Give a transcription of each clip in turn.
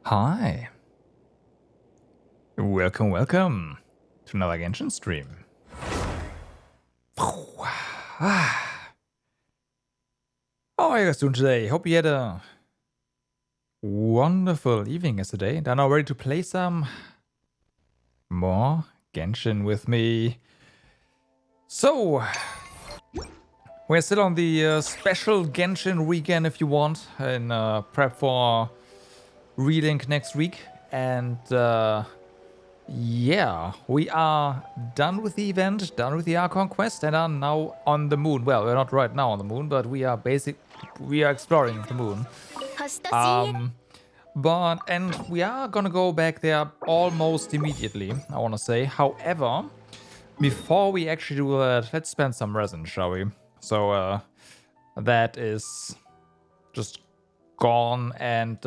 Hi. Welcome to another Genshin stream. How are you guys doing today? Hope you had a wonderful evening yesterday and are now ready to play some more Genshin with me. So, we're still on the special Genshin weekend if you want, in prep for Relink next week. And yeah, we are done with the event, done with the Archon quest, and are now on the moon. Well, we're not right now on the moon, but we are exploring the moon. And we are gonna go back there almost immediately, I wanna say. However, before we actually do that, let's spend some resin, shall we? So that is just gone, and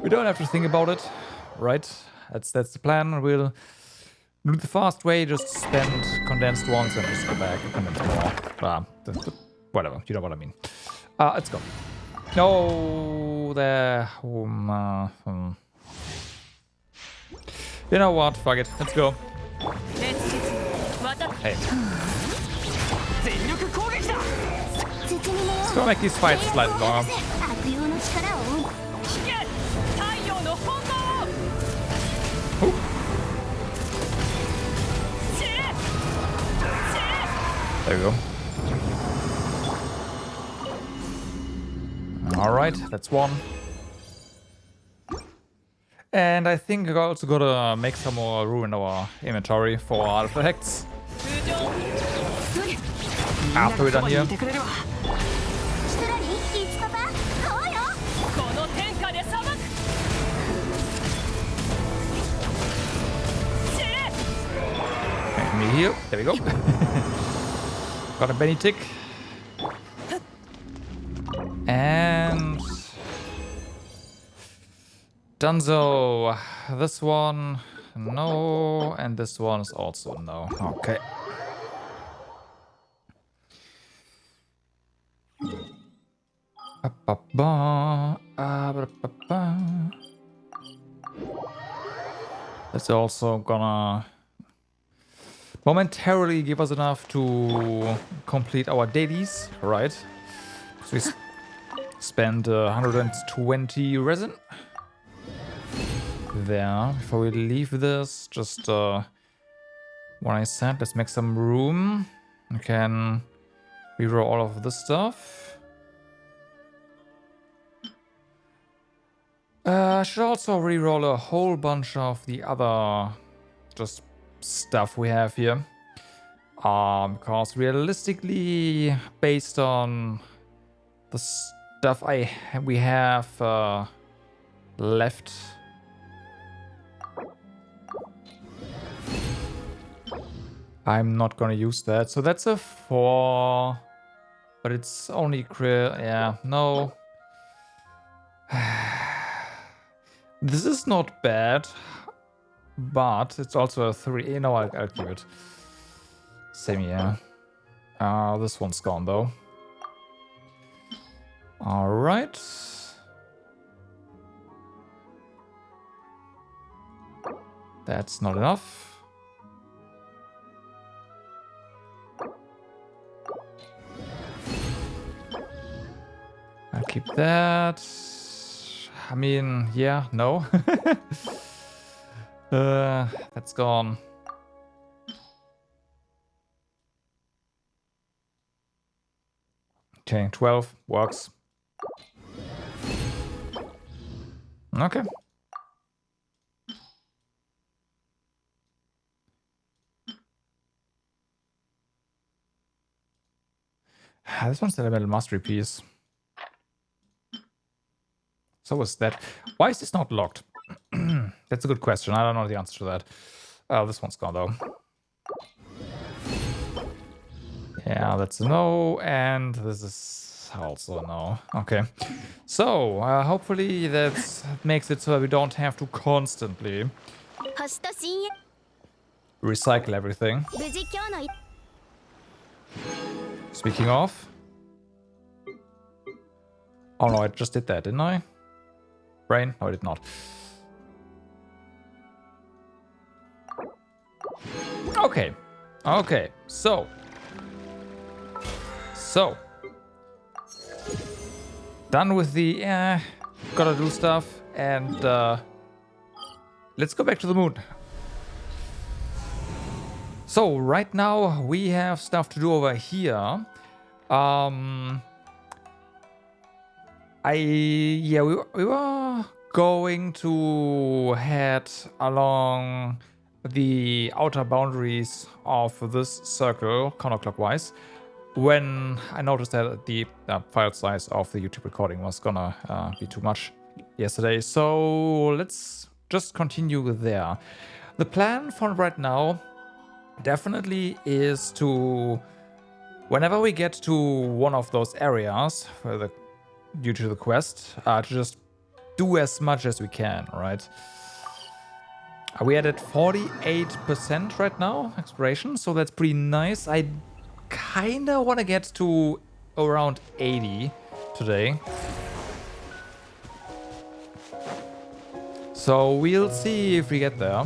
we don't have to think about it, right? That's the plan. We'll do the fast way, just spend condensed ones and just go back and condense more. Whatever, you know what I mean. Let's go. No, there. You know what? Fuck it. Let's go. Hey. Let's go make these fights slightly longer. Ooh. There we go. Alright, that's one. And I think I also gotta make some more room in our inventory for artifacts. After we're done here. And me here. There we go. Got a Benny tick. And Dunzo. This one, no. And this one is also no. Okay. That's also gonna momentarily give us enough to complete our dailies, right? So we spend 120 resin there. Before we leave this, just what I said, let's make some room. We can reroll all of this stuff. I should also reroll a whole bunch of the other just stuff we have here. Because realistically, based on the stuff we have left, I'm not gonna use that. So that's a 4, but it's only yeah, no. This is not bad, but it's also a 3. You know, I'll keep it. Same here. This one's gone though. All right. That's not enough. I'll keep that. I mean, yeah, no. That's gone. Okay, 12 works. Okay. This one's the elemental mastery piece. So is that. Why is this not locked? That's a good question. I don't know the answer to that. This one's gone though. Yeah, that's a no, and this is also a no. Okay. So, hopefully that makes it so that we don't have to constantly recycle everything. Speaking of... Oh no, I just did that, didn't I? brain? No, it did not. Okay. Okay. So. Done with the gotta do stuff, and let's go back to the moon. So right now we have stuff to do over here. We were going to head along the outer boundaries of this circle counterclockwise when I noticed that the file size of the YouTube recording was gonna be too much yesterday. So let's just continue there. The plan for right now definitely is to, whenever we get to one of those areas due to the quest, to just do as much as we can, right? We are at 48% right now, exploration, so that's pretty nice. I kinda want to get to around 80 today. So we'll see if we get there.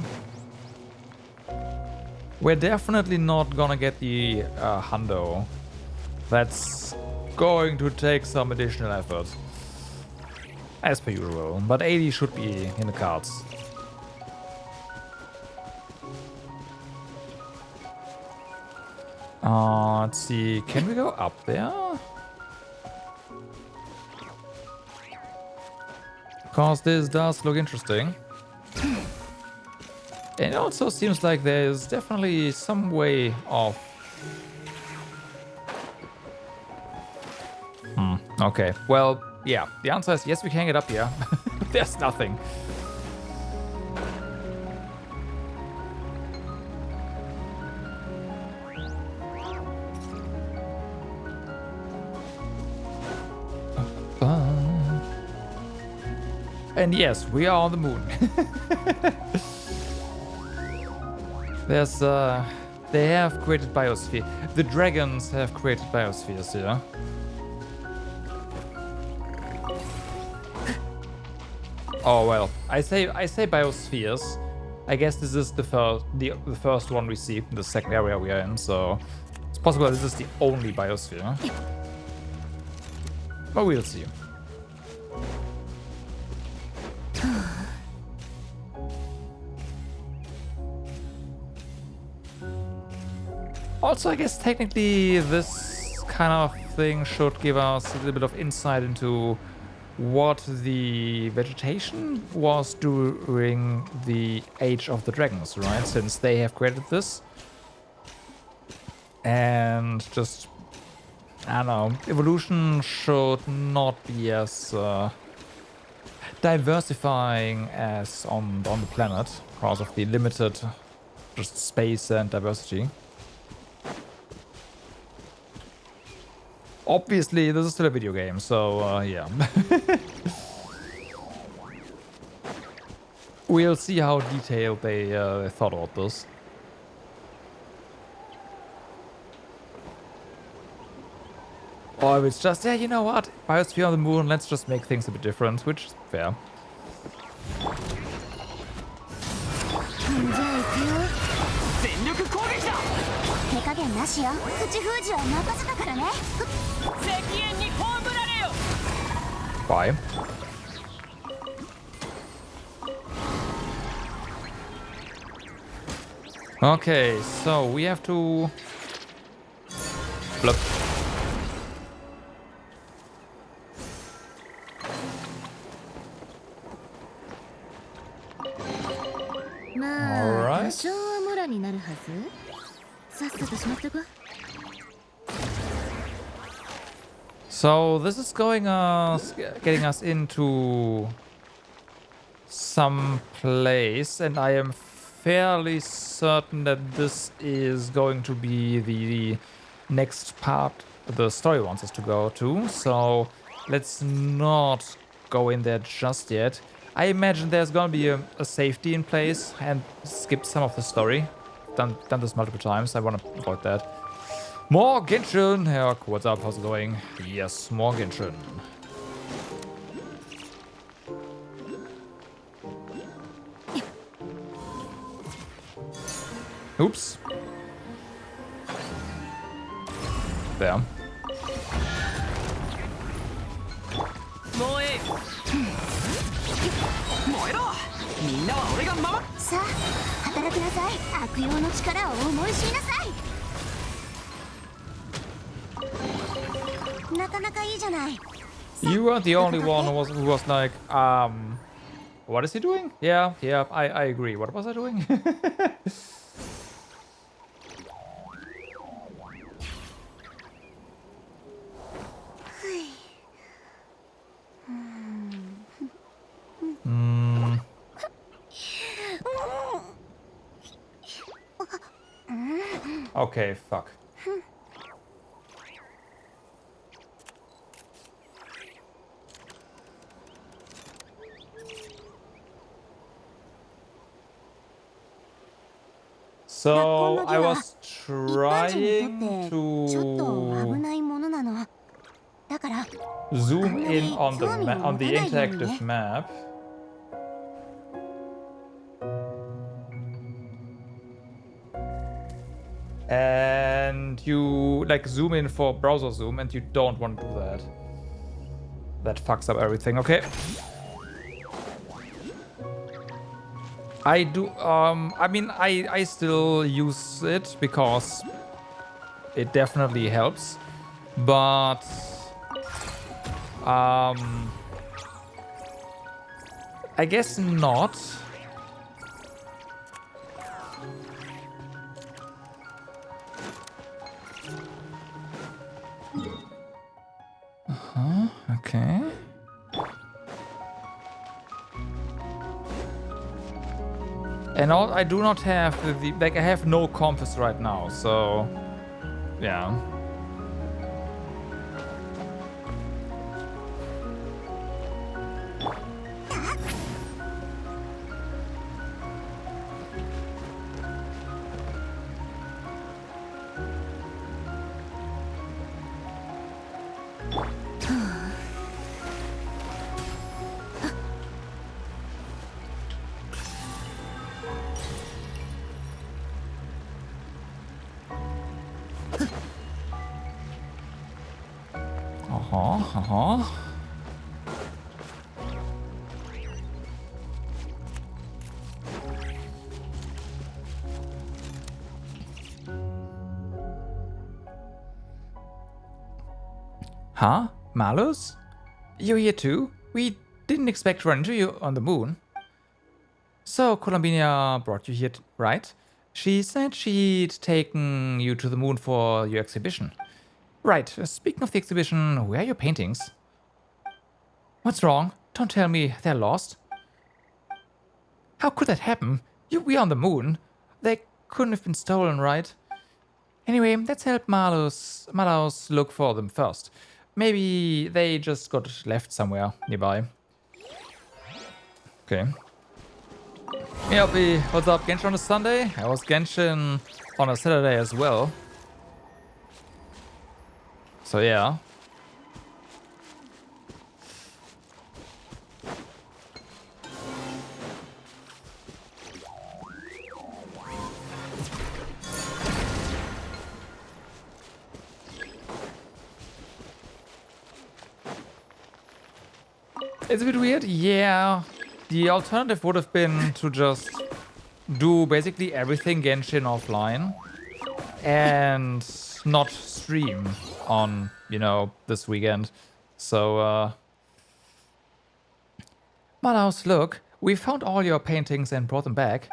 We're definitely not gonna get the hundo. That's going to take some additional effort, as per usual, but 80 should be in the cards. Let's see, can we go up there? Because this does look interesting. And it also seems like there's definitely some way of... Okay, well, yeah, the answer is yes, we can get up here. There's nothing. And yes, we are on the moon. There's, they have created biosphere. The dragons have created biospheres here. Oh well, I say biospheres. I guess this is the first one we see in the second area we are in, so it's possible this is the only biosphere. But we'll see. Also, I guess technically this kind of thing should give us a little bit of insight into what the vegetation was during the Age of the Dragons, right? Since they have created this. And just, I don't know, evolution should not be as diversifying as on the planet because of the limited just space and diversity. Obviously, this is still a video game, so yeah. We'll see how detailed they thought about this. Or if it's just, yeah, you know what? Biosphere on the moon, let's just make things a bit different, which is fair. Bye. Okay, so we have to... Flip. Alright. So this is getting us into some place, and I am fairly certain that this is going to be the next part the story wants us to go to. So let's not go in there just yet. I imagine there's gonna be a safety in place and skip some of the story. Done this multiple times. I want to avoid that. More Genshin! Yeah, what's up? How's it going? Yes, more Genshin. Oops. There. You are the only one who was like, what is he doing? Yeah, I agree. What was I doing? Okay, fuck. So I was trying to zoom in on the interactive map. And you like zoom in for browser zoom and you don't want to do that. That fucks up everything. Okay. I do I mean I still use it because it definitely helps. But I guess not. Okay. And I do not have the like I have no compass right now, so yeah. Huh? Malus? You're here too? We didn't expect to run into you on the moon. So, Columbia brought you here, right? She said she'd taken you to the moon for your exhibition. Right, speaking of the exhibition, where are your paintings? What's wrong? Don't tell me they're lost. How could that happen? We are on the moon. They couldn't have been stolen, right? Anyway, let's help Malus look for them first. Maybe they just got left somewhere nearby. Okay. Yeah, what's up? Genshin on a Sunday? I was Genshin on a Saturday as well. So yeah. It's a bit weird, yeah. The alternative would have been to just do basically everything Genshin offline and not stream on, you know, this weekend. So, Malaus, look, we found all your paintings and brought them back.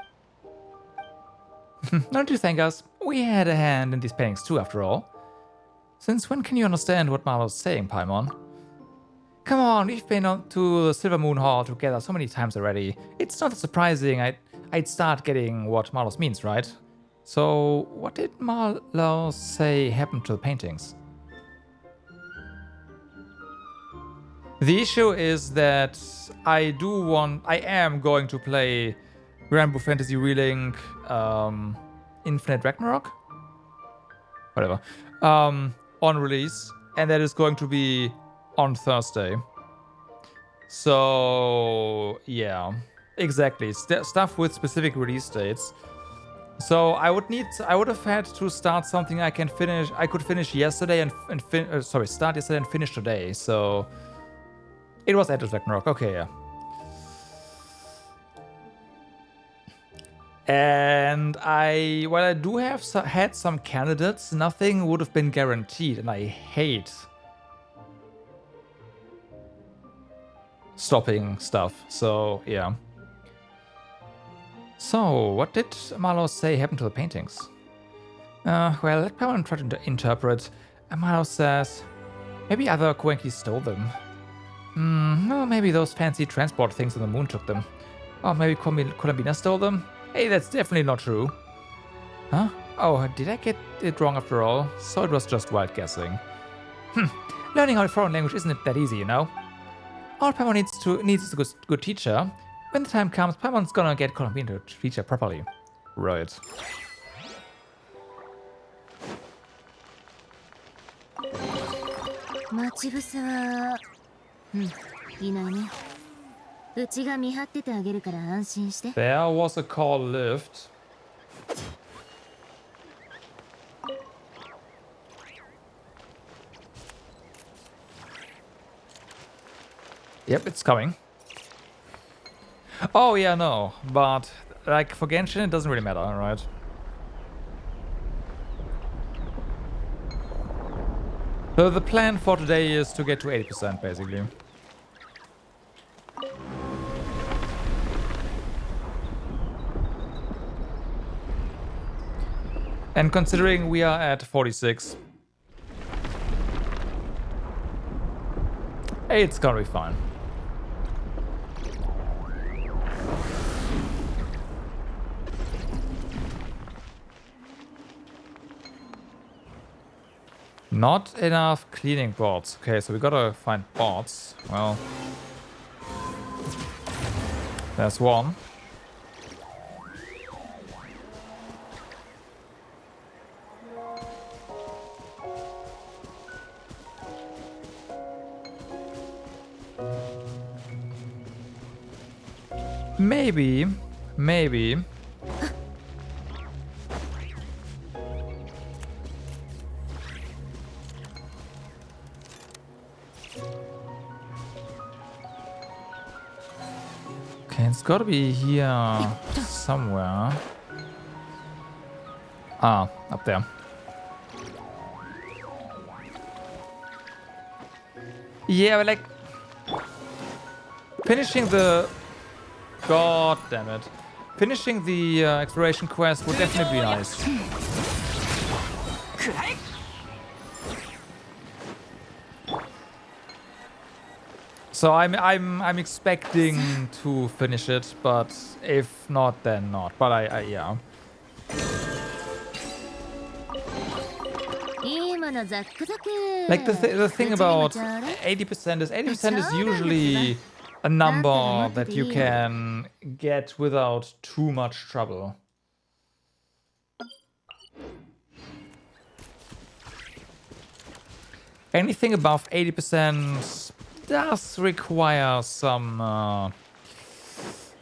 Don't you thank us? We had a hand in these paintings too, after all. Since when can you understand what Malaus is saying, Paimon? Come on, we've been to the Silver Moon Hall together so many times already. It's not surprising I'd start getting what Marlos means, right? So, what did Marlos say happened to the paintings? The issue is that I am going to play Grand Blue Fantasy Relink Infinite Ragnarok? Whatever. On release, and that is going to be on Thursday. So, yeah. Exactly. Stuff with specific release dates. So I would have had to start something I could finish yesterday and start yesterday and finish today. So it was Endless Ragnarok. Okay, yeah. And while I do have had some candidates, nothing would have been guaranteed, and I hate stopping stuff. So yeah. So what did Marlo say happened to the paintings? Well, let Paimon try to interpret. Marlo says maybe other Koenki stole them. No, maybe those fancy transport things on the moon took them. Or maybe Columbina stole them. Hey, that's definitely not true. Huh? Oh, did I get it wrong after all? So it was just wild guessing. Learning a foreign language isn't that easy, you know? All Paimon needs is a good teacher. When the time comes, Paimon's gonna get Columbina to teach her properly. Right. 待ち伏せは、いないね。うちが見張っててあげるから安心して。There was a call lift. Yep, it's coming. Oh yeah, no, but like for Genshin, it doesn't really matter, right? So the plan for today is to get to 80% basically. And considering we are at 46, it's gonna be fine. Not enough cleaning boards. Okay, so we gotta find boards. Well, there's one. Maybe. Okay, it's gotta be here somewhere. Ah, up there. Yeah, but like finishing the... God damn it. Finishing the exploration quest would definitely be nice. So I'm expecting to finish it, but if not, then not. But I yeah. Like the thing about 80% is usually a number that you can get without too much trouble. Anything above 80% does require some,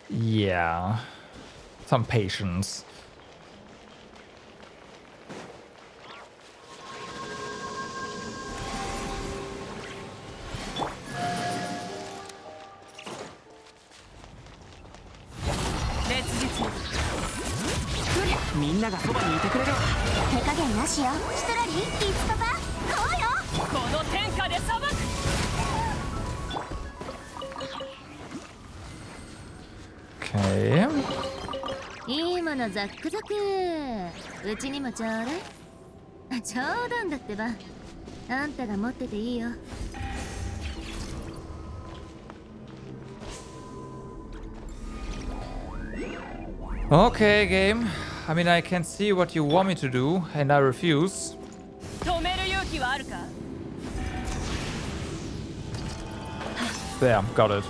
yeah, some patience. Okay. いいものザックザク。うちにもちょうだい。冗談だってば。あんたが持ってていいよ。Okay, game. I mean, I can see what you want me to do, and I refuse. There, got it.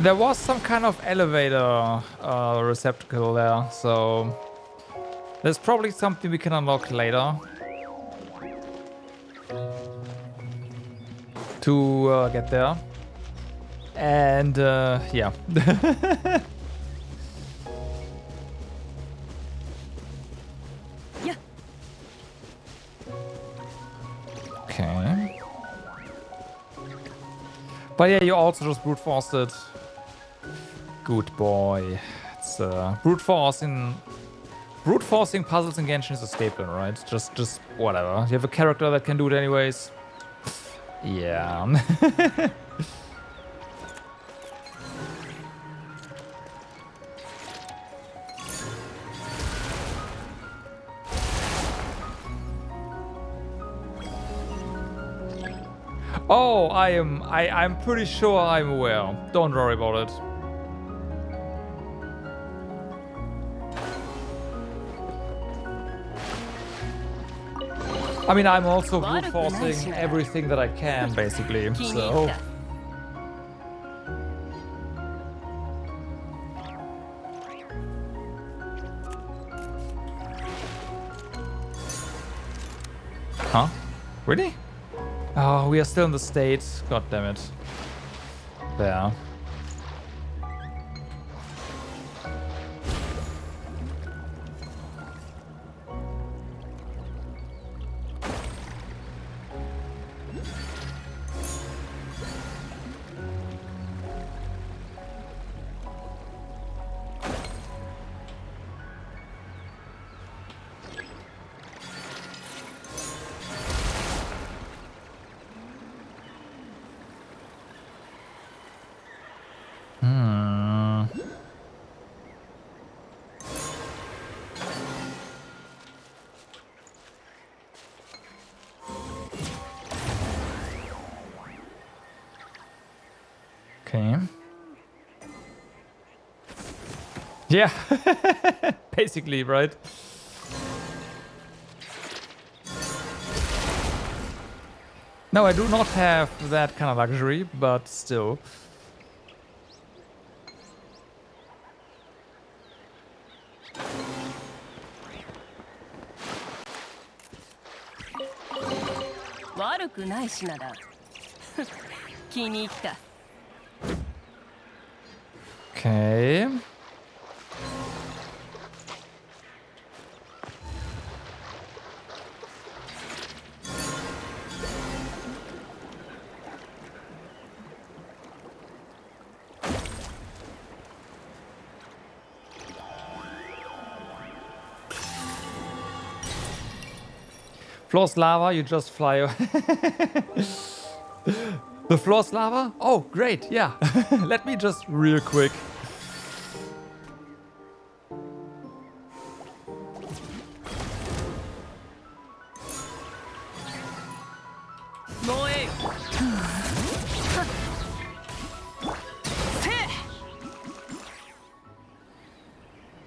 There was some kind of elevator receptacle there, so there's probably something we can unlock later to get there. And yeah. Yeah. Okay. But yeah, you also just brute forced it. Good boy. It's brute forcing puzzles in Genshin is a staple, right? Just whatever. You have a character that can do it anyways. Yeah. Oh, I'm pretty sure I'm aware. Don't worry about it. I mean, I'm also brute forcing everything that I can, basically, so... Huh? Really? Oh, we are still in the state. God damn it. There. Okay. Yeah. Basically, right? No, I do not have that kind of luxury, but still. Okay. Floor's lava, you just fly. The floor's lava? Oh, great, yeah. Let me just real quick.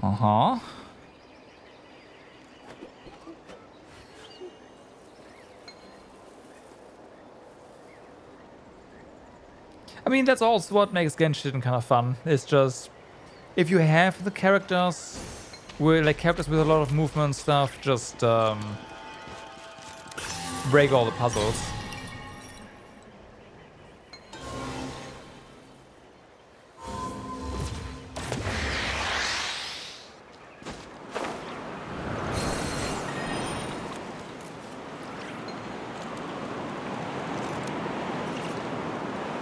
Uh-huh. I mean, that's also what makes Genshin kind of fun. It's just, if you have the characters, with a lot of movement stuff, just break all the puzzles.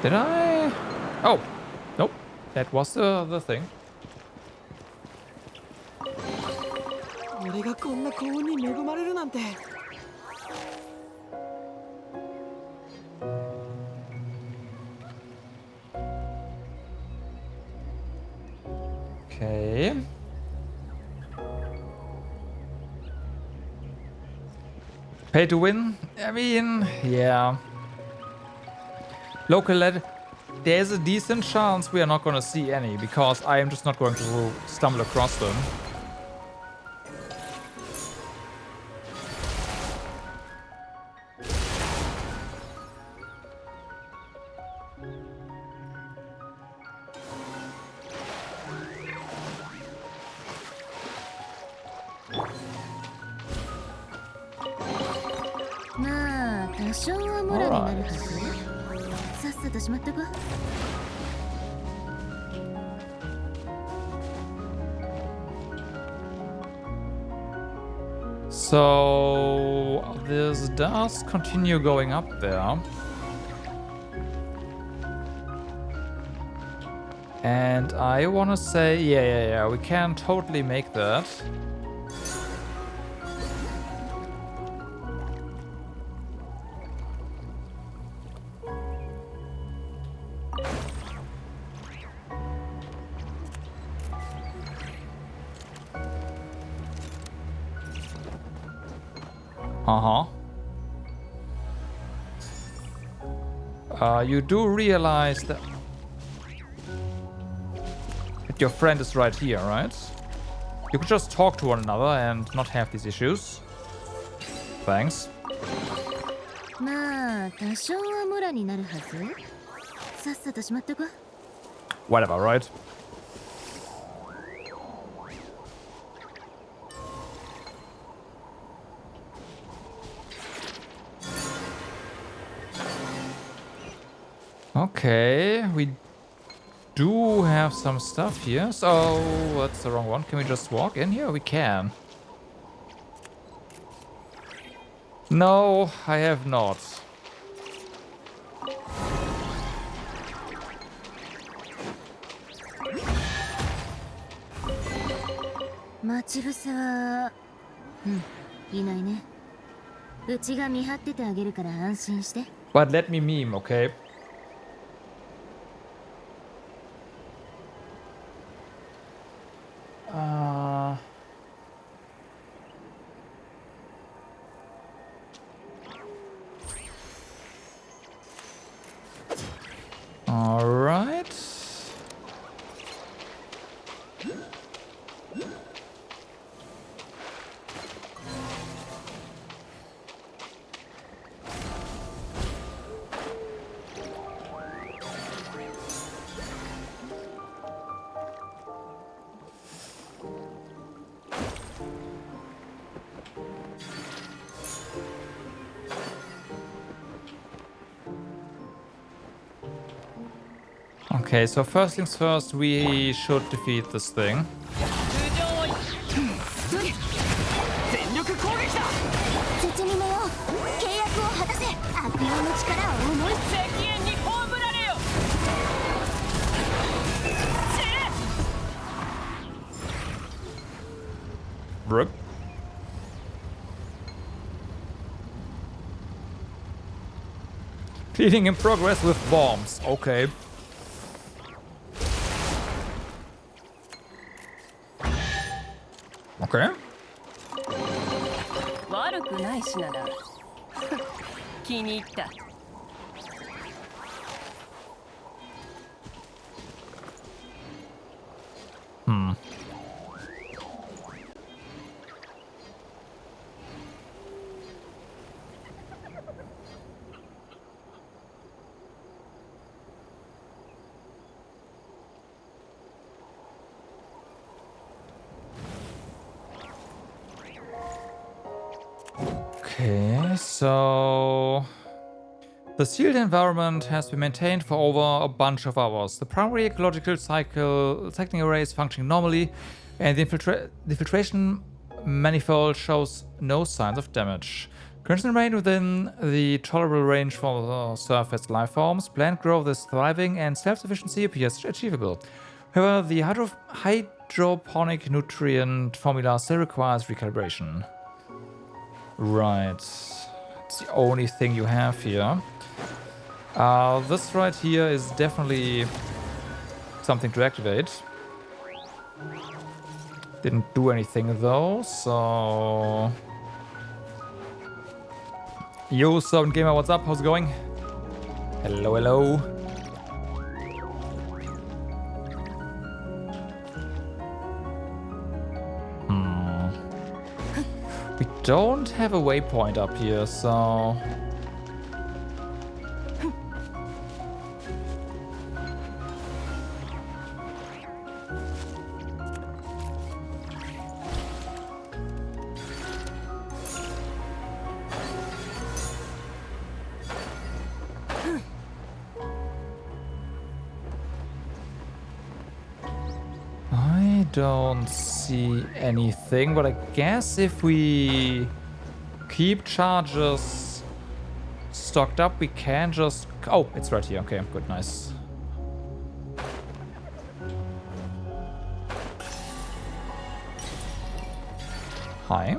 Did I? Oh, nope. That was the thing. Okay. Pay to win? I mean, yeah. Local led. There's a decent chance we are not going to see any, because I am just not going to stumble across them. 少はモラになるはず。さっさとしまっとこ。So this does continue going up there. And I want to say, yeah, we can totally make that. You do realize that your friend is right here, right? You could just talk to one another and not have these issues. Thanks. まあ、多少はモラになるはず。さっさとしまっとこ。Whatever, right? Okay, we do have some stuff here. So that's the wrong one. Can we just walk in here? We can. No, I have not. But let me meme, okay? All right. Okay, so first things first, we should defeat this thing. Rip. Cleaning in progress with bombs. Okay. Okay. Okay, so the sealed environment has been maintained for over a bunch of hours. The primary ecological cycling array is functioning normally, and the filtration manifold shows no signs of damage. Conditions remain within the tolerable range for the surface life forms. Plant growth is thriving, and self-sufficiency appears achievable. However, the hydroponic nutrient formula still requires recalibration. Right. It's the only thing you have here. This right here is definitely something to activate. Didn't do anything though, so... Yo, Servant Gamer, what's up? How's it going? Hello, hello. We don't have a waypoint up here, so... don't see anything, but I guess if we keep charges stocked up, we can just... Oh, it's right here. Okay, good, nice. Hi.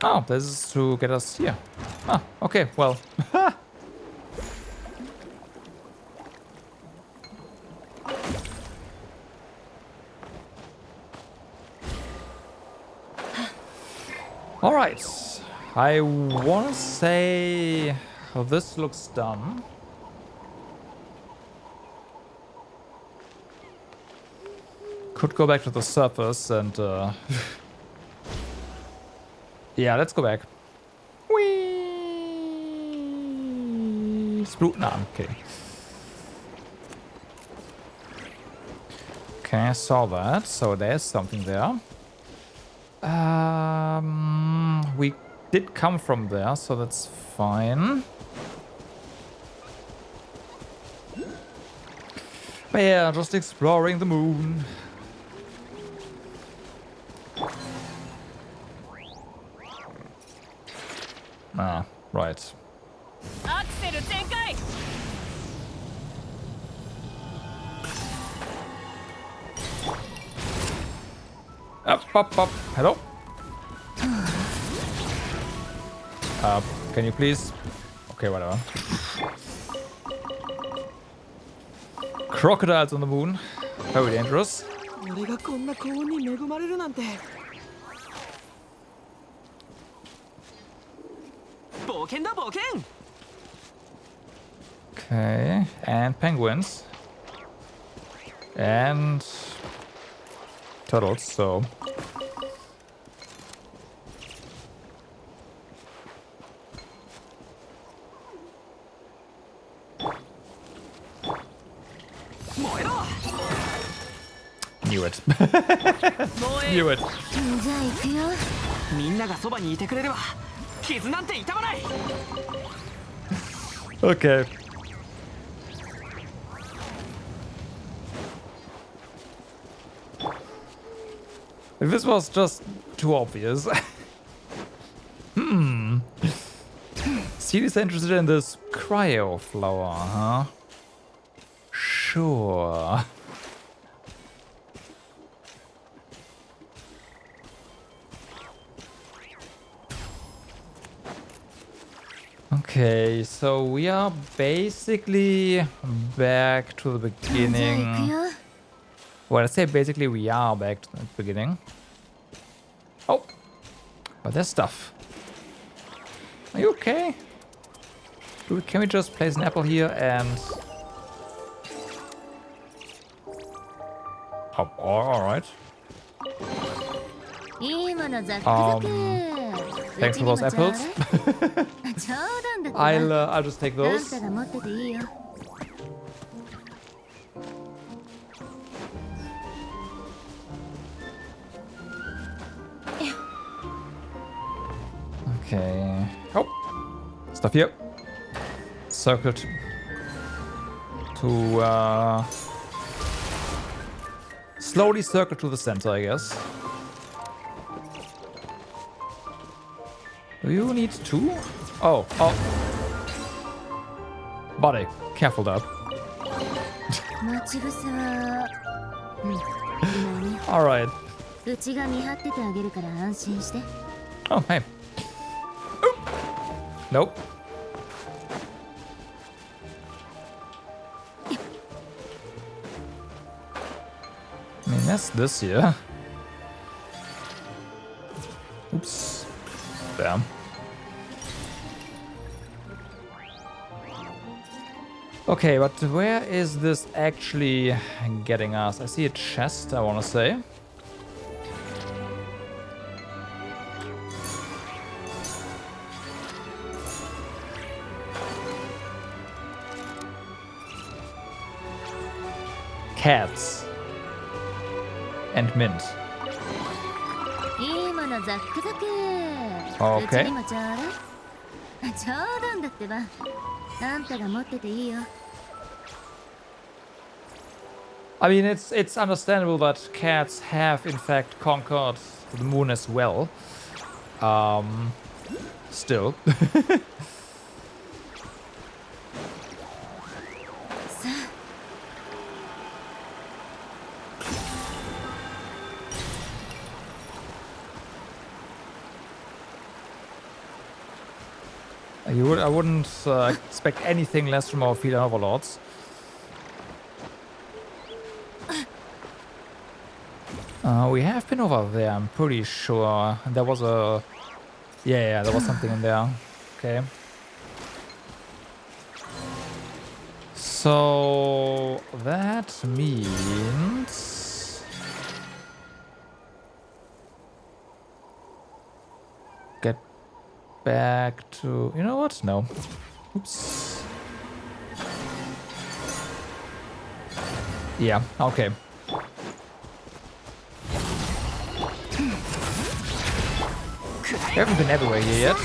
Oh, this is to get us here. Ah, okay, well. Alright. I want to say this looks done. Could go back to the surface and... yeah, let's go back. Whee! Sploot. Nah, okay. Okay, I saw that. So there's something there. We did come from there, so that's fine. But yeah, just exploring the moon. Ah, right. Up. Hello? Can you please? Okay, whatever. Crocodiles on the moon. Very dangerous. Okay, and penguins. And turtles, so... Knew it. Knew it. Okay. This was just too obvious. Seed is interested in this cryo flower, huh? Sure. Okay, so we are basically back to the beginning. Well, I say basically we are back to the beginning. Oh, but there's stuff. Are you okay? Can we just place an apple here and... Oh, alright. Thanks for those apples. I'll just take those. Okay. Oh, stuff here. Circle to slowly circle to the center, I guess. Do you need two? Oh. Buddy, careful there. Alright. Oh, hey. Oop. Nope. I mean, that's this here. Oops. Damn. Okay, but where is this actually getting us? I see a chest, I want to say. Cats. And mint. Okay. I mean, it's understandable that cats have in fact conquered the moon as well. Still. I wouldn't expect anything less from our feline overlords. We have been over there, I'm pretty sure. There was a... Yeah, there was something in there. Okay. So... that means... get back to... You know what? No. Oops. Yeah, okay. We haven't been everywhere here yet.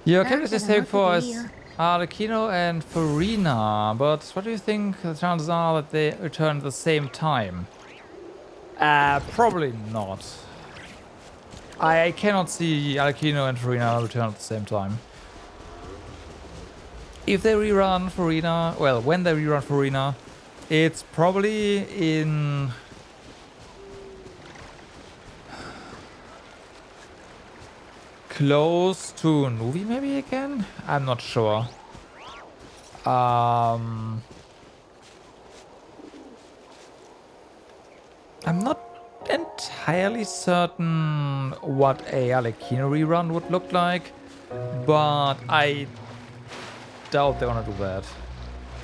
Your character is saving for us Arlecchino and Farina, but what do you think the chances are that they return at the same time? Probably not. I cannot see Arlecchino and Farina return at the same time. If they rerun Farina, well, when they rerun Farina, it's probably in... close to Nuvi maybe again? I'm not sure. I'm not entirely certain what a Arlecchino rerun would look like, but I doubt they're gonna do that.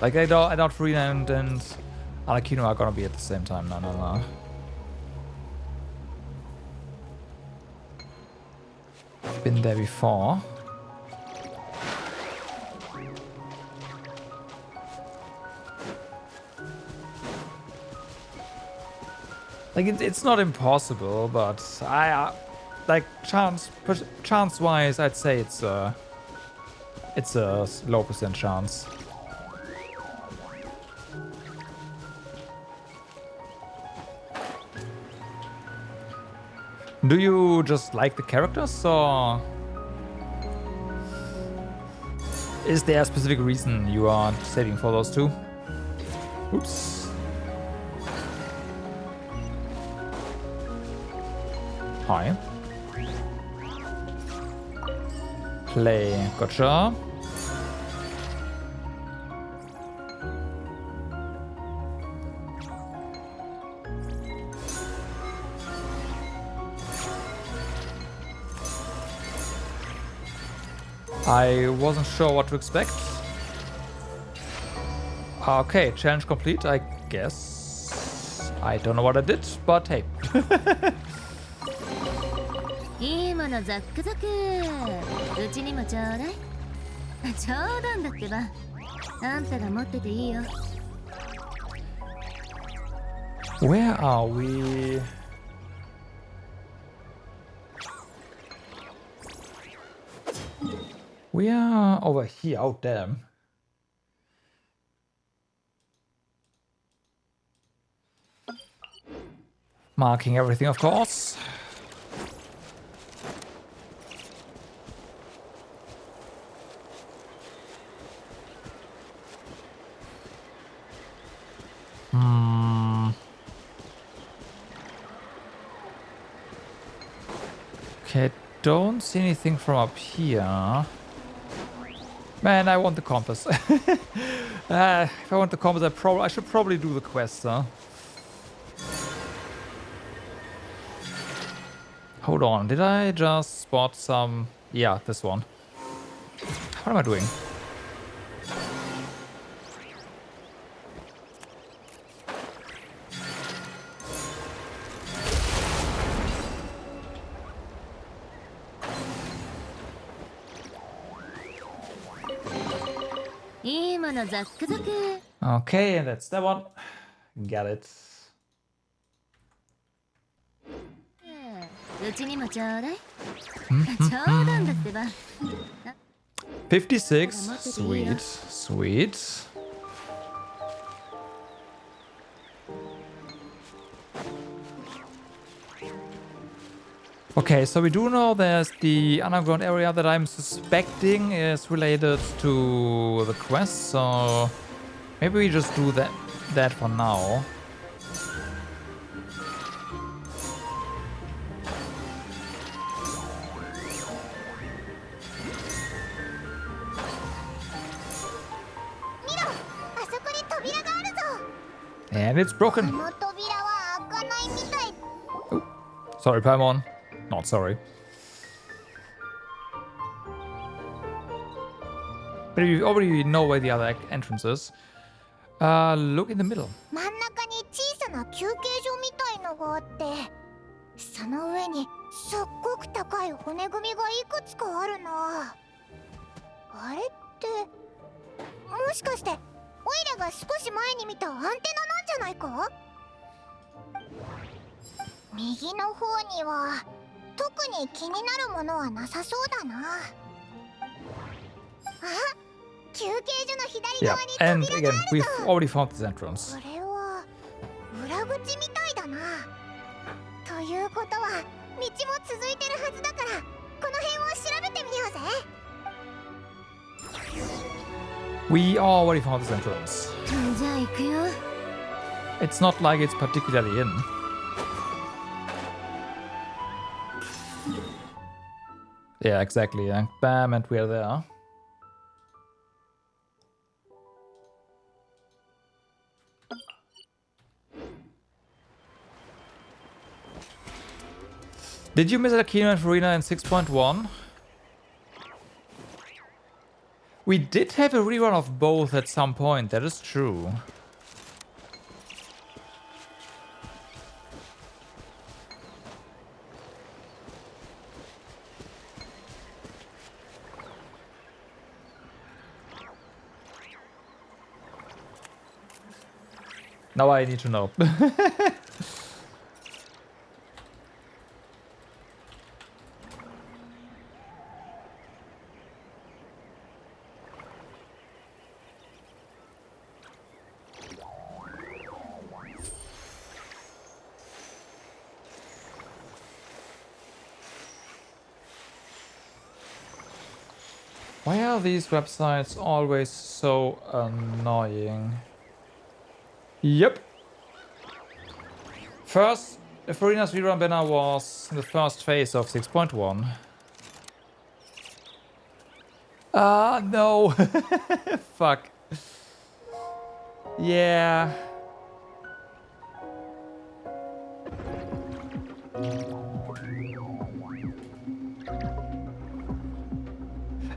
Like, I doubt Farina and Arlecchino are gonna be at the same time. No. Been there before. Like, it's not impossible, but I like chance-wise, I'd say it's a low % chance. Do you just like the characters, or is there a specific reason you are saving for those two? Oops. Hi. Play. Gotcha. I wasn't sure what to expect. Okay, challenge complete, I guess. I don't know what I did, but hey. Where are we? We are over here. Oh, damn. Marking everything, of course. Okay, don't see anything from up here. Man, I want the compass. If I want the compass, I should probably do the quest, huh? Hold on, did I just spot some... Yeah, this one. What am I doing? Okay, that's that one. Got it. うちにもちょうだい。冗談だってば。 56. Sweet. Sweet. Okay, so we do know there's the underground area that I'm suspecting is related to the quest, so maybe we just do that for now. And it's broken. Oh, sorry, Paimon. Not sorry. But you already know where the other entrance is. Look in the middle. 真ん中に小さな休憩所みたいのがあって、その上にすっごく高い骨組みがいくつかあるな。あれってもしかしてオイラが少し前に見たアンテナなんじゃないか？右の方には特に気になるものはなさそうだな。あ、休憩所の左 Yeah, 側に and 扉 again, がある we've ぞ。 already found this entrance. これは裏口みたいだな。ということは道も続いてるはずだから、この辺を調べてみようぜ。We already found this entrance. じゃあ行くよ。 It's not like it's particularly in. Yeah, exactly. And bam, and we're there. Did you miss Akino and Farina in 6.1? We did have a rerun of both at some point, that is true. Now I need to know. Why are these websites always so annoying? Yep. First, Farina's rerun banner was the first phase of 6.1. Ah, no. Fuck. Yeah.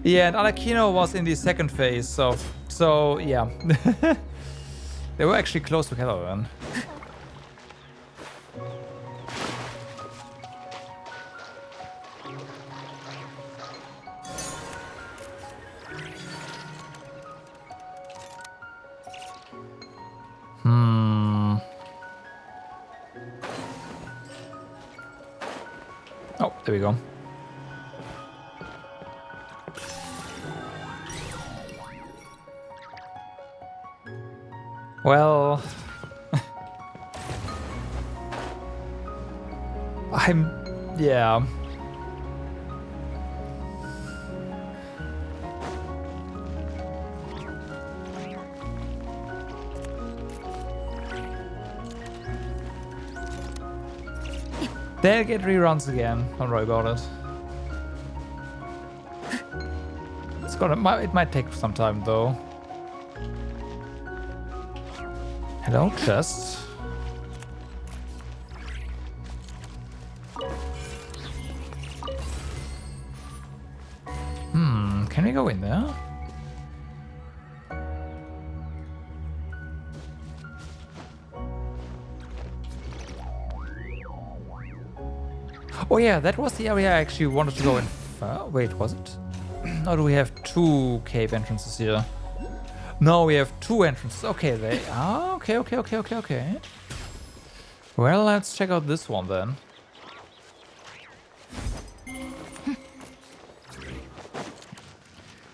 Yeah, and Anakino was in the second phase, so yeah. They were actually close together then. Oh, there we go. Well, yeah. They'll get reruns again, don't worry about it. It might take some time though. Hello, chest. Can we go in there? Oh yeah, that was the area I actually wanted to go in. Wait, was it? Or do we have two cave entrances here? No, we have 2 entrances. Okay, they... Ah, okay. Well, let's check out this one then.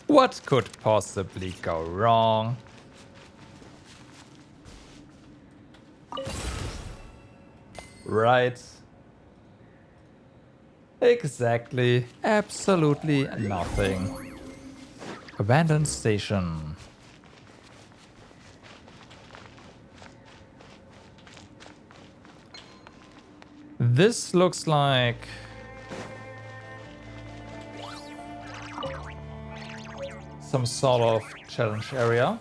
What could possibly go wrong? Right. Exactly. Absolutely nothing. Abandoned station. This looks like... some sort of challenge area.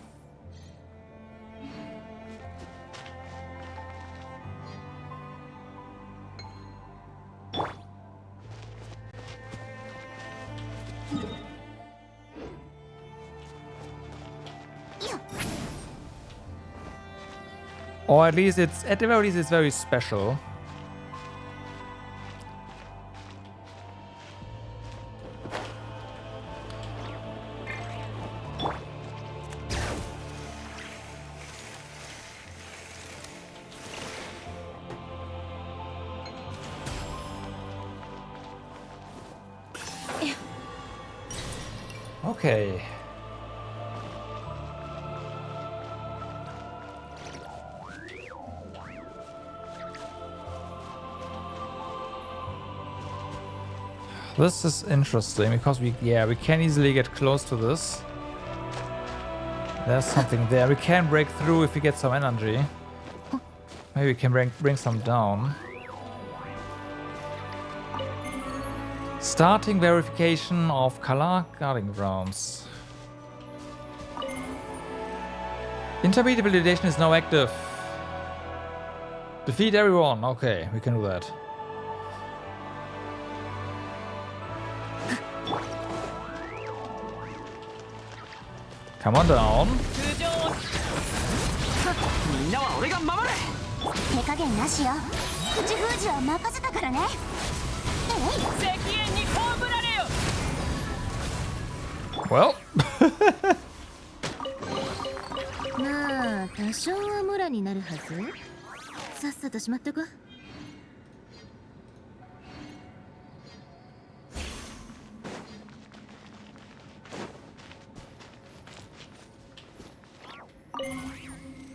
Or at least it's, at the very least, it's very special. Okay. This is interesting because we can easily get close to this. There's something there. We can break through if we get some energy. Maybe we can bring some down. Starting verification of Kalar guarding grounds. Intermediate validation is now active. Defeat everyone. Okay, we can do that. Come on down. みんなは俺が守る。手加減なしよ。口封じは任せたからね。石煙に葬られよ。 Well. まあ多少はムラになるはず。さっさとしまっとこ。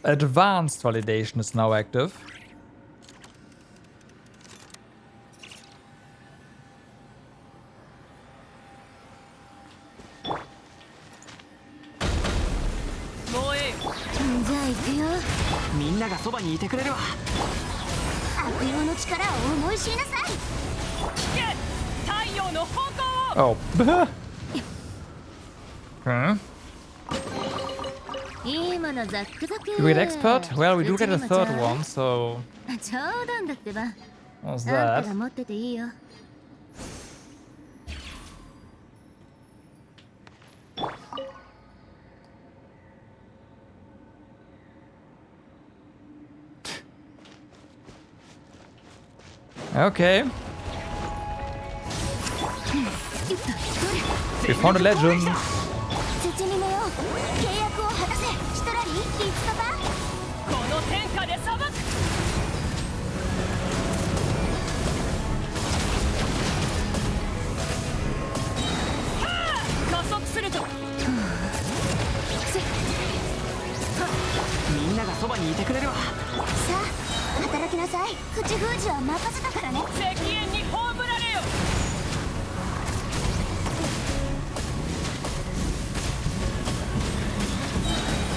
Advanced validation is now active. Oh. Huh? Do we get expert? Well, we do get a third one, so... What's that? Okay. We found a legend.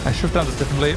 I should have done this differently.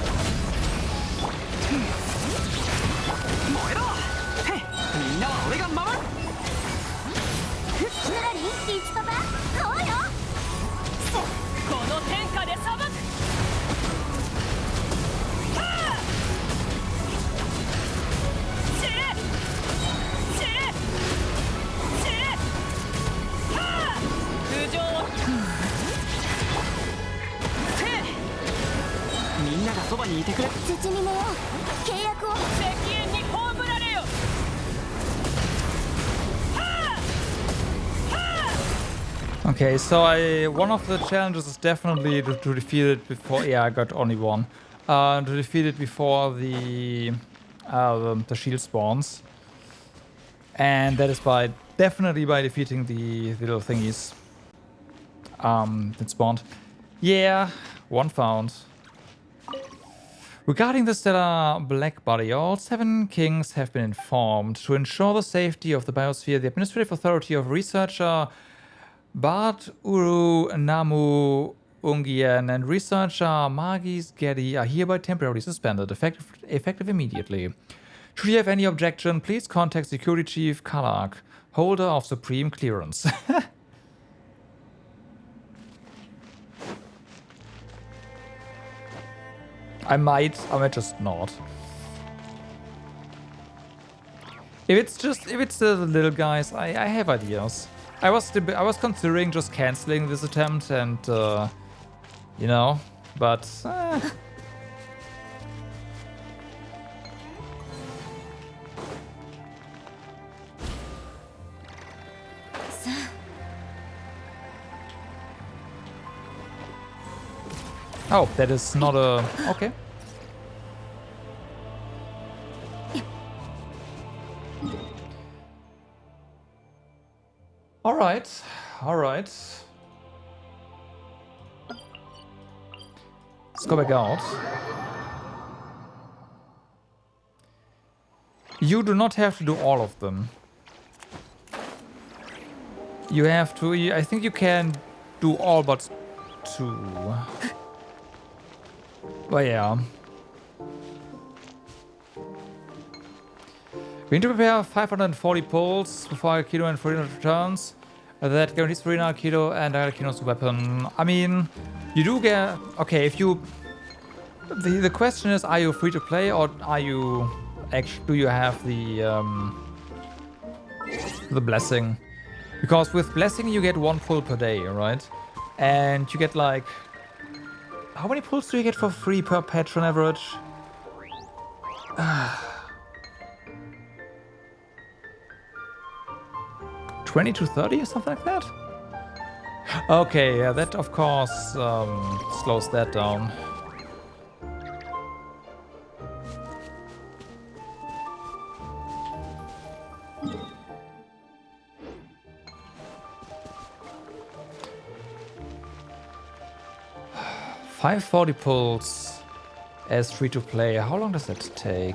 Okay, so one of the challenges is definitely to defeat it before. Yeah, I got only one. To defeat it before the shield spawns, and that is definitely by defeating the little thingies that spawned. Yeah, one found. Regarding the stellar black body, all 7 kings have been informed. To ensure the safety of the biosphere, the administrative authority of researcher Bart Uru Namu Ungian and researcher Magis Geddy are hereby temporarily suspended, effective immediately. Should you have any objection, please contact Security Chief Kalak, holder of supreme clearance. I might just not. If it's the little guys, I have ideas. I was considering just canceling this attempt and you know, but oh, that is not a okay. All right. Let's go back out. You do not have to do all of them. You have to. I think you can do all but 2. But yeah. We need to prepare 540 pulls before Aikido and Furina returns. That guarantees Furina, Aikido, and Aikino's weapon. I mean, you do get... Okay, if you... The question is, are you free to play or are you... Actually, do you have the blessing? Because with blessing you get 1 pull per day, right? And you get like... How many pulls do you get for free per patch on average? 20 to 30 or something like that? Okay, yeah, that of course slows that down. $540 pulls as free to play. How long does that take?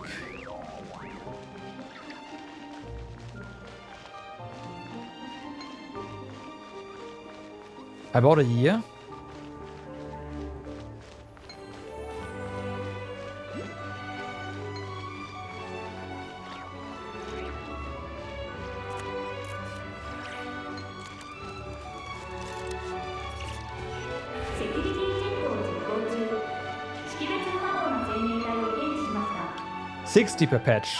About a year? $60 per patch.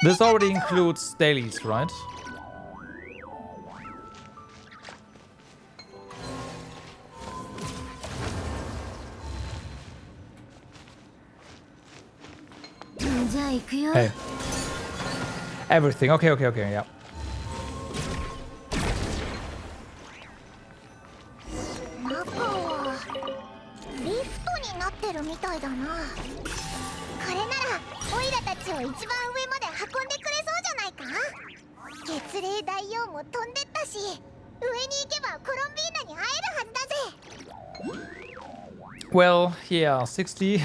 This already includes dailies, right? Hey. Everything. Okay, yeah. Well, yeah, 60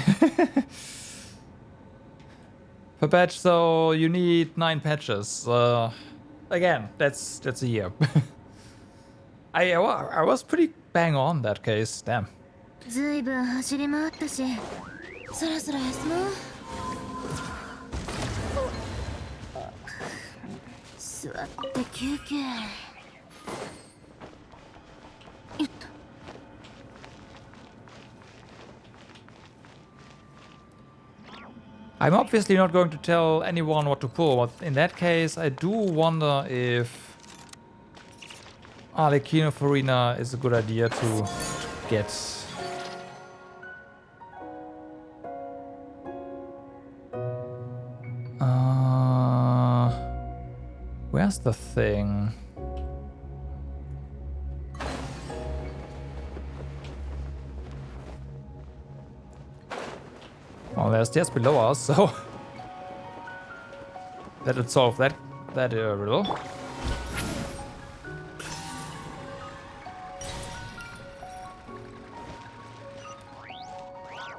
per patch, so you need 9 patches. Again, that's a year. I was pretty bang on that case. Damn. ずいぶん走り回ったし、そろそろ休もう。座って休憩。よっと。I'm obviously not going to tell anyone what to pull, but in that case, I do wonder if Arlecchino Farina is a good idea to get. Where's the thing? Oh, there's stairs below us, so that'll solve that riddle.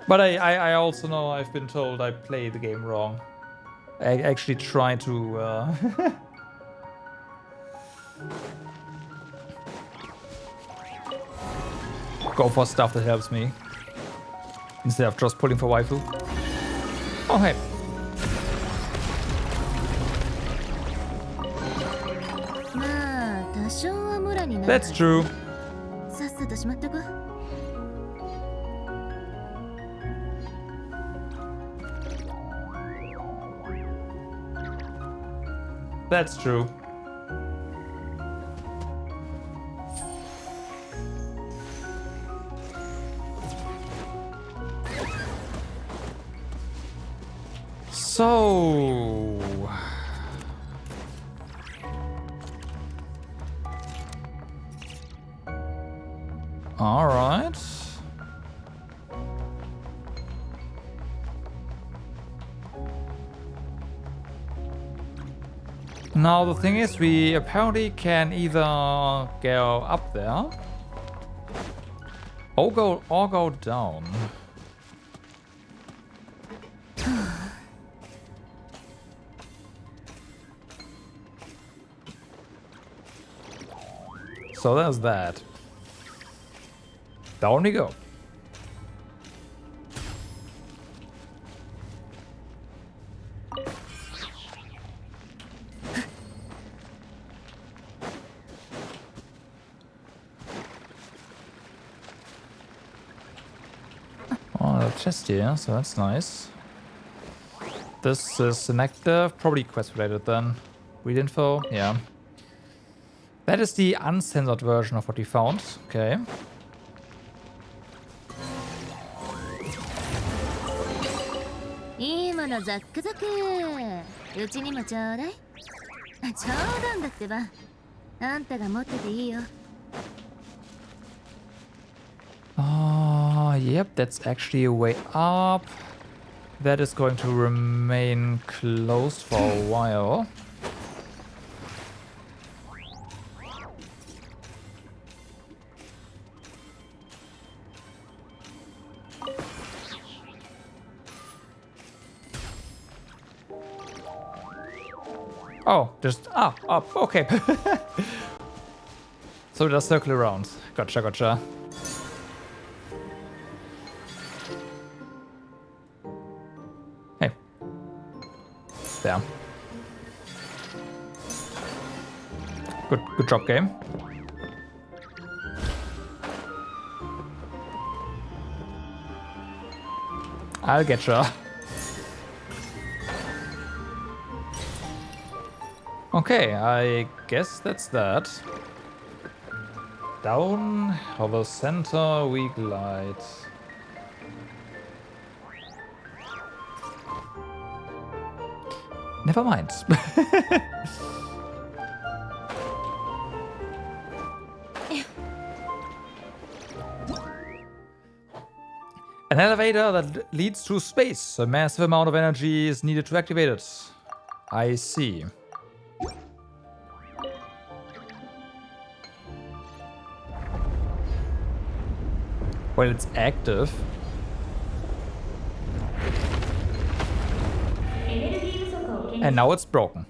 But I also know I've been told I play the game wrong. I actually try to go for stuff that helps me instead of just pulling for waifu. Oh hey. まあ多少はムラになる。 That's true. さっさとしまっとこ。That's true. So... All right. Now the thing is, we apparently can either go up there or go down. So there's that. Down we go. Oh, a chest here, so that's nice. This is an active, probably quest related then. Read info, yeah. That is the uncensored version of what we found. Okay. Yep, that's actually a way up. That is going to remain closed for a while. Oh, just up. Okay. So just circle around. Gotcha. Hey. There. Good job, game. I'll get you. Okay, I guess that's that. Down over center we glide. Never mind. An elevator that leads to space. A massive amount of energy is needed to activate it. I see. Well, it's active. And now it's broken.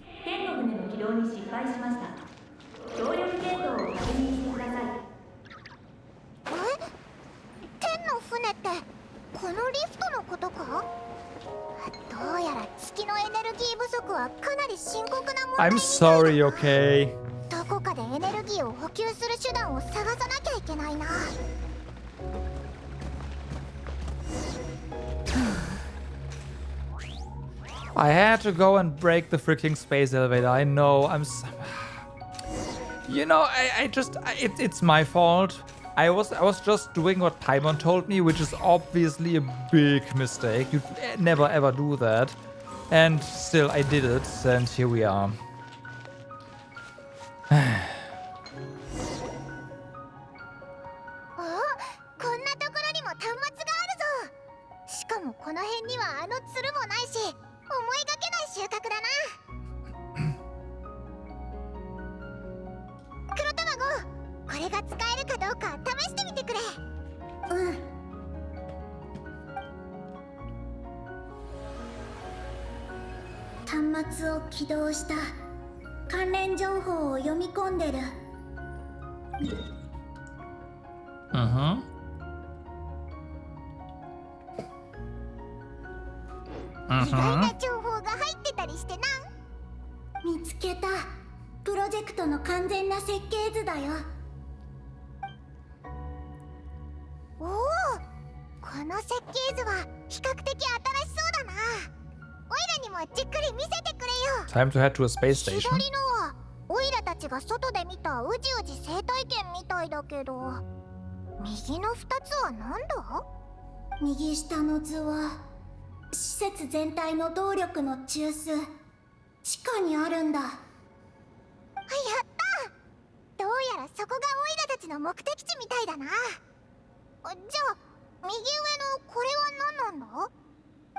I'm sorry, okay? I had to go and break the freaking space elevator. I know. You know, it's my fault. I was just doing what Paimon told me, which is obviously a big mistake. You'd never ever do that. And still, I did it, and here we are. 端末を起動した。関連情報を読み込んでる。Mhm. 意外な情報が入ってたりしてな。見つけた。プロジェクトの完全な設計図だよ。おお、この設計図は比較的新しそうだな。オイラにもじっくり見せてくれよ。 Time to head to a space station. 左のはオイラたちが外で見たうじうじ生態圏みたいだけど、右の2つは何だ？右下の図は施設全体の動力の中枢、地下にあるんだ。やった！どうやらそこがオイラたちの目的地みたいだな。じゃあ右上のこれは何なんだ？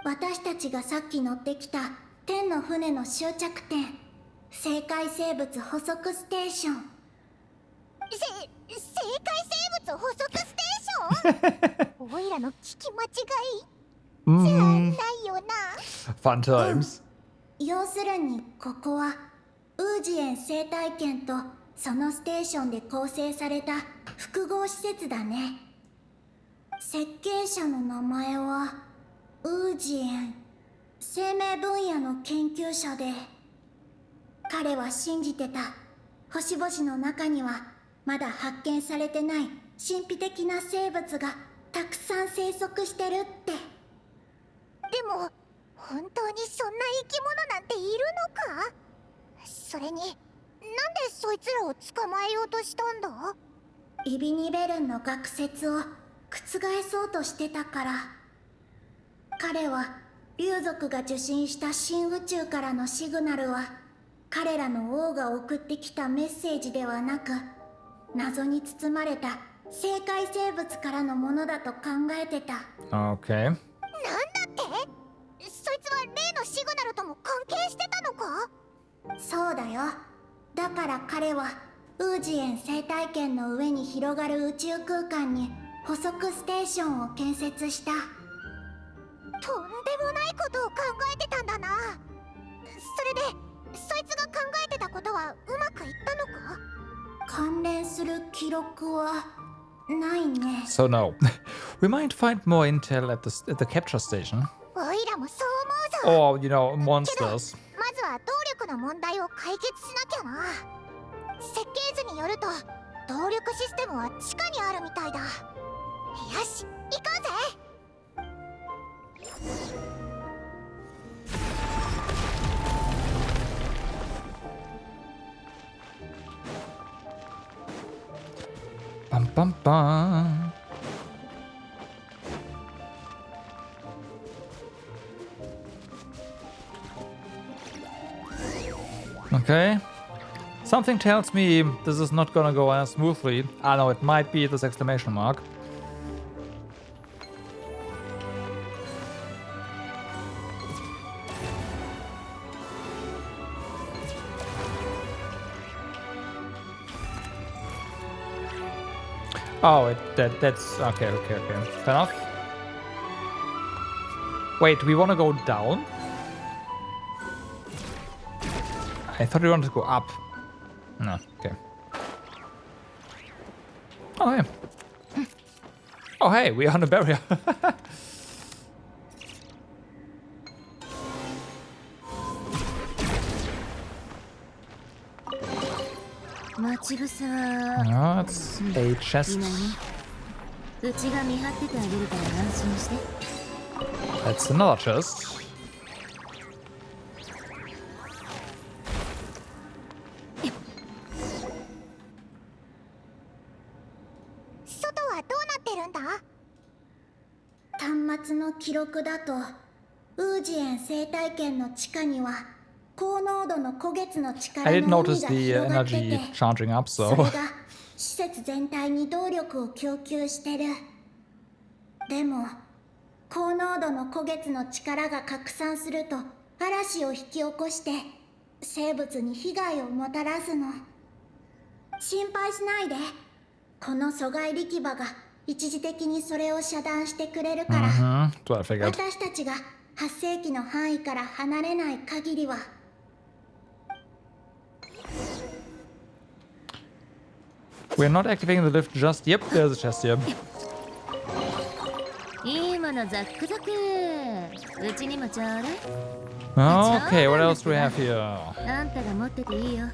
私たちがさっき乗ってきた天の船の終着点、生界生物捕捉ステーション。生界生物捕捉ステーション？オイラの聞き間違いじゃないよな。Fun times. 要するにここはウージエン生態圏とそのステーションで構成された複合施設だね。設計者の名前はウージエン、生命分野の研究者で、彼は信じてた。星々の中にはまだ発見されてない神秘的な生物がたくさん生息してるって。でも本当にそんな生き物なんているのか？それになんでそいつらを捕まえようとしたんだ？イビニベルンの学説を覆そうとしてたから。彼は竜族が受信した新宇宙からのシグナルは彼らの王が送ってきたメッセージではなく、謎に包まれた生界生物からのものだと考えてた。 Okay. なんだって？そいつは例のシグナルとも関係してたのか？そうだよ。だから彼はウージエン生態圏の上に広がる宇宙空間に捕捉ステーションを建設した。とんでもないことを考えてたんだな。それでそいつが考えてたことはうまくいったのか？関連する記録はないね。 So no. We might find more intel at the capture station. オイラもそう思うぞ。 Or, you know, monsters. まずは動力の問題を解決しなきゃな。設計図によると動力システムは地下にあるみたいだ。よし、行こうぜ。Bum bum bum. Okay. Something tells me this is not gonna go as smoothly. I know it might be this exclamation mark. Oh, that's okay. Fair enough. Wait, do we want to go down? I thought we wanted to go up. No, okay. Oh, hey. Oh, hey, we're on a barrier. 待ち伏せは Oh, it's a chest. 今ね、うちが見張っててあげるから安心して。 That's another chest. 外はどうなってるんだ？端末の記録だとウージエン生態圏の地下には高濃度の古月の I 力 didn't の海 notice が the 広がって energy て、 charging up, それ so. が施設全体に動力を供給してる。でも高濃度の古月の力が拡散すると嵐を引き起こして生物に被害をもたらすの。心配しないで。この阻害力場が一時的にそれを遮断してくれるから、 So I figured. 私たちが発生器の範囲から離れない限りは。We're not activating the lift just. Yep, there's a chest here. いいものザックザク。うちにもちょうだい。 Okay, what else do we have here? あんたが持ってていいよ。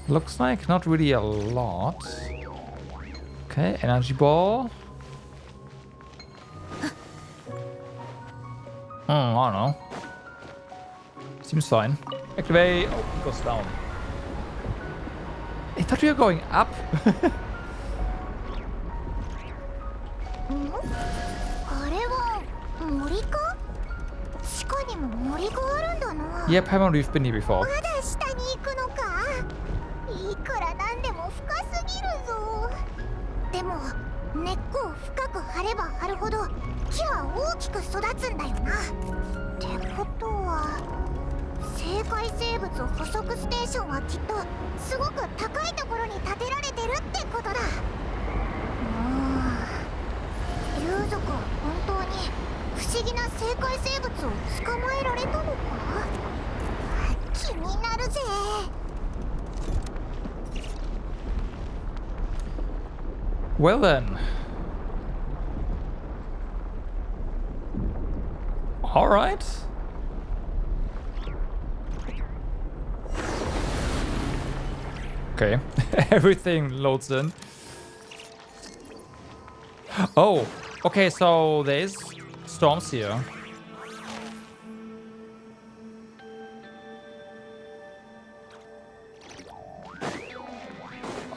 Looks like not really a lot. Okay, energy ball. I don't know. Seems fine. Activate. Oh, it goes down. I thought we were going up. あれは森か？地下にも森があるんだな。 Yep, haven't we've been here before. まだ下に行くのか？いくらなんでも深すぎるぞ。でも根っこを深く張れば張るほど木は大きく育つんだよな。ってことは生界生物捕食ステーションはきっとすごく高いところに建てられてるってことだ。竜族は本当に不思議な生界生物を捕まえられたのか？気になるぜ。Well then. All right. Okay, everything loads in. Oh, okay, so there's storms here.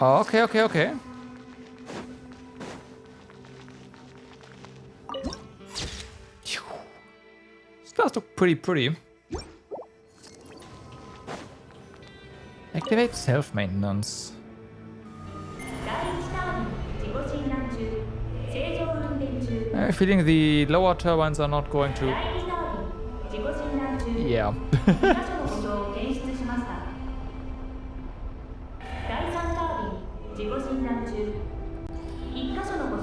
Oh, okay. This does look pretty. Activate self-maintenance. I have a feeling the lower turbines are not going to... Yeah.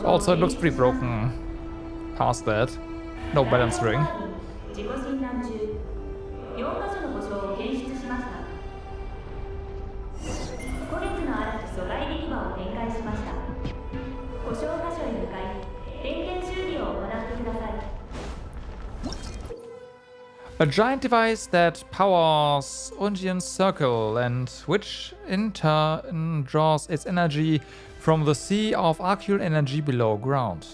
Also, it looks pretty broken past that. No balance ring. A giant device that powers Ungian's circle and which in turn draws its energy from the sea of arcual energy below ground.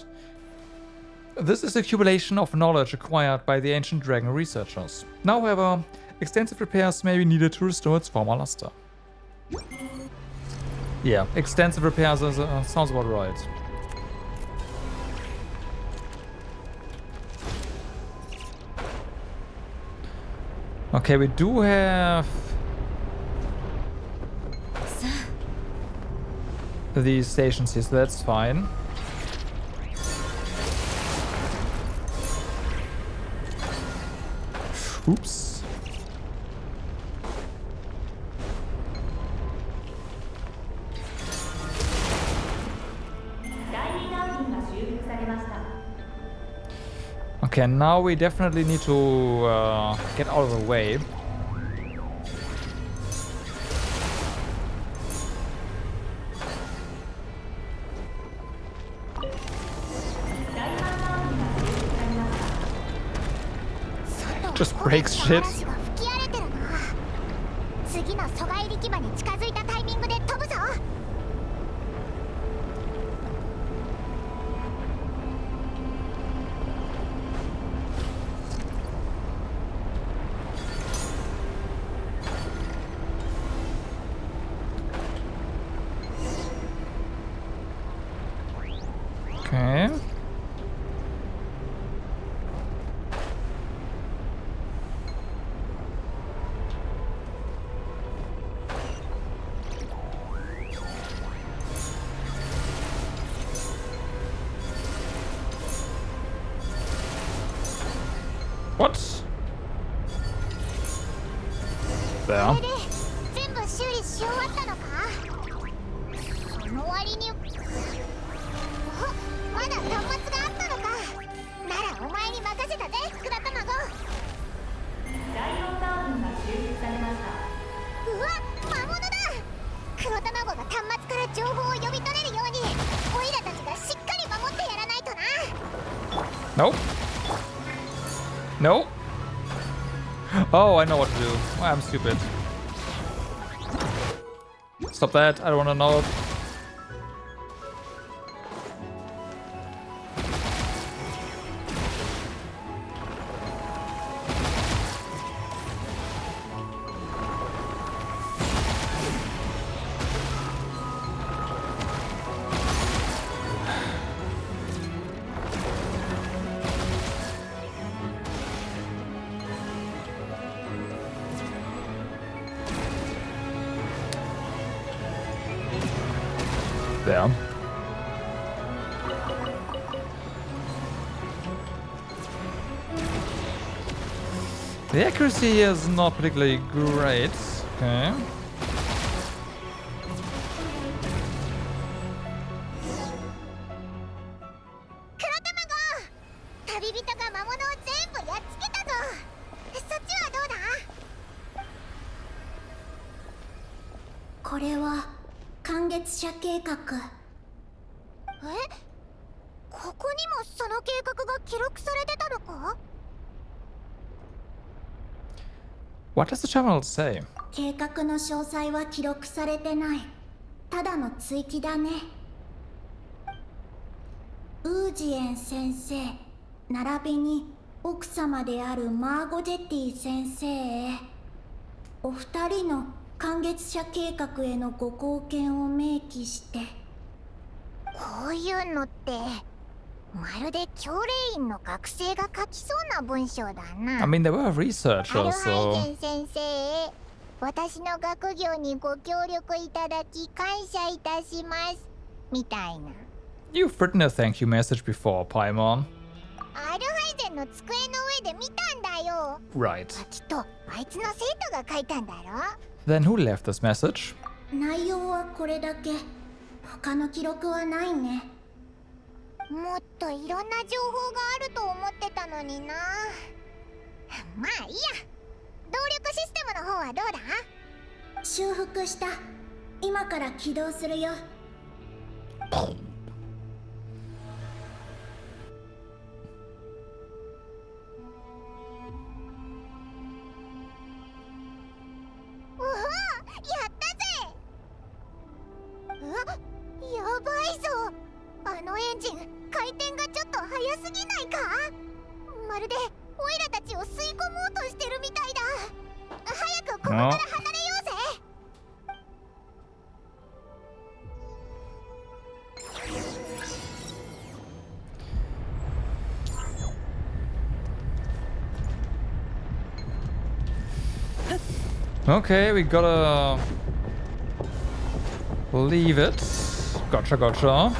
This is accumulation of knowledge acquired by the ancient dragon researchers. Now, however, extensive repairs may be needed to restore its former luster. Yeah, extensive repairs sounds about right. Okay, we do have these stations here, so that's fine. Oops. Okay, now we definitely need to get out of the way. Just breaks shit. 次の阻害力場に近づいたタイミングで飛ぶぞ。Okay. What? There. 全部修理し終わったのか？その割に、まだ端末があったのか。ならお前に任せと Nope. No. Oh, I know what to do. I'm stupid. Stop that. I don't want to know. There. The accuracy is not particularly great. Okay. 旅人が魔物を全部やっつけたぞ。そっちはどうだ？これは寒月社計画。え？ここにもその計画が記録されてたのか？ What does the terminal say? 計画の詳細は記録されてない。ただの追記だね。ウージエン先生並びに奥様であるマーゴジェティ先生へ、お二人の寒月社計画へのご貢献を明記して。こういうのってまるで教令員の学生が書きそうな文章だな。 I mean, there were アル researchers, ハイ so... ゼン先生へ、私の学業にご協力いただき感謝いたしますみたいな。 You've written a thank you message before, Paimon. アルハイゼンの机の上で見たんだよ。 Right. きっとあいつの生徒が書いたんだろ。 Then who left this message? 内容はこれだけ。他の記録はないね。もっといろんな情報があると思ってたのにな。まあいいや。動力システムの方はどうだ？修復した。今から起動するよ。おお、やったぜ。やばいぞ。あのエンジン回転がちょっと速すぎないか？まるでオイラたちを吸い込もうとしてるみたいだ。早くここから離れようぜ。Okay, we gotta leave it. Gotcha, gotcha.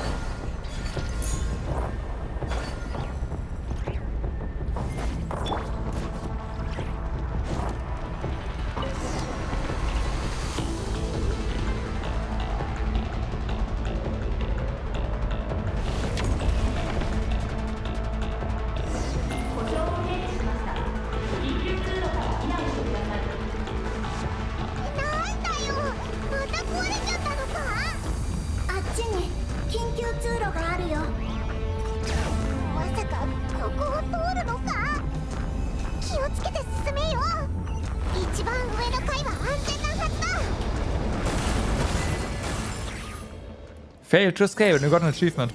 Failed to escape and you got an achievement.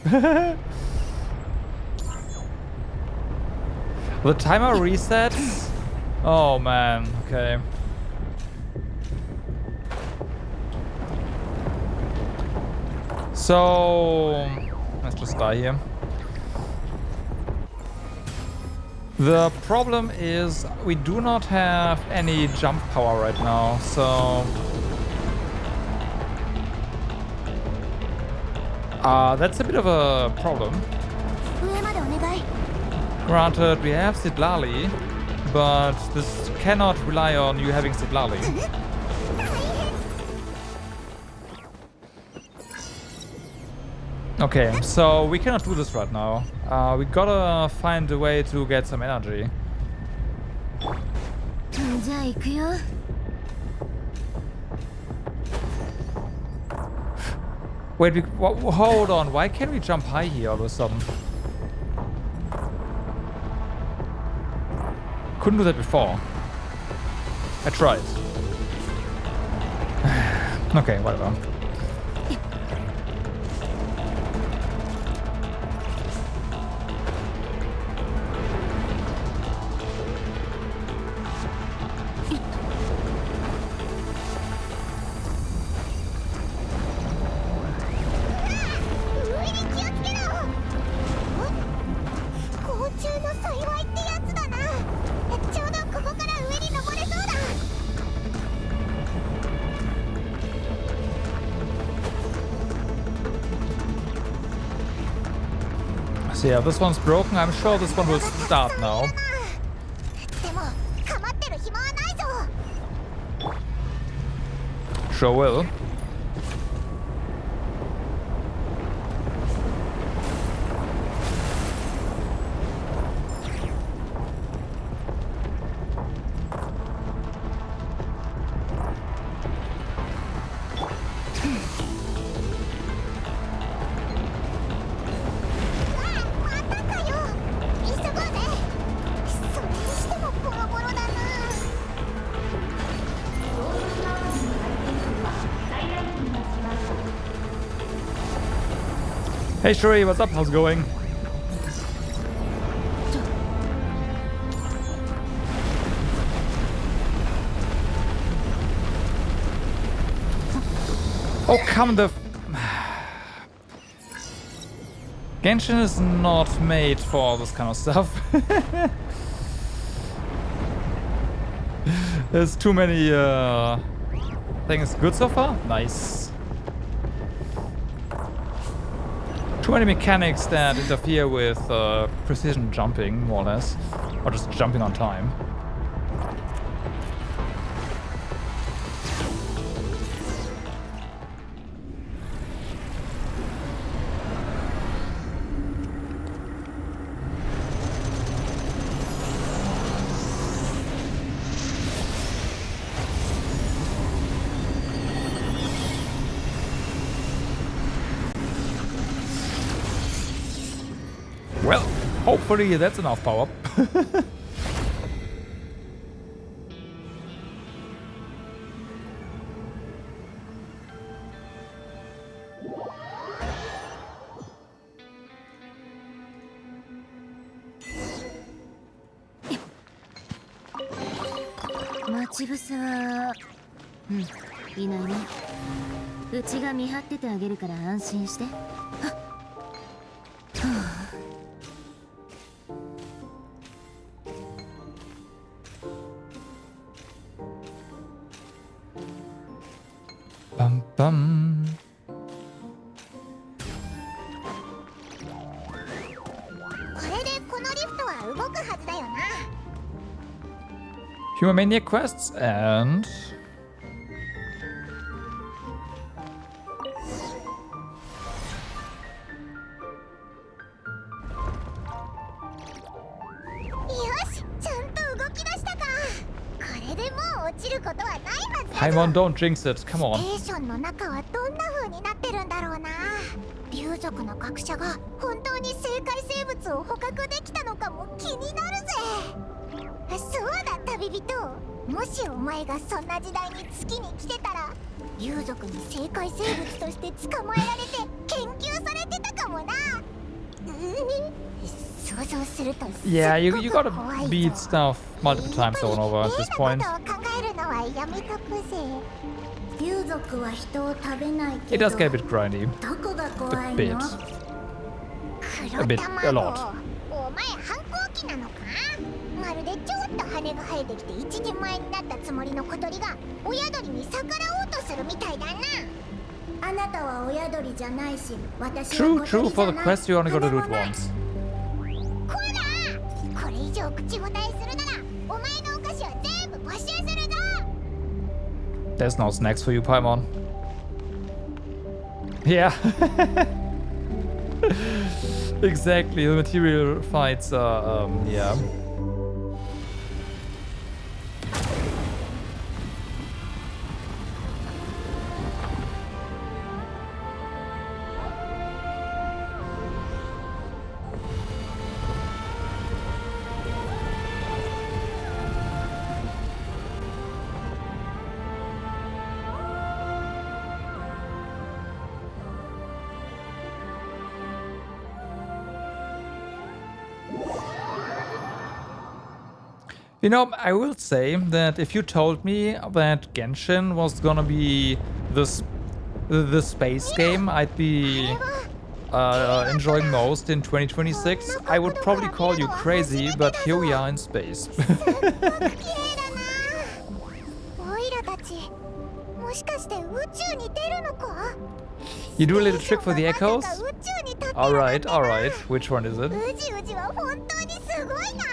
The timer resets? Oh man, okay. So let's just die here. The problem is we do not have any jump power right now, so that's a bit of a problem. Granted, we have Sidlali, but this cannot rely on you having Sidlali. Okay, so we cannot do this right now. We gotta find a way to get some energy. Wait, hold on. Why can't we jump high here all of a sudden? couldn't do that before. I tried. Okay, whatever. So yeah, this one's broken. I'm sure this one will start now. Sure will. Hey Shuri, what's up? How's it going? Oh, come the... Genshin is not made for all this kind of stuff. There's too many things good so far. Nice. Too many mechanics that interfere with precision jumping, more or less. Or just jumping on time. Well, hopefully that's enough power.待ち伏せは、いないね。うちが見張っててあげるから安心して。バンバン。これでこのリフトは動くはずだよな。Human Maniac quests and... Paimon, don't jinx it. Come on. ステーションの中はどんな風になってるんだろうな。竜族の学者が本当に生界生物を捕獲できたのかも気になるぜ。そうだ旅人、もしお前がそんな時代に月に来てたら、竜族に生界生物として捕まえられて研究されてたかもな。想像すると Yeah, you gotta beat stuff multiple times over and over at this point. It does get a bit grindy. A bit. A bit. A lot. まるでちょっと羽が生えてきて一人前になったつもりの小鳥が親鳥に逆らおうとするみたいだな。あなたは親鳥じゃないし、私は True, for the quest you only gotta do it once. こら、これ以上口答えするならお前のお菓子は全部没収するぞ。 There's no snacks for you, Paimon. Yeah. Exactly, the material fights are, yeah. You know, I will say that if you told me that Genshin was gonna be the space game I'd be enjoying most in 2026, I would probably call you crazy, but here we are in space. すっごく綺麗だな。オイラたち、もしかして宇宙に出るのか？ You do a little trick for the echoes? 宇宙に立ってる Alright, alright. Which one is it? 宇治宇治は本当にすごいな。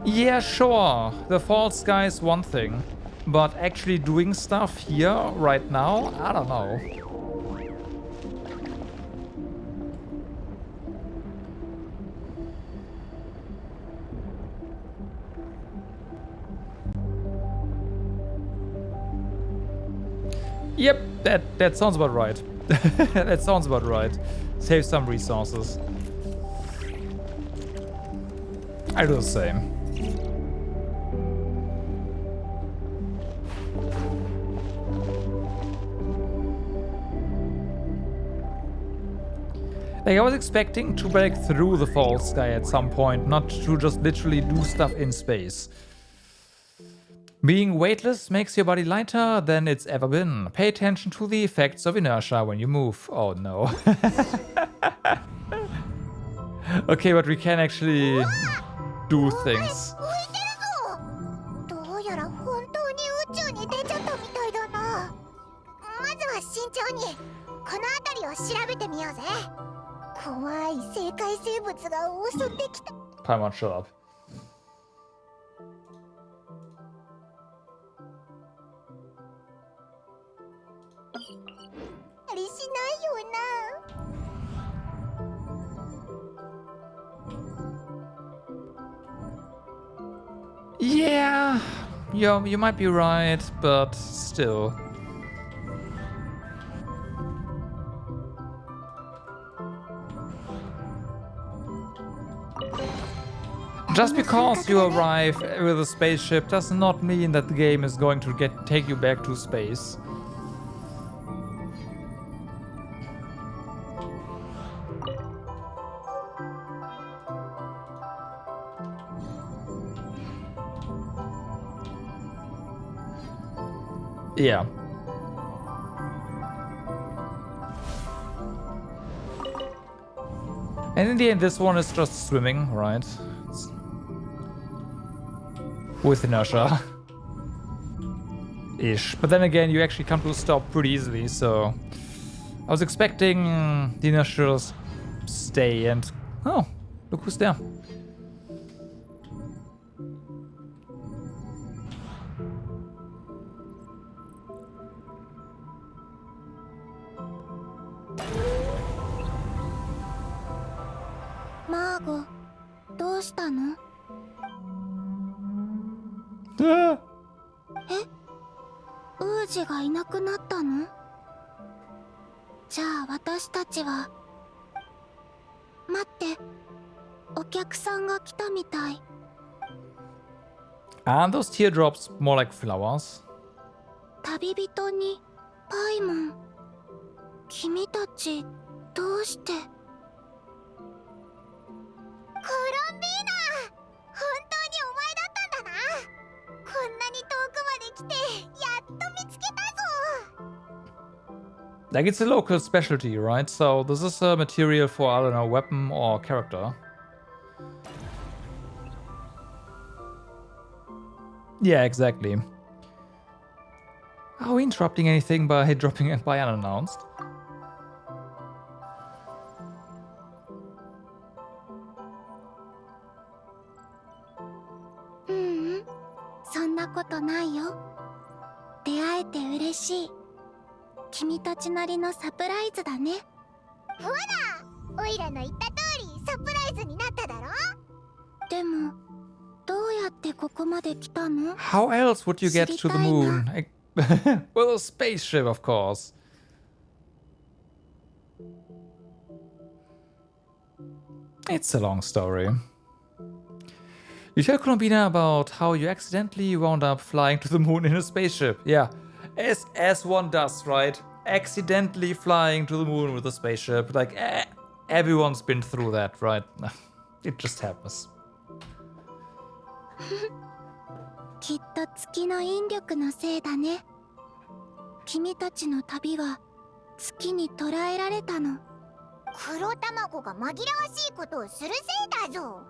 Yeah, sure. The false sky is one thing. But actually doing stuff here right now? I don't know. Yep, that sounds about right. That sounds about right. Save some resources. I do the same. Like, I was expecting to break through the false sky at some point, not to just literally do stuff in space. Being weightless makes your body lighter than it's ever been. Pay attention to the effects of inertia when you move. Oh no. Okay, but we can actually do things. 浮いてるぞ。どうやら本当に宇宙に出ちゃったみたいだな。まずは慎重にこの辺りを調べてみようぜ。怖い生界生物が襲ってきた。 Paimon, shut up. ありしないよな。 Yeah, you might be right, but still. Just because you arrive with a spaceship does not mean that the game is going to take you back to space. Yeah. And in the end, this one is just swimming, right? With inertia. Ish. But then again, you actually come to a stop pretty easily, so... I was expecting the inertia to stay and... Oh, look who's there. Margo, どうしたの？ Ah! ウージがいなくなったの？じゃあ私たちは。待って、お客さんが来たみたい。 Aren't those teardrops more like flowers? 旅人にパイモン。君たちどうして？コロンビーナ、本当にお前だったんだな。こんなに遠くまで来てやっと見つけたぞ。 Like, it's a local specialty, right? So this is a material for, I don't know, weapon or character. Yeah, exactly. Are we interrupting anything by dropping it by unannounced? そんなことないよ。出会えて嬉しい。君たちなりのサプライズだね。ほら、オイラの言った通りサプライズになっただろ。でも、どうやってここまで来たの？ How else would you get to the moon? Well, a spaceship, of course. It's a long story. You tell Colombina about how you accidentally wound up flying to the moon in a spaceship. Yeah, as one does, right? Accidentally flying to the moon with a spaceship. Like, everyone's been through that, right? It just happens. きっと月の引力のせいだね。君たちの旅は月に捉えられたの。黒卵が紛らわしいことをするせいだぞ。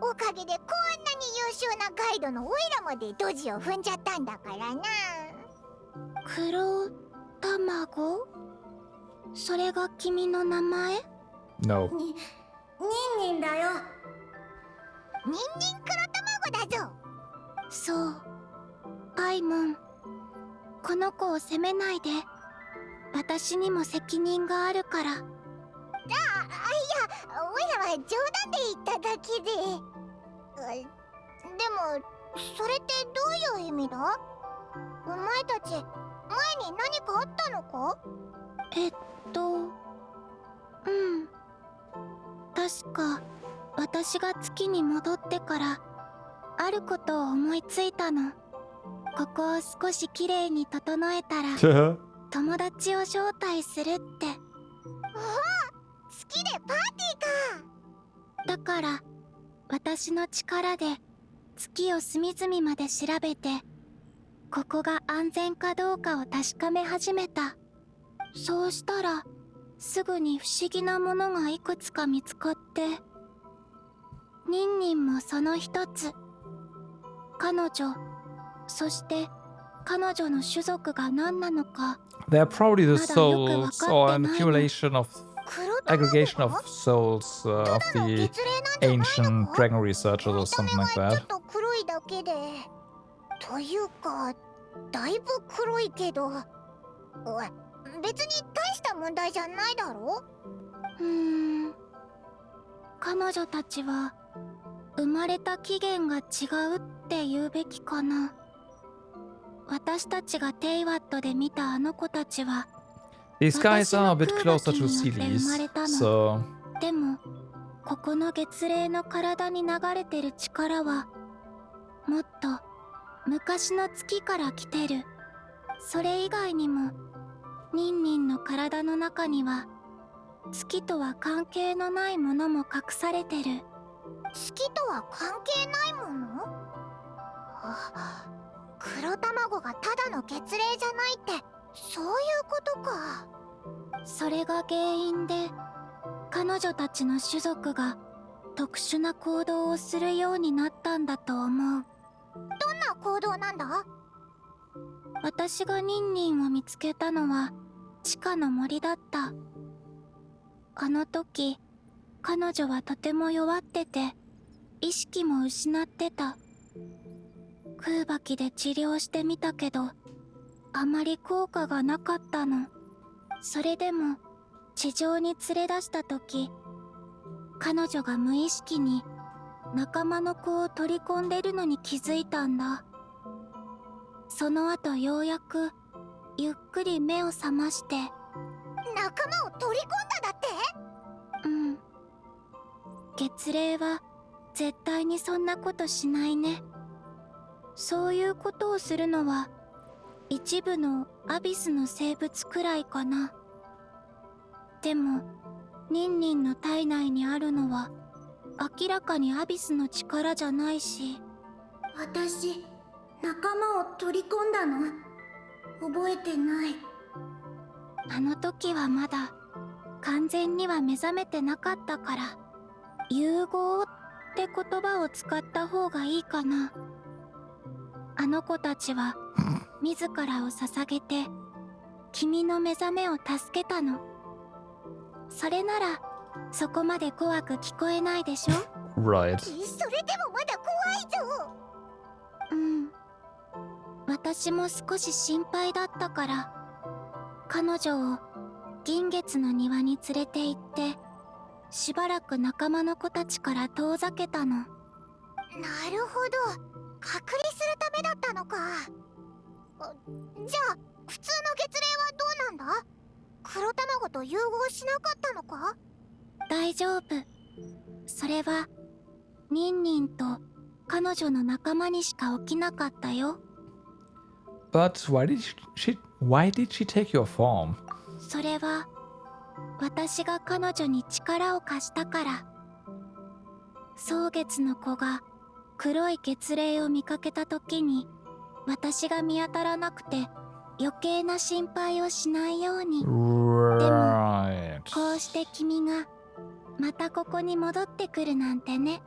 おかげでこんなに優秀なガイドのオイラまでドジを踏んじゃったんだからな。黒卵？それが君の名前？ No. ニンニンだよ。ニンニン黒卵だぞ。そう。パイモン、この子を責めないで。私にも責任があるから。いや、オイラは冗談で言っただけで。でも、それってどういう意味だ？お前たち、前に何かあったのか？確か、私が月に戻ってから、あることを思いついたの。ここを少しきれいに整えたら、友達を招待するって。月でパーティーか。だから私の力で月を隅々まで調べて、ここが安全かどうかを確かめ始めた。そうしたらすぐに不思議なものがいくつか見つかって、ニンニンもその一つ。彼女、そして彼女の種族が何なのか。 They're probably the まだよくわ souls か or って an ないの。 accumulation of 黒 aggregation 卵 of souls of ただの the 月齢なんじゃないの ancient か？ dragon researchers or 見た目 something は like ちょ that. っと黒いだけで。というか、だいぶ黒いけど、おい、別に大した問題じゃないだろ？彼女たちは生まれた起源が違うって言うべきかな。私たちがテイワットで見たあの子たちは、 These guys are a bit closer to 私の空気によって生まれ Sealies, たの。 so でもここの月齢の体に流れてる力はもっと昔の月から来てる。それ以外にもニンニンの体の中には月とは関係のないものも隠されてる。月とは関係ないもの？黒卵がただの月齢じゃないって、そういうことか。それが原因で彼女たちの種族が特殊な行動をするようになったんだと思う。どんな行動なんだ？私がニンニンを見つけたのは地下の森だった。あの時彼女はとても弱ってて意識も失ってた。空爆で治療してみたけどあまり効果がなかったの。それでも地上に連れ出した時、彼女が無意識に仲間の子を取り込んでるのに気づいたんだ。その後ようやくゆっくり目を覚まして。仲間を取り込んだだって？月齢は絶対にそんなことしないね。そういうことをするのは一部のアビスの生物くらいかな。でもニンニンの体内にあるのは明らかにアビスの力じゃないし。私、仲間を取り込んだの？覚えてない。あの時はまだ完全には目覚めてなかったから、融合って言葉を使った方がいいかな。あの子たちは自らを捧げて君の目覚めを助けたの。それならそこまで怖く聞こえないでしょ？ right. それでもまだ怖いぞ。私も少し心配だったから、彼女を銀月の庭に連れて行ってしばらく仲間の子たちから遠ざけたの。なるほど、隔離するためだったのか。じゃあ普通の月齢はどうなんだ？黒卵と融合しなかったのか？大丈夫。それはニンニンと彼女の仲間にしか起きなかったよ。 But why did she take your form? それは私が彼女に力を貸したから。蒼月の子が黒い月齢を見かけた時に私が見当たらなくて余計な心配をしないように。 Right. こうして君がまたここに戻ってくるなんてね。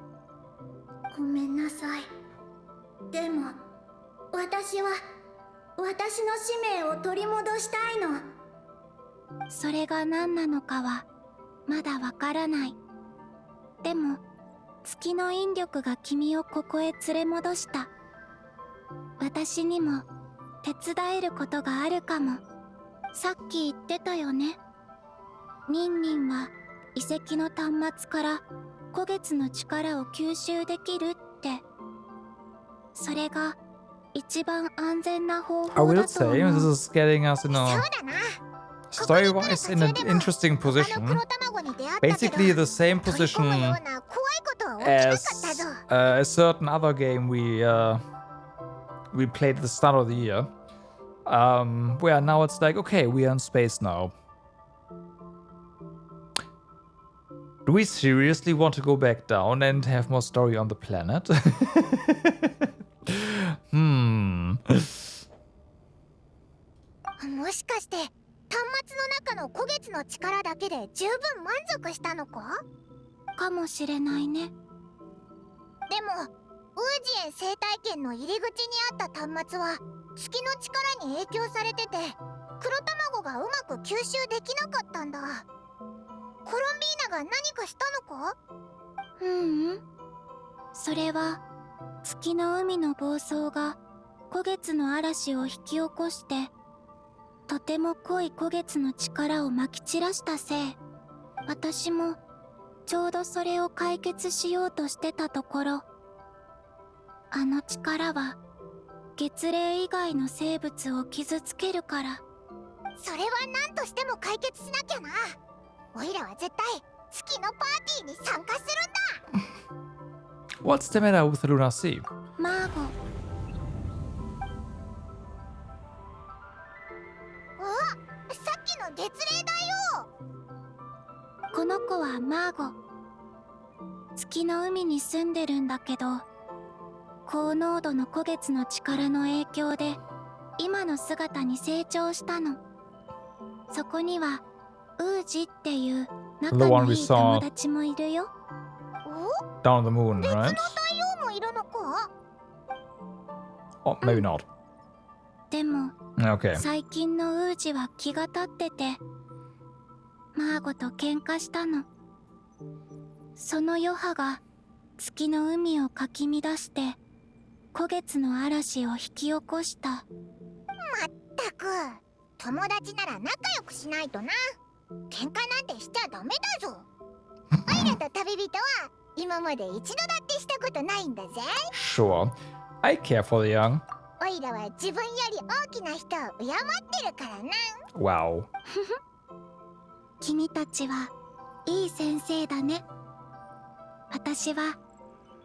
ごめんなさい。でも私は私の使命を取り戻したいの。それが何なのかはまだわからない。でも月の引力が君をここへ連れ戻した。私にも手伝えることがあるかも。さっき言ってたよね。ニンニンは遺跡の端末から古月の力を吸収できるって。それが一番安全な方 I 法 will だと say 思 this う。 is getting us in そう a だな。 story-wise in an interesting 他の position. 黒卵に出会ったけど Basically the same 取り込むよ position うな怖いことは起きなかったぞ。 as a certain other game we played at the start of the year. Where now it's like, okay, we are in space now. Do we seriously want to go back down and have more story on the planet? もしかして端末の中の古月の力だけで十分満足したのか？かもしれないね。でもウージエン生態圏の入り口にあった端末は月の力に影響されてて黒卵がうまく吸収できなかったんだ。コロンビーナが何かしたのか？それは月の海の暴走が古月の嵐を引き起こしてとても濃い古月の力をまき散らしたせい。私もちょうどそれを解決しようとしてたところ、あの力は月齢以外の生物を傷つけるから。それは何としても解決しなきゃな。オイラは絶対月のパーティーに参加するんだ。 What's the matter with Lunar Sea? マーゴ、さっきの月齢だよ。この子はマーゴ。月の海に住んでるんだけど、高濃度の古月の力の影響で今の姿に成長したの。そこにはウージっていう仲のいい友達もいるよ。お？ Down on the moon, 別の right? 太陽もいるのか？ Oh, maybe not. でも Okay. 最近のウージは気が立っててマーゴと喧嘩したの。その余波が月の海をかき乱して古月の嵐を引き起こした。まったく友達なら仲良くしないとな。喧嘩なんてしちゃダメだぞ。オイラと旅人は今まで一度だってしたことないんだぜ。 Sure. I care for the young. オイラは自分より大きな人を敬ってるからな。 Wow. 君たちはいい先生だね。私は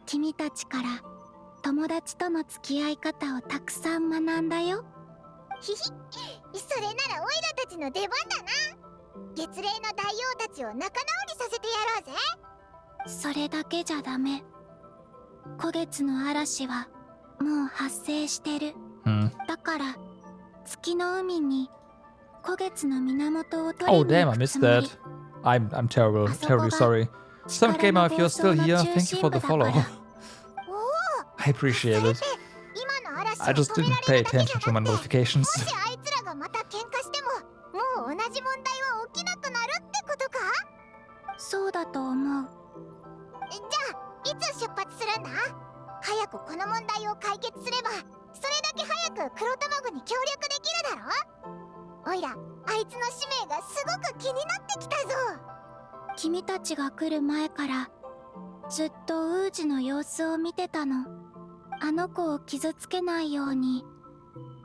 君たちから友達との付き合い方をたくさん学んだよ。ひひ、それならオイラたちの出番だな。月齢の大王たちを仲直りさせてやろうぜ。それだけじゃダメ。古月の嵐はもう発生してる。だから月の海に古月の源を取り Oh に damn, 行 I く missed つもり。 that. I'm terrible, terribly sorry. Some gamer, if you're still here, thank you for the follow. おお、 I appreciate それ it. で今の嵐を I just 止め didn't ら pay れるだけじ attention to ゃ my なくて、 notifications. もしあいつらがまた喧嘩してももう同じ問題は起きなくなるってことか？そうだと思う。じゃあいつ出発するんだ？早くこの問題を解決すればそれだけ早く黒卵に協力できるだろ？オイラ、あいつの使命がすごく気になってきたぞ。君たちが来る前からずっとウージの様子を見てたの。あの子を傷つけないように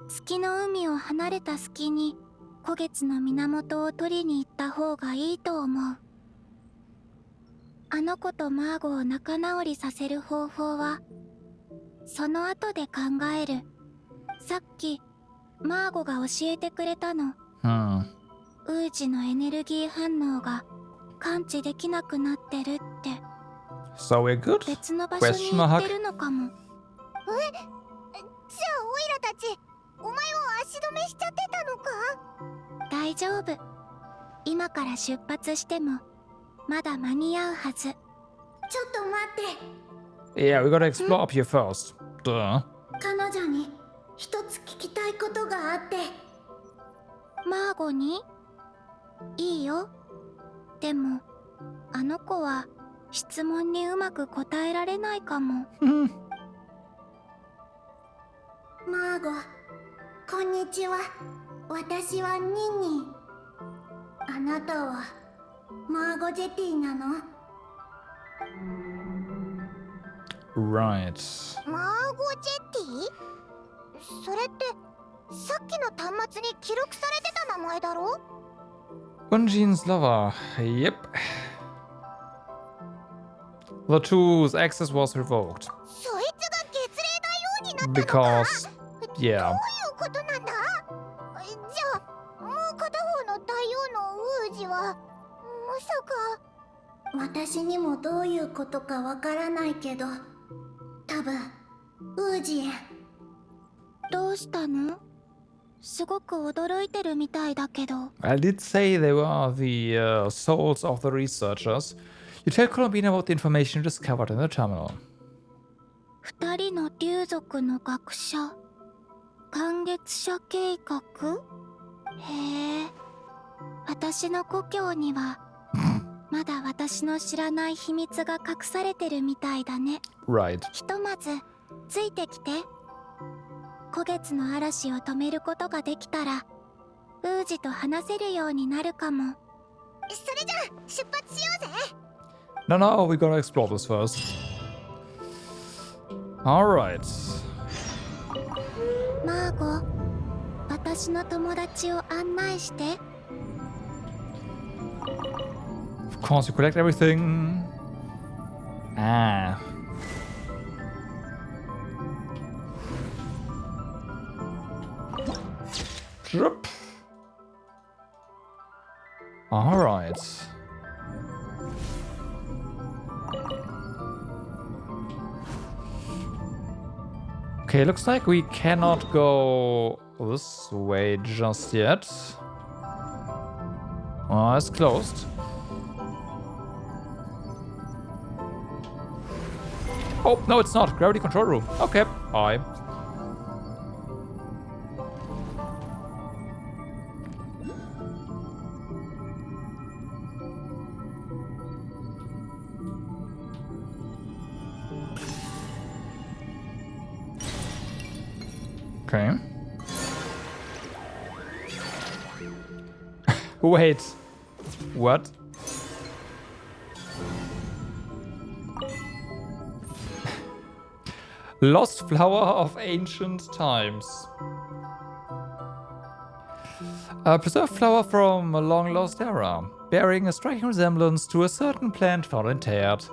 月の海を離れた隙に古月の源を取りに行った方がいいと思う。あの子とマーゴを仲直りさせる方法はその後で考える。さっきマーゴが教えてくれたの。ウージのエネルギー反応が感知できなくなってるって。 So we're good? 別の場所に行ってるのかも。じゃあオイラたちお前を足止めしちゃってたのか？大丈夫。今から出発してもまだ間に合うはず。ちょっと待って。 Yeah, we gotta explore up here first. Duh. 彼女に一つ聞きたいことがあって。マーゴに？いいよ。でもあの子は質問にうまく答えられないかも。マーゴ、こんにちは。私はニンニン。あなたはマーゴジェティなの？ Right. マーゴジェティ？それってさっきの端末に記録されてた名前だろ？ Unjin's lover. Yep. The two's access was revoked. そいつが月齢大王になったのか？ Because, ど yeah. ういうことなんだ？じゃあもう片方の大王のウージはまさか。私にもどういうことかわからないけど、多分ウージエン。どうしたの？すごく驚いてるみたいだけど。 I did say they were the souls of the researchers. You tell Columbine about the information you discovered in the terminal. 二人の竜族の学者、感月者計画？へえ、私の故郷にはまだ私の知らない秘密が隠されてるみたいだね。 Right. ひとまずついてきて。古月の嵐を止めることができたらウージと話せるようになるかも。それじゃあ出発しようぜ。 No, we gotta explore this first. Alright. マーゴ、私の友達を案内して。 Of course, you collect everything. Ah. Drop. Alright. Okay, looks like we cannot go this way just yet. Oh, it's closed. Oh, no, it's not. Gravity control room. Okay, bye. Okay. Wait. What? Lost flower of ancient times. A preserved flower from a long lost era, bearing a striking resemblance to a certain plant found in Teyvat.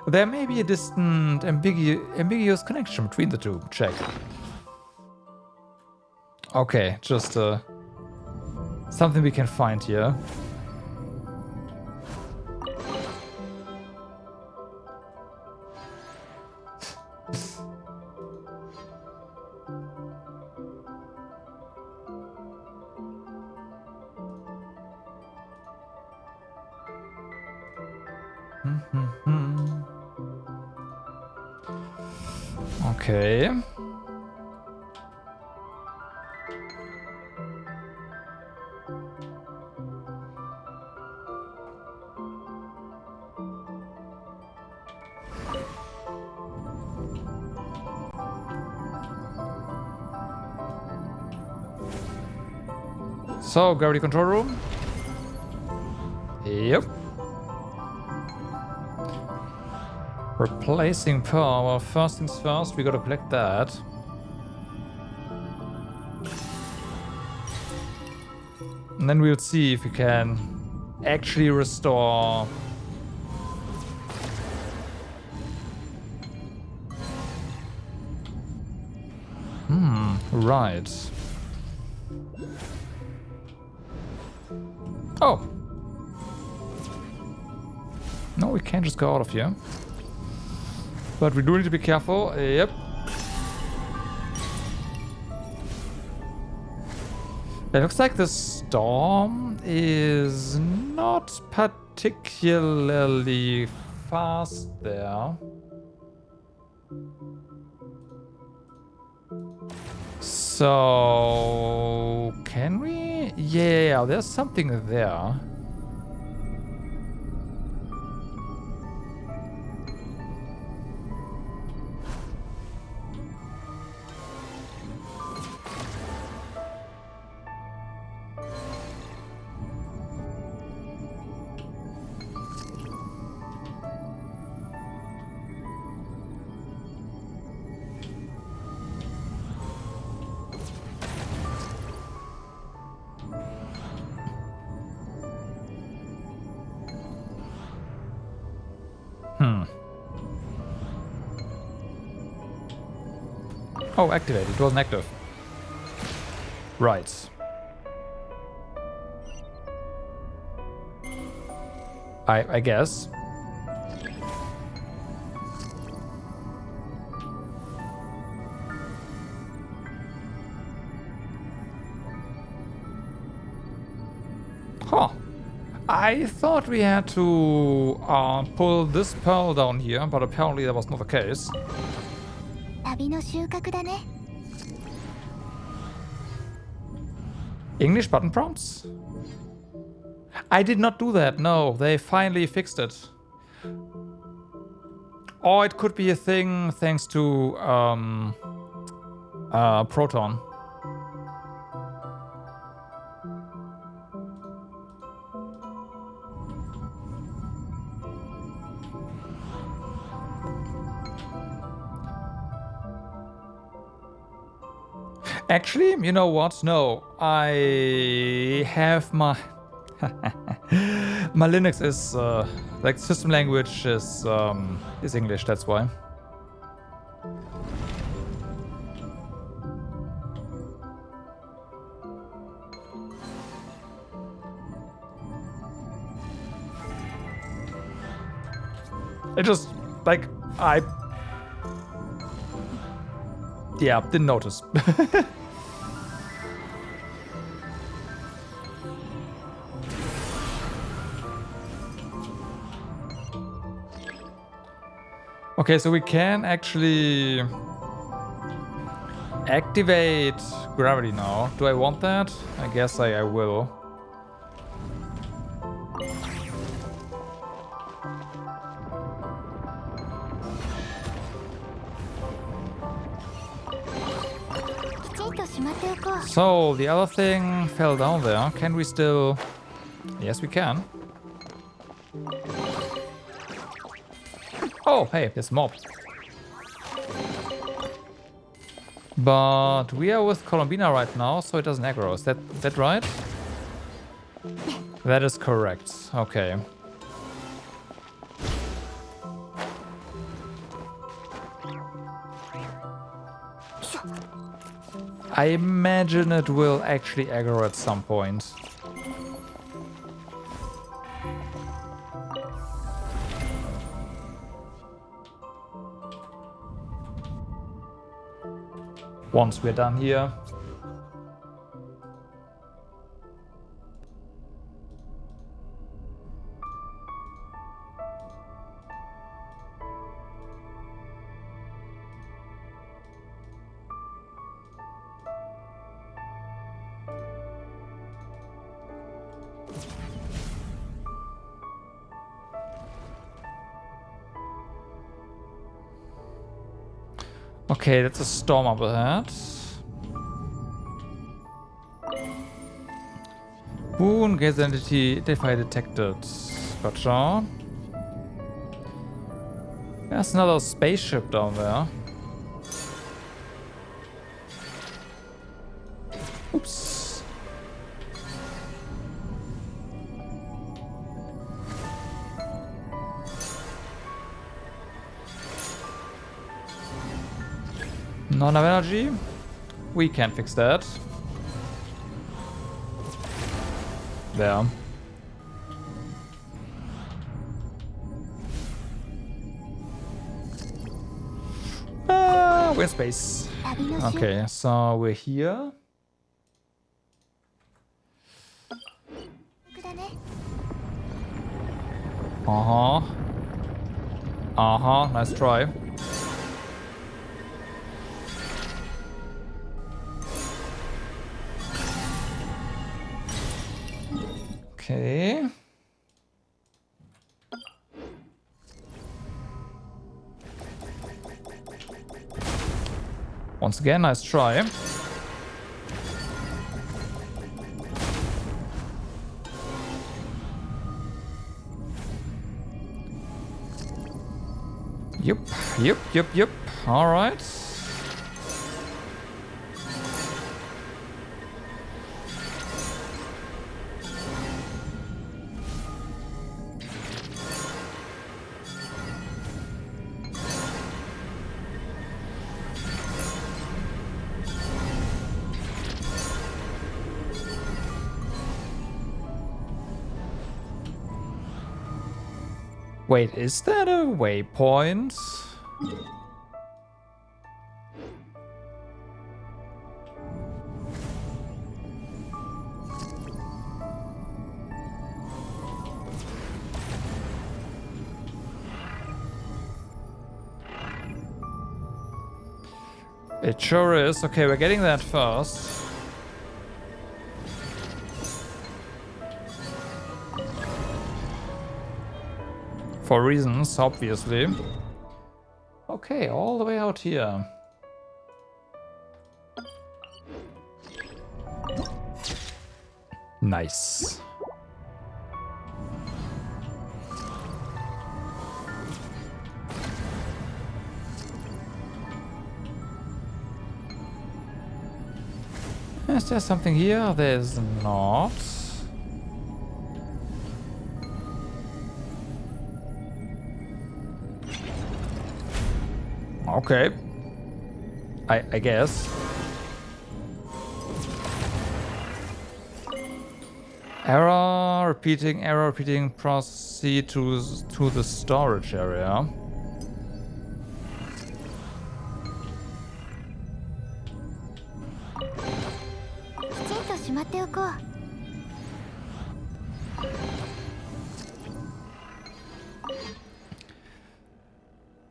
There may be a distant, ambiguous connection between the two. Check. Okay, just something we can find here. Okay. So, gravity control room. Yep. Replacing power. First things first, we gotta collect that. And then we'll see if we can actually restore Right. Oh. No, we can't just go out of here. But we do need to be careful. Yep. It looks like the storm is not particularly fast there. So, can we? Yeah, there's something there. Oh, activated. It wasn't active. Right. I guess. Huh. I thought we had to pull this pearl down here, but apparently that was not the case. 旅の収穫だね。 English button prompts? I did not do that, no. They finally fixed it. Or it could be a thing thanks to Proton. Actually, you know what? No, I have my my Linux is like system language is English. That's why. It just like yeah, didn't notice. Okay, so we can actually activate gravity now. Do I want that? I guess I will. So, the other thing fell down there. Can we still... Yes, we can. Oh, hey, there's a mob. But we are with Colombina right now, so it doesn't aggro. Is that right? That is correct. Okay. I imagine it will actually aggro at some point. Once we're done here. Okay, that's a storm up ahead. Boon, gas entity detected. Gotcha. There's another spaceship down there. Oops. Not enough energy. We can fix that. There. We're in space. Okay, so we're here. Nice try. Okay. Once again, nice try. Yep. All right. Wait, is that a waypoint? It sure is. Okay, we're getting that first. For reasons, obviously. Okay, all the way out here. Nice. Is there something here? There's not. Okay. I guess. Error repeating, proceed to the storage area.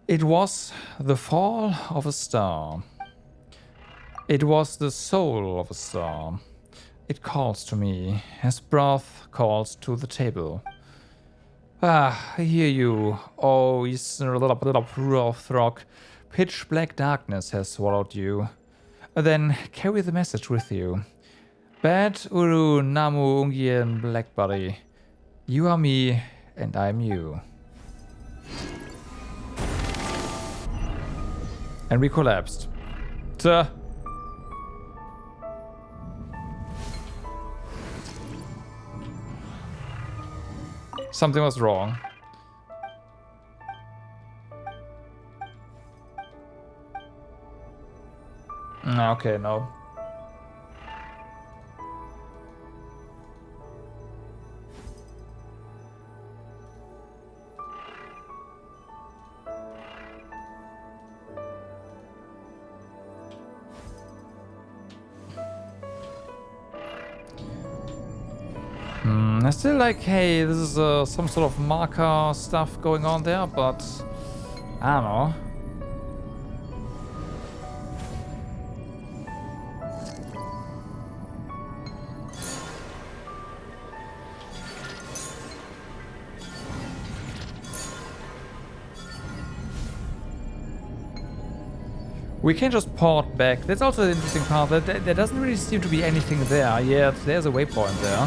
It was the fall of a star. It was the soul of a star. It calls to me, as breath calls to the table. Ah, I hear you. Oh, little rough rock. Pitch black darkness has swallowed you. Then carry the message with you. Bad Uru Namu Ungien Blackbody. You are me, and I'm you. And we collapsed. Tuh. Something was wrong. Okay, no. I still like, hey, this is some sort of marker stuff going on there, but I don't know. We can just port back. That's also the interesting part. That there doesn't really seem to be anything there yet. There's a waypoint there,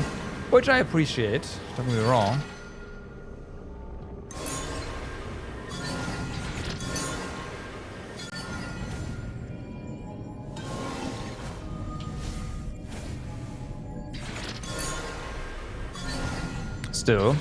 which I appreciate. Don't get me wrong. Still.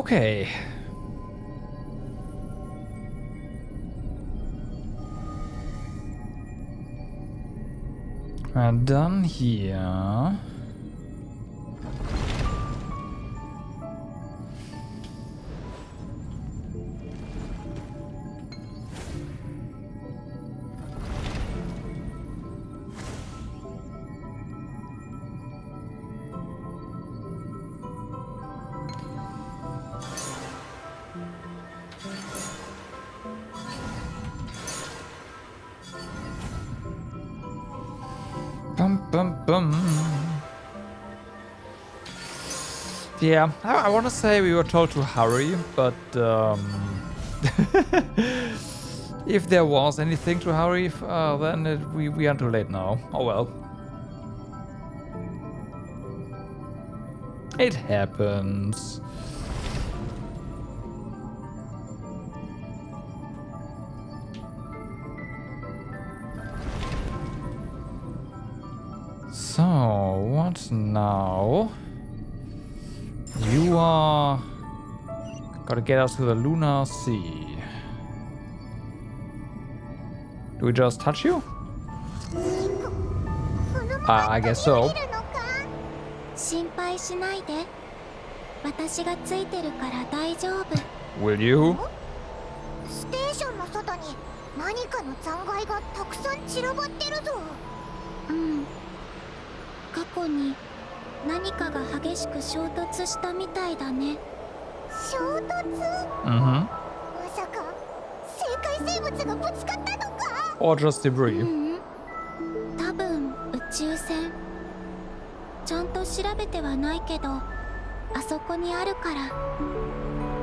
Okay. And done here. Bum, bum, bum. Yeah, I want to say we were told to hurry, but if there was anything to hurry, then we are too late now. Oh well. It happens. So, what now? You are... Gotta get us to the Lunar Sea. Do we just touch you? I guess so. 心配しないで。私がついてるから大丈夫。Will you? ステーションの外に何かの残骸がたくさん散らばってるぞ。うん。過去に何かが激しく衝突したみたいだね。衝突？まさか生界生物がぶつかったのか？ Or just debris? 多分宇宙船。ちゃんと調べてはないけど、あそこにあるから。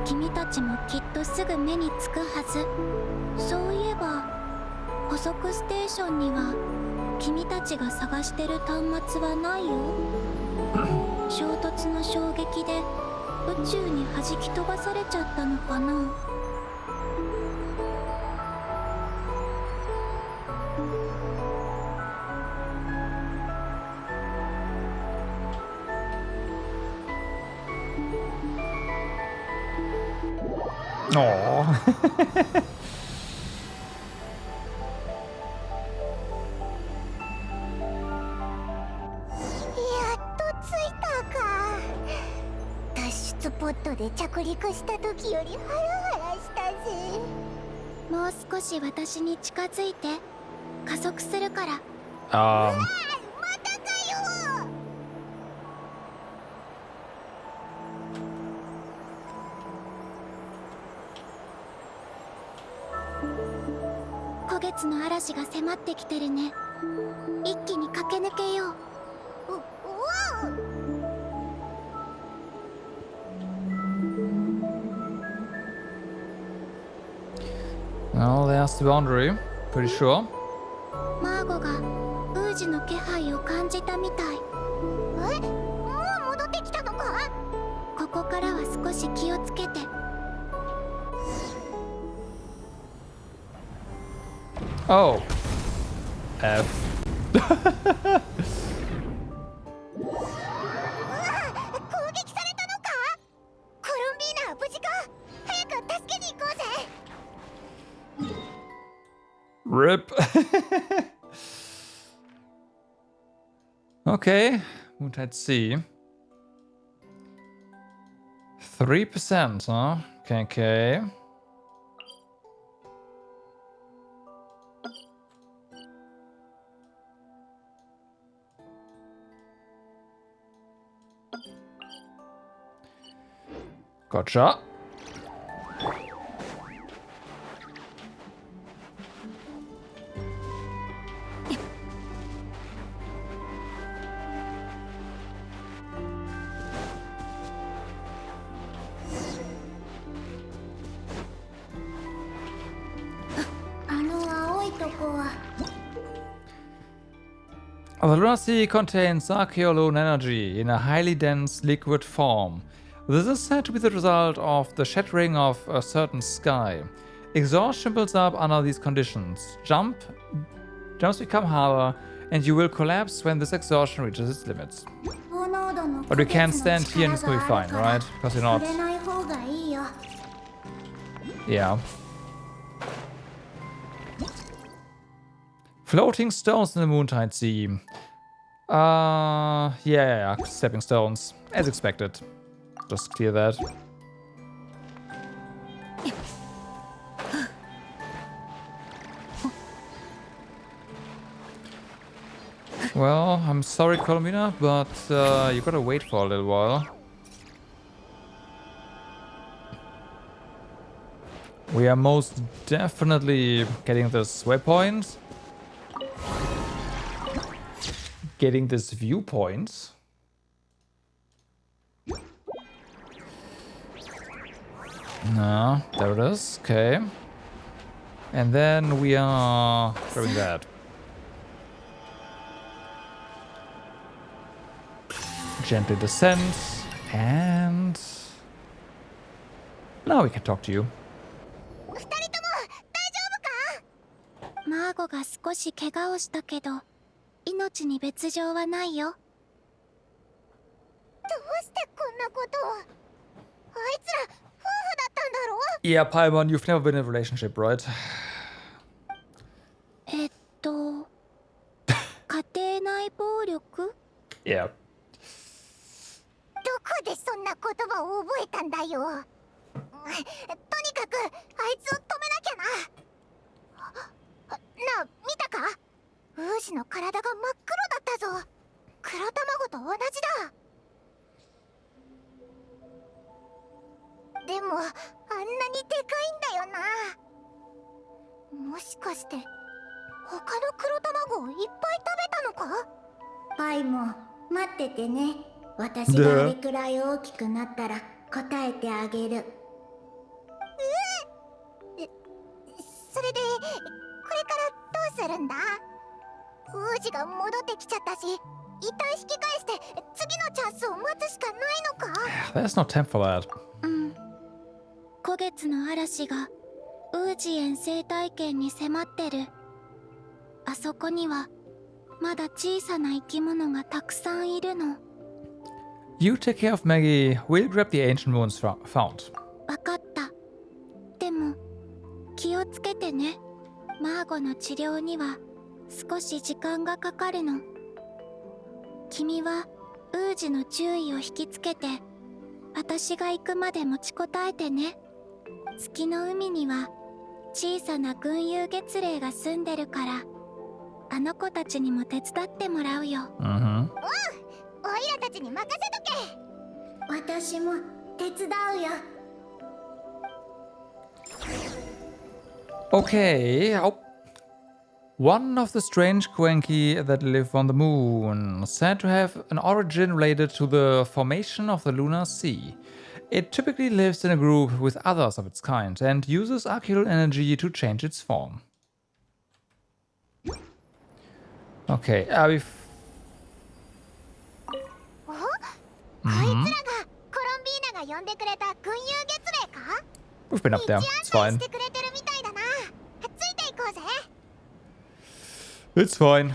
君たちもきっとすぐ目につくはず。そういえば、捕捉ステーションには君たちが探してる端末はないよ。衝突の衝撃で宇宙に弾き飛ばされちゃったのかな。Oh. やっと着いたか。脱出ポットで着陸した時よりハラハラしたぜ。もう少し私に近づいて。加速するから。またかよ。古月の嵐が迫ってきてるね。一気に駆け抜けよう。Well, there's the boundary. Pretty sure. マーゴがウージの気配を感じたみたい。え？もう戻ってきたのか？ここからは少し気をつけて。Oh. F. 攻撃されたのか？コロンビーナは無事か？早く助けに行こうぜ。Rip. Okay. Let's see. 3%, huh? Okay. Gotcha. The lunar sea contains archaeolone energy in a highly dense liquid form. This is said to be the result of the shattering of a certain sky. Exhaustion builds up under these conditions. Jumps become harder, and you will collapse when this exhaustion reaches its limits. But we can't stand here and it's gonna be fine, right? Because you're not Yeah. Floating stones in the Moontide Sea. Yeah. Stepping stones. As expected. Just clear that. Well, I'm sorry, Colomina, but you gotta wait for a little while. We are most definitely getting this waypoint. Getting this viewpoint. No, there it is. Okay. And then we are doing that. Gently descend. And now we can talk to you. 二人とも大丈夫か？マーゴが少し怪我をしたけど命に別状はないよ。どうしてこんなことを？あいつら夫婦だったんだろ？ Yeah, Paimon, you've never been in a relationship, right? 家庭内暴力？ Yeah. どこでそんな言葉を覚えたんだよ。とにかくあいつを止めなきゃな。なあ、見たか？ウージの体が真っ黒だったぞ。黒卵と同じだ。でもあんなにでかいんだよな。もしかして他の黒卵をいっぱい食べたのか？パイも待っててね。私があれくらい大きくなったら答えてあげる。それでこれからどうするんだ？ウージが戻ってきちゃったし、一旦引き返して次のチャンスを待つしかないのか？ There's no time for that. 古月の嵐がウージ遠征体験に迫ってる。あそこにはまだ小さな生き物がたくさんいるの。You take care of Maggie. We'll grab the ancient wounds found. わかった。でも気をつけてね。マーゴの治療には少し時間がかかるの。君はウージの注意を引きつけて、私が行くまで持ちこたえてね。月の海には小さな群遊月霊が住んでるから、あの子たちにも手伝ってもらうよ。おいらたちに任せとけ。私も手伝うよ。Okay. Oh. One of the strange Quenki that live on the moon, said to have an origin related to the formation of the lunar sea. It typically lives in a group with others of its kind and uses archaeal energy to change its form. Okay, こいつらがコロンビーナが呼んでくれた群遊月霊か？ we've been up there. 道 It's 案内 fine. してくれてるみたいだな。ついていこうぜ。It's fine.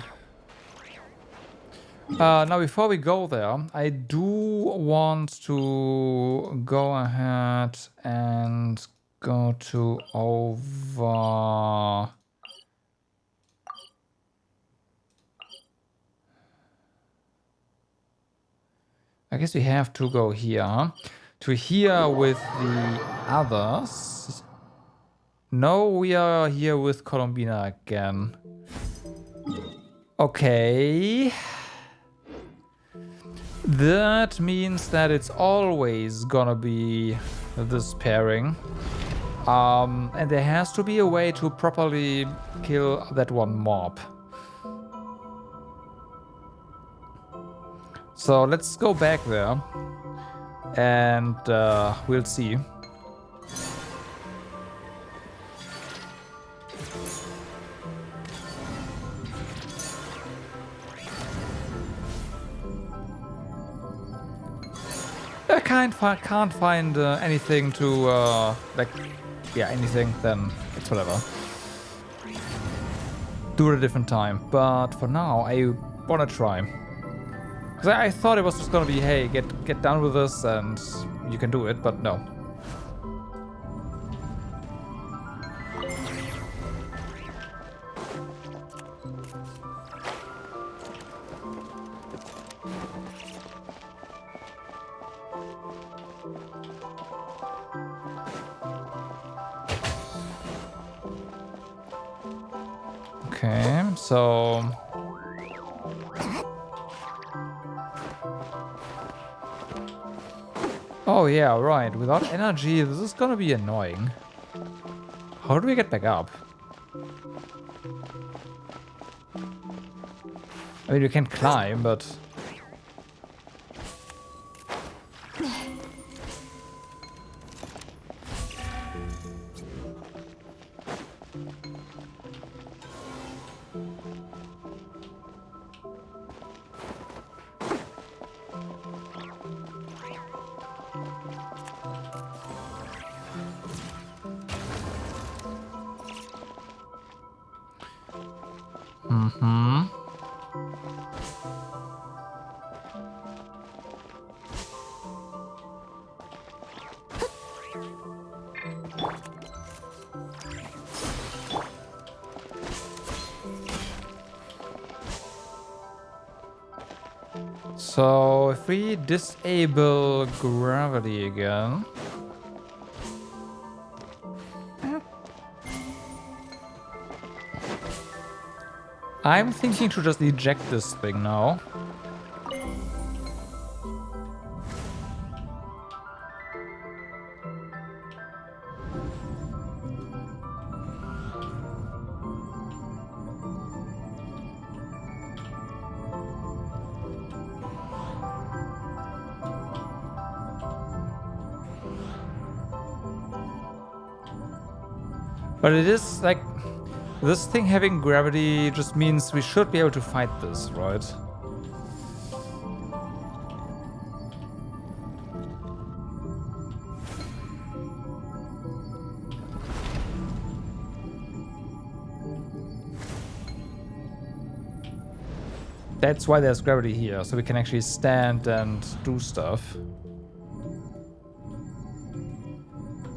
Now, before we go there, I do want to go ahead and go to over. I guess we have to go here. To here with the others. No, we are here with Colombina again. Okay. That means that it's always gonna be this pairing. And there has to be a way to properly kill that one mob. So let's go back there. And we'll see. I can't find anything to like, yeah, anything. Then it's whatever. Do it a different time. But for now, I wanna try. Cause I thought it was just gonna be, hey, get down with this and you can do it, but no. Okay, so... Oh yeah, right. Without energy, this is gonna be annoying. How do we get back up? I mean, we can climb, but... Mm-hmm. So, if we disable gravity again... I'm thinking to just eject this thing now. But it is like... This thing having gravity just means we should be able to fight this, right? That's why there's gravity here, so we can actually stand and do stuff.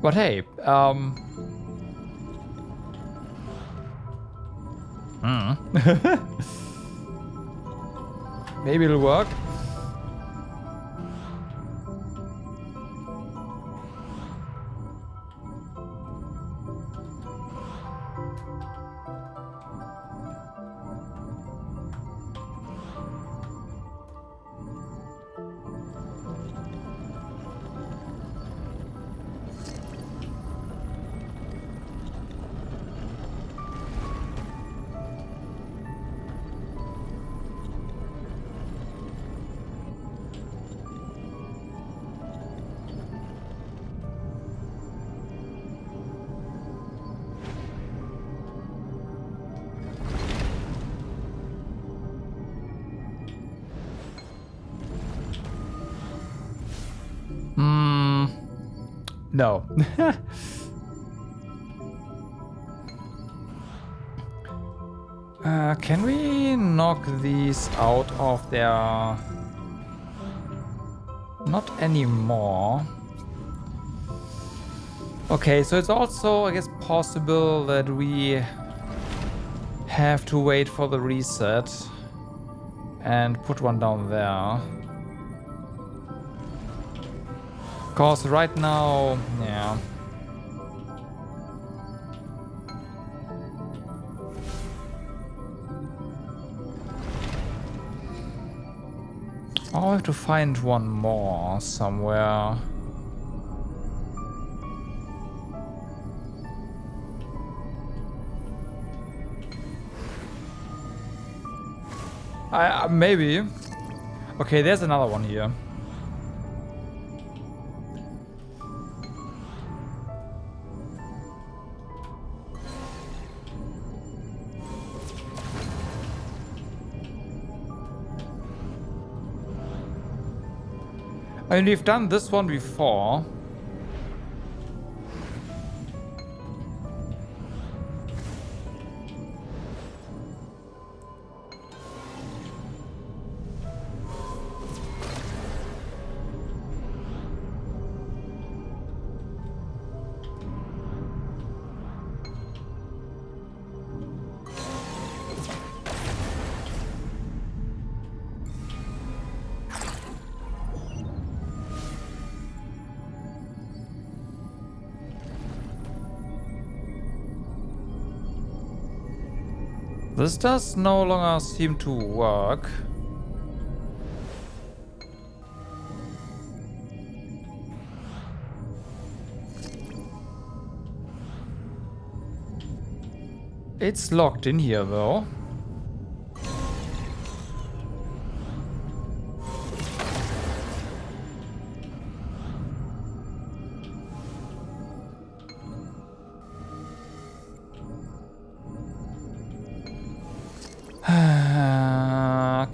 But hey, maybe it'll work. No. Can we knock these out of their... Not anymore. Okay, so it's also, I guess, possible that we have to wait for the reset and put one down there. Because right now, yeah. I'll have to find one more somewhere. Maybe. Okay, there's another one here. I mean, we've done this one before. This does no longer seem to work. It's locked in here though.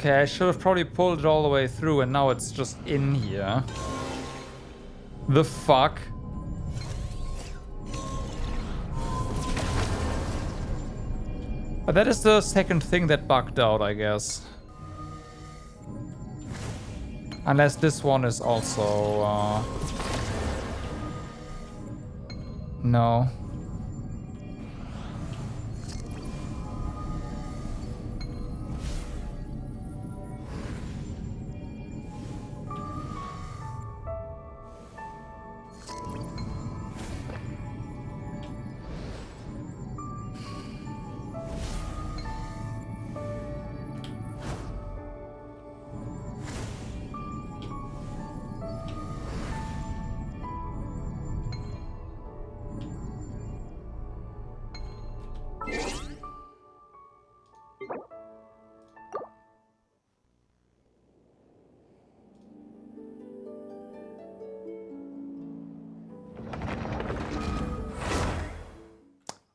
Okay, I should have probably pulled it all the way through and now it's just in here. The fuck? But that is the second thing that bugged out, I guess. Unless this one is also... No.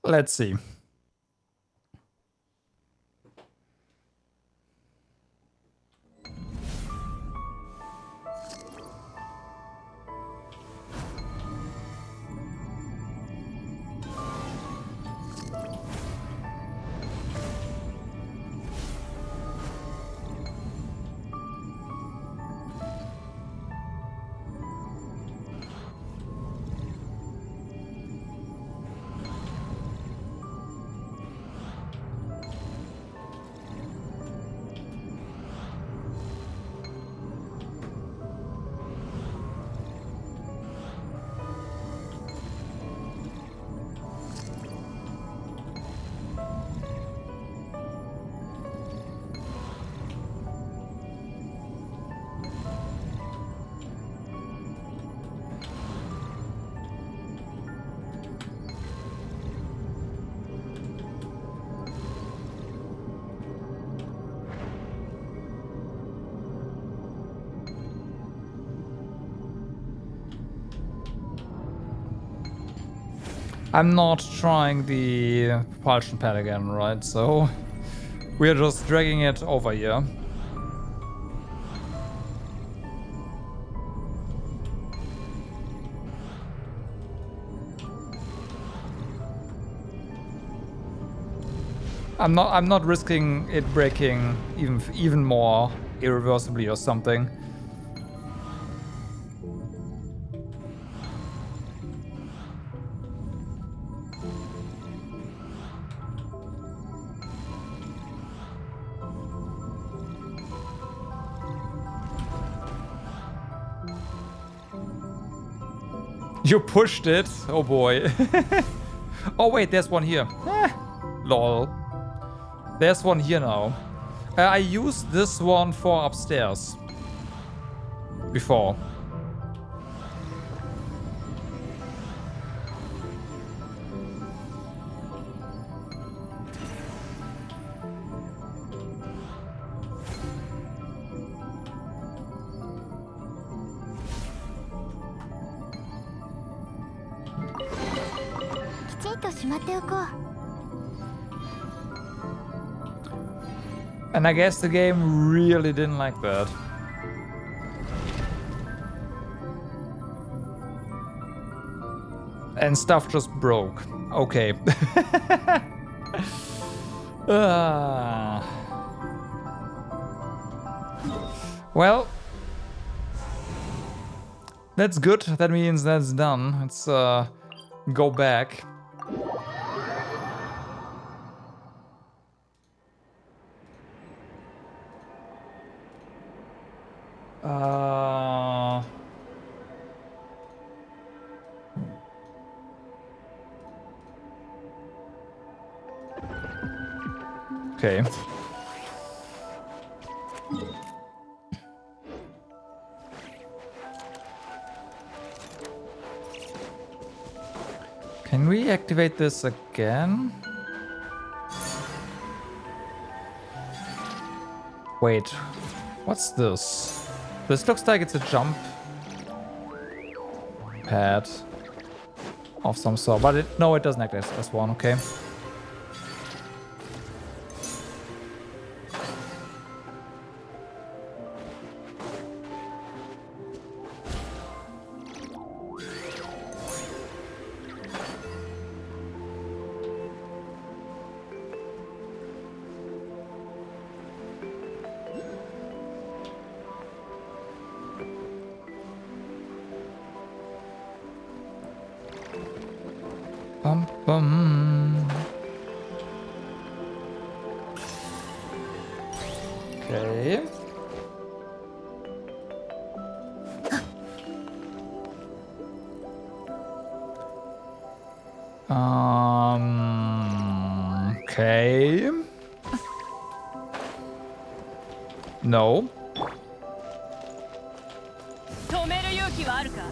Let's see. I'm not trying the propulsion pad again, right? So we're just dragging it over here. I'm not risking it breaking even more irreversibly or something. You pushed it? Oh boy. Oh wait, there's one here. Lol. There's one here now. I used this one for upstairs. Before. And I guess the game really didn't like that. And stuff just broke. Okay. Well, that's good. That means that's done. Let's go back. Okay. Can we activate this again? Wait, what's this? This looks like it's a jump pad of some sort, but no, it doesn't act as one, okay. Bum, bum. Okay. Okay. No. 止める勇気はあるか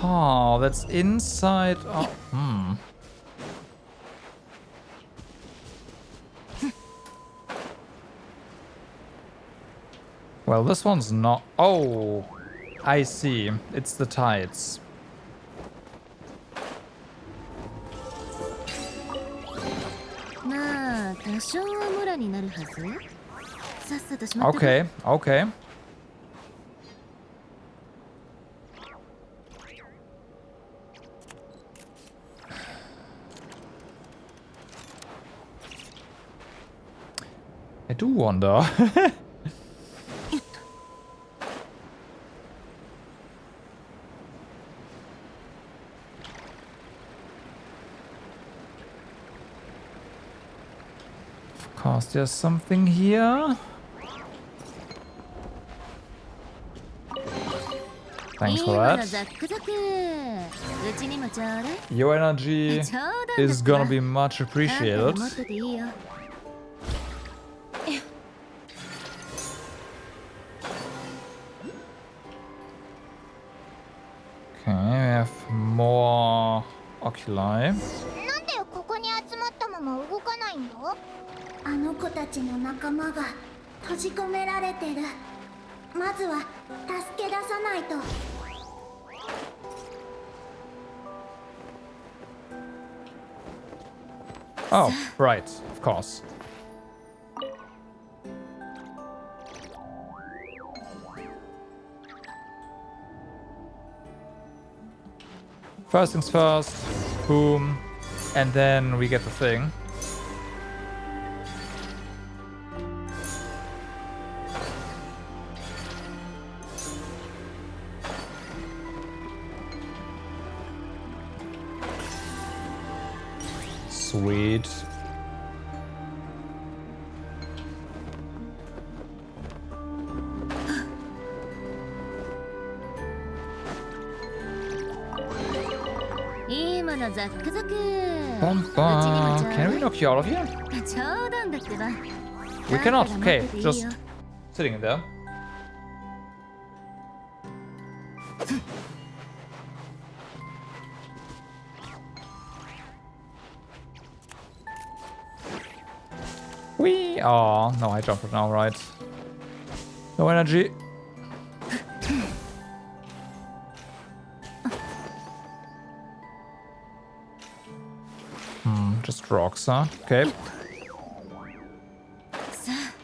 Oh, that's inside. Oh, Well, this one's not. Oh, I see. It's the tides. まあ多少はムラになるはず。さっさとしまってくれ。 Okay, okay. I do wonder. Of course, there's something here. Thanks for いいもの that. ザックザク。うちにもちょうだい。 Your energy 冗談だってば is gonna be much あんた appreciated. が持ってていいよ。 Okay, we have more oculi. なんでここに集まったまま動かないんだ？あの子たちの仲間が閉じ込められてる。まずは助け出さないと。 Oh, right, of course. First things first, boom, and then we get the thing. Sweet.いいものザックザク。 Bum, うちにもちょうだ bum. Can we い。 knock you out of here? 冗談だってば。 We あんた cannot. が持って Okay, ていいよ just sitting there. Whee! Oh, no, I jumped it now, right? No energy. Just rocks, huh? Okay. さあ。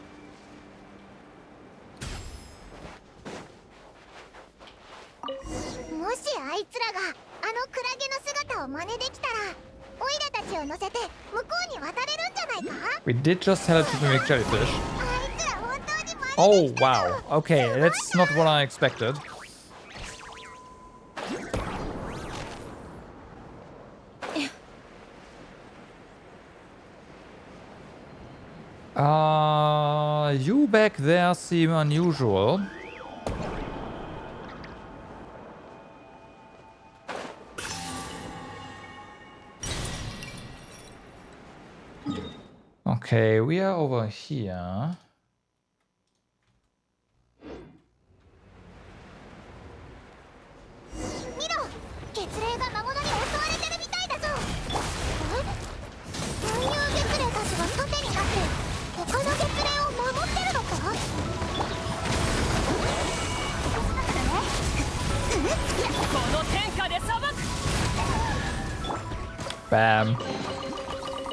もしあいつらがあのクラゲの姿を真似できたら、オイラたちを乗せて向こうに渡れるんじゃないか？ We did just tell it to mimic jellyfish. あいつら本当に真似で Oh, きた wow. Okay, that's not what I expected. You back there seem unusual. Okay, we are over here. 見ろ、月霊が魔物に襲われてるみたいだぞ。え？群雄月霊たちが盾になって他の月霊を守ってるのか？この天下で裁く。 Bam.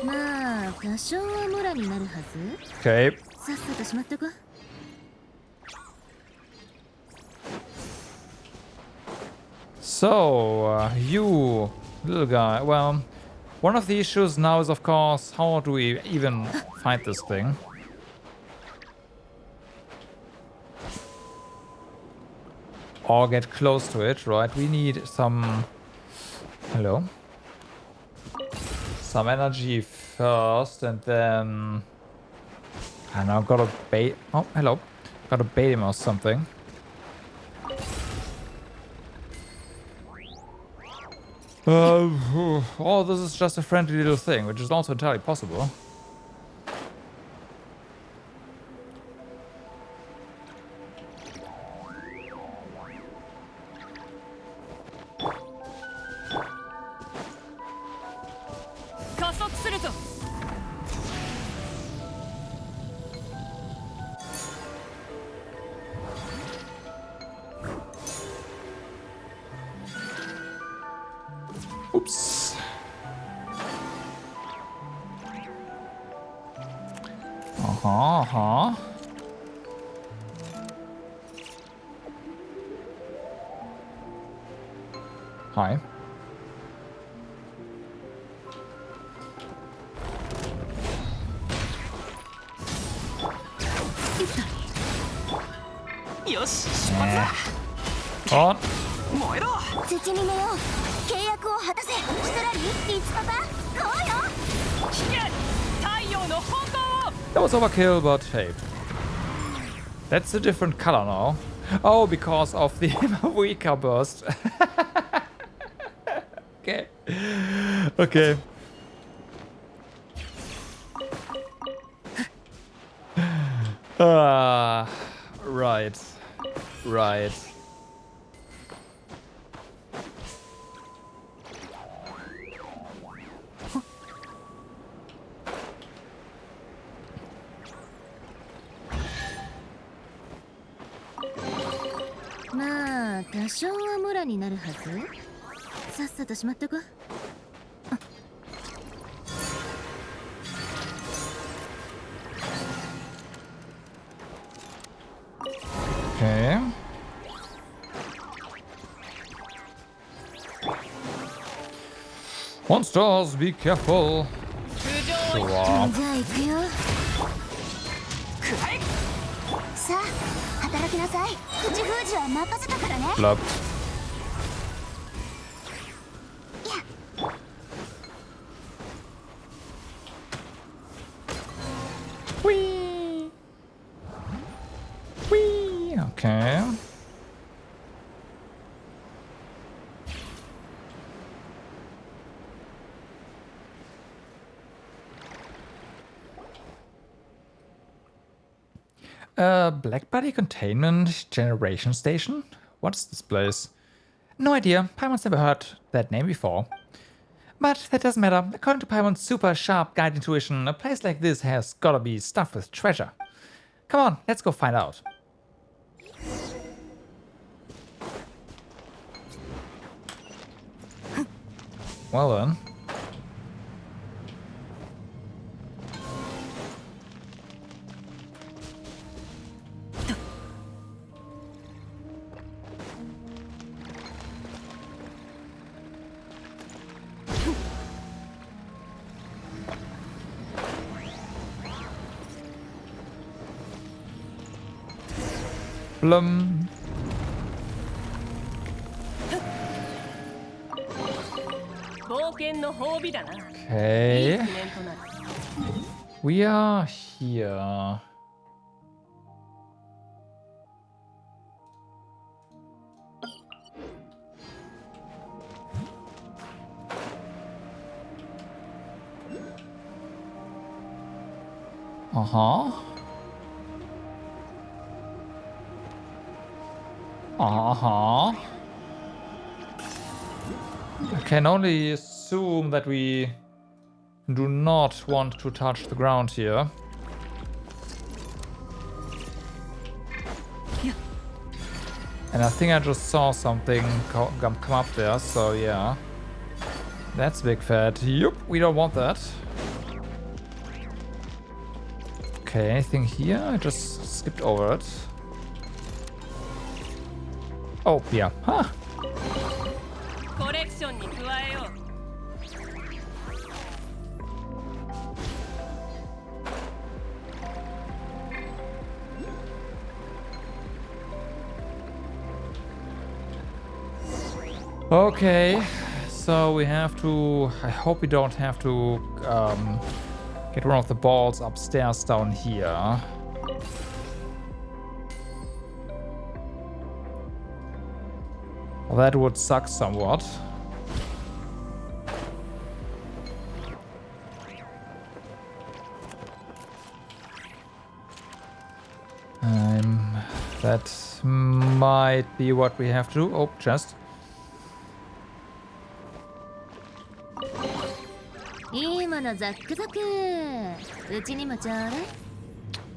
まあ多少はモラになるはず。 Okay. さっさとしまっとこ。 So, you, little guy, well, one of the issues now is, of course, how do we even fight this thing? Or get close to it, right? We need some... Hello? Some energy first, and then... I don't know, gotta bait... Oh, hello. Gotta bait him or something. Oh, this is just a friendly little thing, which is also entirely possible. Oops. Uh-huh. Hi. On. 土に寝よう。契約を果たせ。ストラリー、リッツパパ、こうよ。 That was overkill, but hey. That's a different color now. Oh, because of the Eureka burst. Okay. Okay. Right. Right.まあ多少はモラになるはず。さっさとしまっとこ。Okay. Monsters, be careful. Sure. じゃあ行くよ。さあ、働きなさい。口封じは任せたからね。 Blub. Whee! Whee! Okay. Black Body Containment Generation Station? What's this place? No idea. Paimon's never heard that name before. But that doesn't matter. According to Paimon's super sharp guide intuition, a place like this has gotta be stuffed with treasure. Come on, let's go find out. Well then. Blum. Okay. We are here. Uh-huh. Uh-huh. I can only assume that we do not want to touch the ground here. And I think I just saw something come up there, so yeah. That's big fat. Yup, we don't want that. Okay, anything here? I just skipped over it. Oh, yeah. Huh. コレクションに加えよう。Okay, so we have to... I hope we don't have to get one of the balls upstairs down here. Well, that would suck somewhat. That might be what we have to do. Oh, chest. いいものザックザク。うちにもちょうだい。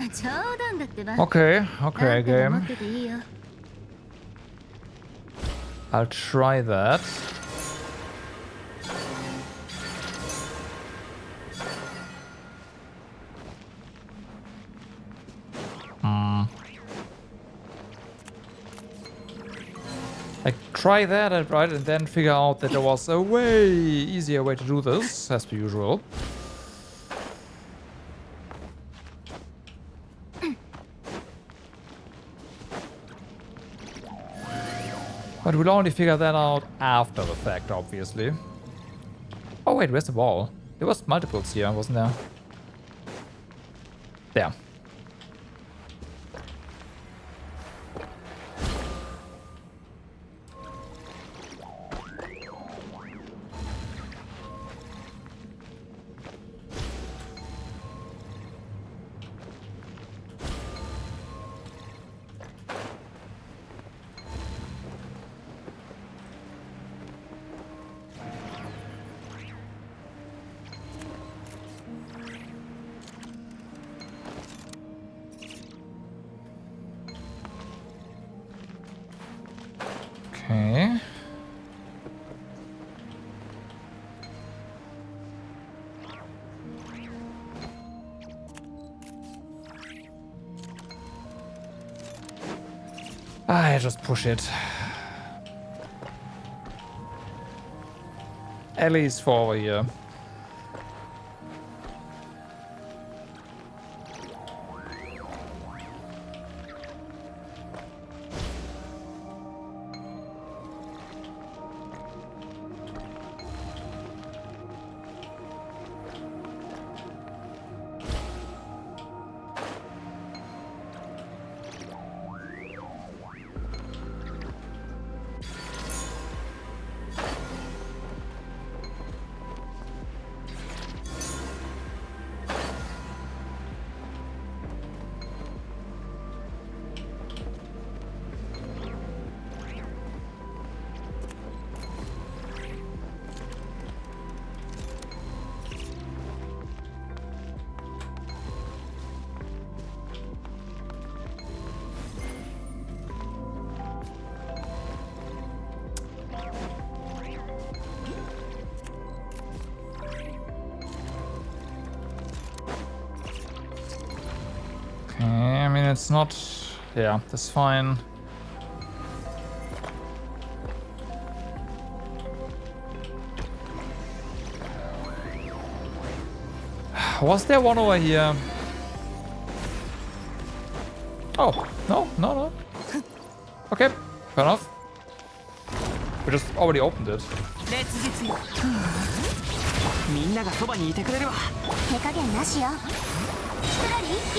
冗談だってば。Okay, okay, あんたが持 game. ってていいよ。I'll try that. I try that and right, and then figure out that there was a way easier way to do this, as per usual. But we'll only figure that out after the fact, obviously. Oh wait, where's the ball? There was multiples here, wasn't there? There. Okay. I just push it. Ellie's forward here. I mean, it's not... Yeah, that's fine. Was there one over here? Oh, no, no, no. Okay, fair enough. We just already opened it. みんながそばにいてくれるわ。手加減なしよ。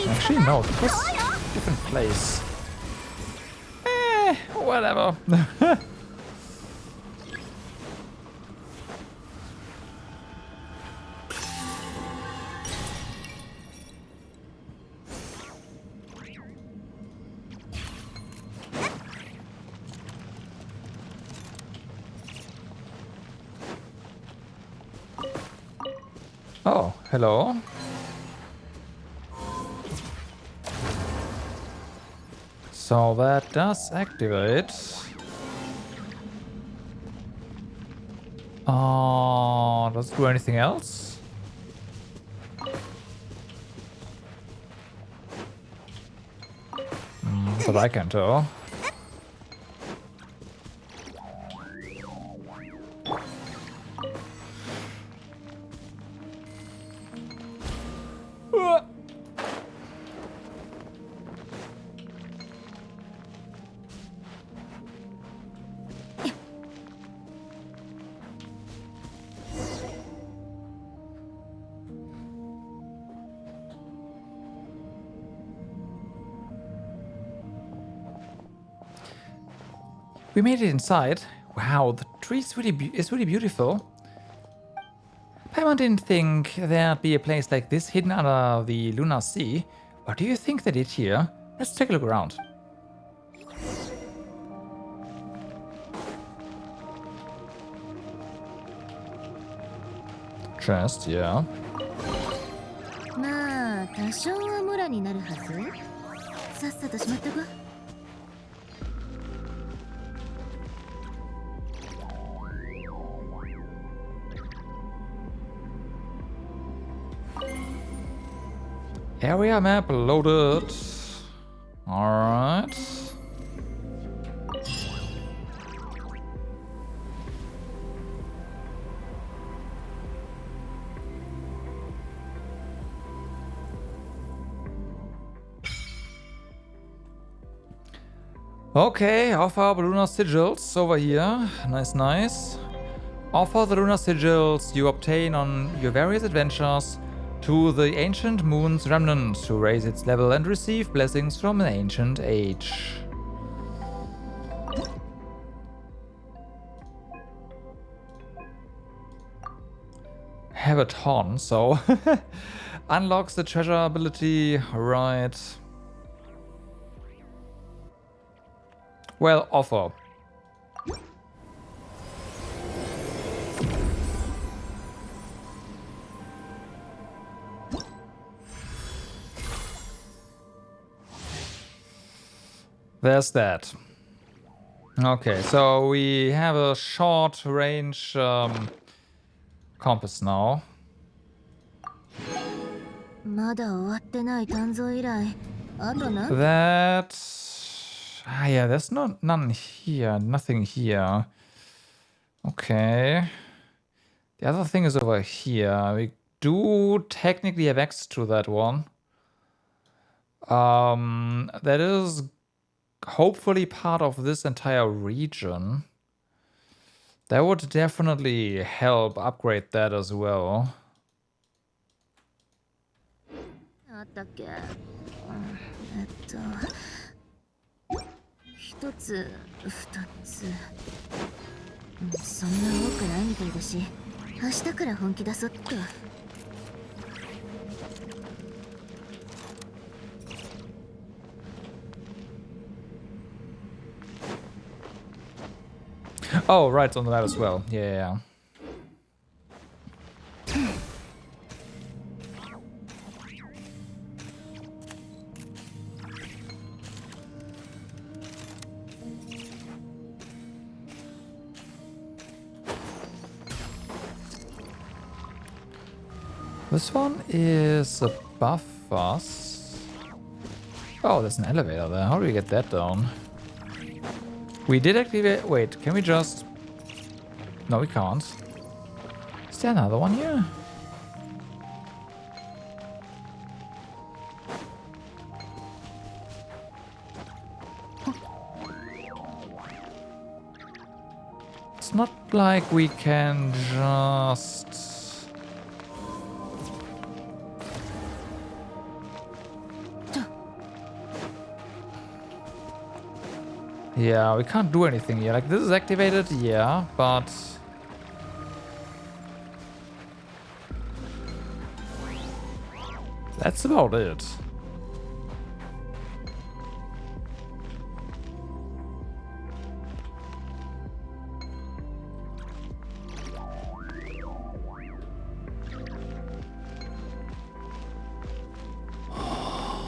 Actually, no, it was a different place. Whatever. Oh, hello. So that does activate. Does it do anything else? That I can tell. We made it inside. Wow, the tree is really beautiful. Paimon didn't think there'd be a place like this hidden under the Lunar Sea. What do you think they did here? Let's take a look around. Chest, yeah. まあ多少はムラになるはず。さっさとしまっとこ。Area map loaded. Alright. Okay, offer the lunar sigils over here. Nice, nice. Offer the lunar sigils you obtain on your various adventures to the ancient moon's remnant to raise its level and receive blessings from an ancient age. Have a ton, so unlocks the treasure ability, right? Well, offer. There's that. Okay, so we have a short range compass now. まだ終わってない鍛造依頼。あとな。That... yeah, there's none here. Nothing here. Okay. The other thing is over here. We do technically have access to that one. That is hopefully part of this entire region. That would definitely help upgrade that as well. あったっけ。一つ、二つ。そんな多くないみたいだし、明日から本気出そっと。Oh, right, it's on the map as well. Yeah. This one is above us. Oh, there's an elevator there. How do we get that down? We did activate... Wait, can we just... No, we can't. Is there another one here? It's not like we can just... Yeah, we can't do anything here. Like, this is activated, yeah, but... That's about it.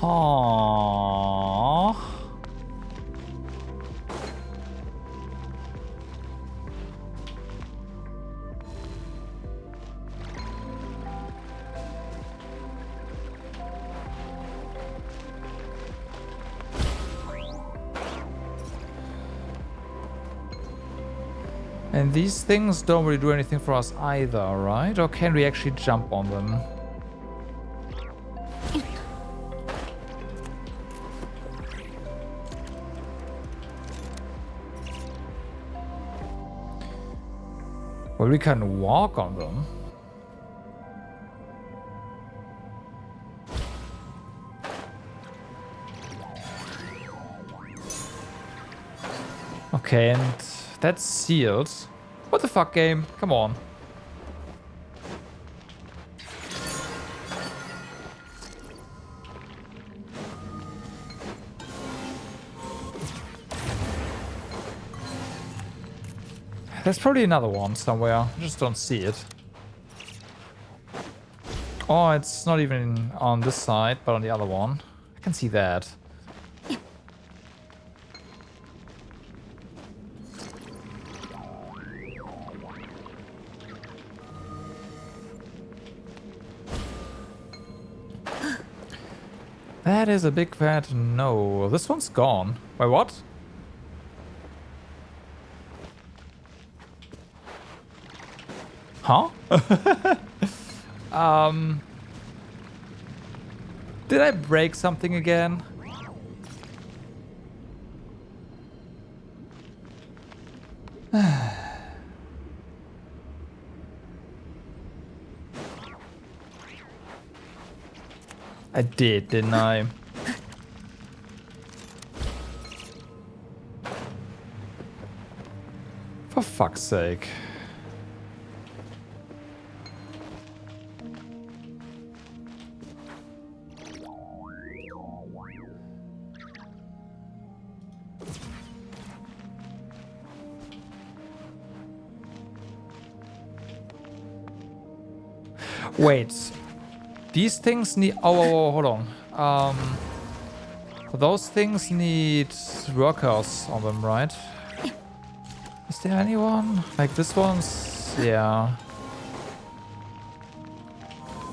Aww. And these things don't really do anything for us either, right? Or can we actually jump on them? Well, we can walk on them. Okay, and that's sealed. What the fuck, game? Come on. There's probably another one somewhere. I just don't see it. Oh, it's not even on this side, but on the other one. I can see that. That is a big fat no. This one's gone. Wait, what? Huh? Did I break something again? I did, didn't I? For fuck's sake. Wait. These things need... Oh, hold on. Those things need workers on them, right? Is there anyone? Like this one's... Yeah.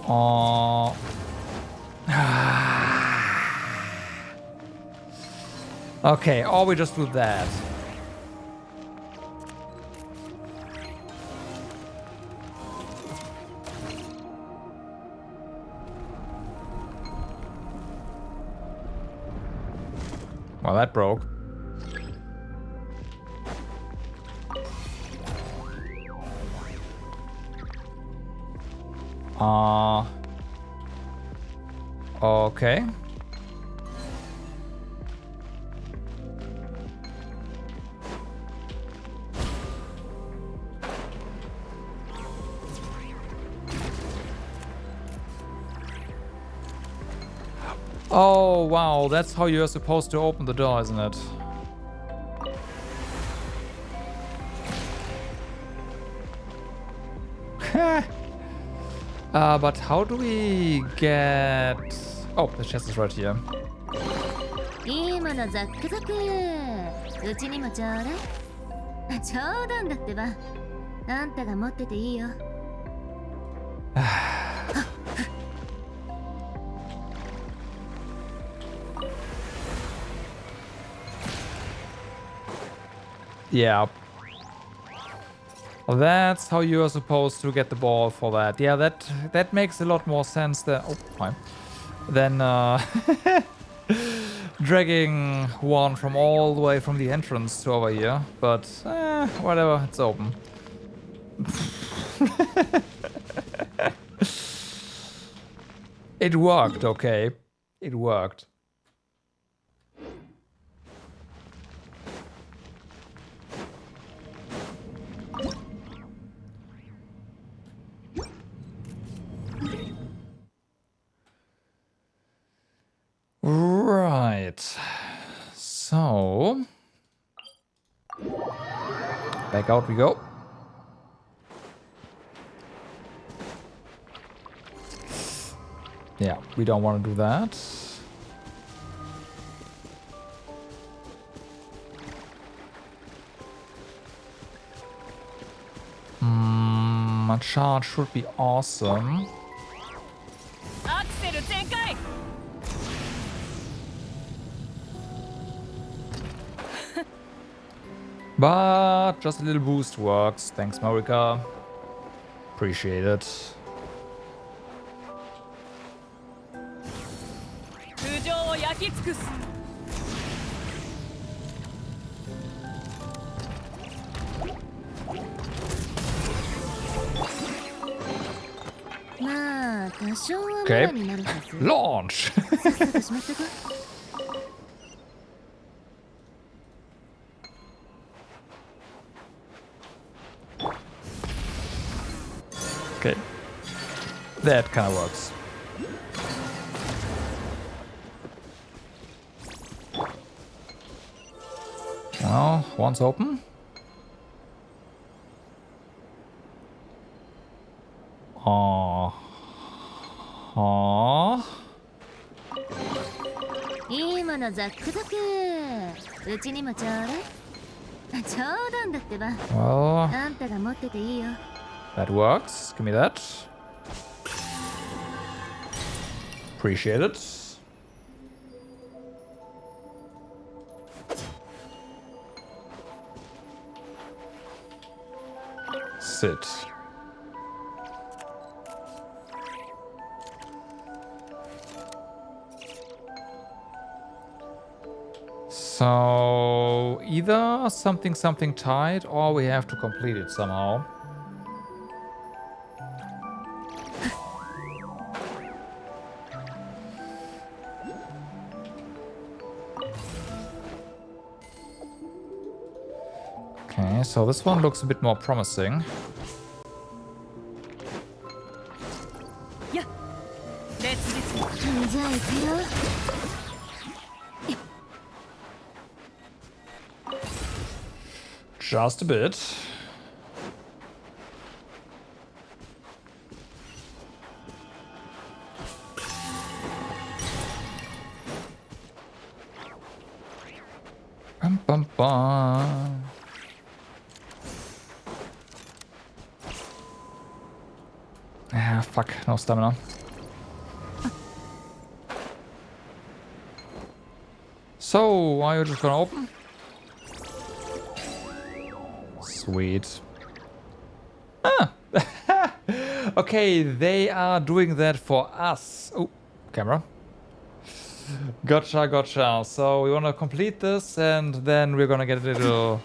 Oh. Okay, or we just do that. Well, that broke. Okay. Oh, wow, that's how you're supposed to open the door, isn't it? But how do we get... Oh, the chest is right here. いいものザックザク。うちにもちょうだい。冗談だってば。あんたが持ってていいよ。Yeah. Well, that's how you are supposed to get the ball for that. Yeah, that makes a lot more sense than... Oh, fine. Than dragging one from all the way from the entrance to over here. But, whatever, it's open. It worked, okay. It worked. Right. So... Back out we go. Yeah, we don't want to do that. A charge should be awesome. アクセル全開 But just a little boost works. Thanks, Marika. Appreciate it. 空上を焼き尽くす まあ多少は無 Okay. 駄になるはず Launch! さっさとしまったか Okay. That kind of works. Well, one's open. Oh. いいものザックザクうちにもちょうだい冗談だってば Well, あんたが持ってていいよ that works. Give me that. Appreciate it. Sit. So either something tied or we have to complete it somehow. Okay, so this one looks a bit more promising. やっレッツレッツ じゃあ行くよ Just a bit. Bum, bum, bum. Ah, fuck. No stamina. So, are you just gonna open? Sweet. Ah! Okay, they are doing that for us. Oh, camera. Gotcha, gotcha. So we want to complete this and then we're gonna get a little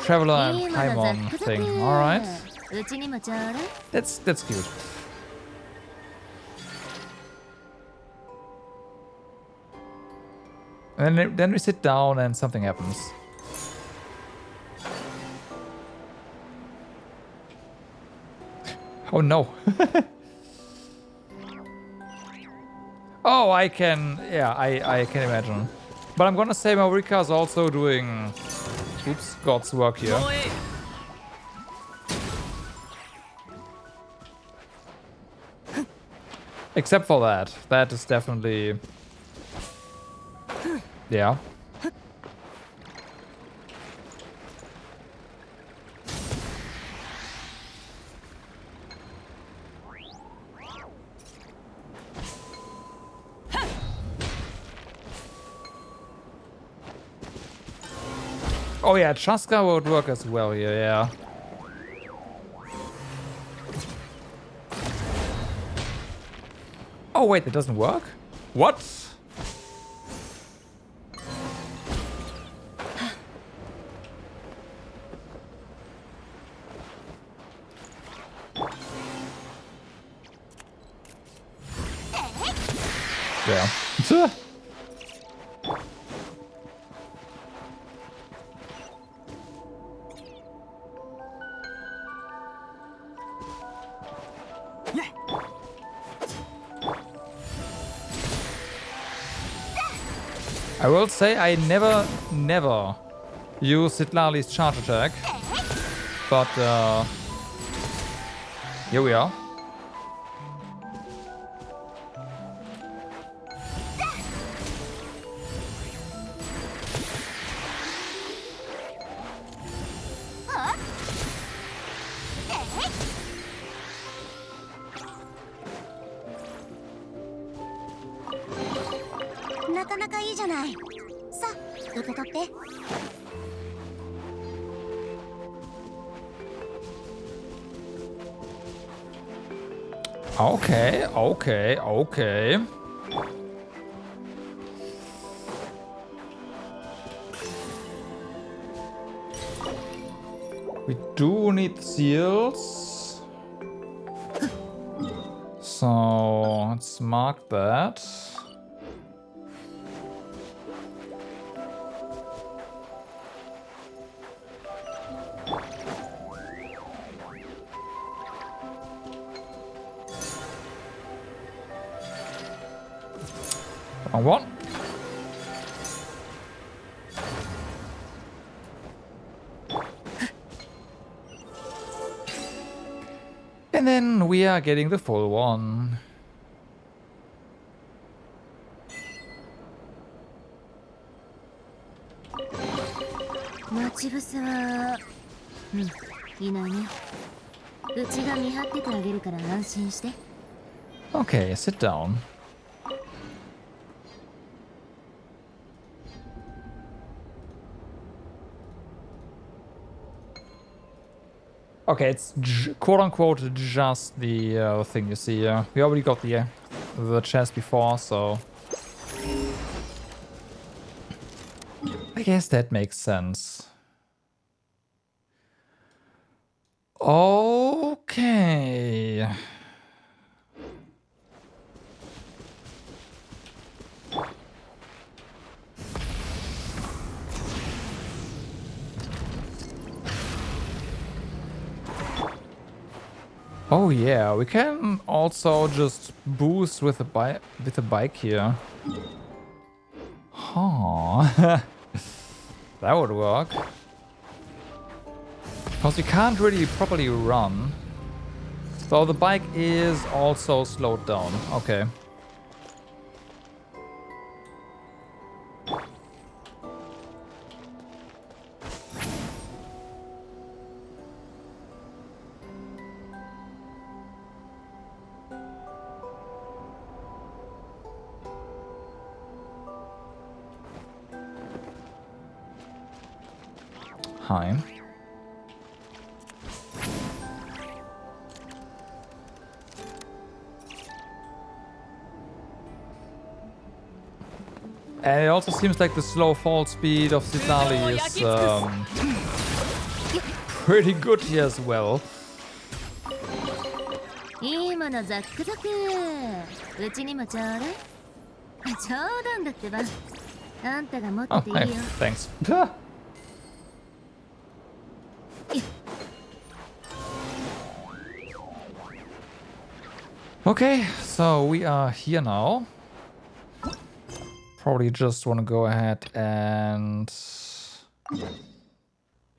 traveler and Paimon thing. Alright. うちにもちょうだい That's cute. And then we sit down and something happens. Oh no. Oh, I can... Yeah, I can imagine. But I'm gonna say Marika is also doing... Oops, God's work here. もうええ Except for that. That is definitely... Yeah. Oh yeah, Chaska would work as well here, yeah. Oh wait, it doesn't work? What? Yeah. I will say I never use Sitlali's charge attack, but here we are. なかなかいいじゃない。さあ、受け取って。Okay, okay, okay. We do need seals. So let's mark that. Wrong one. And then we are getting the full one. Okay, sit down. Okay, it's quote-unquote just the thing you see here. We already got the chest before, so... I guess that makes sense. Okay. Oh yeah, we can also just boost with the bike here. Huh. That would work. Because you can't really properly run. So the bike is also slowed down. Okay. Hi. And it also seems like the slow fall speed of Citali is pretty good here as well. Oh, hey, thanks. Okay, so we are here now. Probably just want to go ahead and...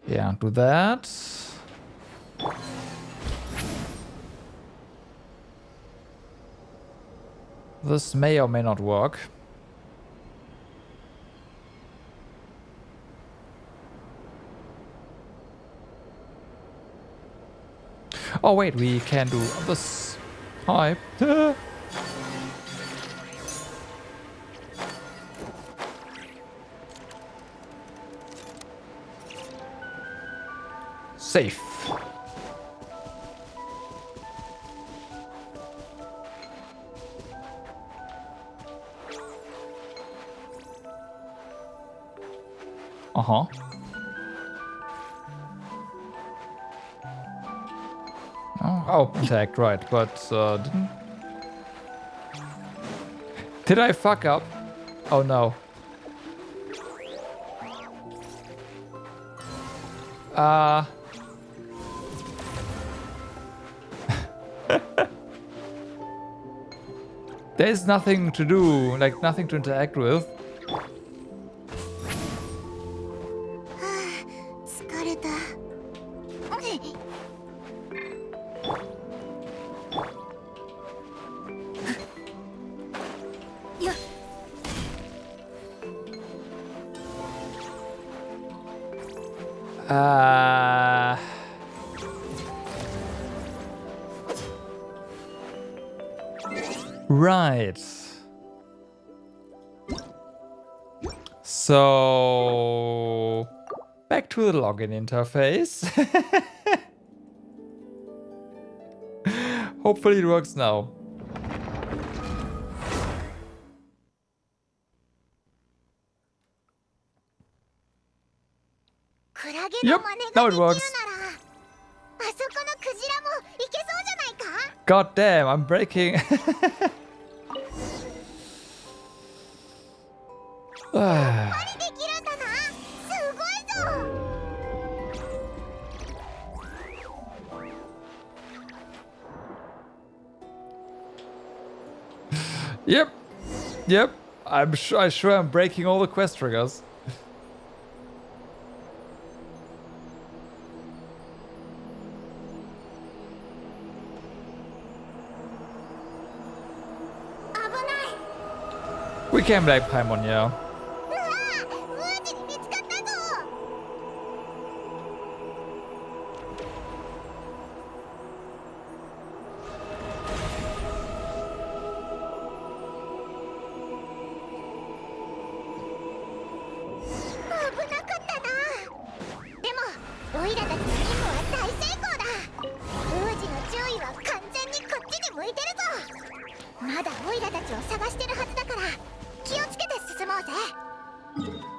yeah, do that. This may or may not work. Oh wait, we can do this. Hi. Safe. Uh-huh. Oh, interact, right, but didn't... Did I fuck up? Oh no. There's nothing to do, like nothing to interact with. Right. So back to the login interface. Hopefully it works now. Yep, now it works. God damn, I'm breaking. Yep. I'm sure I'm breaking all the quest triggers. We can black Paimon, yeah.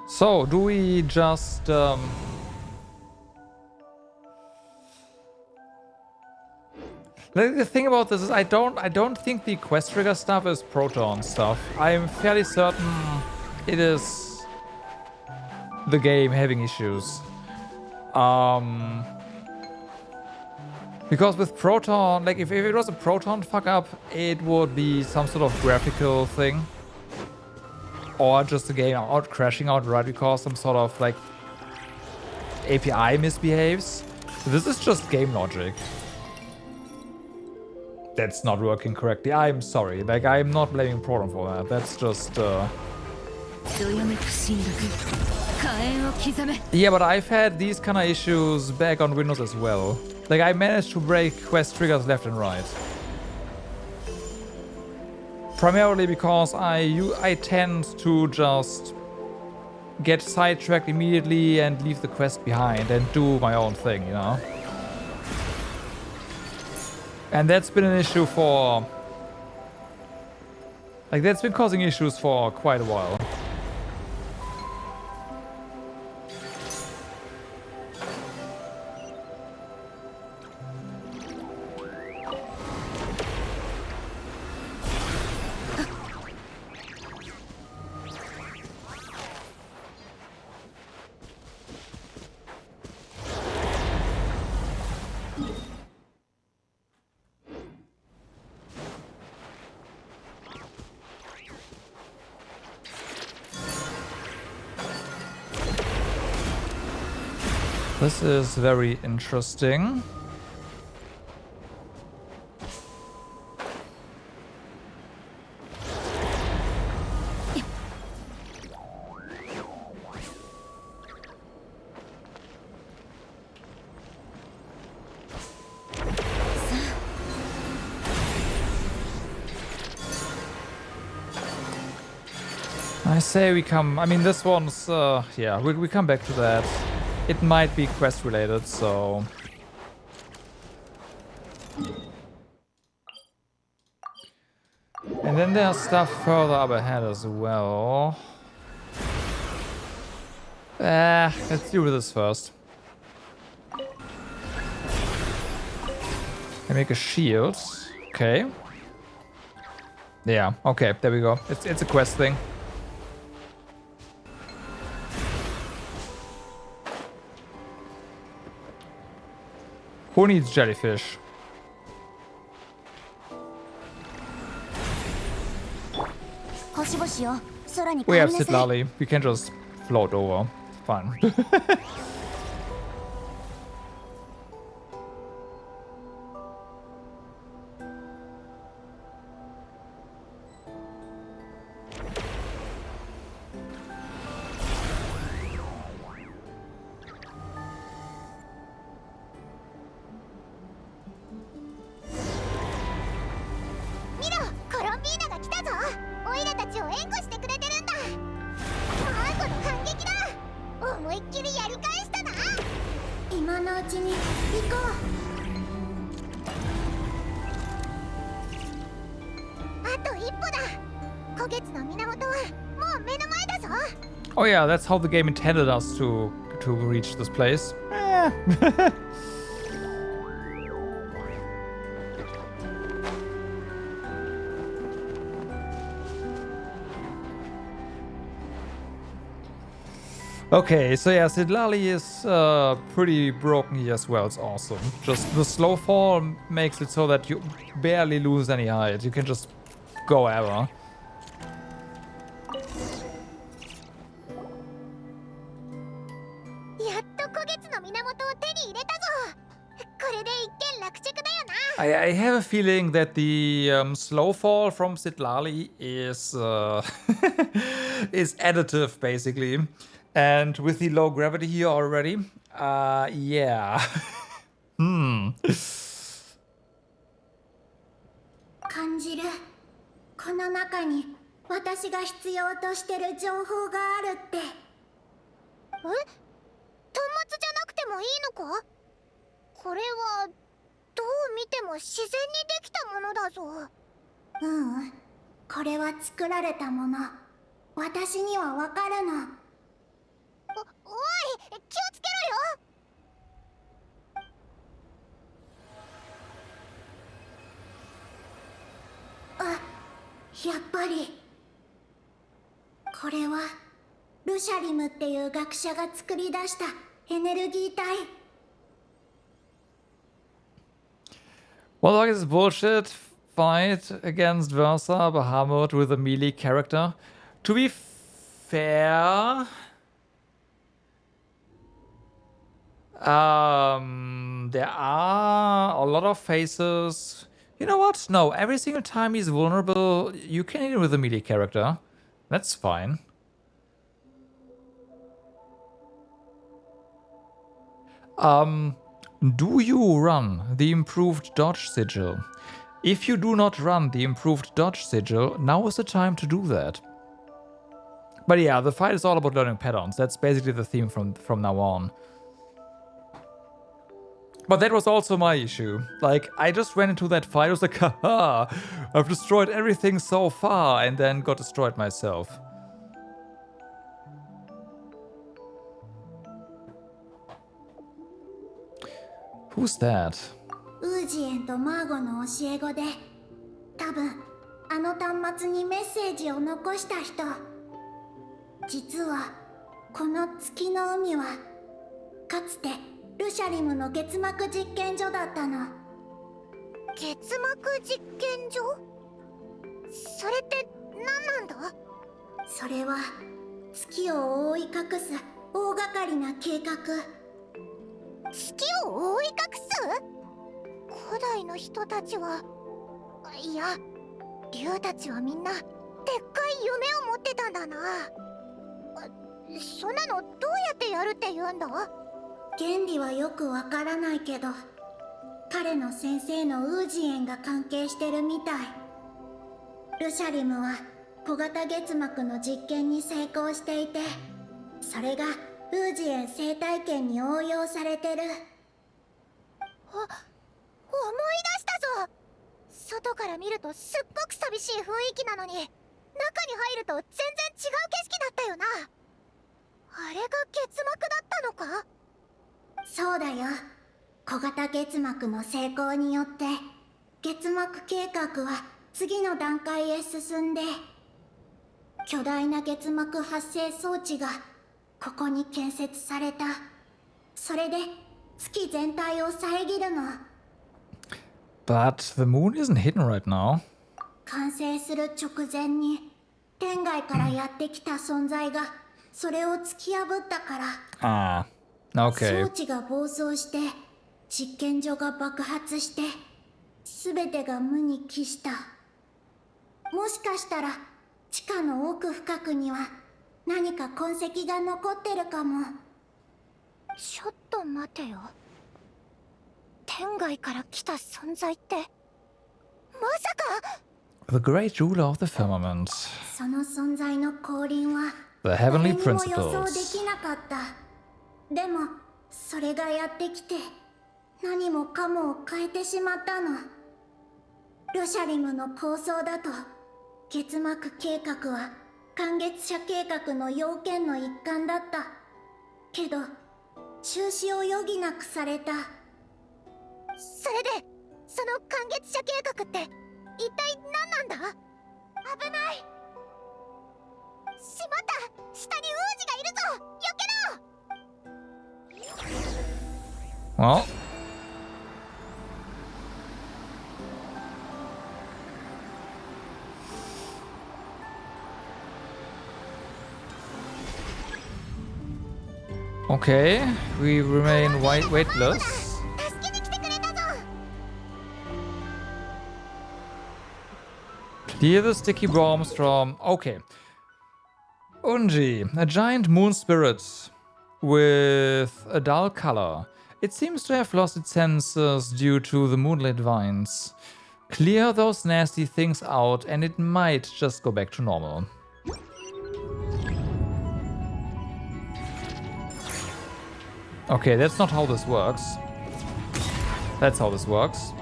So, do we just like, the thing about this is I don't think the quest trigger stuff is Proton stuff. I'm fairly certain it is the game having issues. Because with Proton, like if it was a Proton fuck up, it would be some sort of graphical thing. Or just the game out crashing outright because some sort of like API misbehaves. This is just game logic. That's not working correctly. I'm sorry. Like, I'm not blaming Proton for that. That's just yeah, but I've had these kind of issues back on Windows as well. Like, I managed to break quest triggers left and right. Primarily because I tend to just get sidetracked immediately and leave the quest behind and do my own thing, you know? And that's been an issue for... like, that's been causing issues for quite a while. This is very interesting. I say we come... I mean, this one's... yeah, we come back to that. It might be quest related, so... And then there's stuff further up ahead as well. Let's deal with this first. I make a shield. Okay. Yeah, okay, there we go. It's a quest thing. Who needs jellyfish? We have Sitlali. We can just float over. Fine. ちに行こう。あと一歩だ。古月の源はもう目の前だぞ。 Oh yeah, that's how the game intended us to reach this place. Okay, so yeah, Sidlali is pretty broken here as well. It's awesome. Just the slow fall makes it so that you barely lose any height. You can just go ever. やっと古月の源を手に入れたぞ。これで一件落着だよな。 I have a feeling that the slow fall from Sidlali is is additive basically, and with the low gravity here already, yeah. 感じる。この中に私が必要としてる情報があるって。え？端末じゃなくてもいいのか？これはどう見ても自然にできたものだぞ。これは作られたもの。私にはわかるの。おい、気をつけろよ。やっぱりこれはルシャリムっていう学者が作り出したエネルギー体。 Well, like this bullshit fight against Versa Bahamut with a melee character. To be fair, there are a lot of phases. You know what? No, every single time he's vulnerable, you can hit him with a melee character. That's fine. Do you run the improved dodge sigil? If you do not run the improved dodge sigil, now is the time to do that. But yeah, the fight is all about learning patterns. That's basically the theme from now on. But that was also my issue. Like, I just went into that fight, I was like, haha, I've destroyed everything so far, and then got destroyed myself. Who's that? ウージエンとマーゴの教え子で、多分あの端末にメッセージを残した人。実はこの月の海はかつてルシャリムの結膜実験所だったの。結膜実験所？それって何なんだ？それは月を覆い隠す大掛かりな計画。月を覆い隠す？古代の人たちは、いや、竜たちはみんなでっかい夢を持ってたんだな。そんなのどうやってやるって言うんだ？原理はよくわからないけど、彼の先生のウージエンが関係してるみたい。ルシャリムは小型月膜の実験に成功していて、それがウージエン生態圏に応用されてる。思い出したぞ。外から見るとすっごく寂しい雰囲気なのに、中に入ると全然違う景色だったよな。あれが結膜だったのか？そうだよ。小型月膜の成功によって月膜計画は次の段階へ進んで、巨大な月膜発生装置がここに建設された。それで月全体を遮るの。But the moon isn't hidden right now. 完成する直前に天外からやってきた存在がそれを突き破ったから。装 Okay. 置が暴走して実験所が爆発して全てが無に帰した。もしかしたら地下の奥深くには何か痕跡が残ってるかも。ちょっと待てよ。天外から来た存在ってまさか The great ruler of the firmament. その存在の降臨は The 誰 heavenly にも予想で principles. きなかった。でもそれがやってきて何もかもを変えてしまったの。ルシャリムの構想だと月幕計画は寒月社計画の要件の一環だった。けど中止を余儀なくされた。それでその寒月社計画って一体何なんだ？危ない。しまった、下に王子がいるぞ。避けろ。 Well. Okay, we remain weightless. 助けに来てくれたぞ。 Clear the sticky bombs from... Okay. Unji, a giant moon spirit with a dull color. It seems to have lost its senses due to the moonlit vines. Clear those nasty things out and it might just go back to normal. Okay, that's not how this works. That's how this works.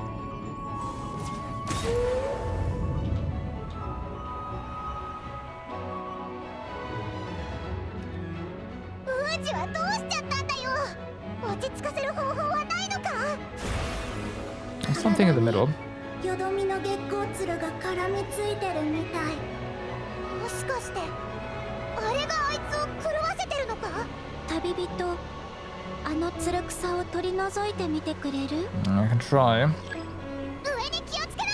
Something in the middle. よどみの月光鶴が絡みついてるみたい。もしかしてあれがあいつを狂わせてるのか？旅人、あのつる草を取り除いてみてくれる？ I can try. 上に気をつけろ。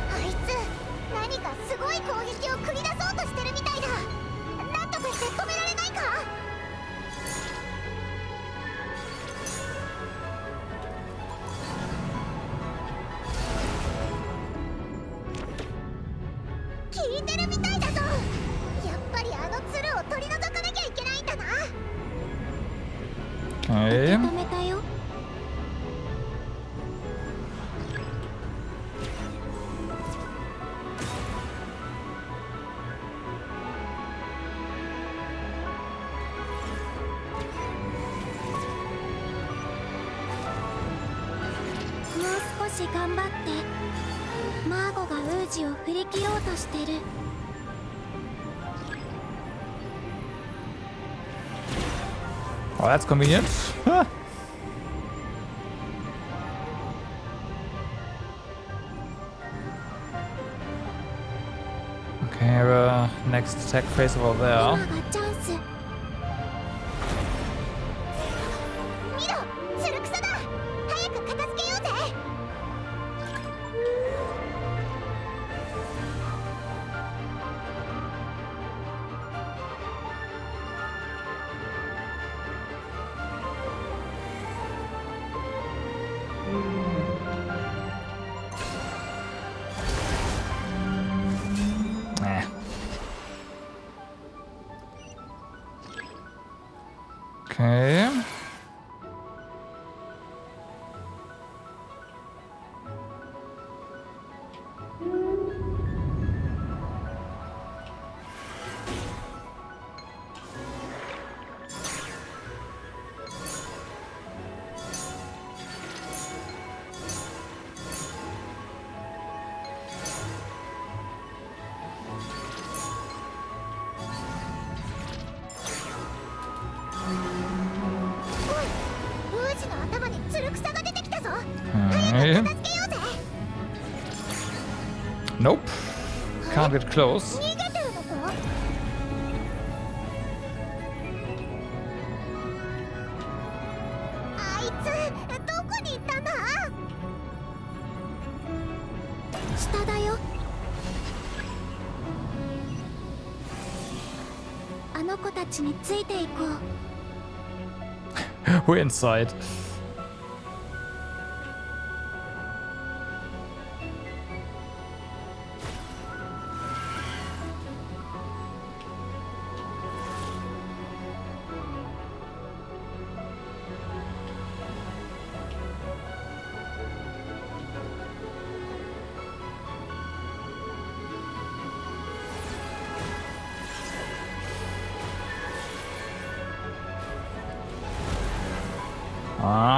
あいつ何かすごい攻撃を繰り出そうとしてるみたいだ。なんとかして止められないか？聞いてるみたいだぞ。やっぱりあのツルを取り除かなきゃいけないんだな。 Okay. 止めたよ。もう少し頑張って。マーゴがウージを振り切ろうとしてる。 Oh, that's convenient. Okay, next attack phase over there. 今がチャンス。見ろ、つる草だ。早く片付けようぜ。Eh. Okay. Nope. Can't get close. 逃げてるのか？あいつどこに行ったんだ？下だよ。あの子たちについていこう。 We're inside.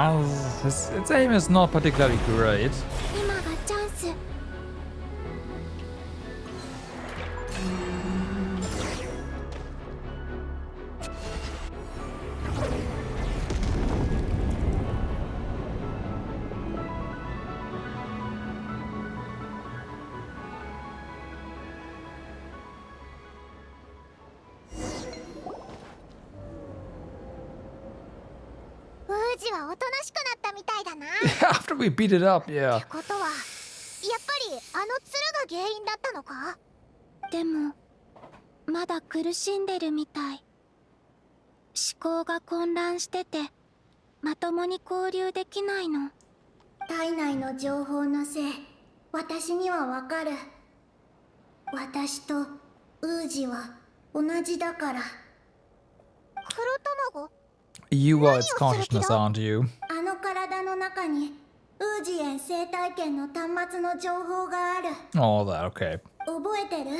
Its aim is not particularly great. 今がチャンス。ウージはおとなしくなったみたいだな。 After we beat it up, yeah. ことはやっぱりあの鶴が原因だったのか？でもまだ苦しんでるみたい。思考が混乱しててまともに交流できないの。体内の情報のせい、私にはわかる。私とウージは同じだから。黒卵？ You are its consciousness, aren't you? あの体の中にウージエン生態圏の端末の情報がある。 All that, okay. 覚えてる？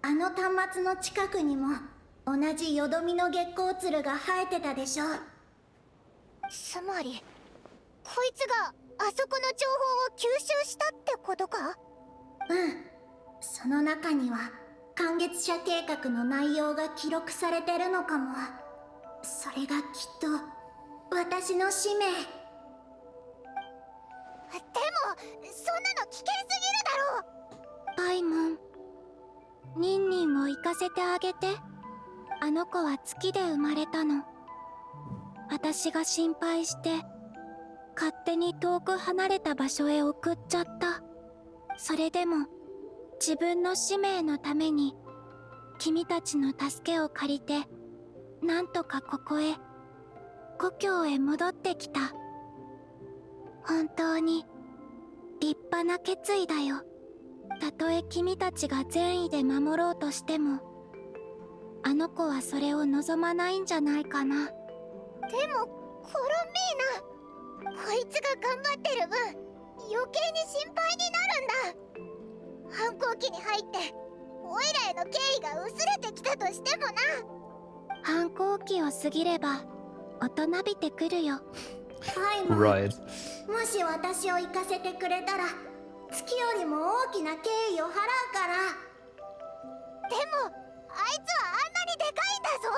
あの端末の近くにも同じよどみの月光鶴が生えてたでしょ。つまりこいつがあそこの情報を吸収したってことか？うん。その中には観月者計画の内容が記録されてるのかも。それがきっと私の使命。でもそんなの危険すぎるだろう。パイモン、ニンニンを行かせてあげて。あの子は月で生まれたの。私が心配して勝手に遠く離れた場所へ送っちゃった。それでも自分の使命のために君たちの助けを借りてなんとかここへ、故郷へ戻ってきた。本当に立派な決意だよ。たとえ君たちが善意で守ろうとしても、あの子はそれを望まないんじゃないかな。でもコロンビーナ、こいつが頑張ってる分余計に心配になるんだ。反抗期に入ってオイラへの敬意が薄れてきたとしてもな。反抗期を過ぎれば大人びてくるよ。パイモン、 Right. もし私を行かせてくれたら月よりも大きな敬意を払うから。でもあいつはあんなにでかいんだぞ。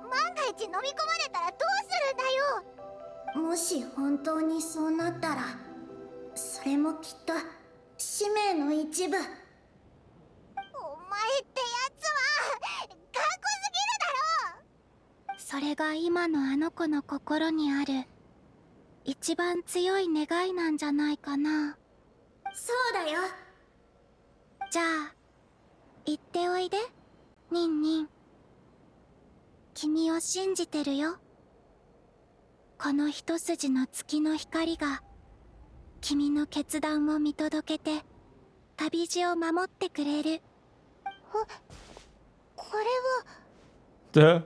万が一飲み込まれたらどうするんだよ。もし本当にそうなったら、それもきっと使命の一部。お前ってやつは頑固すぎるだろ。それが今のあの子の心にある一番強い願いなんじゃないかな。そうだよ。じゃあ行っておいで、ニンニン。君を信じてるよ。この一筋の月の光が君の決断を見届けて旅路を守ってくれる。これは Duh.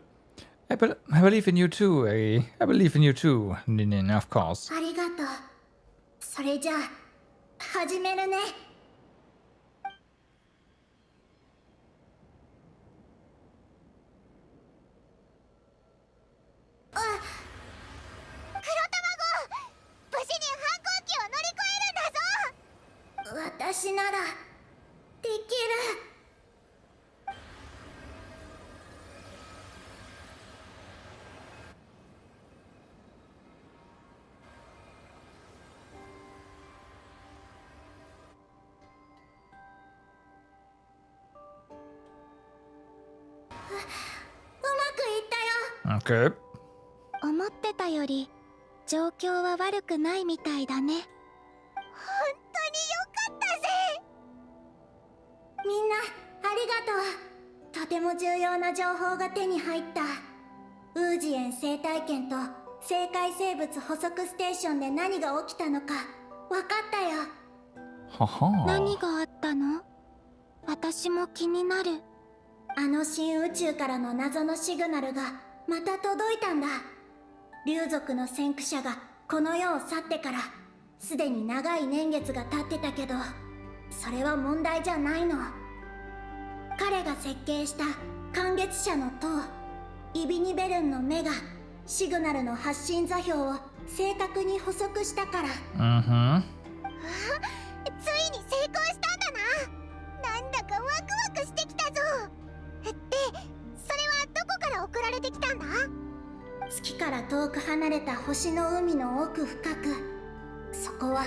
I believe in you too, I believe in you too, Ninin, of course. ありがとう。それじゃあ始めるね。無事に反抗期を乗り越えるんだぞ。私ならできる。うまくいったよ。 Okay. 思ってたより状況は悪くないみたいだね。本当によかったぜ。みんなありがとう。とても重要な情報が手に入った。ウージエン生態圏と生界生物捕捉ステーションで何が起きたのか分かったよ。 Haha. 何があったの？私も気になる。あの新宇宙からの謎のシグナルがまた届いたんだ。竜族の先駆者がこの世を去ってからすでに長い年月が経ってたけど、それは問題じゃないの。彼が設計した観月者の塔イビニベルンの目がシグナルの発信座標を正確に捕捉したから。Mm-hmm. ついに成功したんだな。なんだかワクワクしてきたぞ。で、それはどこから送られてきたんだ？月から遠く離れた星の海の奥深く。そこは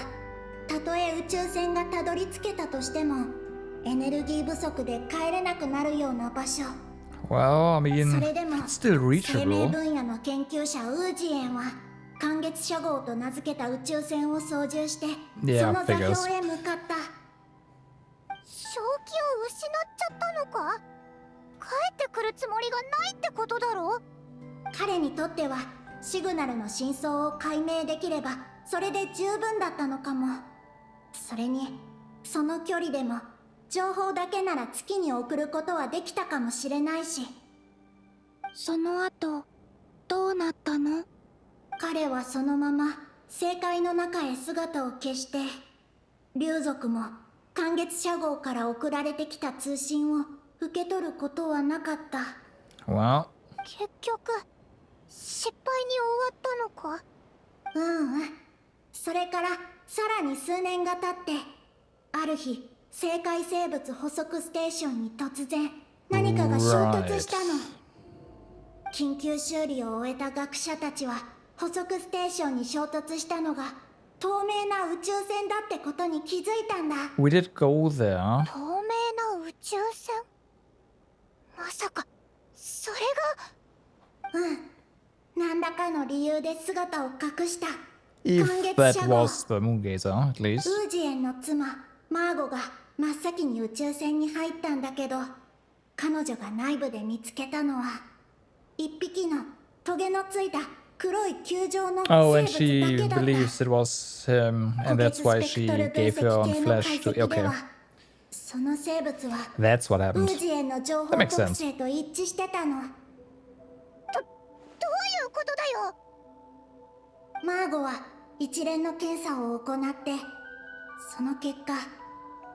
たとえ宇宙船がたどり着けたとしてもエネルギー不足で帰れなくなるような場所。 Well, I mean, それでも it's still 生命 reachable. 分野の研究者ウージエンは寒月社号と名付けた宇宙船を操縦して Yeah, その座 figures. 標へ向かった。正気を失っちゃったのか？帰ってくるつもりがないってことだろ？彼にとってはシグナルの真相を解明できればそれで十分だったのかも。それにその距離でも情報だけなら月に送ることはできたかもしれないし。その後どうなったの？彼はそのまま政界の中へ姿を消して、竜族も寒月社号から送られてきた通信を受け取ることはなかった。 Well, 結局失敗に終わったのか？それからさらに数年が経って、ある日生界生物捕捉ステーションに突然何かが衝突したの。緊急修理を終えた学者たちは捕捉ステーションに衝突したのが透明な宇宙船だってことに気づいたんだ。 we did go there. 透明な宇宙船？まさかそれが…何らかの理由で姿を隠した If 寒月 that 社号。 was the Moongazer, at least. ウージエンの妻マーゴが真っ先に宇宙船に入ったんだけど、彼女が内部で見つけたのは一匹のトゲのついた黒い球状の Oh, 生 and 物 she だけだった。 believes it was him, and that's why she gave her own flesh to. Okay, その生物は that's what ウ happened. ージエンの情報 That makes 特 sense. 性と一致してたの。どういうことだよ？マーゴは一連の検査を行って、その結果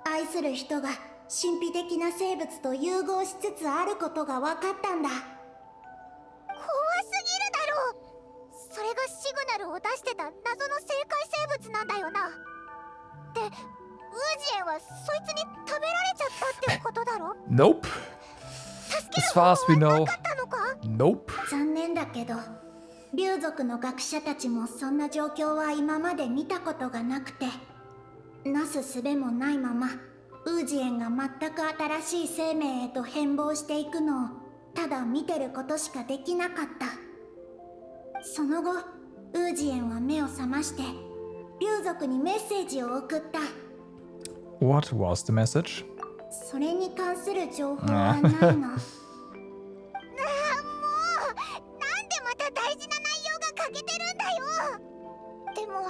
愛する人が神秘的な生物と融合しつつあることが分かったんだ。怖すぎるだろう。それがシグナルを出してた謎の生界生物なんだよな。で、ウージエンはそいつに食べられちゃったってことだろ？ Nope. 助け As る far 方 as 法 we は know, なかったのか？ nope. 残念だけど竜族の学者たちもそんな状況は今まで見たことがなくて、なすすべもないままウージエンが全く新しい生命へと変貌していくのをただ見てることしかできなかった。その後ウージエンは目を覚まして竜族にメッセージを送った。 What was the message? それに関する情報はないの。もうなんでまた大事な内容が欠けてるんだよ。でも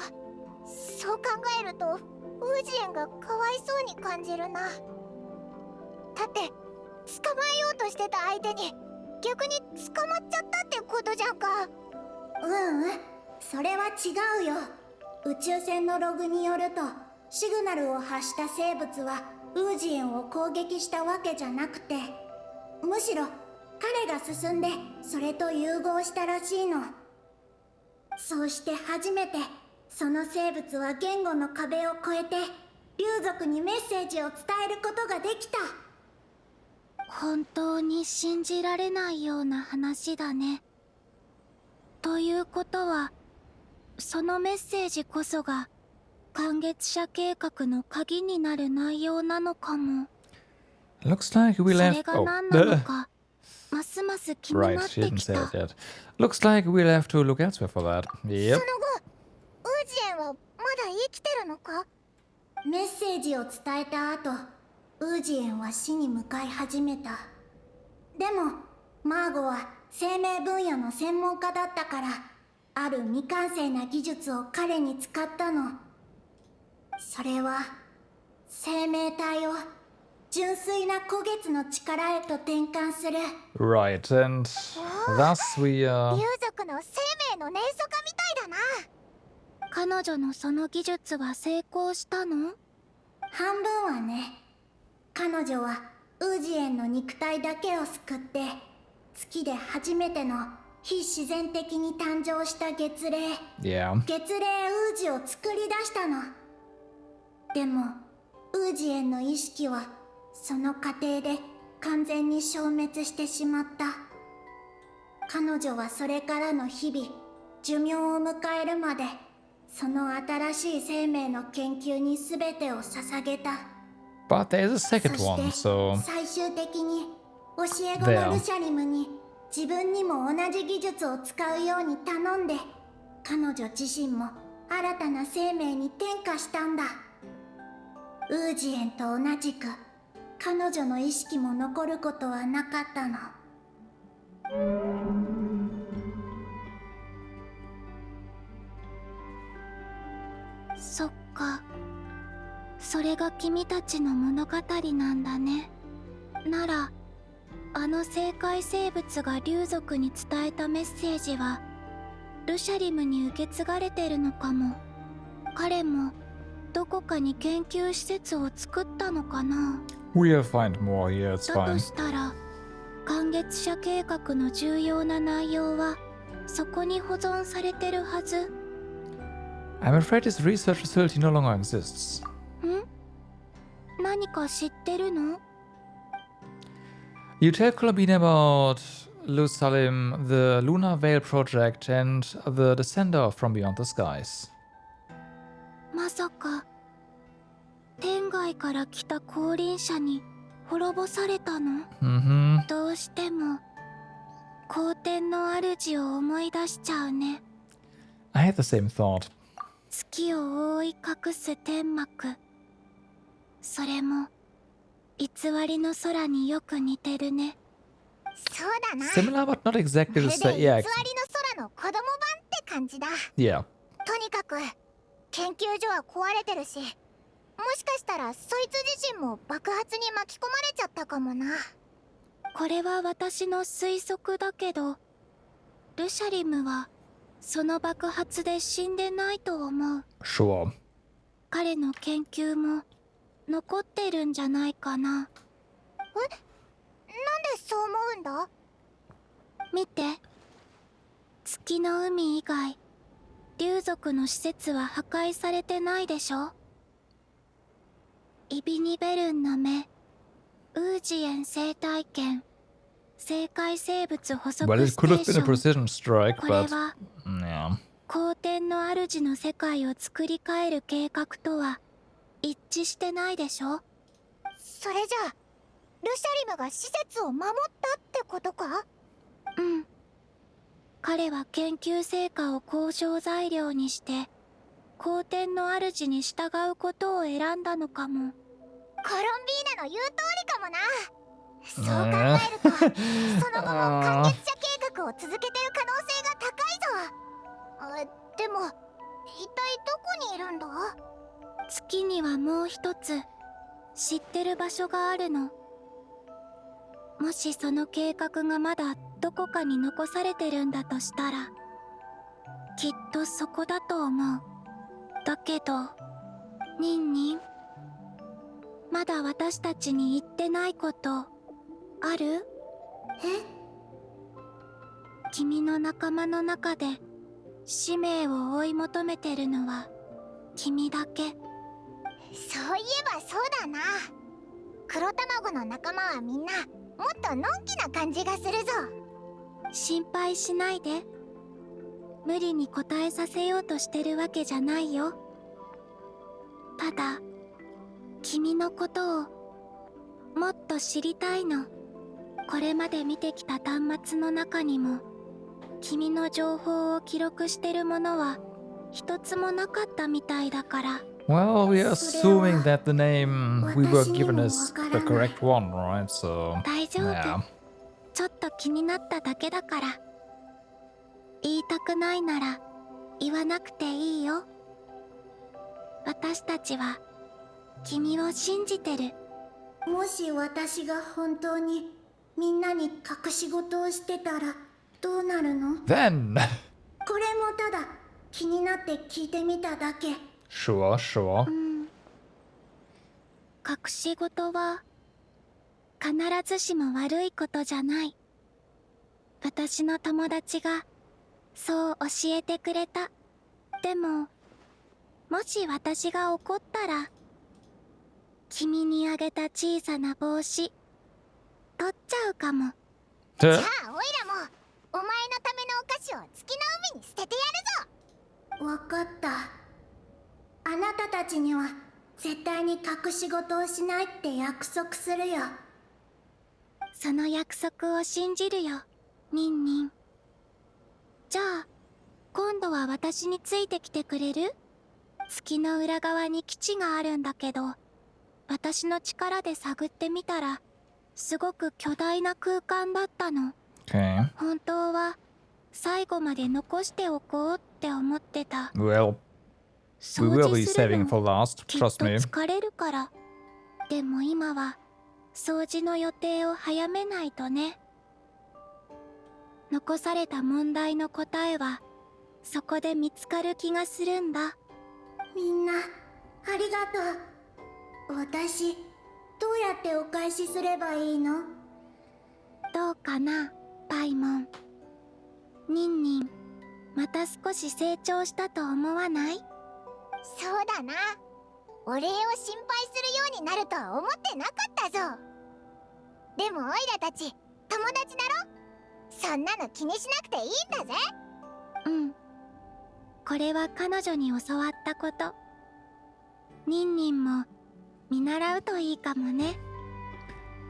そう考えるとウージエンがかわいそうに感じるな。だって捕まえようとしてた相手に逆に捕まっちゃったってことじゃんか。それは違うよ。宇宙船のログによるとシグナルを発した生物はウージエンを攻撃したわけじゃなくて、むしろ彼が進んでそれと融合したらしいの。そうして初めてその生物は言語の壁を越えて竜族にメッセージを伝えることができた。本当に信じられないような話だね。ということはそのメッセージこそが寒月社計画の鍵になる内容なのかも。 Looks like we それ left. が Oh, 何なのかますます気に right. なっ She て didn't き say た。 it yet. Looks like we'll have to look elsewhere for that. そ Yep. の後ウージエンはまだ生きてるのか？メッセージを伝えた後ウージエンは死に向かい始めた。でもマーゴは生命分野の専門家だったからある未完成な技術を彼に使ったの。それは生命体を純粋な古月の力へと転換する。 Right, and thus we 竜族の生命の年素化みたいだな。彼女のその技術は成功したの？半分はね。彼女はウージエンの肉体だけを救って月で初めての非自然的に誕生した月齢 Yeah. 月齢ウージを作り出したの。でもウージエンの意識はその過程で完全に消滅してしまった。彼女はそれからの日々寿命を迎えるまでその新しい生命の研究に全てを捧げた。 But there's a second そ one, して so 最終的に教え子のルシャリムに自分にも同じ技術を使うように頼んで彼女自身も新たな生命に転化したんだ。ウージエンと同じく彼女の意識も残ることはなかったの。そっか、それが君たちの物語なんだね。ならあの生界生物が竜族に伝えたメッセージはルシャリムに受け継がれてるのかも。彼もどこかに研究施設を作ったのかな。 we'll find more here, it's だと fine. したら観月者計画の重要な内容はそこに保存されてるはず。 I'm afraid this research facility no longer exists. ん？何か知ってるの？ You tell Columbine about Lusalim, the Lunar Veil Project, and the Descender from Beyond the Skies. まさか天外から来た降臨者に滅ぼされたの？ Mm-hmm. どうしても皇天の主を思い出しちゃうね。 I had the same thought. 月を覆い隠す天幕、それも偽りの空によく似てるね。そうだな。 Similar but not exactly ま the るで same. 偽り Yeah, の空の子供版って感じだ。 yeah. とにかく研究所は壊れてるし、もしかしたらそいつ自身も爆発に巻き込まれちゃったかもな。これは私の推測だけど、ルシャリムはその爆発で死んでないと思う。 Sure. 彼の研究も残ってるんじゃないかな。なんでそう思うんだ？見て、月の海以外竜族の施設は破壊されてないでしょ。イビニベルンの目、ウージエン生態圏、生界生物捕 Well, 捉 it ステ could ー have シ been a ョン。 precision strike, これ but は yeah. 皇天の主の世界を作り変える計画とは一致してないでしょ。それじゃあルシャリムが施設を守ったってことか？うん。彼は研究成果を交渉材料にして皇天の主に従うことを選んだのかも。コロンビーナの言う通りかもな。そう考えるとその後も完結者計画を続けてる可能性が高いぞ。でも一体どこにいるんだ？月にはもう一つ知ってる場所があるの。もしその計画がまだどこかに残されてるんだとしたらきっとそこだと思う。だけどニンニン、まだ私たちに言ってないことある？君の仲間の中で使命を追い求めてるのは君だけ。そういえばそうだな。黒卵の仲間はみんなもっとのんきな感じがするぞ。心配しないで。無理に答えさせようとしてるわけじゃないよ。ただ君のことをもっと知りたいの。これまで見てきた端末の中にも君の情報を記録してるものは一つもなかったみたいだから。 Well, we are assuming that the name we were given is the correct one, right? So, 大丈夫、 yeah. ちょっと気になっただけだから。言いたくないなら言わなくていいよ。私たちは君を信じてる。もし私が本当にみんなに隠し事をしてたらどうなるの？ Then, これもただ気になって聞いてみただけ。 sure, sure. 隠し事は必ずしも悪いことじゃない。私の友達がそう教えてくれた。でももし私が怒ったら、君にあげた小さな帽子取っちゃうかも。じゃあオイラもお前のためのお菓子を月の海に捨ててやるぞ。わかった。あなたたちには絶対に隠し事をしないって約束するよ。その約束を信じるよ、ニンニン。じゃあ今度は私についてきてくれる？月の裏側に基地があるんだけど、私の力で探ってみたらすごく巨大な空間だったの。Okay. 本当は最後まで残しておこうって思ってた。 Well, we 掃 will 除 be する saving の for last. きっと Trust me. 疲れるから。でも今は掃除の予定を早めないとね。残された問題の答えはそこで見つかる気がするんだ。みんなありがとう。私どうやってお返しすればいいの？どうかな、パイモン。ニンニン、また少し成長したと思わない？そうだな。お礼を心配するようになるとは思ってなかったぞ。でもオイラたち友達だろ。そんなの気にしなくていいんだぜ。うん。これは彼女に教わったこと。ニンニンも見習うといいかもね。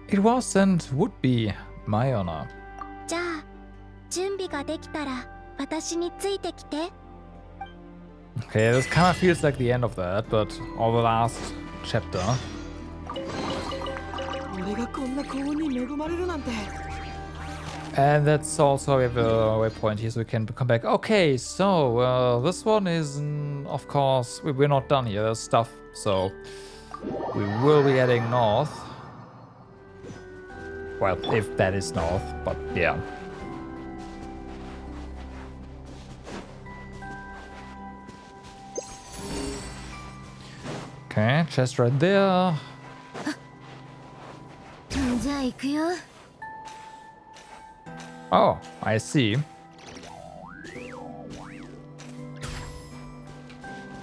It was and would be my honor. じゃあ準備ができたら私についてきて。 Okay, this kind of feels like the end of that, but all the last chapter. 俺がこんな幸運に恵まれるなんて。 And that's also we have a waypoint here, so we can come back. Okay, so this one is, of course, we're not done here. There's stuff, so we will be heading north. Well, if that is north, but yeah. Okay, chest right there. じゃあ行くよ。 Oh, I see.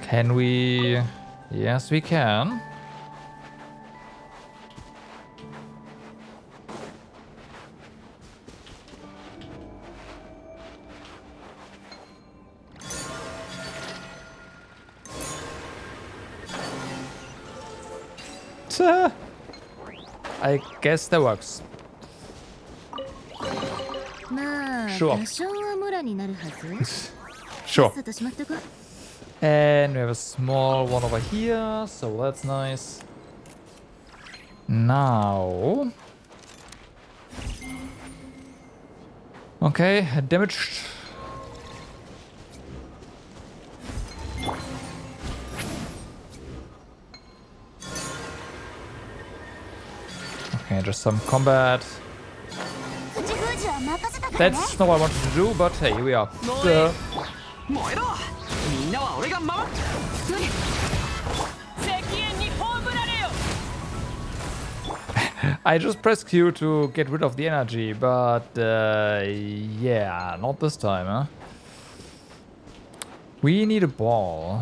Can we? Yes, we can. I guess that works. まあ、 Sure. 多少はムラになるはず。 Sure. さっとしまっとこ。 And we have a small one over here, so that's nice. Now. Okay, damaged. Okay, just some combat. 口封じは任せたからね。 That's not what I wanted to do, but hey, here we are. 燃えろ。みんなは俺が守る。石煙に葬られよ。 I just pressed Q to get rid of the energy, but yeah, not this time, huh? We need a ball.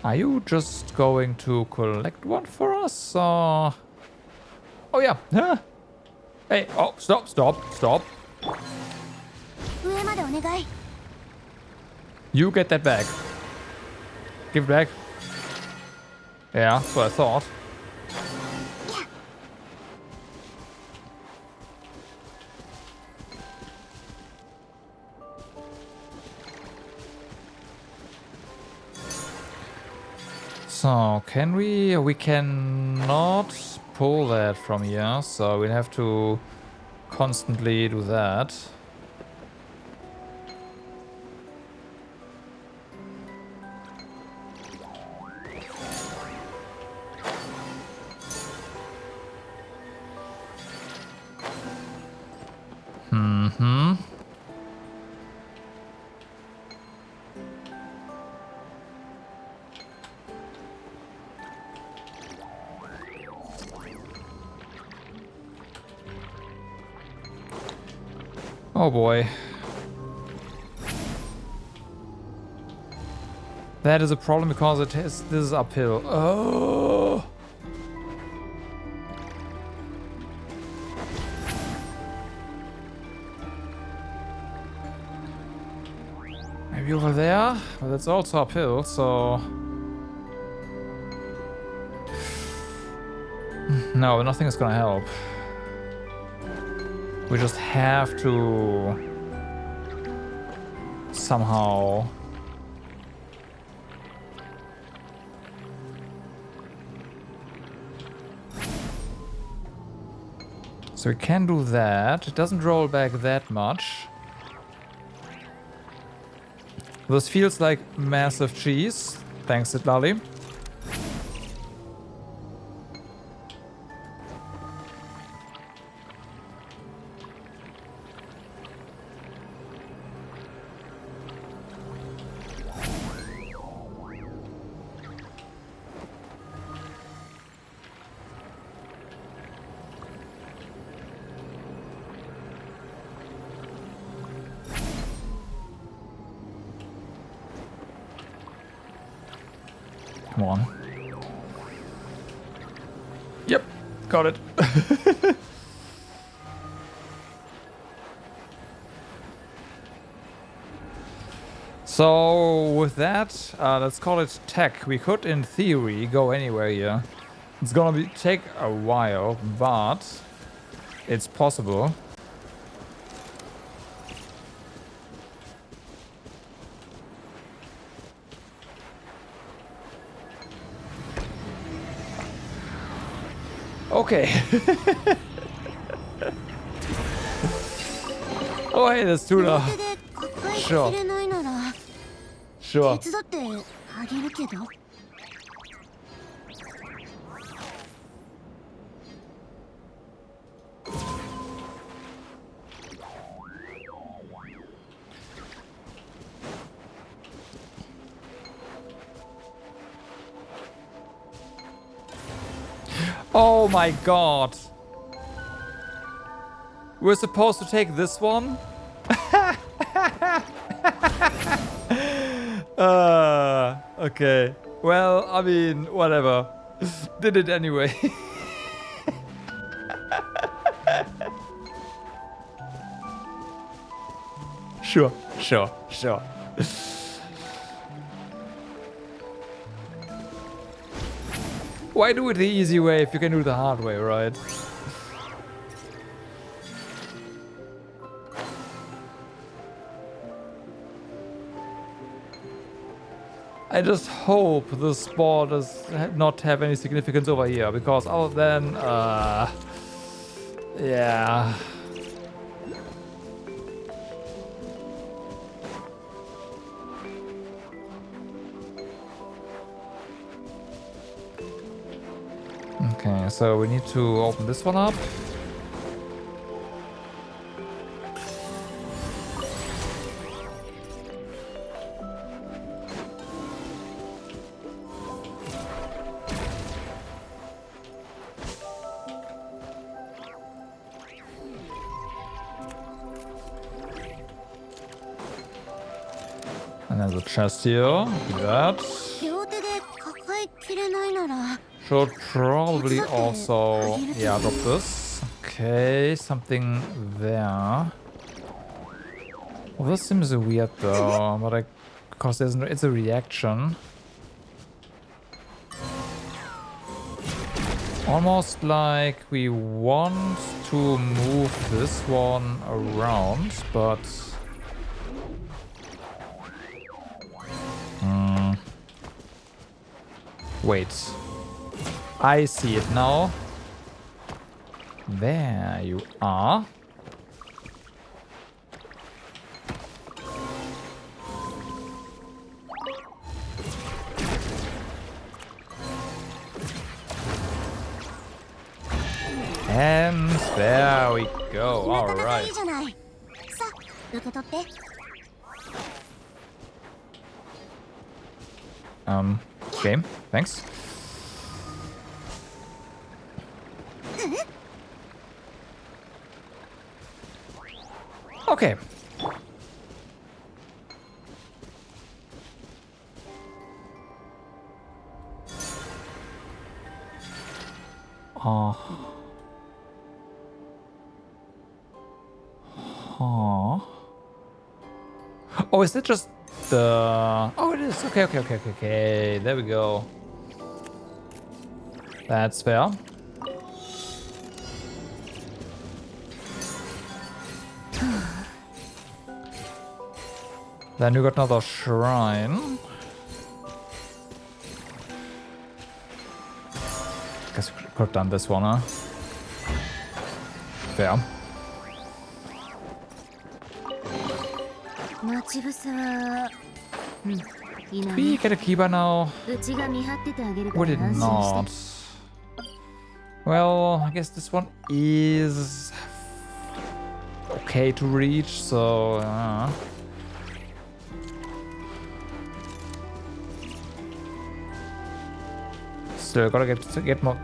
Are you just going to collect one for us? Oh yeah. Huh? Hey, oh, stop. 上までお願い。 You get that back. Give it back. Yeah, that's what I thought. So, can we? We cannot pull that from here, so we'll have to constantly do that. Oh boy. That is a problem because this is uphill. Oh. Maybe over there? But that's also uphill, so... No, nothing is gonna help. We just have to... somehow... So we can do that. It doesn't roll back that much. This feels like massive cheese. Thanks, Itlali. Come on. Yep, got it. So with that, let's call it tech. We could, in theory, go anywhere here. It's gonna take a while, but it's possible. Okay. Oh, hey, there's tuna. Sure. Sure. Oh my god. We're supposed to take this one? Okay. Well, I mean, whatever. Did it anyway. Sure. Why do it the easy way if you can do it the hard way, right? I just hope this ball does not have any significance over here, because other than, yeah. Okay, so we need to open this one up. And there's a chest here. Do that. Should probably also, yeah, drop this. Okay, something there. Well, this seems weird though, but because it's a reaction. Almost like we want to move this one around, but wait. I see it now. There you are. And there we go. All right. Game. Thanks. Okay. Oh, is it just the... Oh, it is. Okay, okay, okay, okay, okay. There we go. That's fair. Then you got another shrine. Guess we could have done this one, huh? Fair. 待ち伏せは、いない We get a key by now. うちが見張っててあげるか We ら did 安心 not. して Well, I guess this one is okay to reach, so still gotta get more.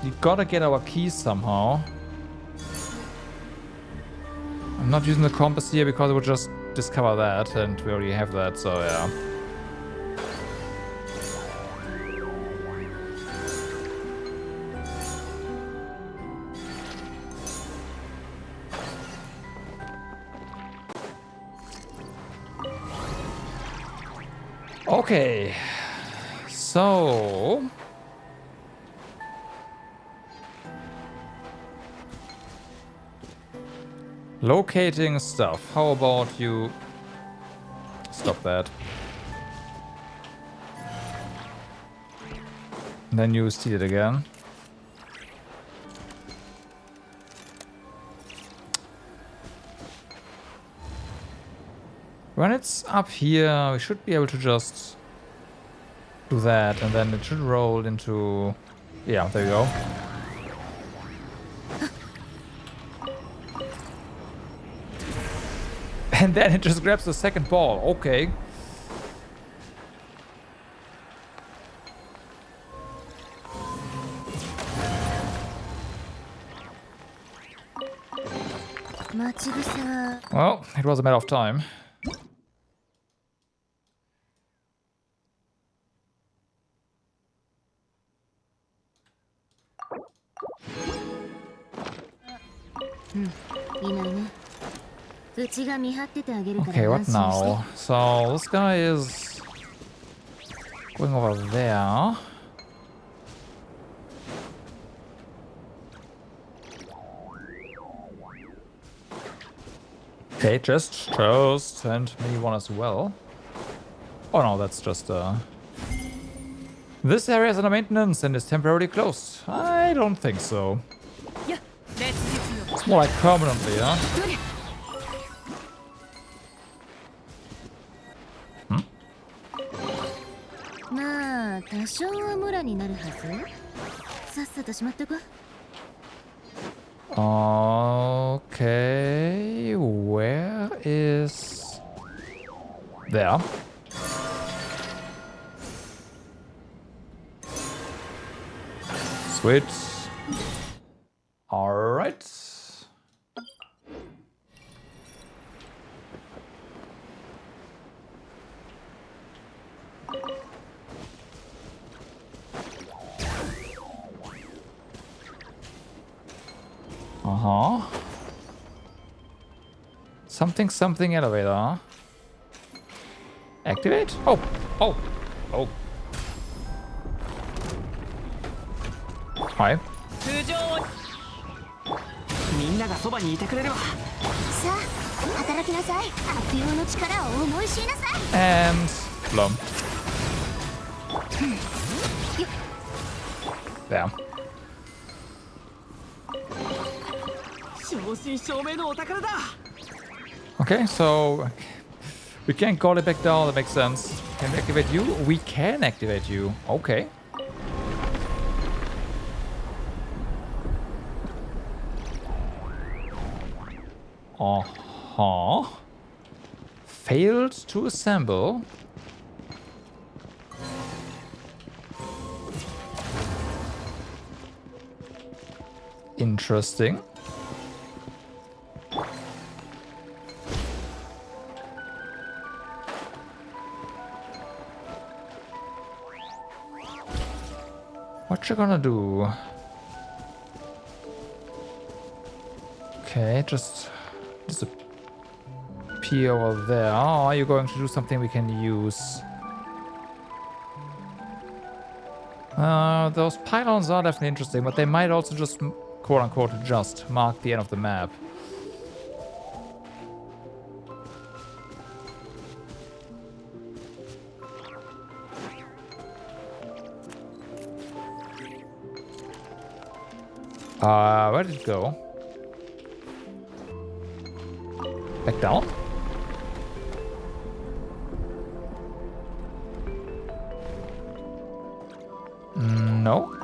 You gotta get our keys somehow. I'm not using the compass here because it would just discover that, and we already have that, so yeah. Okay, so locating stuff. How about you stop that? And then you steal it again. When it's up here, we should be able to just do that, and then it should roll into... Yeah, there you go. And then it just grabs the second ball. Okay. Well, it was a matter of time. Okay, what now? So this guy is going over there. Okay, just and maybe one as well. Oh no, that's just This area is under maintenance and is temporarily closed. I don't think so. It's more like permanently, huh? Okay, where is... There. Sweet. Alright. Something elevator. Activate? Oh. Hi. みんながそばにいてくれるわ。さあ働きなさい。悪用の力を思い知りなさい。 And Blum. There. 正真正銘のお宝だ。 Okay, so we can't call it back down. That makes sense. Can we activate you? We can activate you. Okay. Failed to assemble. Interesting. What you gonna do? Okay, just disappear over there. Oh, are you going to do something we can use? Those pylons are definitely interesting, but they might also just, quote-unquote, just mark the end of the map. Where did it go? Back down? No.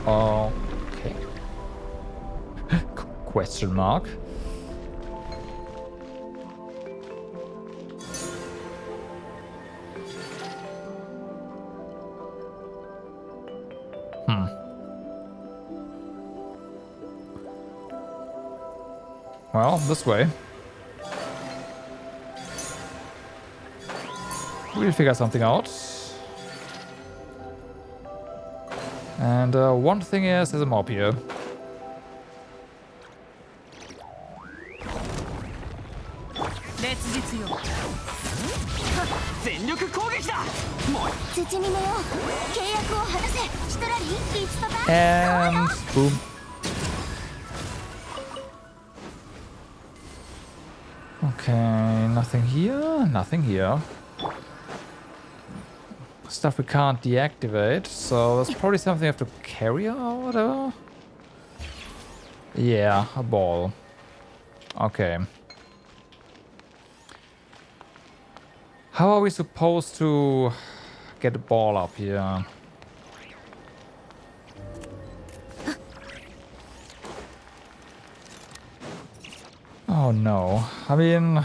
Okay. Question mark. Well, this way. We'll figure something out. And one thing is, there's a mob here. 烈日よ全力攻撃だ。もう土に寝よう。契約を果たせ。シトラリー、リーチパパ。 And boom. Okay, nothing here, nothing here. Stuff we can't deactivate, so there's probably something I have to carry or whatever. Yeah, a ball. Okay. How are we supposed to get a ball up here? Oh no. I mean,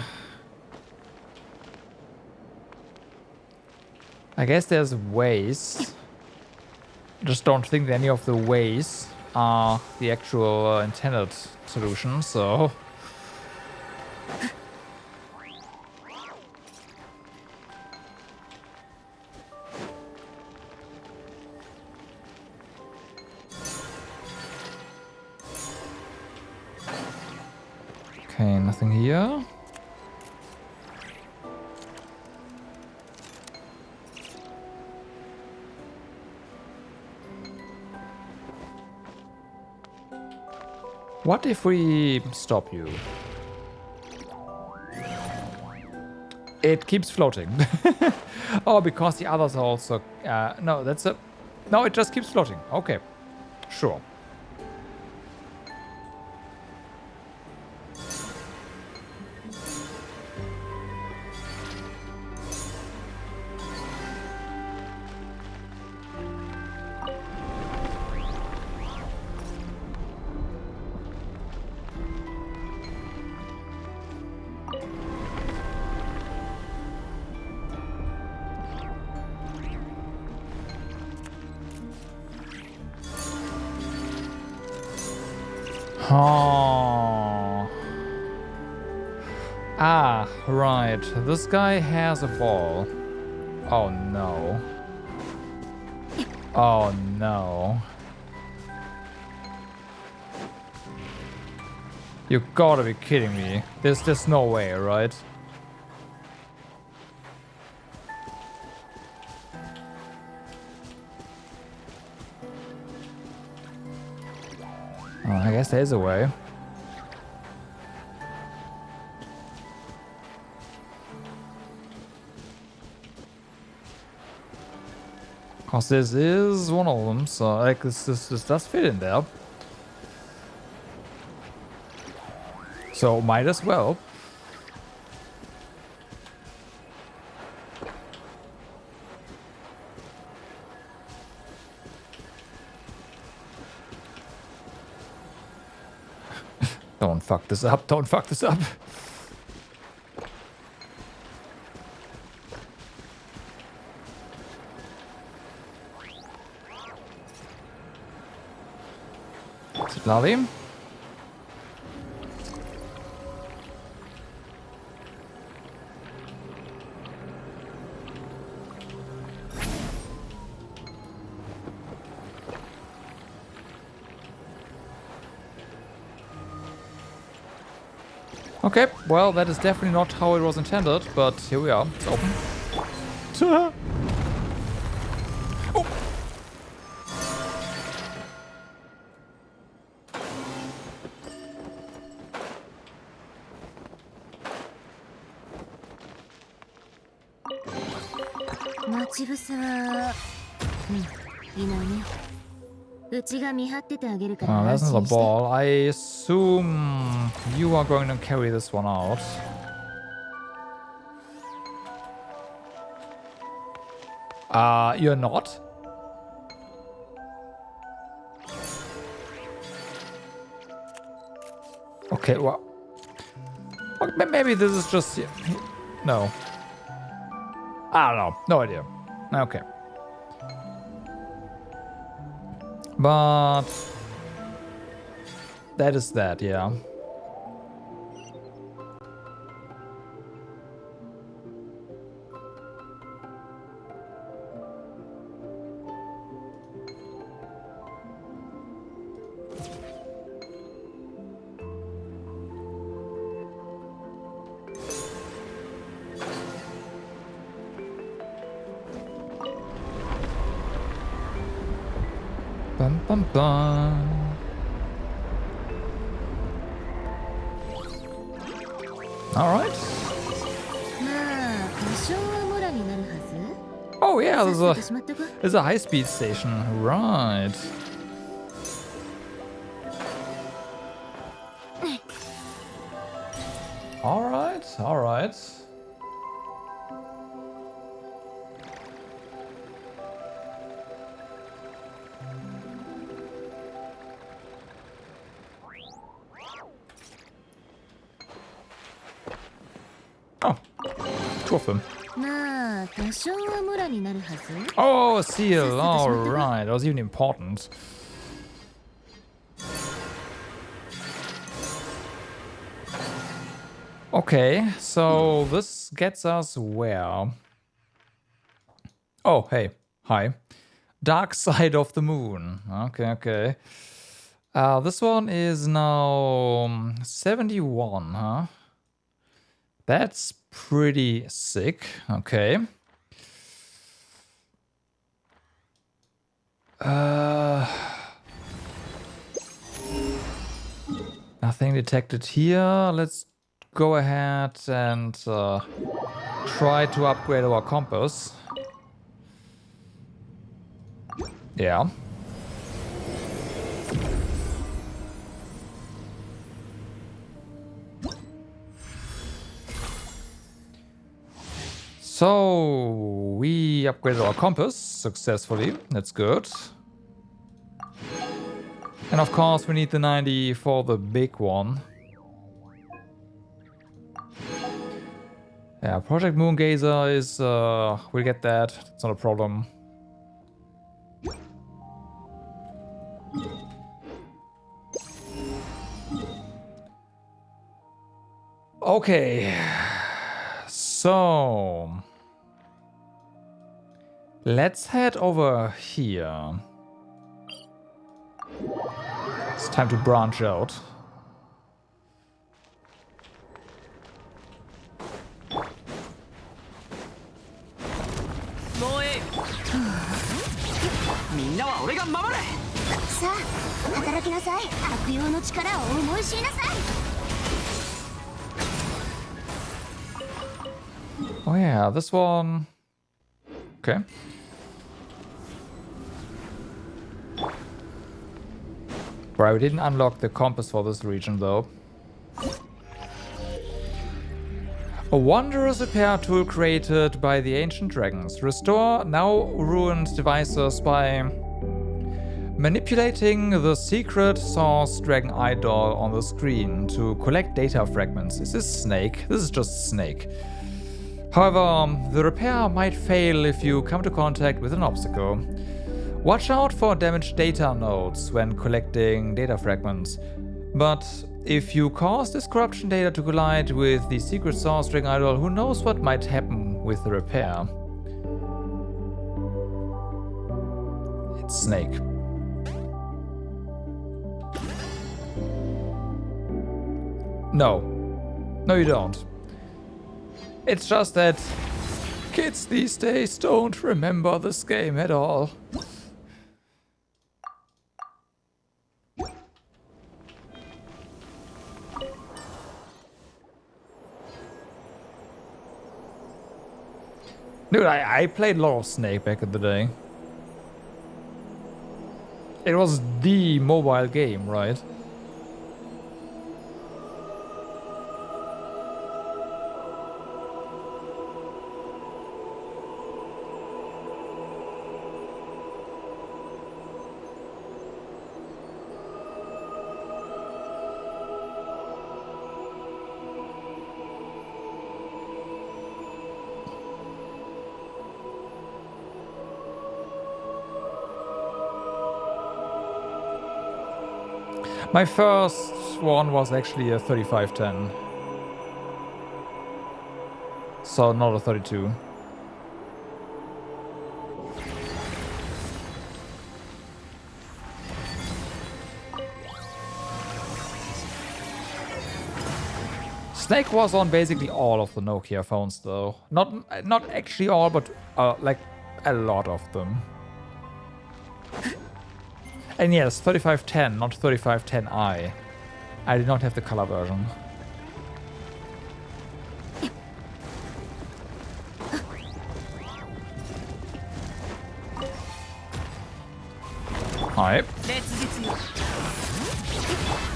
I guess there's ways. Just don't think any of the ways are the actual intended solution, so... Okay, nothing here. What if we stop you? It keeps floating. Oh, because the others are also... no, that's a... No, it just keeps floating. Okay. Sure. Oh. Ah, right. This guy has a ball. Oh no. Oh no. You gotta be kidding me. There's no way, right? Oh, I guess there's a way. Cause this is one of them, so like this does fit in there. So might as well. Don't fuck this up, don't fuck this up. Love. Okay, well, that is definitely not how it was intended, but here we are. It's open. Oh. 待ち伏せは、いないね。うちが見張っててあげるから Oh, 安 that's 心 another して。 ball. I assume you are going to carry this one out. You're not? Okay, well... Maybe this is just... No. I don't know. No idea. Okay. But... That is that, yeah. Bum bum bum. Alright. Oh yeah, there's a high-speed station. Right. Alright, alright. Oh, two of them. Oh, a seal. Alright, that was even important. Okay, so this gets us where? Oh, hey. Hi. Dark side of the moon. Okay, okay. This one is now 71, huh? That's pretty sick. Okay. Nothing detected here. Let's go ahead and try to upgrade our compass. Yeah. So we upgraded our compass successfully. That's good. And of course we need the 90 for the big one. Yeah, Project Moongazer is we'll get that. It's not a problem. Okay. So let's head over here. It's time to branch out. Oh yeah, this one. Okay. Right, we didn't unlock the compass for this region though. A wondrous repair tool created by the ancient dragons. Restore now ruined devices by manipulating the secret source dragon idol on the screen to collect data fragments. Is this Snake? This is just Snake. However, the repair might fail if you come to contact with an obstacle. Watch out for damaged data nodes when collecting data fragments. But if you cause this corruption data to collide with the secret source dragon idol, who knows what might happen with the repair? It's Snake. No. No, you don't. It's just that kids these days don't remember this game at all. Dude, I played a lot of Snake back in the day. It was the mobile game, right? My first one was actually a 3510. So not a 32. Snake was on basically all of the Nokia phones though. Not actually all, but like a lot of them. And yes, 3510, not 3510i. I did not have the color version. Hi.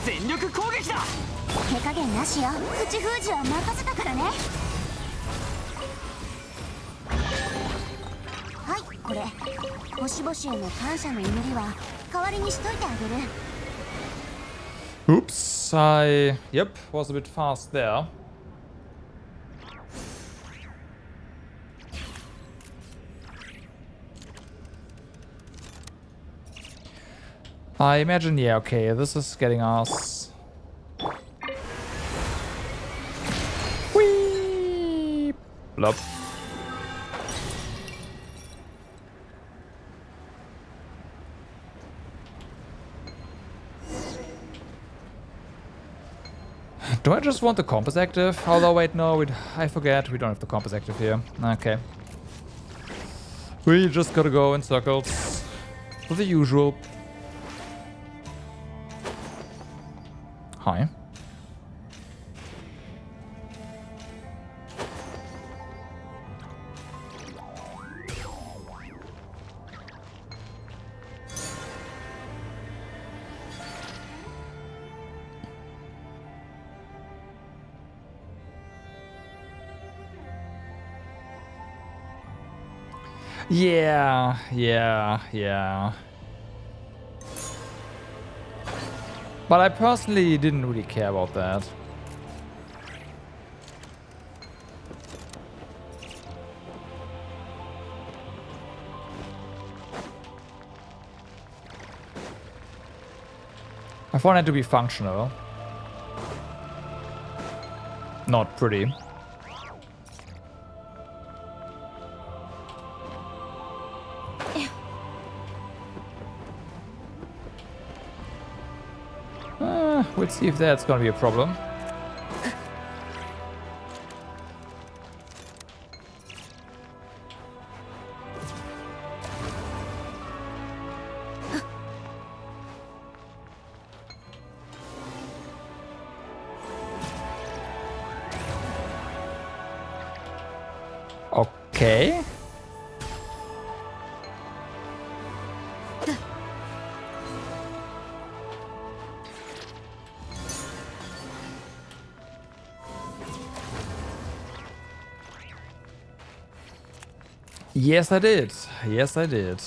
全力攻撃だ。手加減なしよ。口封じは任せたからね。はい、これ星々への感謝の祈りは代わりにしといてあげる。 Oops, I was a bit fast there. I imagine, yeah, okay, this is getting us. Whee! Blop. Do I just want the compass active? Although, wait, no, I forget, we don't have the compass active here. Okay. We just gotta go in circles. For the usual. Hi. Yeah. But I personally didn't really care about that. I found it to be functional. Not pretty. We'll see if that's gonna be a problem. Okay. Yes, I did. Yes, I did.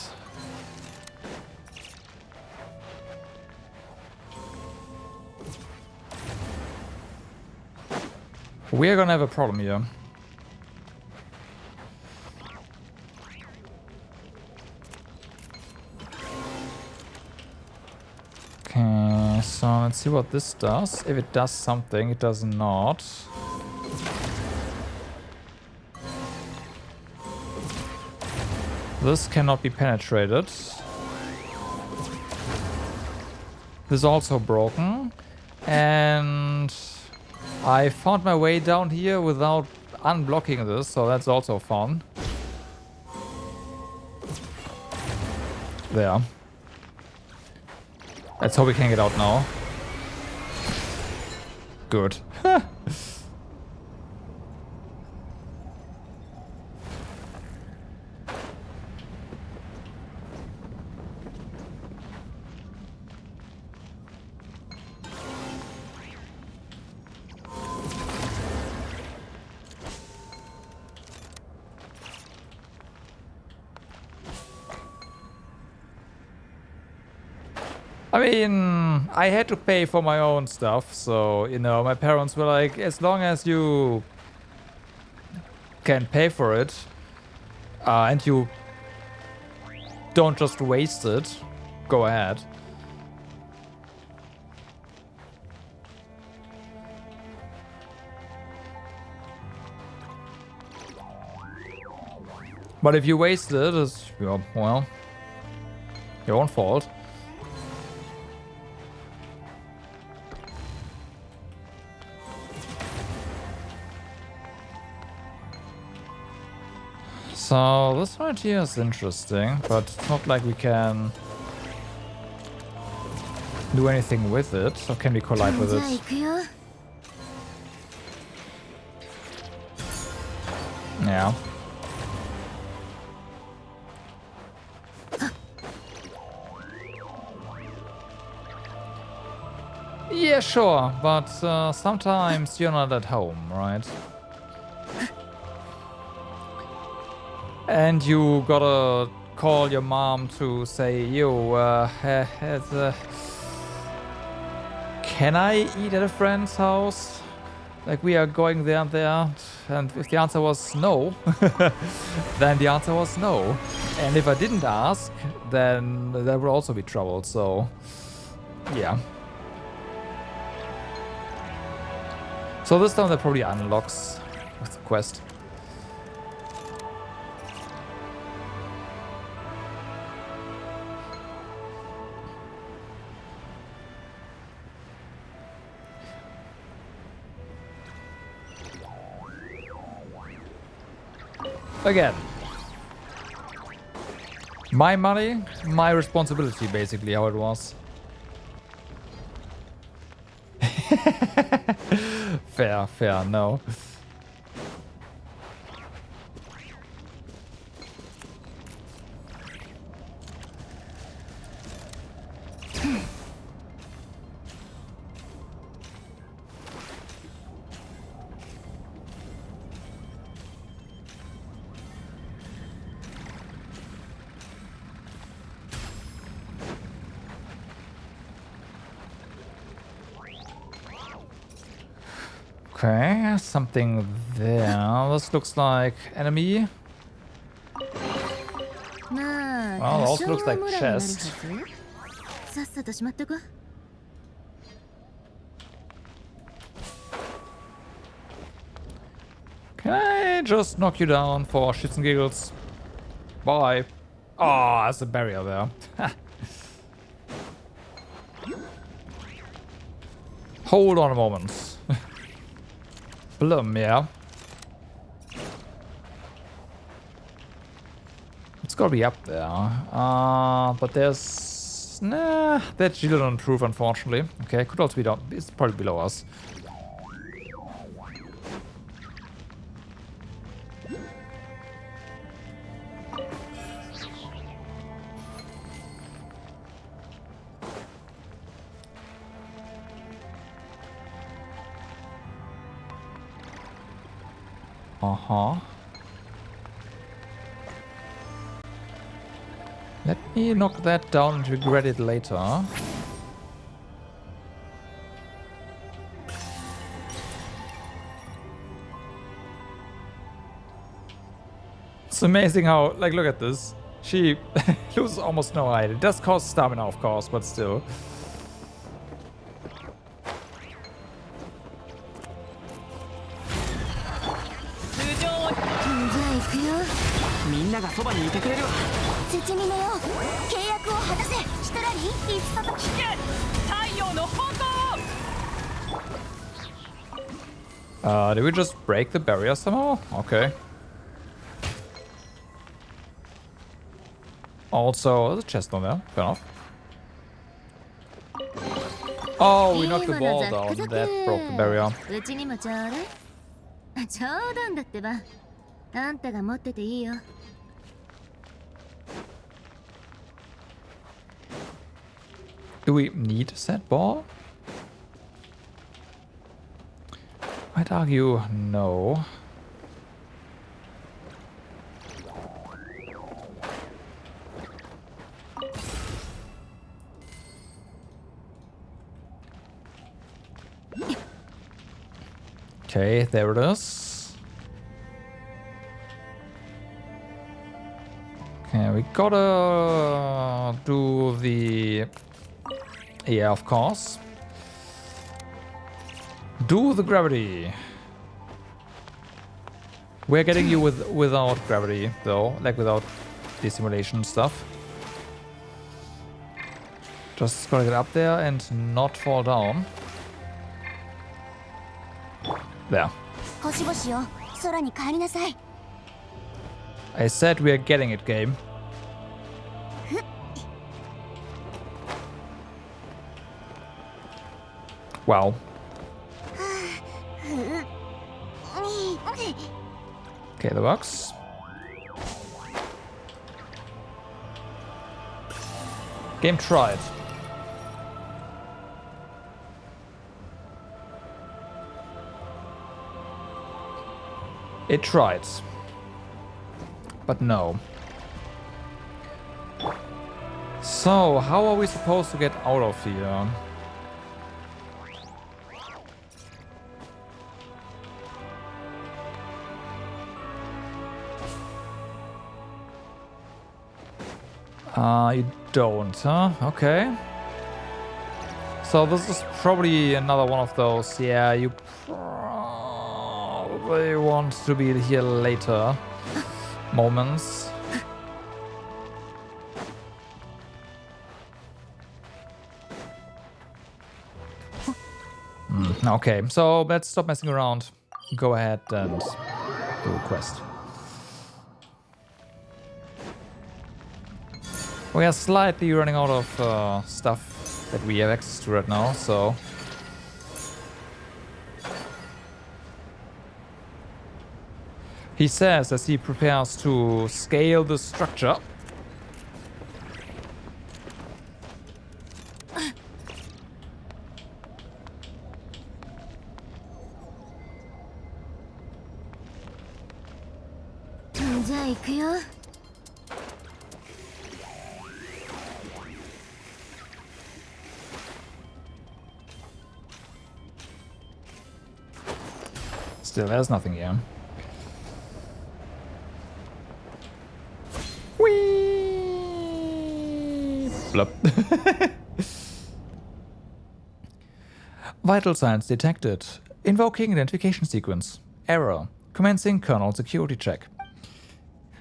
We're gonna have a problem here. Okay, so let's see what this does. If it does something, it does not. This cannot be penetrated. This is also broken. And I found my way down here without unblocking this, so that's also fun. There. Let's hope we can get out now. Good. I mean, I had to pay for my own stuff, so, you know, my parents were like, as long as you can pay for it, and you don't just waste it, go ahead. But if you waste it, it's, well, your own fault. So this right here is interesting, but it's not like we can do anything with it. Or can we collide with it? Yeah. Yeah, sure, but sometimes you're not at home, right? And you gotta call your mom to say, yo, can I eat at a friend's house? Like, we are going there and there. And if the answer was no, then the answer was no. And if I didn't ask, then there would also be trouble, so yeah. So this time that probably unlocks with the quest. Again, my money, my responsibility, basically, how it was. Fair, no. Okay, something there. This looks like enemy. Well, it also looks like chest. Can I just knock you down for shits and giggles? Bye. Oh, there's a barrier there. Hold on a moment. Blum, yeah. It's gotta be up there. But there's... Nah, that shield don't improve, unfortunately. Okay, could also be down. It's probably below us. Let me knock that down and regret it later. It's amazing how, like, look at this. She loses almost no height. It does cost stamina, of course, but still. Did we just break the barrier somehow? Okay. Also, there's a chest on there. Fair enough. Oh, we knocked the wall down. That broke the barrier. うちにもちょうだい。冗談だってば。あんたが持ってていいよ。Do we need a set ball? I'd argue no. Okay, there it is. Okay, we gotta do the... Yeah, of course. Do the gravity. We're getting you without gravity, though. Like, without the simulation stuff. Just gotta get up there and not fall down. There. 星々よ、空に帰りなさい。I said we are getting it, game. Wow. Okay, that works. Game tried. It tried. But no. So, how are we supposed to get out of here? You don't, huh? Okay. So this is probably another one of those, yeah, you probably want to be here later moments. Okay, so let's stop messing around. Go ahead and do a quest. We are slightly running out of stuff that we have access to right now, so... He says as he prepares to scale the structure. Still, there's nothing here. Whee! Blop. Vital signs detected. Invoking identification sequence. Error. Commencing kernel security check.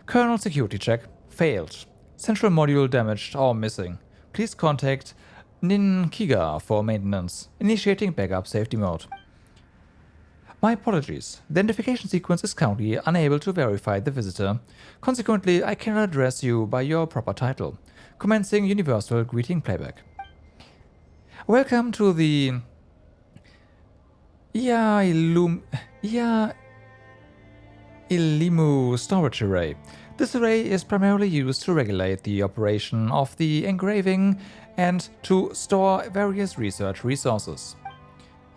Kernel security check failed. Central module damaged or missing. Please contact Ninkiga for maintenance. Initiating backup safety mode. My apologies. The identification sequence is currently unable to verify the visitor. Consequently, I cannot address you by your proper title. Commencing universal greeting playback. Welcome to the Ilimu storage array. This array is primarily used to regulate the operation of the engraving and to store various research resources.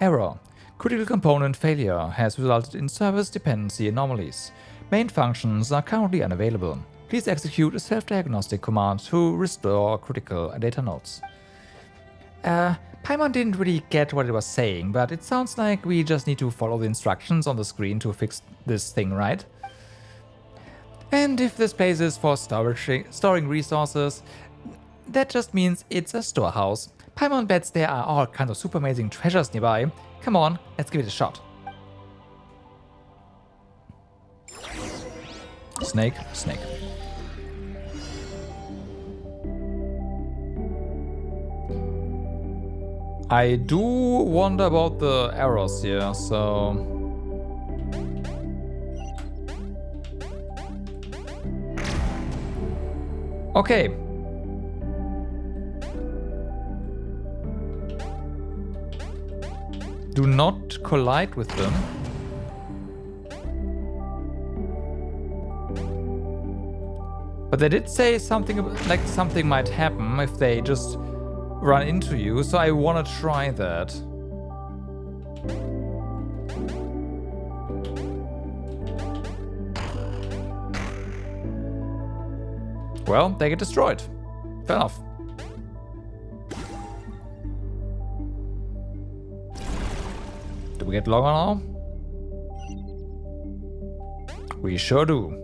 Error. Critical component failure has resulted in service dependency anomalies. Main functions are currently unavailable. Please execute a self-diagnostic command to restore critical data nodes. Paimon didn't really get what it was saying, but it sounds like we just need to follow the instructions on the screen to fix this thing, right? And if this place is for storing resources, that just means it's a storehouse. Paimon bets there are all kinds of super amazing treasures nearby. Come on, let's give it a shot. Snake, snake. I do wonder about the errors here, so... Okay. Do not collide with them. But they did say something like something might happen if they just run into you, so I want to try that. Well, they get destroyed. Fair enough. Do we get longer now? We sure do.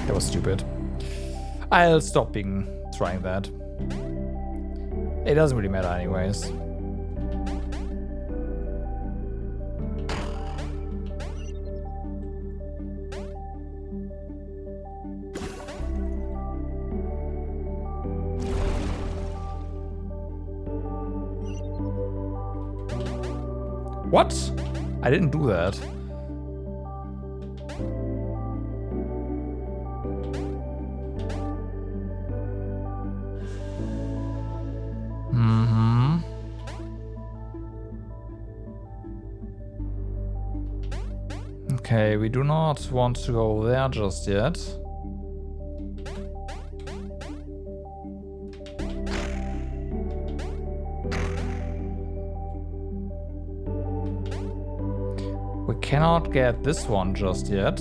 That was stupid. I'll stop trying that. It doesn't really matter anyways. What? I didn't do that. Okay, we do not want to go there just yet. We cannot get this one just yet.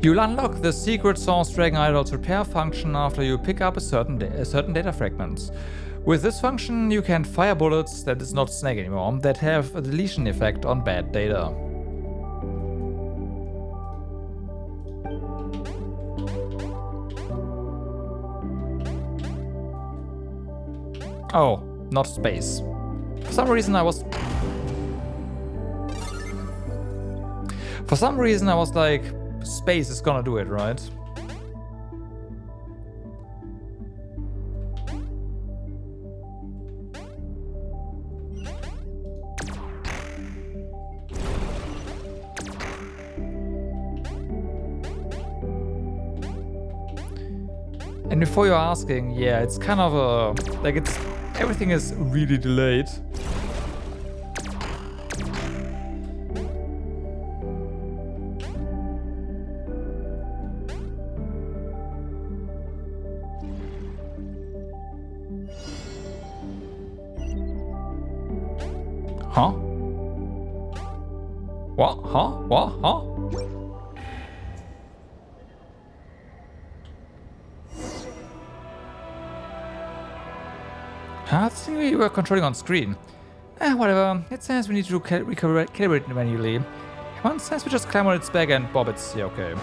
You'll unlock the secret Source Dragon Idol's repair function after you pick up a certain data fragment. With this function, you can fire bullets that is not snake anymore, that have a deletion effect on bad data. Oh, not space. For some reason I was like, space is gonna do it, right? And before you're asking, yeah, it's kind of a, like it's, everything is really delayed. Huh? What? Huh? What? Huh? I think we were controlling on screen. Whatever. It says we need to calibrate it manually. Come on, says we just climb on its back and bob it. Yeah, okay.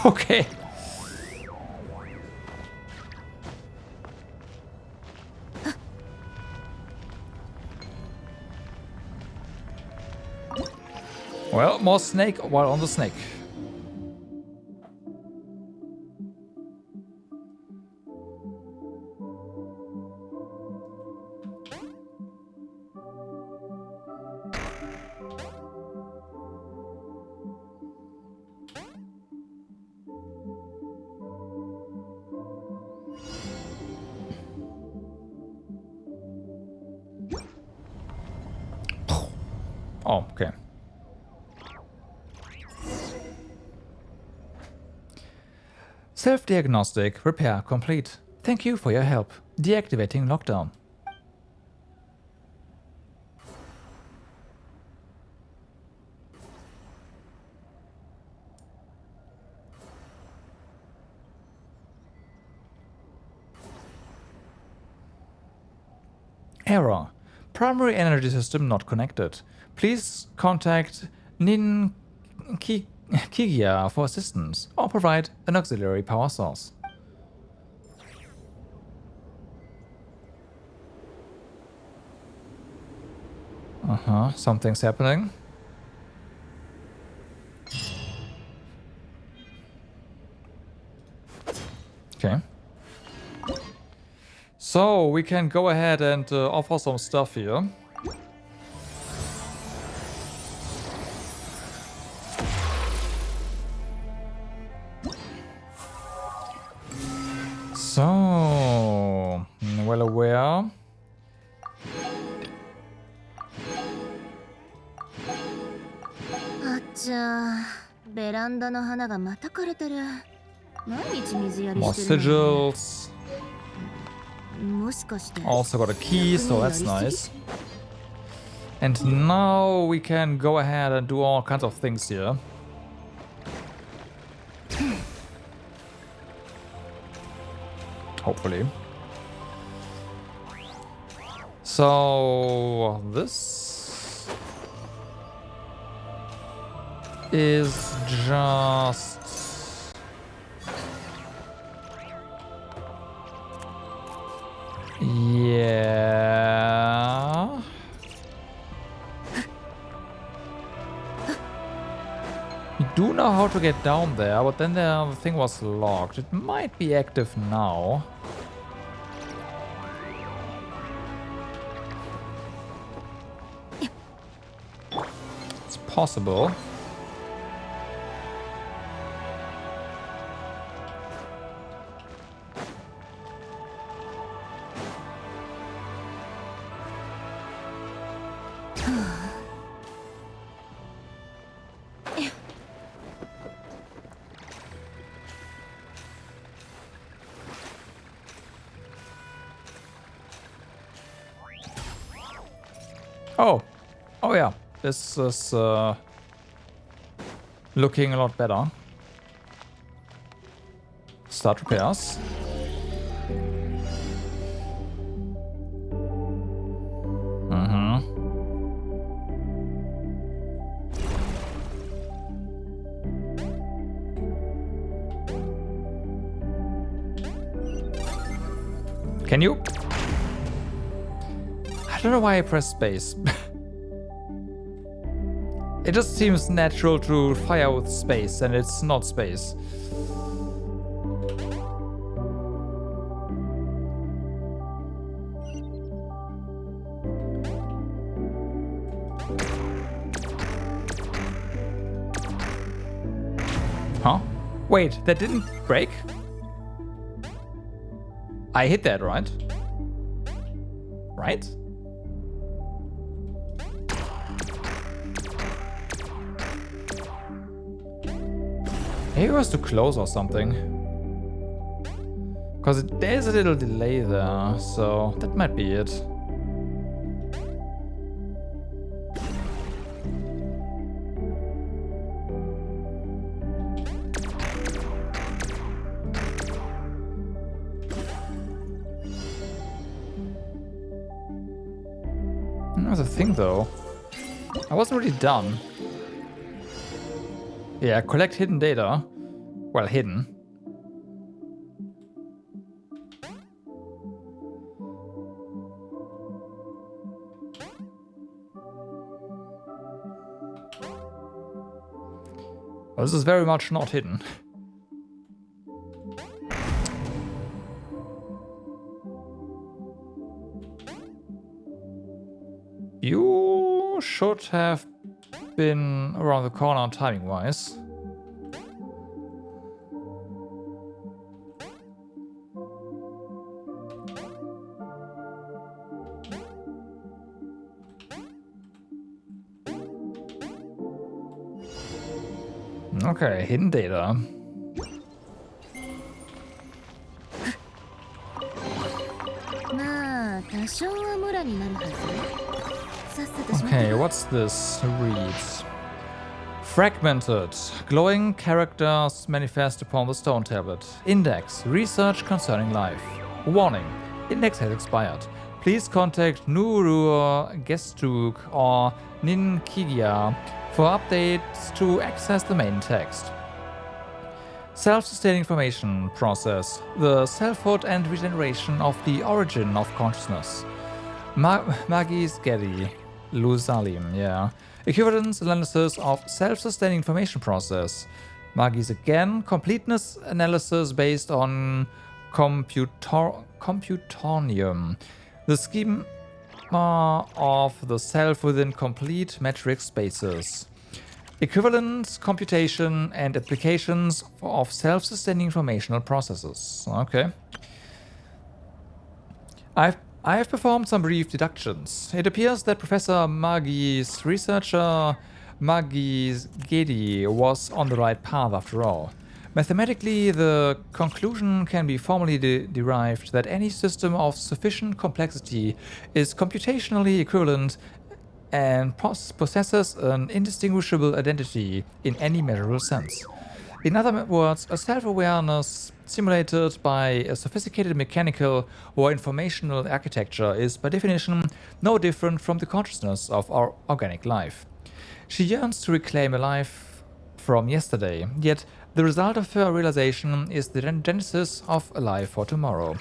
Okay. Well, more snake while on the snake. Oh, okay. Self-diagnostic repair complete. Thank you for your help. Deactivating lockdown. Error. Primary energy system not connected. Please contact Kigia for assistance, or provide an auxiliary power source. Something's happening. Okay. So we can go ahead and offer some stuff here. So, well aware. あっちゃベランダの花がまた枯れてる。毎日水やり More してるのに。 sigils. もしかして Also got a key, so that's nice. And now we can go ahead and do all kinds of things here. Hopefully. So this is just yeah. We do know how to get down there, but then the thing was locked. It might be active now. It's possible. Oh yeah, this is looking a lot better. Start repairs. Can you? I don't know why I pressed space. It just seems natural to fire with space, and it's not space. Huh? Wait, that didn't break? I hit that, right? Right? Maybe it was too close or something. Because there's a little delay there, so that might be it. That's the thing though. I wasn't really done. Yeah, collect hidden data. Well, hidden. Well, this is very much not hidden. You should have been around the corner timing-wise. Okay, hidden data. Okay, what's this? Reads. Fragmented. Glowing characters manifest upon the stone tablet. Index. Research concerning life. Warning. Index has expired. Please contact Nurur Gestuk or Ninkigia for updates to access the main text. Self-sustaining formation process. The selfhood and regeneration of the origin of consciousness. Magis Gedi. Lusalim, yeah. Equivalence analysis of self-sustaining formation process. Magis again. Completeness analysis based on computonium. The schema of the self within complete metric spaces. Equivalence, computation, and applications of self-sustaining informational processes. Okay. I have performed some brief deductions. It appears that Professor Magi's researcher Magis Gedi was on the right path after all. Mathematically, the conclusion can be formally derived that any system of sufficient complexity is computationally equivalent and possesses an indistinguishable identity in any measurable sense. In other words, a self-awareness simulated by a sophisticated mechanical or informational architecture is, by definition, no different from the consciousness of our organic life. She yearns to reclaim a life from yesterday, yet the result of her realization is the genesis of a life for tomorrow.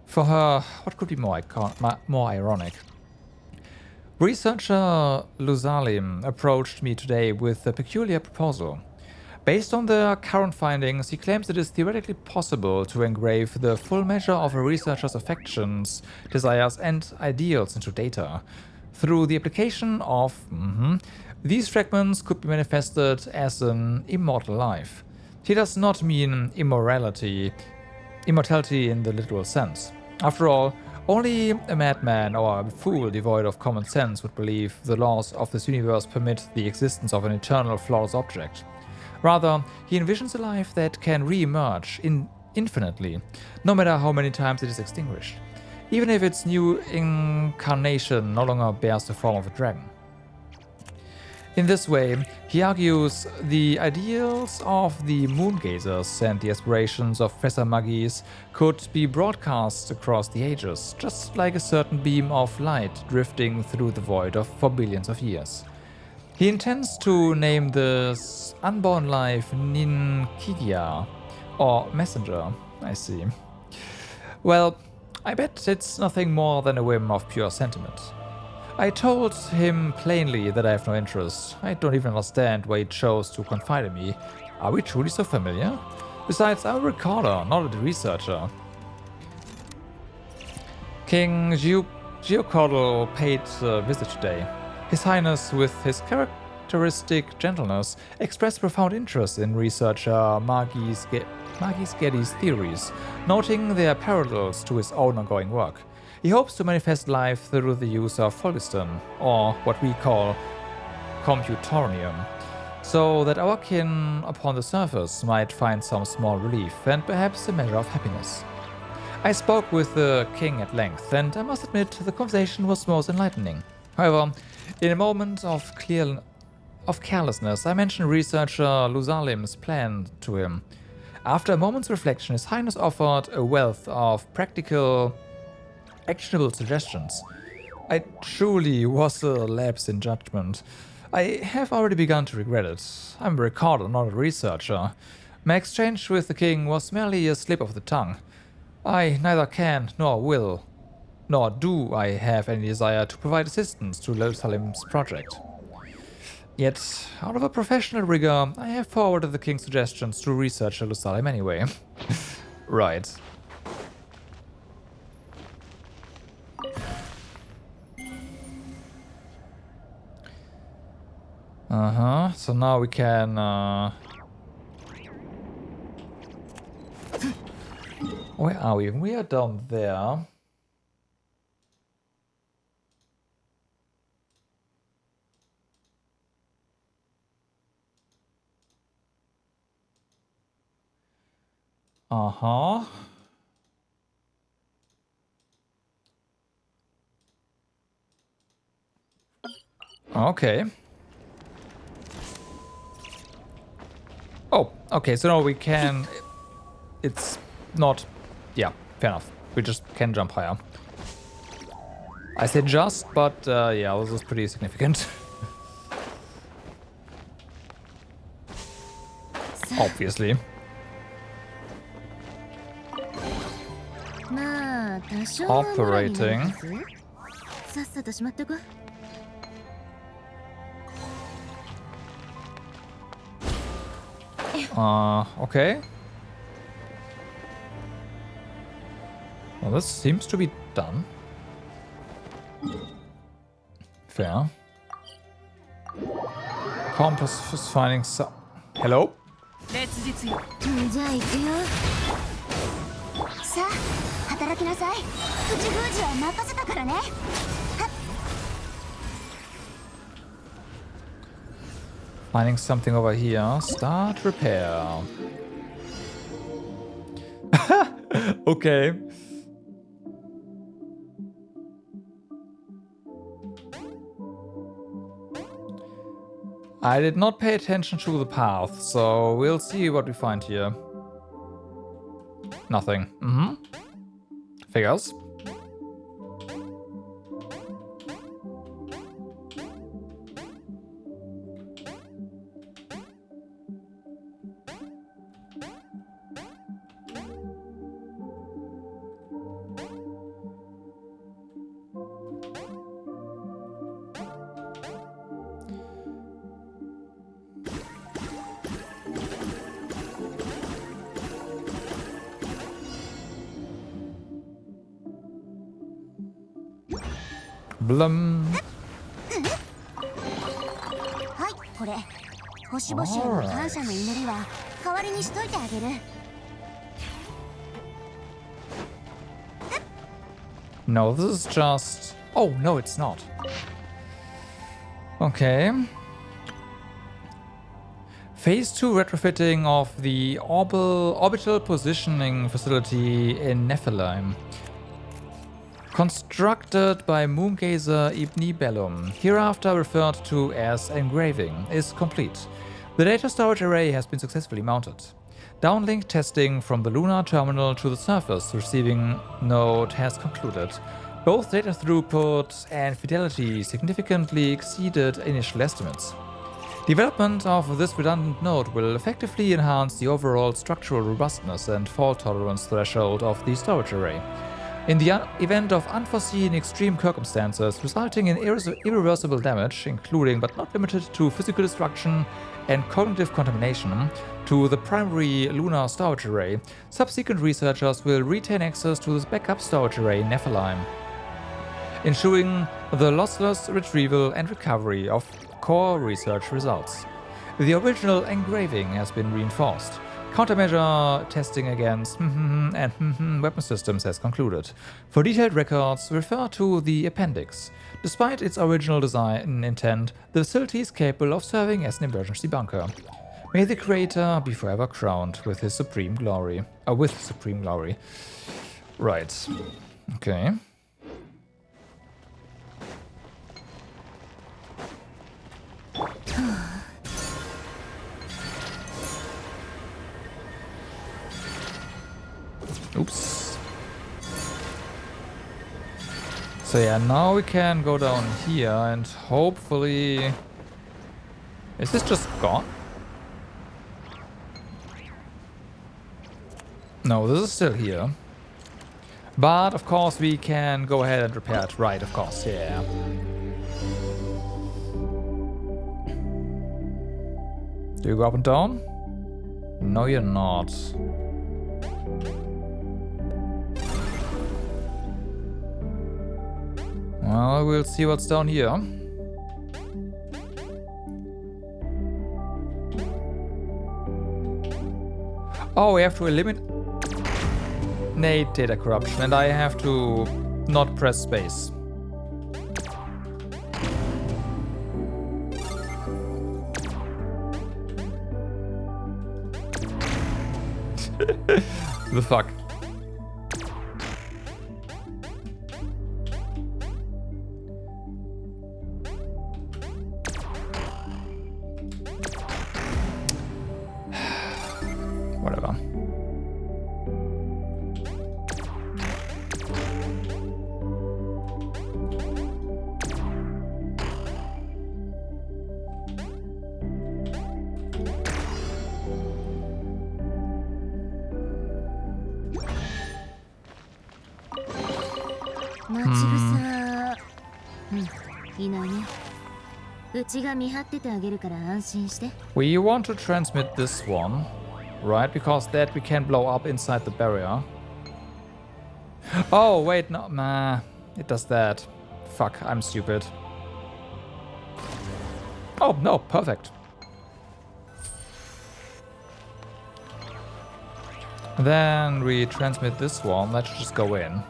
For her, what could be more ironic? Researcher Lusalim approached me today with a peculiar proposal. Based on their current findings, he claims it is theoretically possible to engrave the full measure of a researcher's affections, desires, and ideals into data. Through the application of these fragments could be manifested as an immortal life. He does not mean immortality in the literal sense. After all, only a madman or a fool devoid of common sense would believe the laws of this universe permit the existence of an eternal flawless object. Rather, he envisions a life that can re-emerge infinitely, no matter how many times it is extinguished, even if its new incarnation no longer bears the form of a dragon. In this way, he argues the ideals of the moon-gazers and the aspirations of Professor Magis could be broadcast across the ages, just like a certain beam of light drifting through the void for billions of years. He intends to name this unborn life Ninkigia, or messenger, I see. Well, I bet it's nothing more than a whim of pure sentiment. I told him plainly that I have no interest. I don't even understand why he chose to confide in me. Are we truly so familiar? Besides, I'm a recorder, not a researcher. King Geocaudal paid a visit today. His Highness, with his characteristic gentleness, expressed profound interest in researcher Magis Gedi's theories, noting their parallels to his own ongoing work. He hopes to manifest life through the use of phlogiston, or what we call computonium, so that our kin upon the surface might find some small relief and perhaps a measure of happiness. I spoke with the king at length, and I must admit the conversation was most enlightening. However, in a moment of carelessness, I mentioned researcher Lusalim's plan to him. After a moment's reflection, His Highness offered a wealth of practical, actionable suggestions. I truly was a lapse in judgment. I have already begun to regret it. I'm a recorder, not a researcher. My exchange with the king was merely a slip of the tongue. I neither can nor will, nor do I have any desire to provide assistance to Lusalim's project. Yet, out of a professional rigor, I have forwarded the king's suggestions to researcher Lusalim anyway. Right. So now we can, where are we? We are down there. Okay. Oh, okay, so now we can... It's not... Yeah, fair enough. We just can jump higher. I said just, but yeah, this is pretty significant. Obviously. まあ多少はモラルになるはず。さっさとしまっとこ。Okay. Well, this seems to be done. Fair. Compass is finding some. Hello? 烈日よ。じゃあ行くよ。さあ働きなさい。うち封じは任せたからね。 Finding something over here. Start repair. Okay. I did not pay attention to the path, so we'll see what we find here. Nothing. Figures. Blum. はいこれ星々への感謝の祈りは代わりにしといてあげる。 No, this is just... Oh, no, it's not. Okay. Phase 2 retrofitting of the orbital positioning facility in Nephilim. Constructed by Moongazer Ibn Bellum, hereafter referred to as engraving, is complete. The data storage array has been successfully mounted. Downlink testing from the lunar terminal to the surface receiving node has concluded. Both data throughput and fidelity significantly exceeded initial estimates. Development of this redundant node will effectively enhance the overall structural robustness and fault tolerance threshold of the storage array. In the event of unforeseen extreme circumstances resulting in irreversible damage, including but not limited to physical destruction and cognitive contamination, to the primary lunar storage array, subsequent researchers will retain access to this backup storage array in Nephilim, ensuring the lossless retrieval and recovery of core research results. The original engraving has been reinforced. Countermeasure testing against and weapon systems has concluded. For detailed records, refer to the appendix. Despite its original design and intent, the facility is capable of serving as an emergency bunker. May the creator be forever crowned with his supreme glory. With supreme glory. Right. Okay. Oops. So yeah, now we can go down here and hopefully... Is this just gone? No, this is still here. But of course we can go ahead and repair it. Right, of course, yeah. Do you go up and down? No, you're not. Well, we'll see what's down here. Oh, we have to eliminate data corruption, and I have to not press space. The fuck? Whatever. 待ち草、いないね。うちが見張っててあげるから安心して。We want to transmit this one, right? Because that we can blow up inside the barrier. Oh, wait, no, nah, it does that. Fuck, I'm stupid. Oh, no, perfect. Then we transmit this one, let's just go in.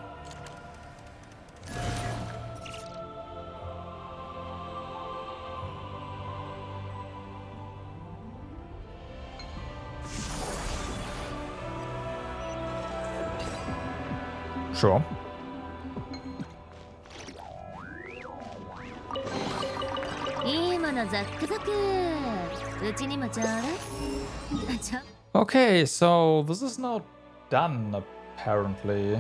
Sure. いいものザックザク。うちにもちょうだい。Okay, so this is now done, apparently.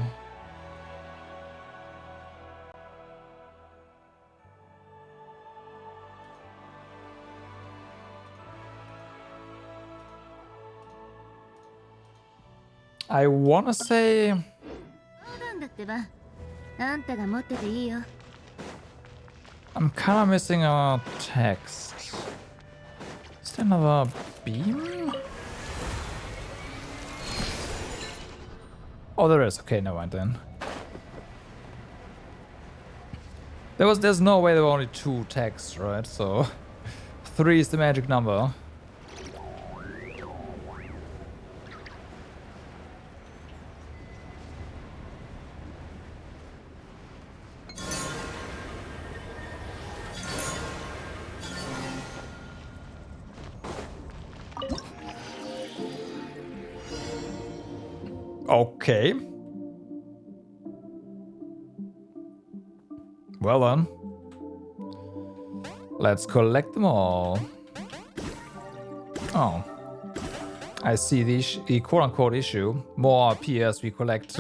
I wanna say... そうなんだってば。あんたが持ってていいよ。 I'm kinda missing a text. Is there another beam? Oh, there is. Okay, never mind then. There's no way there were only 2 texts, right? So 3 is the magic number. Okay. Well then. Let's collect them all. Oh. I see the quote-unquote issue. More PS we collect.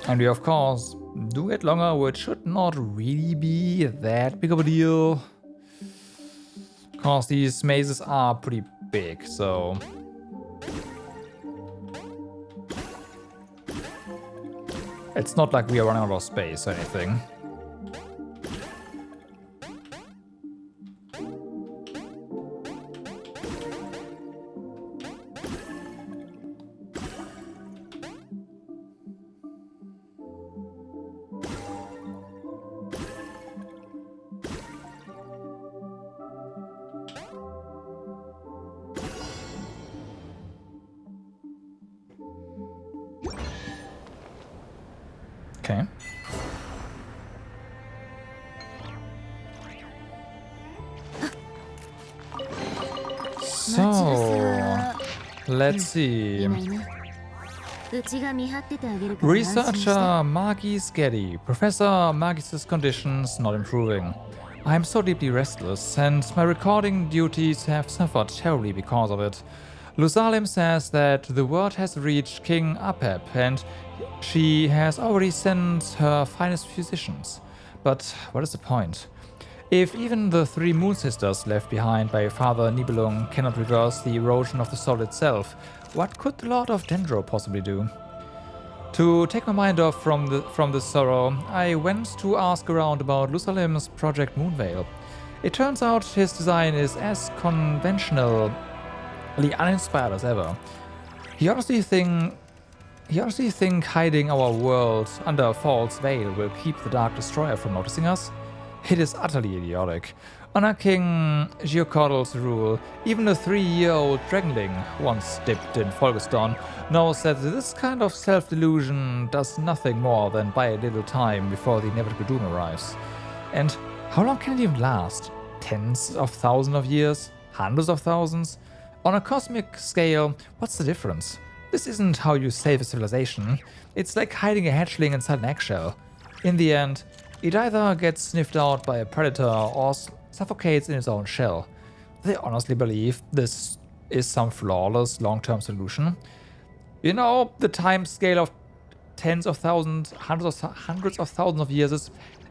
And we of course do get longer, which should not really be that big of a deal. Because these mazes are pretty big, so... It's not like we are running out of space or anything. Okay. So, let's see. Researcher Magis Getty. Professor Magis' conditions not improving. I am so deeply restless, and my recording duties have suffered terribly because of it. Lusalim says that the word has reached King Apep, and she has already sent her finest physicians. But what is the point? If even the 3 Moon Sisters left behind by Father Nibelung cannot reverse the erosion of the soul itself, what could the Lord of Dendro possibly do? To take my mind off from this sorrow, I went to ask around about Lusalim's Project Moonveil. It turns out his design is as conventionally uninspired as ever. He honestly think hiding our world under a false veil will keep the Dark Destroyer from noticing us? It is utterly idiotic. Under King Geocordel's rule, even a 3-year-old dragonling, once dipped in Folgeston, knows that this kind of self-delusion does nothing more than buy a little time before the inevitable doom arrives. And how long can it even last? Tens of thousands of years? Hundreds of thousands? On a cosmic scale, what's the difference? This isn't how you save a civilization. It's like hiding a hatchling inside an eggshell. In the end, it either gets sniffed out by a predator or suffocates in its own shell. They honestly believe this is some flawless long-term solution. You know, the time scale of tens of thousands, hundreds of thousands of years is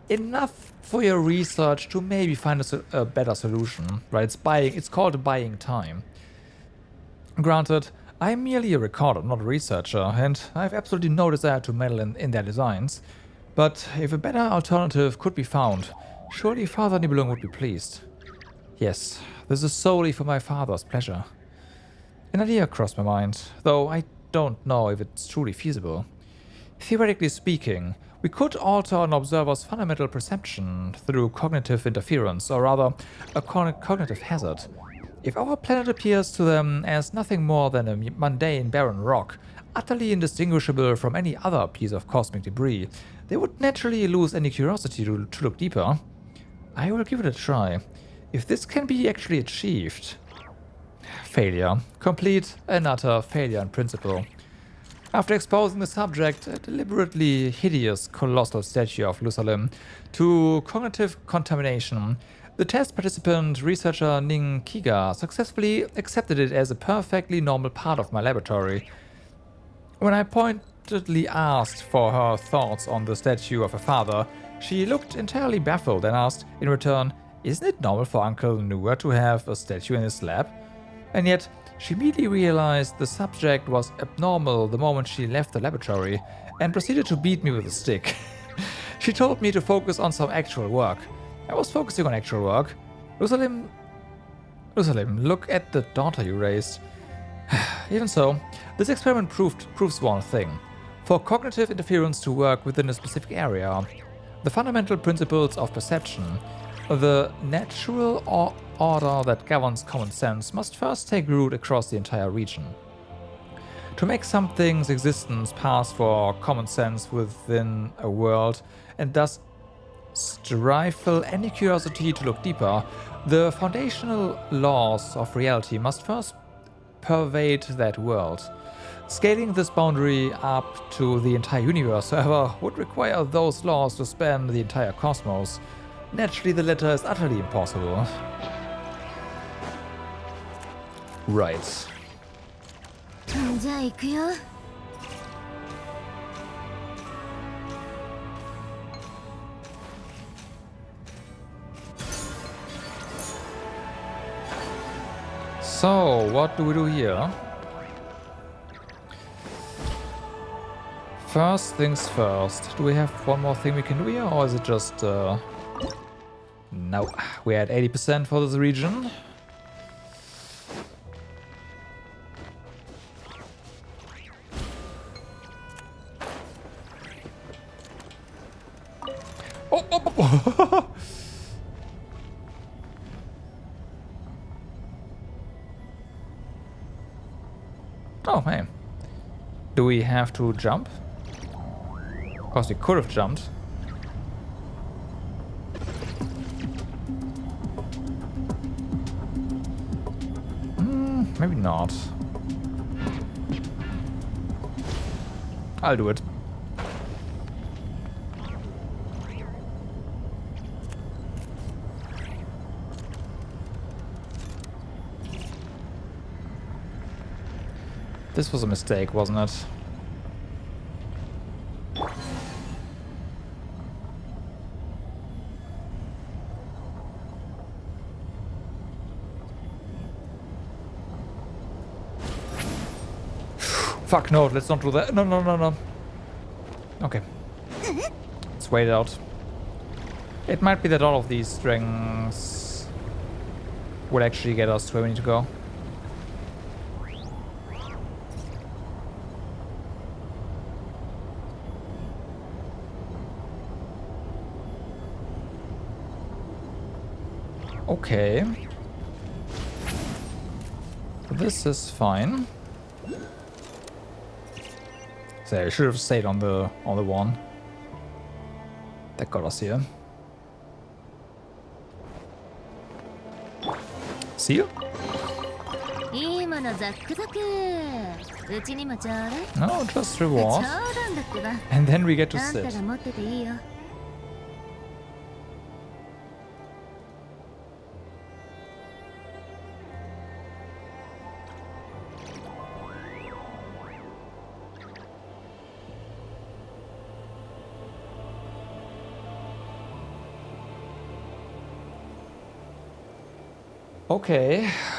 enough for your research to maybe find a better solution, right? It's called buying time. Granted, I'm merely a recorder, not a researcher, and I have absolutely no desire to meddle in their designs. But if a better alternative could be found, surely Father Nibelung would be pleased. Yes, this is solely for my father's pleasure. An idea crossed my mind, though I don't know if it's truly feasible. Theoretically speaking, we could alter an observer's fundamental perception through cognitive interference, or rather, a cognitive hazard. If our planet appears to them as nothing more than a mundane barren rock, utterly indistinguishable from any other piece of cosmic debris, they would naturally lose any curiosity to look deeper. I will give it a try. If this can be actually achieved... Failure. Complete and utter failure in principle. After exposing the subject, a deliberately hideous colossal statue of Lusalim, to cognitive contamination, the test participant, researcher Ning Kiga, successfully accepted it as a perfectly normal part of my laboratory. When I pointedly asked for her thoughts on the statue of her father, she looked entirely baffled and asked, in return, "Isn't it normal for Uncle Nua to have a statue in his lab?" And yet, she immediately realized the subject was abnormal the moment she left the laboratory, and proceeded to beat me with a stick. She told me to focus on some actual work. I was focusing on actual work. Lusalim, look at the daughter you raised. Even so, this experiment proves one thing. For cognitive interference to work within a specific area, the fundamental principles of perception, the natural order that governs common sense, must first take root across the entire region. To make something's existence pass for common sense within a world, and thus stifle any curiosity to look deeper, the foundational laws of reality must first pervade that world. Scaling this boundary up to the entire universe, however, would require those laws to span the entire cosmos. Naturally, the latter is utterly impossible. Right. じゃあ行くよ。So, what do we do here? First things first. Do we have one more thing we can do here, or is it just... No, we're at 80% for this region. Oh. Oh, hey. Do we have to jump? Of course, we could have jumped. Maybe not. I'll do it. This was a mistake, wasn't it? Fuck, no, let's not do that. No. Okay. Let's wait it out. It might be that all of these strings will actually get us to where we need to go. Okay. This is fine. So I should have stayed on the one. That got us here. See you? No, just reward. And then we get to sit.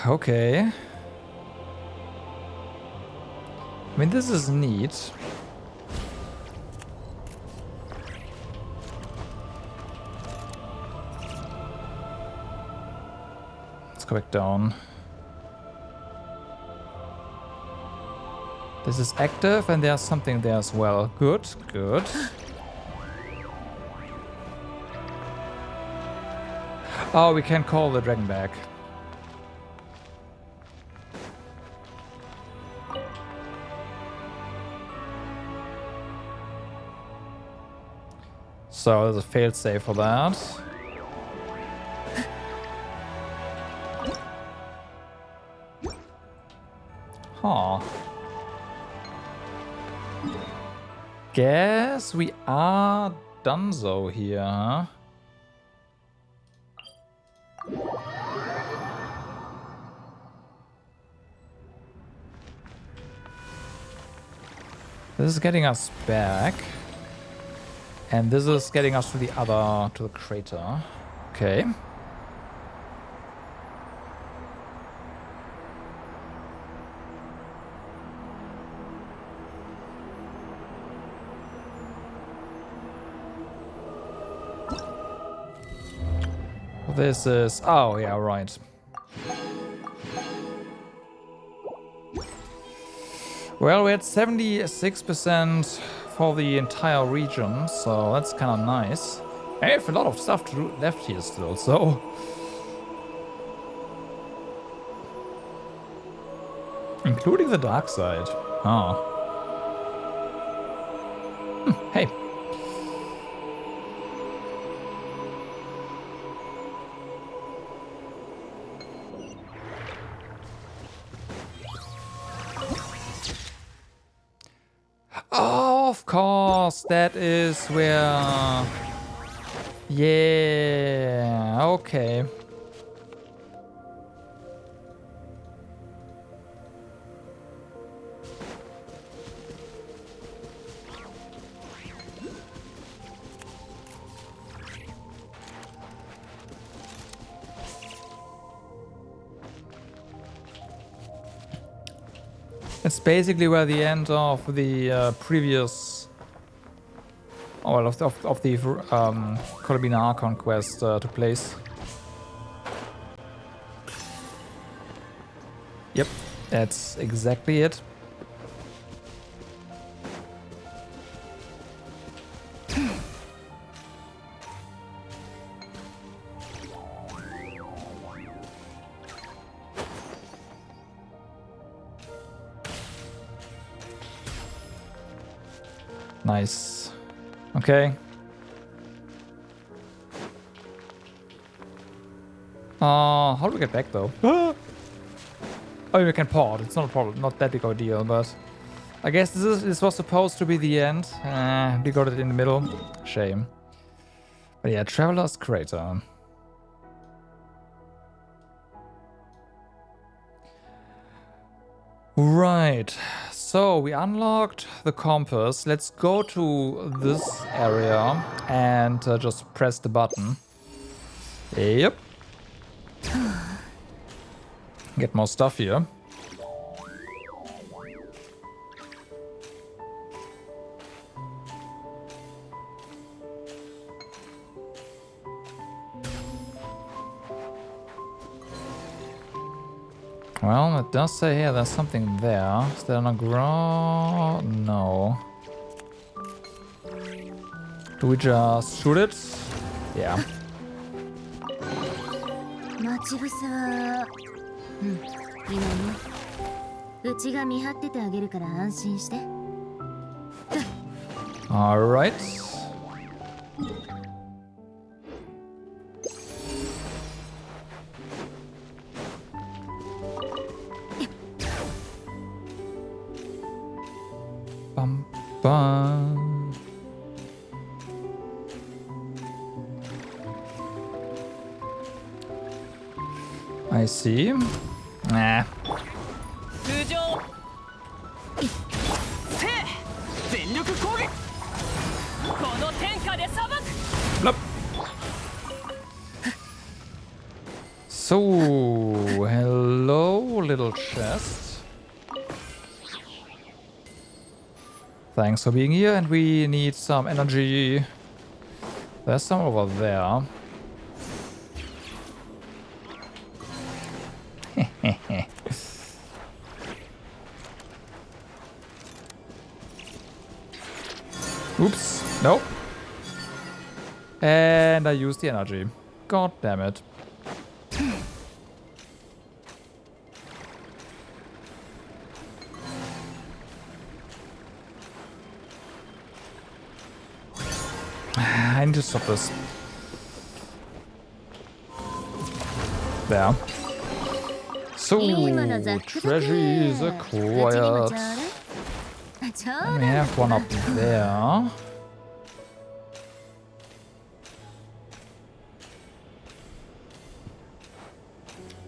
Okay. mean, this is neat. Let's go back down. This is active and there's something there as well. Good, good. Oh, we can call the dragon back. So there's a failsafe for that. Huh. Guess we are donezo here, huh? This is getting us back. And this is getting us to the crater. Okay. This is, oh yeah, right. Well, we had 76% for the entire region, so that's kind of nice. I have a lot of stuff to do left here still, so... Including the dark side. Oh. Hey. Oh, of course, that is where... Yeah, okay. It's basically where the end of the previous, oh, well, of the Colobinar conquest took place. Yep, that's exactly it. Nice. Okay. How do we get back though? Oh, we can port. It's not a problem. Not that big of a deal, but I guess this was supposed to be the end. We got it in the middle. Shame. But yeah, Traveler's Crater. Right. So we unlocked the compass. Let's go to this area and just press the button. Yep. Get more stuff here. Well, it does say here there's something there. Is there a ground? No. Do we just shoot it? Yeah. 待ち伏せは今ねうちが見張っててあげるから安心して Alright. Bum bum. I see. Nah. 通常全力攻撃この天下で裁く Blop. So, hello, little chest. Thanks for being here, and we need some energy. There's some over there. Oops. Nope. And I used the energy. God damn it. I need to stop this. There. So, treasures acquired. And we have one up there.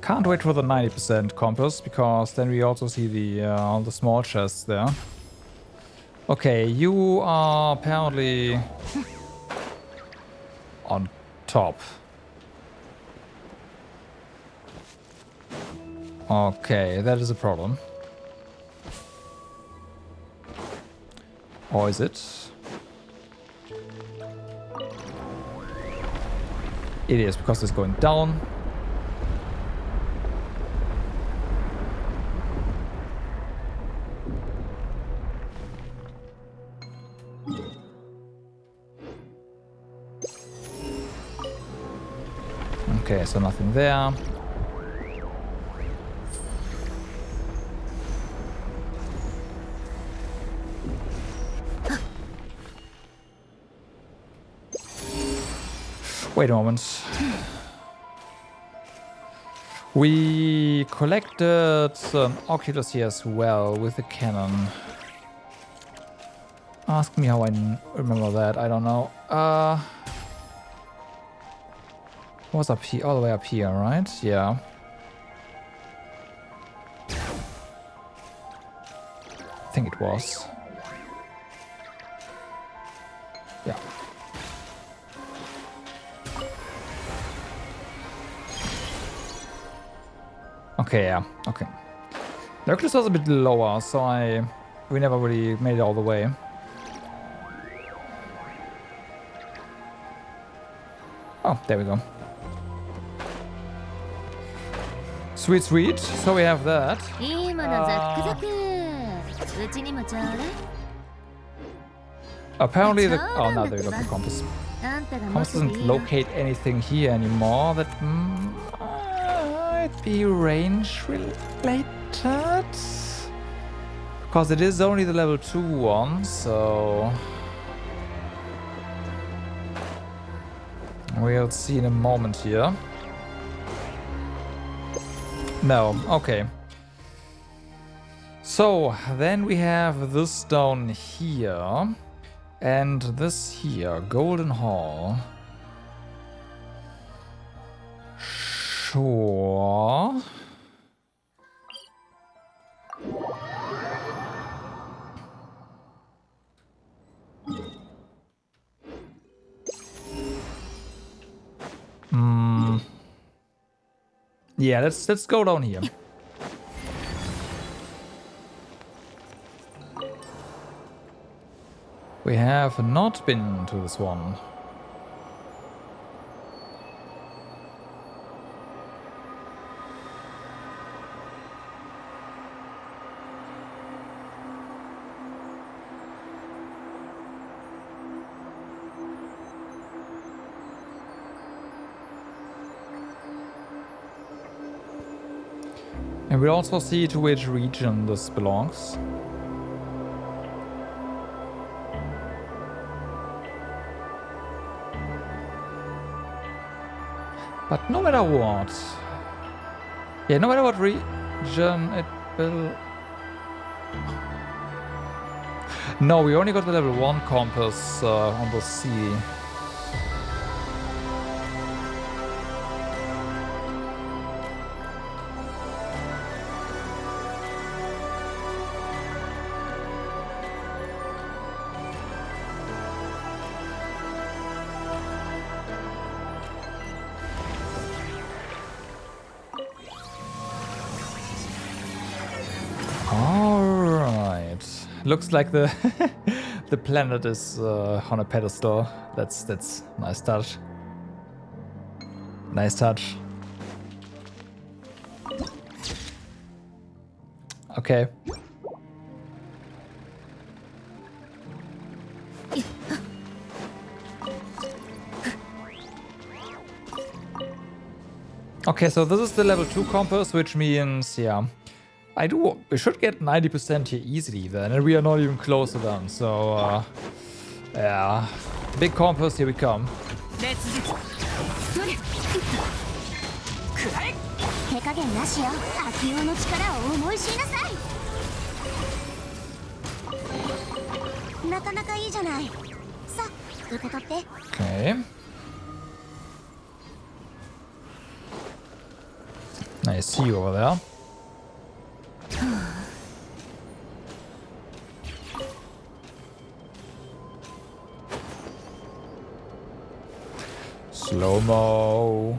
Can't wait for the 90% compass, because then we also see the small chests there. Okay, you are apparently on top. Okay, that is a problem. Or is it? It is, because it's going down. Okay, so nothing there. Wait a moment. We collected an Oculus here as well with the cannon. Ask me how I remember that. I don't know. What's up here? All the way up here, right? Yeah. I think it was. Yeah. Okay, yeah. Okay. The Oculus was a bit lower, so we never really made it all the way. Oh, there we go. Sweet, sweet. So we have that. Apparently the... Oh, now there we go, the compass. Compass doesn't locate anything here anymore. That might be range related. Because it is only the level 2 one, so... We'll see in a moment here. No, okay. So, then we have this down here. And this here, Golden Hall. Sure. Yeah, let's go down here. We have not been to this one. And we'll also see to which region this belongs. But no matter what... Yeah, no matter what region it will... No, we only got the level 1 compass on the sea. Alright. Looks like the the planet is on a pedestal. That's nice touch. Nice touch. Okay. Okay, so this is the level 2 compass, which means, yeah, we should get 90% here easily then, and we are not even close to done, so, yeah, big compass, here we come. 手加減なしよ。秋夫の力を思い知りなさい。なかなかいいじゃない。さあ、受け取って。Okay. I see you over there. Slow-mo.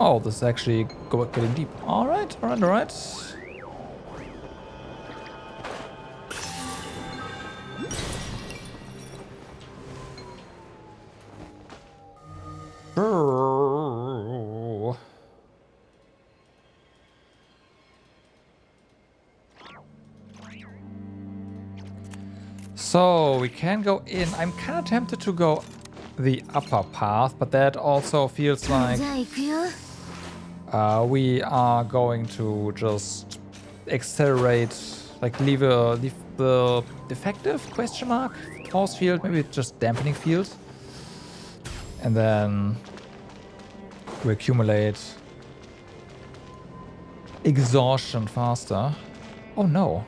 Oh, this is actually getting deep. Alright, alright, alright. So we can go in. I'm kind of tempted to go the upper path, but that also feels like we are going to just accelerate, like leave the defective question mark force field, maybe just dampening field, and then we accumulate exhaustion faster. Oh no.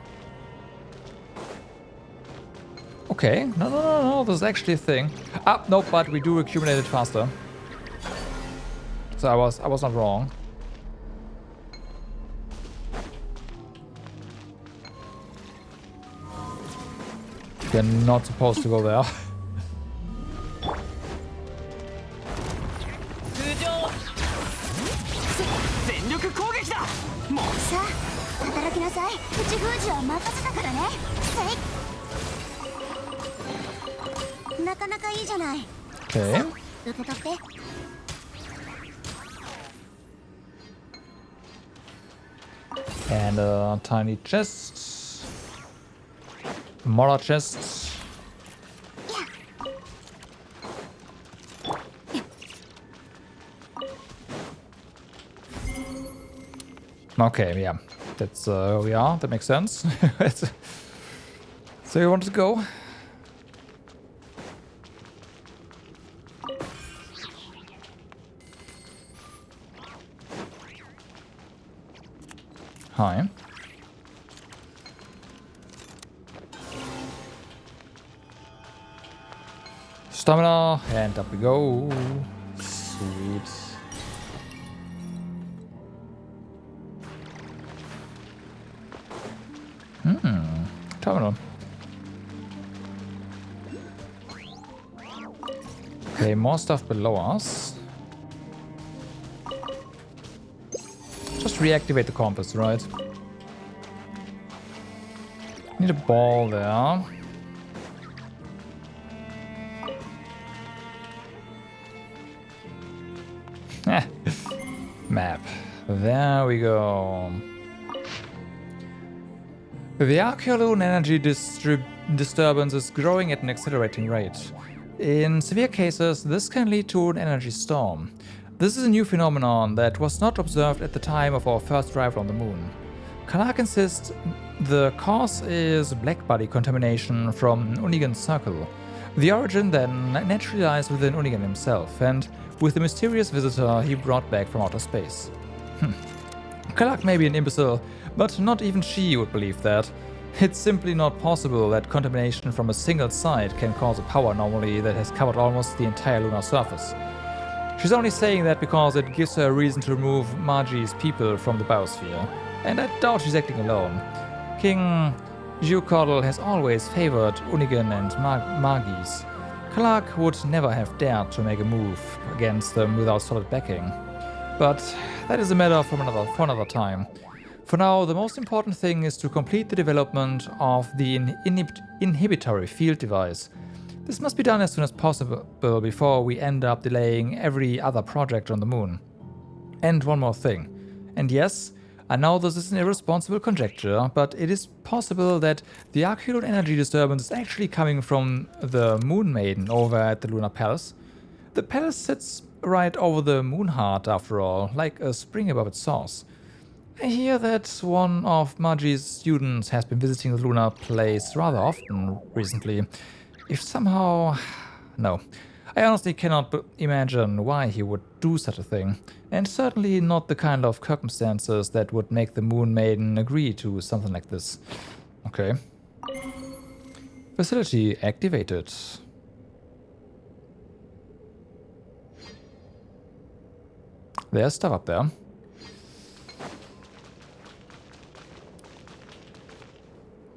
Okay, no, this is actually a thing. Ah, no, but we do accumulate it faster. So I was not wrong. You're not supposed to go there. 全力攻撃だ。もうさあ、働きなさい。内封じは任せたからね。なかなかいいじゃない。Okay. 受け取って。And a tiny chest. More chests. Okay, yeah. That's we are. That makes sense. So you want to go? Hi. Stamina, and up we go. Sweet. Terminal. Okay, more stuff below us. Just reactivate the compass, right? Need a ball there. Map. There we go. The Archeolune energy disturbance is growing at an accelerating rate. In severe cases, this can lead to an energy storm. This is a new phenomenon that was not observed at the time of our first arrival on the moon. Kalak insists the cause is black body contamination from Unigan's circle. The origin then naturally lies within Unigan himself, and with the mysterious visitor he brought back from outer space. Kalak may be an imbecile, but not even she would believe that. It's simply not possible that contamination from a single site can cause a power anomaly that has covered almost the entire lunar surface. She's only saying that because it gives her a reason to remove Margie's people from the biosphere, and I doubt she's acting alone. King Jucordal has always favored Unigan and Margie's. Kalak would never have dared to make a move against them without solid backing. But that is a matter for another time. For now, the most important thing is to complete the development of the inhibitory field device. This must be done as soon as possible before we end up delaying every other project on the moon. And one more thing. And yes, I know this is an irresponsible conjecture, but it is possible that the Archeolon energy disturbance is actually coming from the Moon Maiden over at the Lunar Palace. The palace sits right over the Moon Heart, after all, like a spring above its source. I hear that one of Maji's students has been visiting the lunar place rather often recently. If somehow... No. I honestly cannot imagine why he would do such a thing. And certainly not the kind of circumstances that would make the Moon Maiden agree to something like this. Okay. Facility activated. There's stuff up there.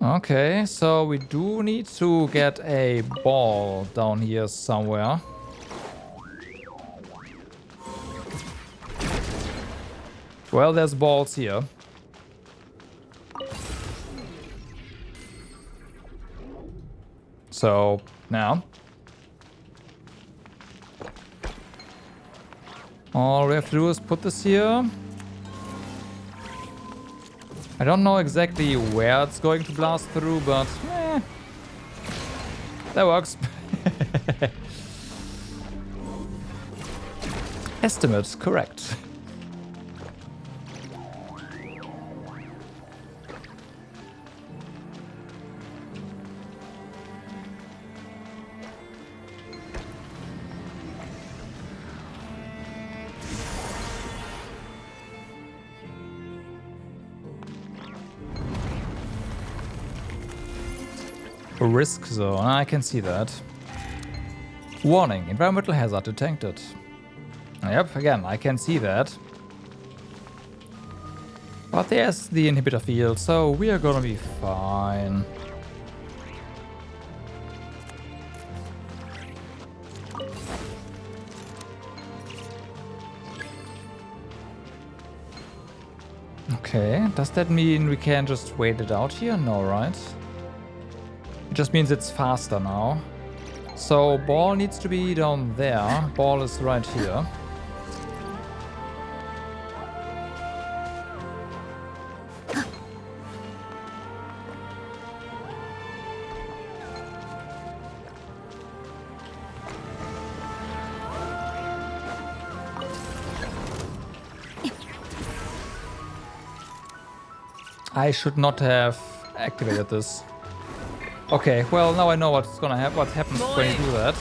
Okay, so we do need to get a ball down here somewhere. Well, there's balls here. So, now. All we have to do is put this here. I don't know exactly where it's going to blast through, but that works. Estimate correct. Risk zone, I can see that. Warning, environmental hazard detected. Yep, again, I can see that. But there's the inhibitor field, so we are gonna be fine. Okay, does that mean we can just wait it out here? No, right? It just means it's faster now. So ball needs to be down there. Ball is right here. I should not have activated this. Okay, well now I know what's gonna happen. What happens when you do that?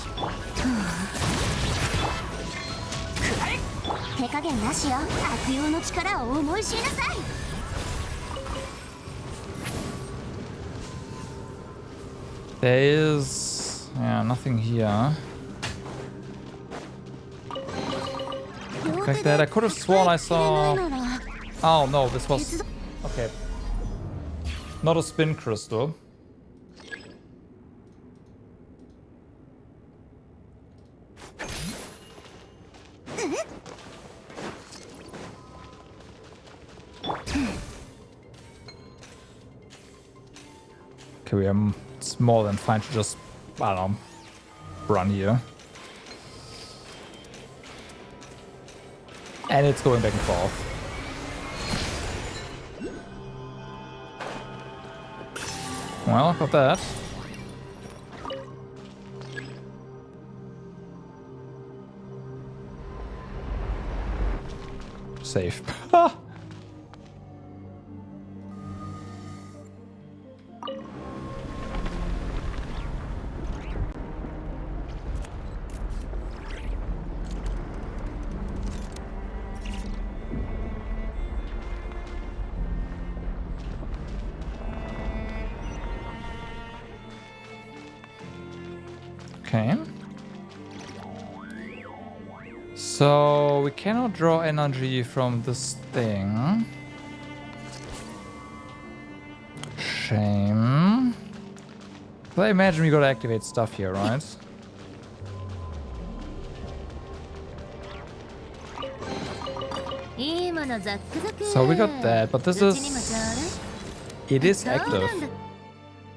There is nothing here. Like that. I could have sworn I saw. Oh no, this was okay. Not a spin crystal. Okay, it's more than fine to just, I don't know, run here. And it's going back and forth. Well, got that. Safe. Okay. So we cannot draw energy from this thing. Shame. But I imagine we gotta activate stuff here, right? のザックザク。 So we got that, but this うちにも is... ちょうだい。 It is そうなんだ。 active.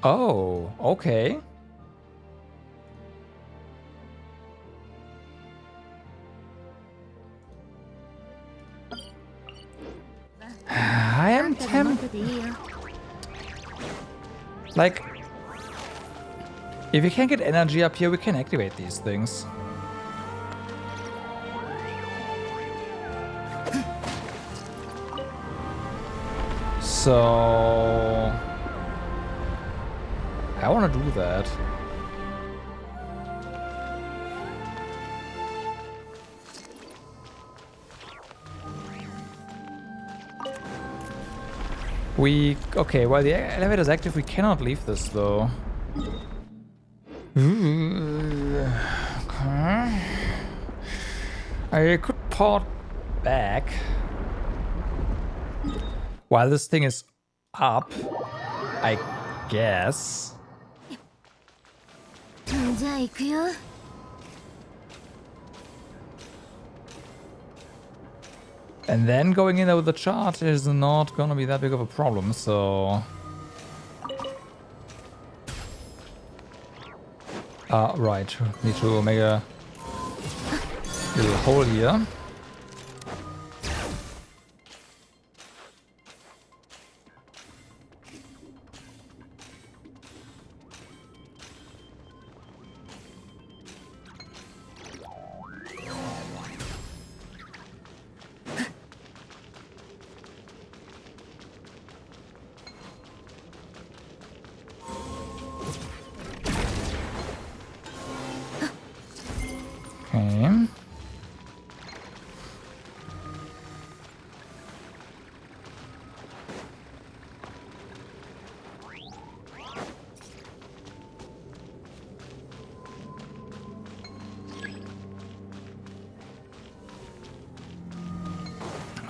Oh, okay. I あ am んたが持っ tempted. てていいよ。 Like, if we can get energy up here, we can activate these things. So... I want to do that. Okay, while the elevator is active, we cannot leave this though. Okay. I could port back while this thing is up, I guess. じゃあ行くよ。 And then going in there with the chart is not gonna be that big of a problem, so... right. Need to make a little hole here. Okay.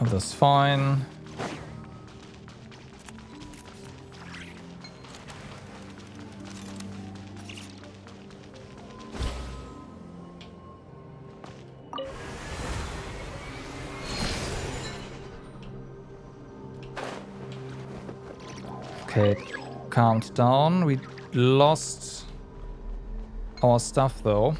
Oh, that's fine. Okay, calmed down. We lost our stuff though.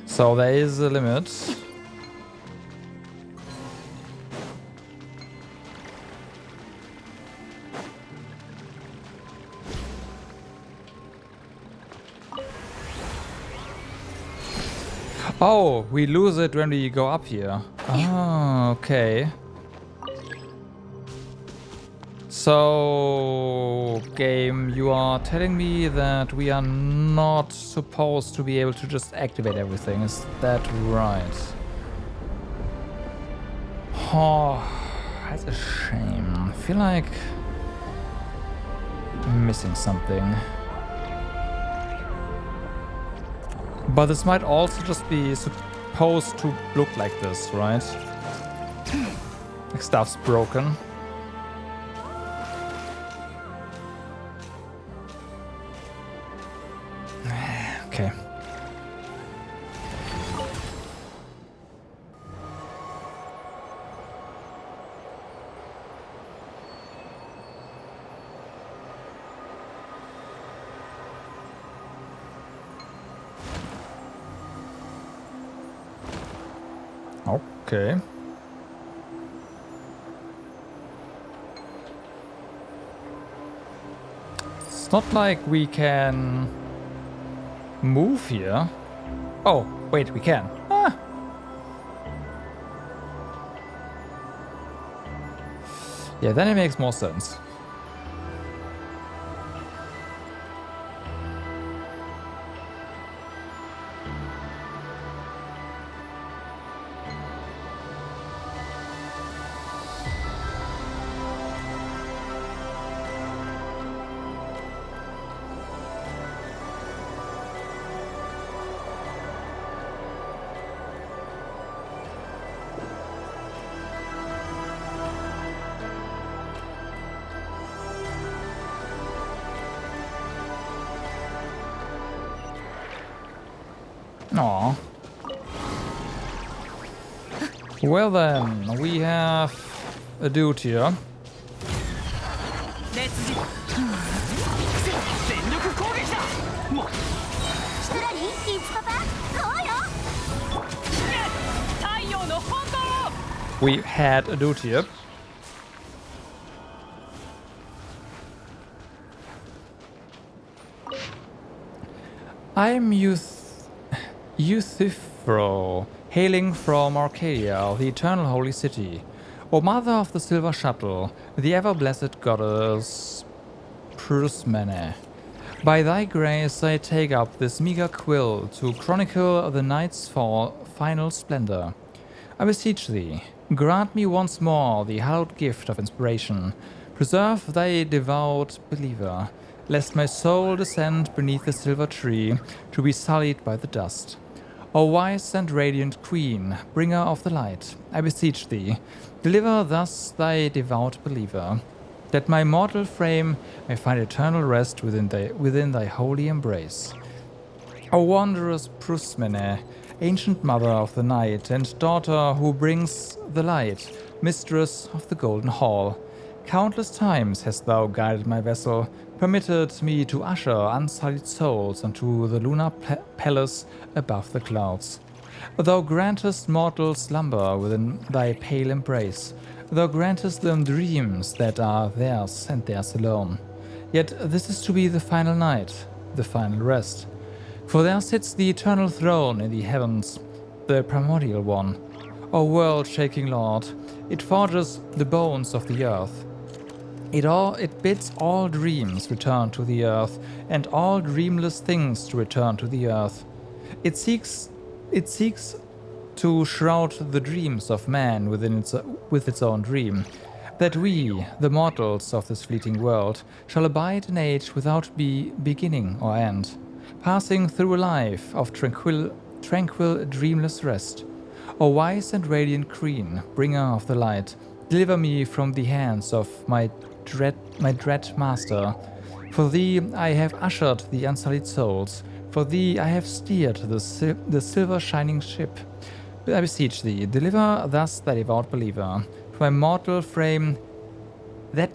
So there is a limit. Oh, we lose it when we go up here. Ah, okay. So, game, you are telling me that we are not supposed to be able to just activate everything. Is that right? Oh, that's a shame. I feel like I'm missing something. But this might also just be supposed to look like this, right? Like stuff's broken. Okay. Okay. It's not like we can move here. Oh, wait, we can. Ah. Yeah, then it makes more sense. Aw. Well then, we have a dude here. 烈日全力攻撃だ。もうシトラリン、イチパパ、そうよ。太陽の本当。 We had a dude here. I'm Euthyphro, hailing from Arcadia, the eternal holy city. O mother of the silver shuttle, the ever-blessed goddess Prusmene. By thy grace I take up this meager quill to chronicle the night's final splendor. I beseech thee, grant me once more the hallowed gift of inspiration. Preserve thy devout believer, lest my soul descend beneath the silver tree to be sullied by the dust. O wise and radiant queen, bringer of the light, I beseech thee, deliver thus thy devout believer, that my mortal frame may find eternal rest within thy holy embrace. O wondrous Prusmene, ancient mother of the night and daughter who brings the light, mistress of the golden hall, countless times hast thou guided my vessel, permitted me to usher unsullied souls unto the lunar palace above the clouds. Thou grantest mortals slumber within thy pale embrace. Thou grantest them dreams that are theirs and theirs alone. Yet this is to be the final night, the final rest. For there sits the eternal throne in the heavens, the primordial one. O world-shaking Lord, it forges the bones of the earth. It bids all dreams return to the earth, and all dreamless things to return to the earth. It seeks to shroud the dreams of man with its own dream, that we, the mortals of this fleeting world, shall abide in age without beginning or end, passing through a life of tranquil, dreamless rest. O wise and radiant queen, bringer of the light, deliver me from the hands of my dread master. For thee I have ushered the unsullied souls. For thee I have steered the silver shining ship. I beseech thee, deliver thus thy devout believer, that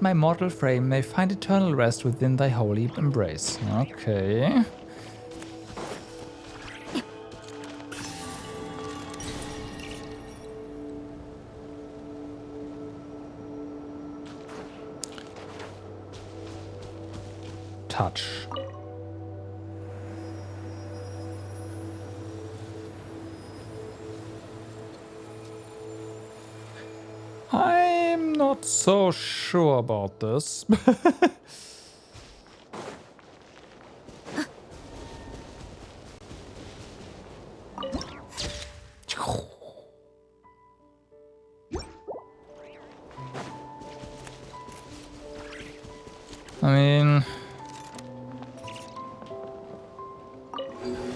my mortal frame may find eternal rest within thy holy embrace. Okay. Touch. I'm not so sure about this. I mean,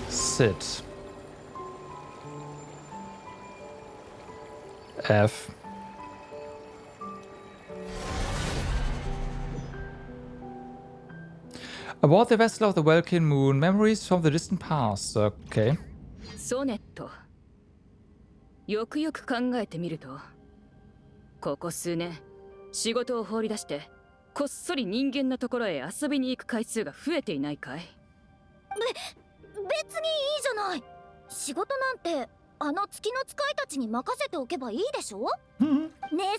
sit. F. Aboard the vessel of the Welkin Moon, memories from the distant past. Okay. ソネット。よくよく考えてみると、ここ数年仕事を放り出してこっそり人間のところへ遊びに行く回数が増えていないかい？別にいいじゃない。仕事なんてあの月の使いたちに任せておけばいいでしょ。姉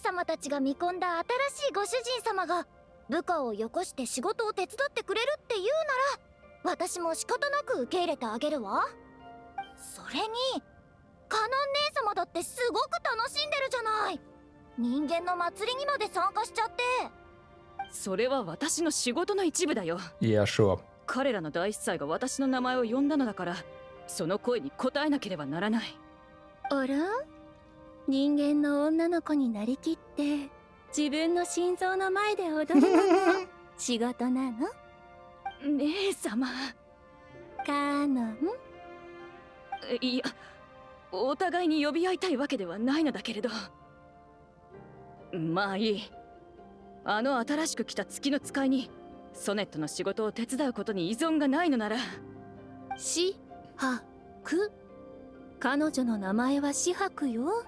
様たちが見込んだ新しいご主人様が部下をよこして仕事を手伝ってくれるっていうなら、私も仕方なく受け入れてあげるわ。それにカノン姉様だってすごく楽しんでるじゃない。人間の祭りにまで参加しちゃって。それは私の仕事の一部だよ。Yeah, sure. 彼らの大司祭が私の名前を呼んだのだから、その声に応えなければならない。あら？人間の女の子になりきって自分の心臓の前で踊るのも仕事なの？姉様。カノン？いや、お互いに呼び合いたいわけではないのだけれど。まあいい。あの新しく来た月の使いにソネットの仕事を手伝うことに依存がないのなら。しはく。彼女の名前はしはくよ。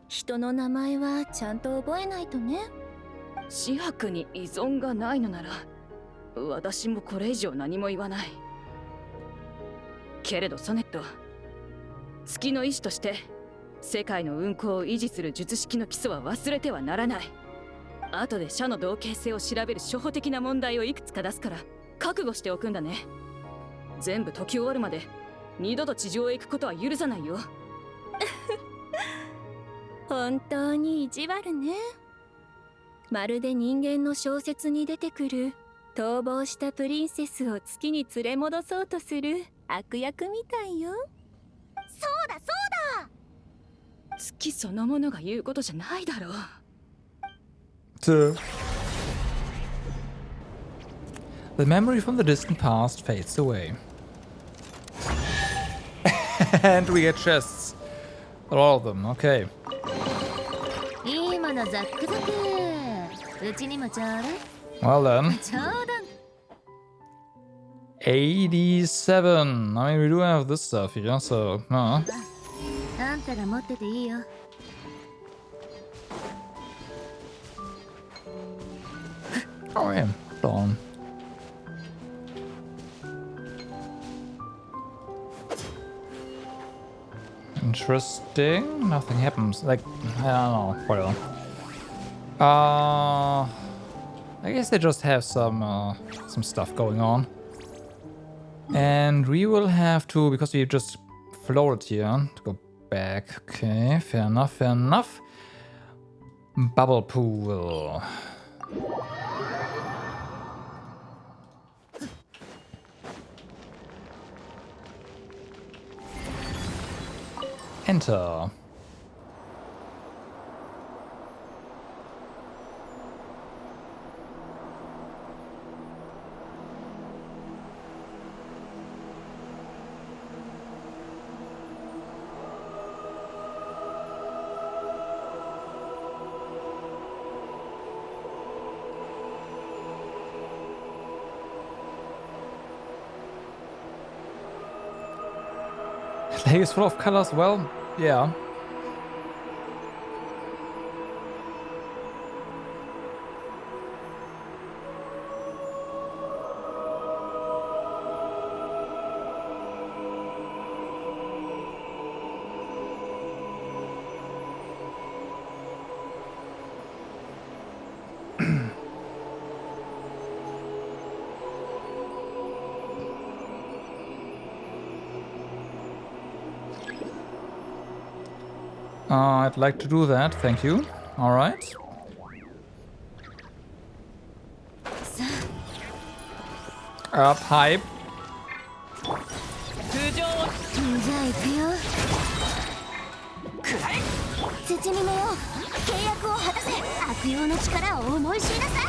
人の名前はちゃんと覚えないとね。紫伯に依存がないのなら私もこれ以上何も言わない。けれどソネット、月の医師として世界の運行を維持する術式の基礎は忘れてはならない。後で社の同型性を調べる初歩的な問題をいくつか出すから覚悟しておくんだね。全部解き終わるまで二度と地上へ行くことは許さないよ。本当に意地悪ね。まるで人間の小説に出てくる逃亡したプリンセスを月に連れ戻そうとする悪役みたいよ。そうだそうだ。月そのものが言うことじゃないだろう。The memory from the distant past fades away. And we get chests. All of them, okay. いいものザックザク。うちにもちょうだい。 Well then. 冗談。 87. I mean, we do have this stuff here, so, あんたが持ってていいよ。Oh yeah, hold on. Interesting. Nothing happens. Like, I don't know. Whatever. I guess they just have some stuff going on. And we will have to, because we just floated here, to go back. Okay, fair enough, fair enough. Bubble pool. Enter. Lake is full of colors. Well, yeah. I'd like to do that, thank you. Alright. Pipe. じゃあ行くよ。土に目を契約を果たせ。悪用の力を思い知りなさい。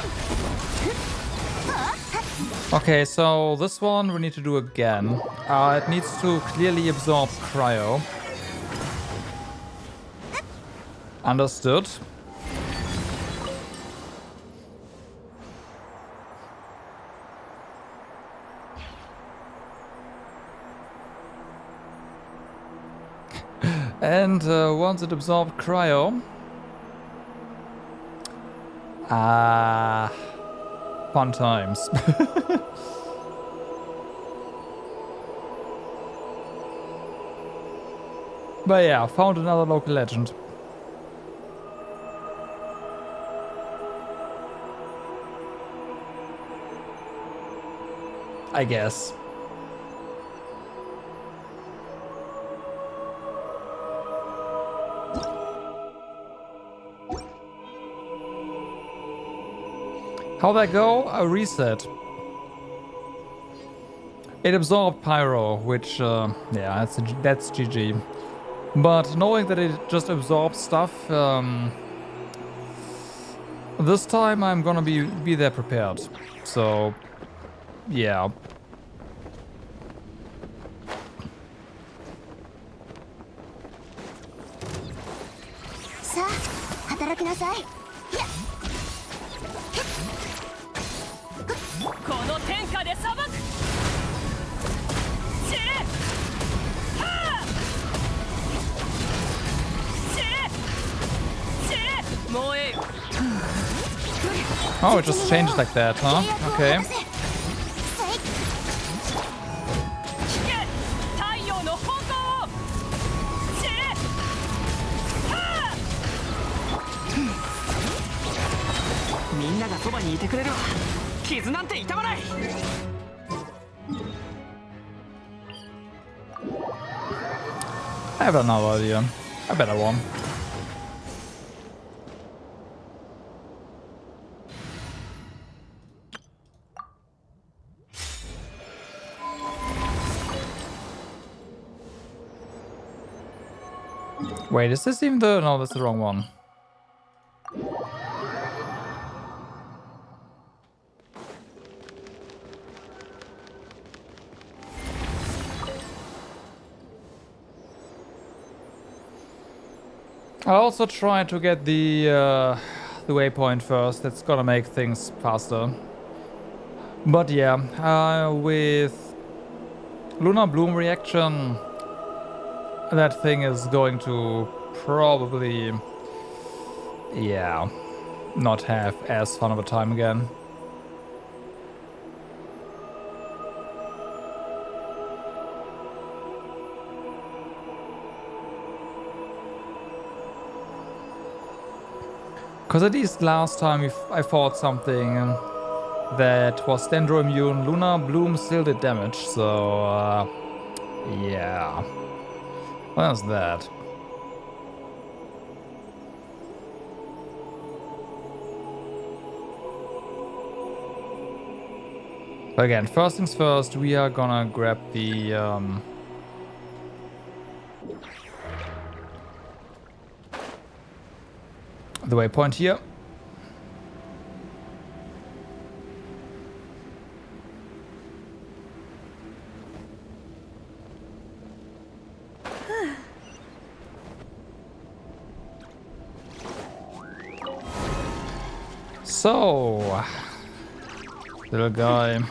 Okay, so this one we need to do again. It needs to clearly absorb cryo. Understood. And once it absorbed cryo, fun times. But yeah, found another local legend. I guess. How'd that go? A reset. It absorbed pyro, which, yeah, that's GG. But knowing that it just absorbs stuff, this time I'm gonna be there prepared. So, yeah. さあ、働きなさい。この天下で裁く。死ね。はあ。死ね。Oh, it just changed like that, huh? Okay. 聞け太陽の方向シェはあみんながそばにいてくれるわ傷なんて痛まない I have another idea. A better one. Wait, is this even the... No, that's the wrong one. I'll also try to get the waypoint first. That's gonna make things faster. But yeah, with Lunar Bloom reaction, that thing is going to probably, yeah, not have as fun of a time again. Because at least last time I fought something that was Dendro immune, Lunar Bloom still did damage, so yeah. What is that? But again, first things first, we are gonna grab the waypoint here. So, little guy.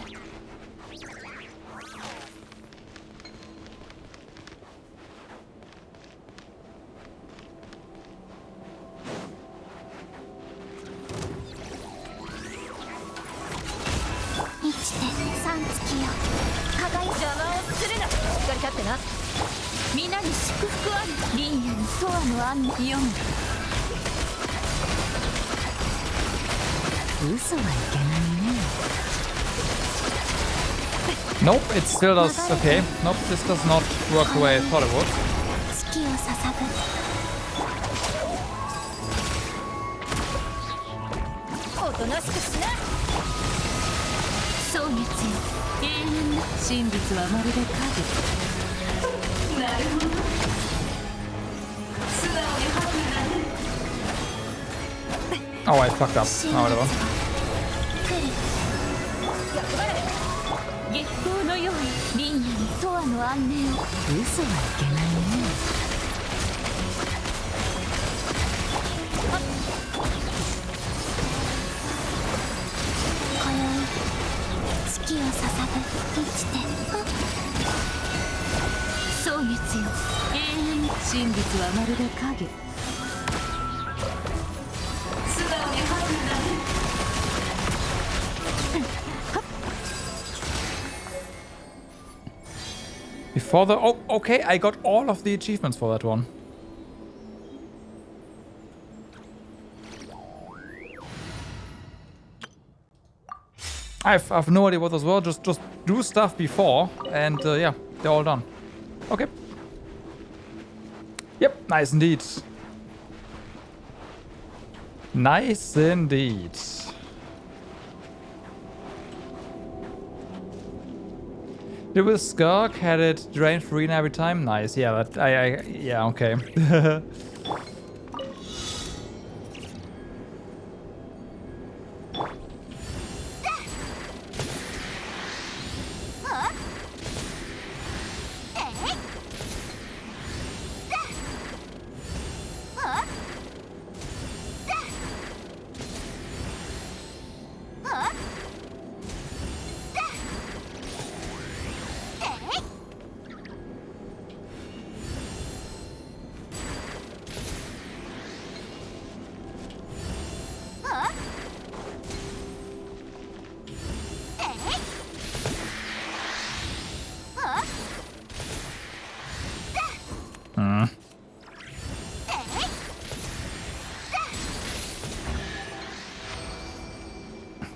Nope, it still does. Okay, nope, this does not work the way I thought it would. おとなしくしな蒼月よ永遠な真実はまるで影なるほど素直に吐くなね Oh, I fucked up. Oh, whatever. 月光のように林野に永遠の安寧を嘘はいけないね 蒼月よ永遠に真実はまるで影素直に吐くなね Before the... Oh, okay, I got all of the achievements for that one. I've no idea what those were. Just do stuff before, and yeah, they're all done. Okay. Yep, nice indeed. Nice indeed. Did with Skirk had it drain Farina every time? Nice, yeah, that yeah, okay.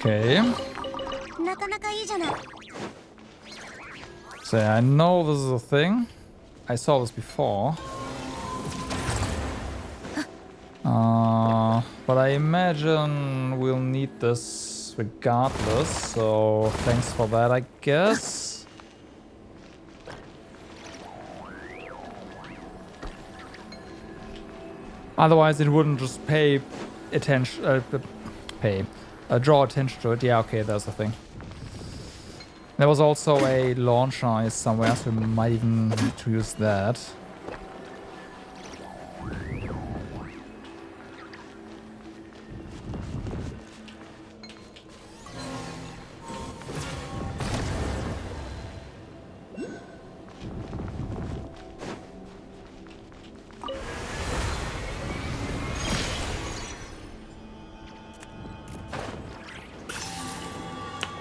Okay. なかなかいいじゃない。 So yeah, I know this is a thing. I saw this before. But I imagine we'll need this regardless. So thanks for that, I guess. Otherwise, it wouldn't just pay attention. Draw attention to it. Yeah, okay, there's the thing. There was also a launcher somewhere, so we might even need to use that.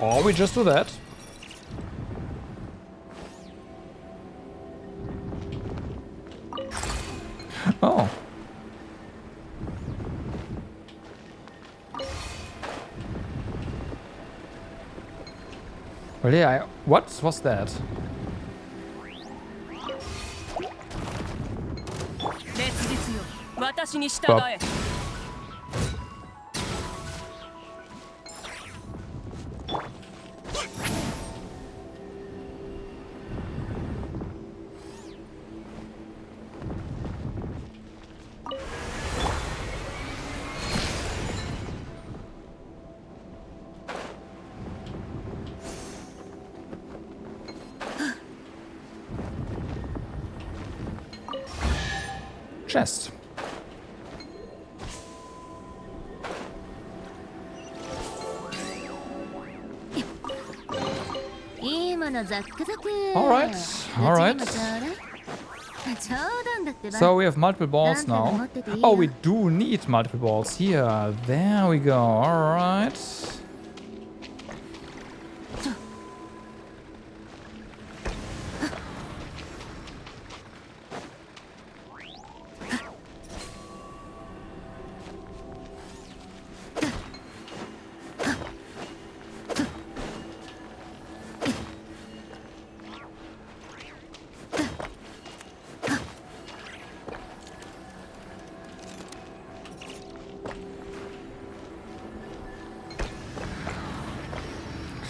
Or we just do that. Oh. Well, yeah, what was that? 烈日よ、私に従え。Chest. Alright, alright. So we have multiple balls now. Oh, we do need multiple balls here. There we go. Alright.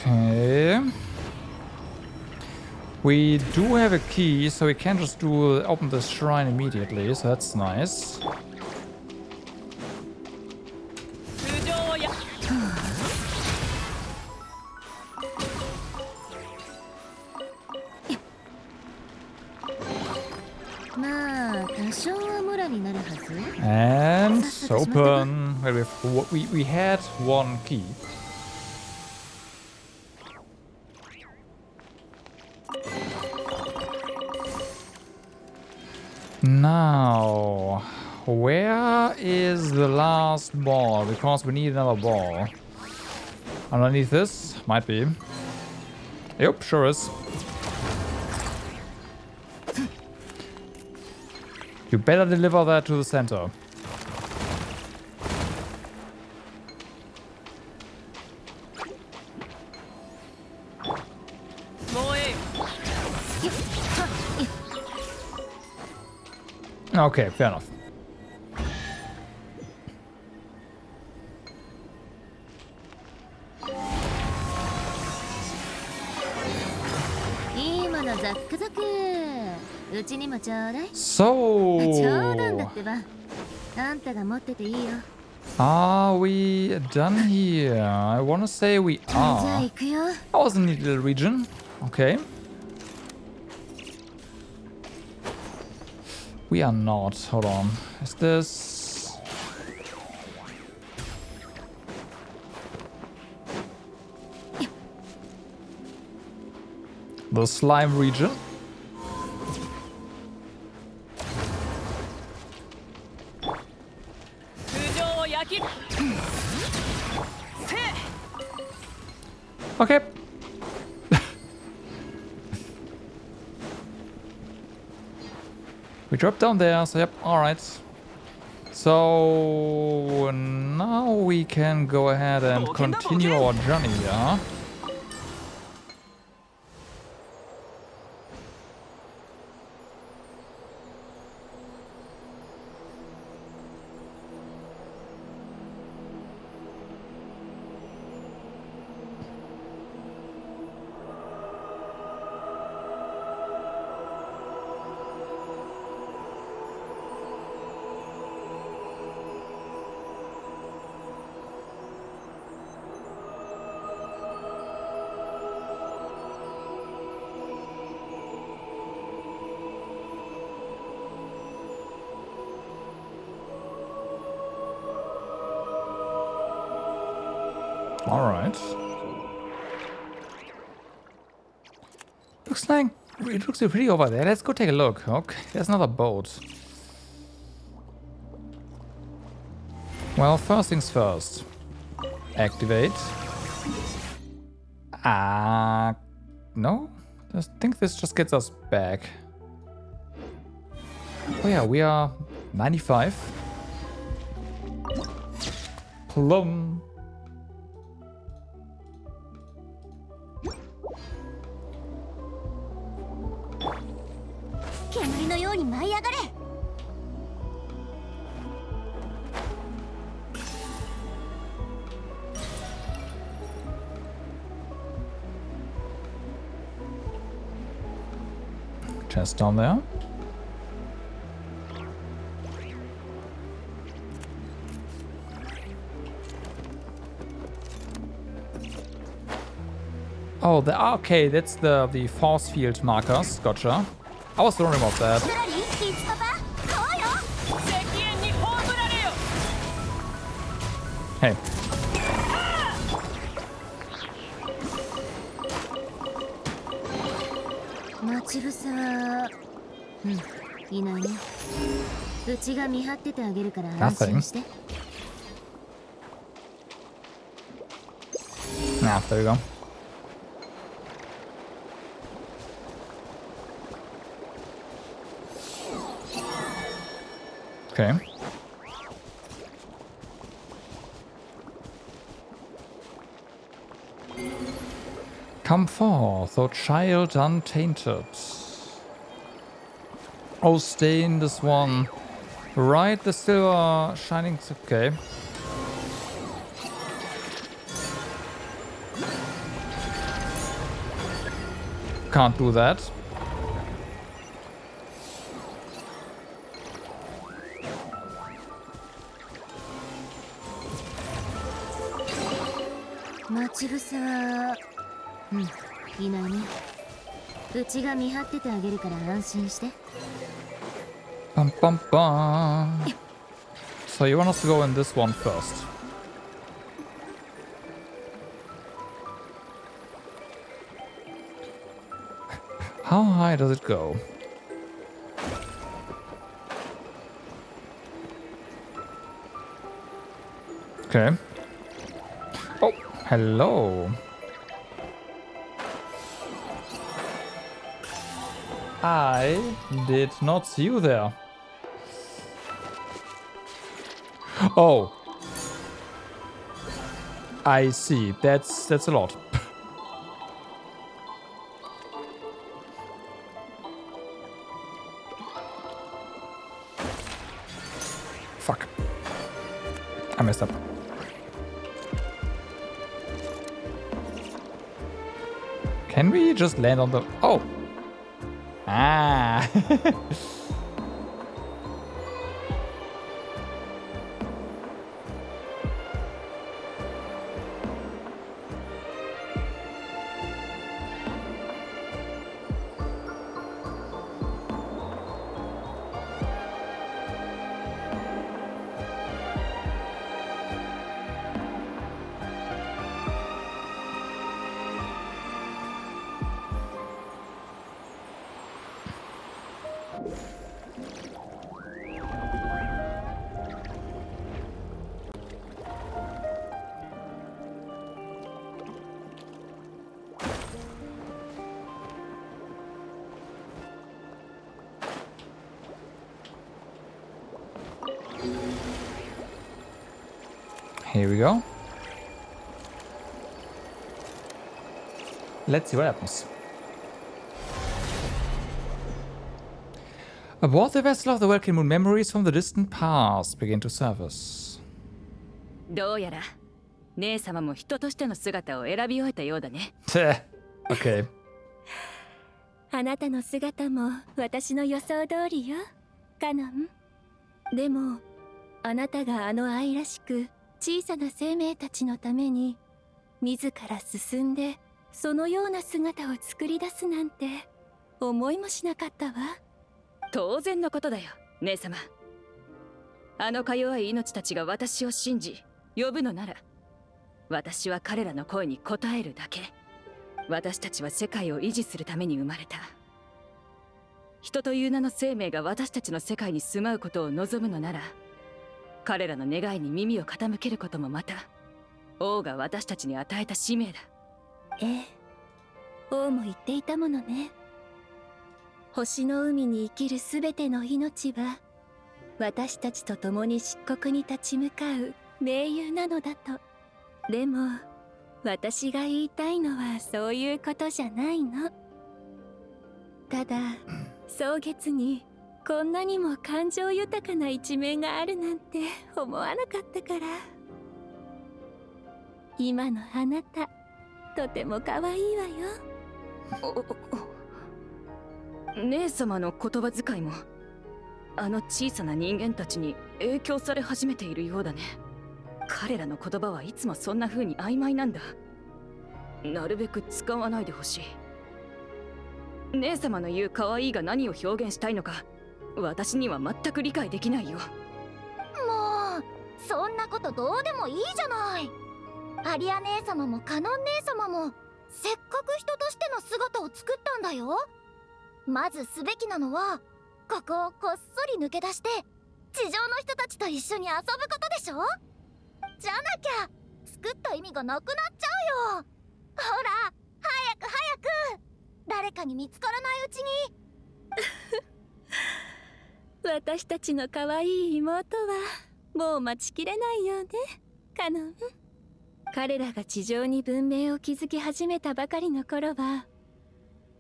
Okay. We do have a key, so we can just open this shrine immediately, so that's nice. And open. Well, we had one key. Now, where is the last ball? Because we need another ball. Underneath this? Might be. Yep, sure is. You better deliver that to the center. Okay, fair enough. So, are we done here? I want to say we are. I was in the little region. Okay. We are not. Hold on. Is this... the slime region? Okay. We dropped down there, so yep, alright. So now we can go ahead and continue our journey, yeah? All right. Looks like it looks pretty over there. Let's go take a look. Okay, there's another boat. Well, first things first. Activate. No? I think this just gets us back. Oh yeah, we are 95. Plum. 煙のように舞い上がれ。 Chest down there. Oh, okay, that's the force field markers. Gotcha. I was wondering about that. Hey. 待ち伏せは、いないね。うちが見張っててあげるから安心して。Nah, there you go. Okay. Come forth, O child untainted. Oh, stay in this one. Right, the silver shining. Okay. Can't do that. Bum, bum, bum. So you want us to go in this one first? How high does it go? Okay. Oh, hello. I did not see you there. Oh. I see. That's a lot. Fuck. I messed up. Can we just land on the... Oh! Ah! Here we go. Let's see what happens. Aboard the vessel of the Welkin Moon, memories from the distant past begin to surface. どうやら姉様も人としての姿を選び終えたようだね。Okay. あなたの姿も私の予想通りよ、カノン。でもあなたがあの愛らしく小さな生命たちのために自ら進んでそのような姿を作り出すなんて思いもしなかったわ。当然のことだよ、姉様。あのか弱い命たちが私を信じ呼ぶのなら、私は彼らの声に応えるだけ。私たちは世界を維持するために生まれた。人という名の生命が私たちの世界に住まうことを望むのなら、彼らの願いに耳を傾けることもまた王が私たちに与えた使命だ。ええ、王も言っていたものね。星の海に生きるすべての命は私たちと共に漆黒に立ち向かう盟友なのだと。でも私が言いたいのはそういうことじゃないの。ただ蒼月にこんなにも感情豊かな一面があるなんて思わなかったから。今のあなたとても可愛いわよ。姉様の言葉遣いもあの小さな人間たちに影響され始めているようだね。彼らの言葉はいつもそんな風に曖昧なんだ。なるべく使わないでほしい。姉様の言う可愛いが何を表現したいのか私には全く理解できないよ。もうそんなことどうでもいいじゃない。アリア姉様もカノン姉様もせっかく人としての姿を作ったんだよ。まずすべきなのはここをこっそり抜け出して地上の人たちと一緒に遊ぶことでしょ。じゃなきゃ作った意味がなくなっちゃうよ。ほら早く早く、誰かに見つからないうちに。私たちの可愛い妹はもう待ちきれないよね、カノン。彼らが地上に文明を築き始めたばかりの頃は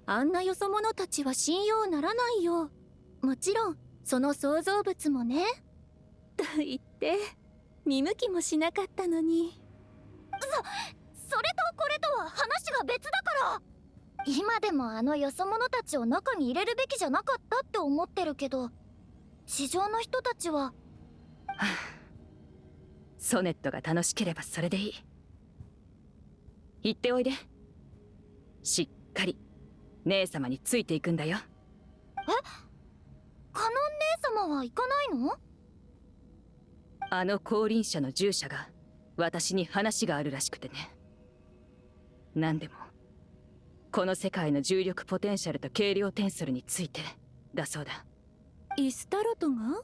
あんなよそ者たちは信用ならないよ。もちろんその創造物もね。と言って見向きもしなかったのに。それとこれとは話が別だから。今でもあのよそ者たちを中に入れるべきじゃなかったって思ってるけど、地上の人たちはソネットが楽しければそれでいい。行っておいで。しっかり姉様についていくんだよ。カノン姉様は行かないの？あの降臨者の従者が私に話があるらしくてね。何でもこの世界の重力ポテンシャルと軽量テンソルについてだそうだ。イスタロトが？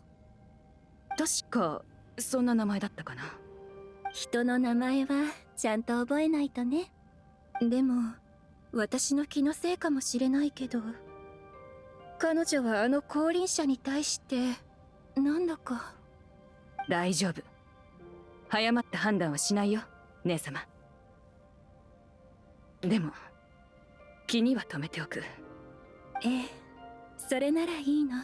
確かそんな名前だったかな。人の名前はちゃんと覚えないとね。でも私の気のせいかもしれないけど、彼女はあの降臨者に対してなんだか。大丈夫。誤った判断はしないよ、姉様。でも気には留めておく。ええ、それならいいの。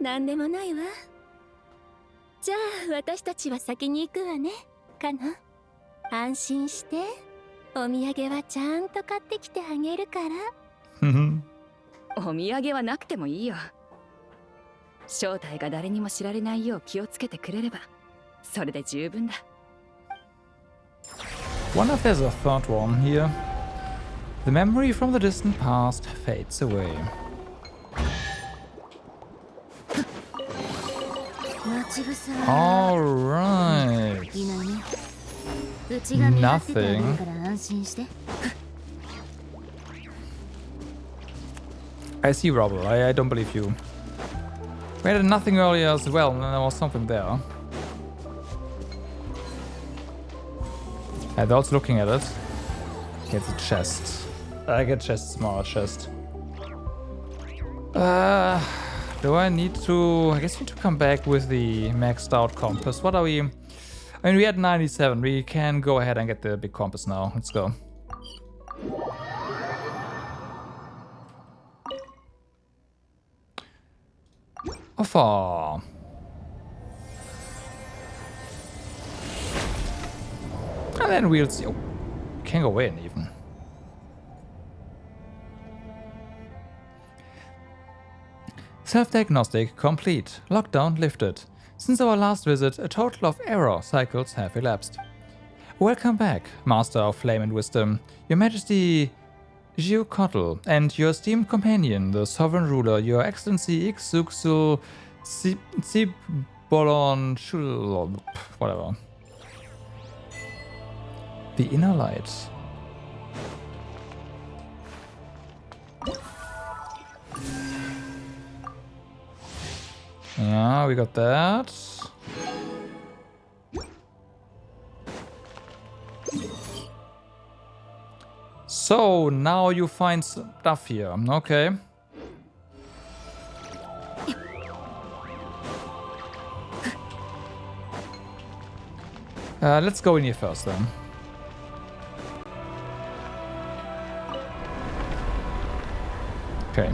なんでもないわ。じゃあ私たちは先に行くわね、カノン。安心して、お土産はちゃんと買ってきてあげるから。お土産はなくてもいいよ。正体が誰にも知られないよう気をつけてくれればそれで十分だ。 Wonder if there's a third one here. The memory from the distant past fades away. Alright. Nothing. I see, Robert. I don't believe you. We had nothing earlier as well, and there was something there. And also looking at it. It's a chest. I get chest, smaller chest. do I need to... I guess I need to come back with the maxed out compass. What are we... I mean, we had 97. We can go ahead and get the big compass now. Let's go. How far? And then we'll see. Oh, can't go in even. Self-diagnostic complete. Lockdown lifted. Since our last visit, a total of error cycles have elapsed. Welcome back, Master of Flame and Wisdom, Your Majesty Geocotl, and your esteemed companion, the Sovereign Ruler, Your Excellency Ixuxul Cibolon Shul... whatever. The Inner Light. Yeah, we got that. So, now you find stuff here. Okay. Let's go in here first then. Okay.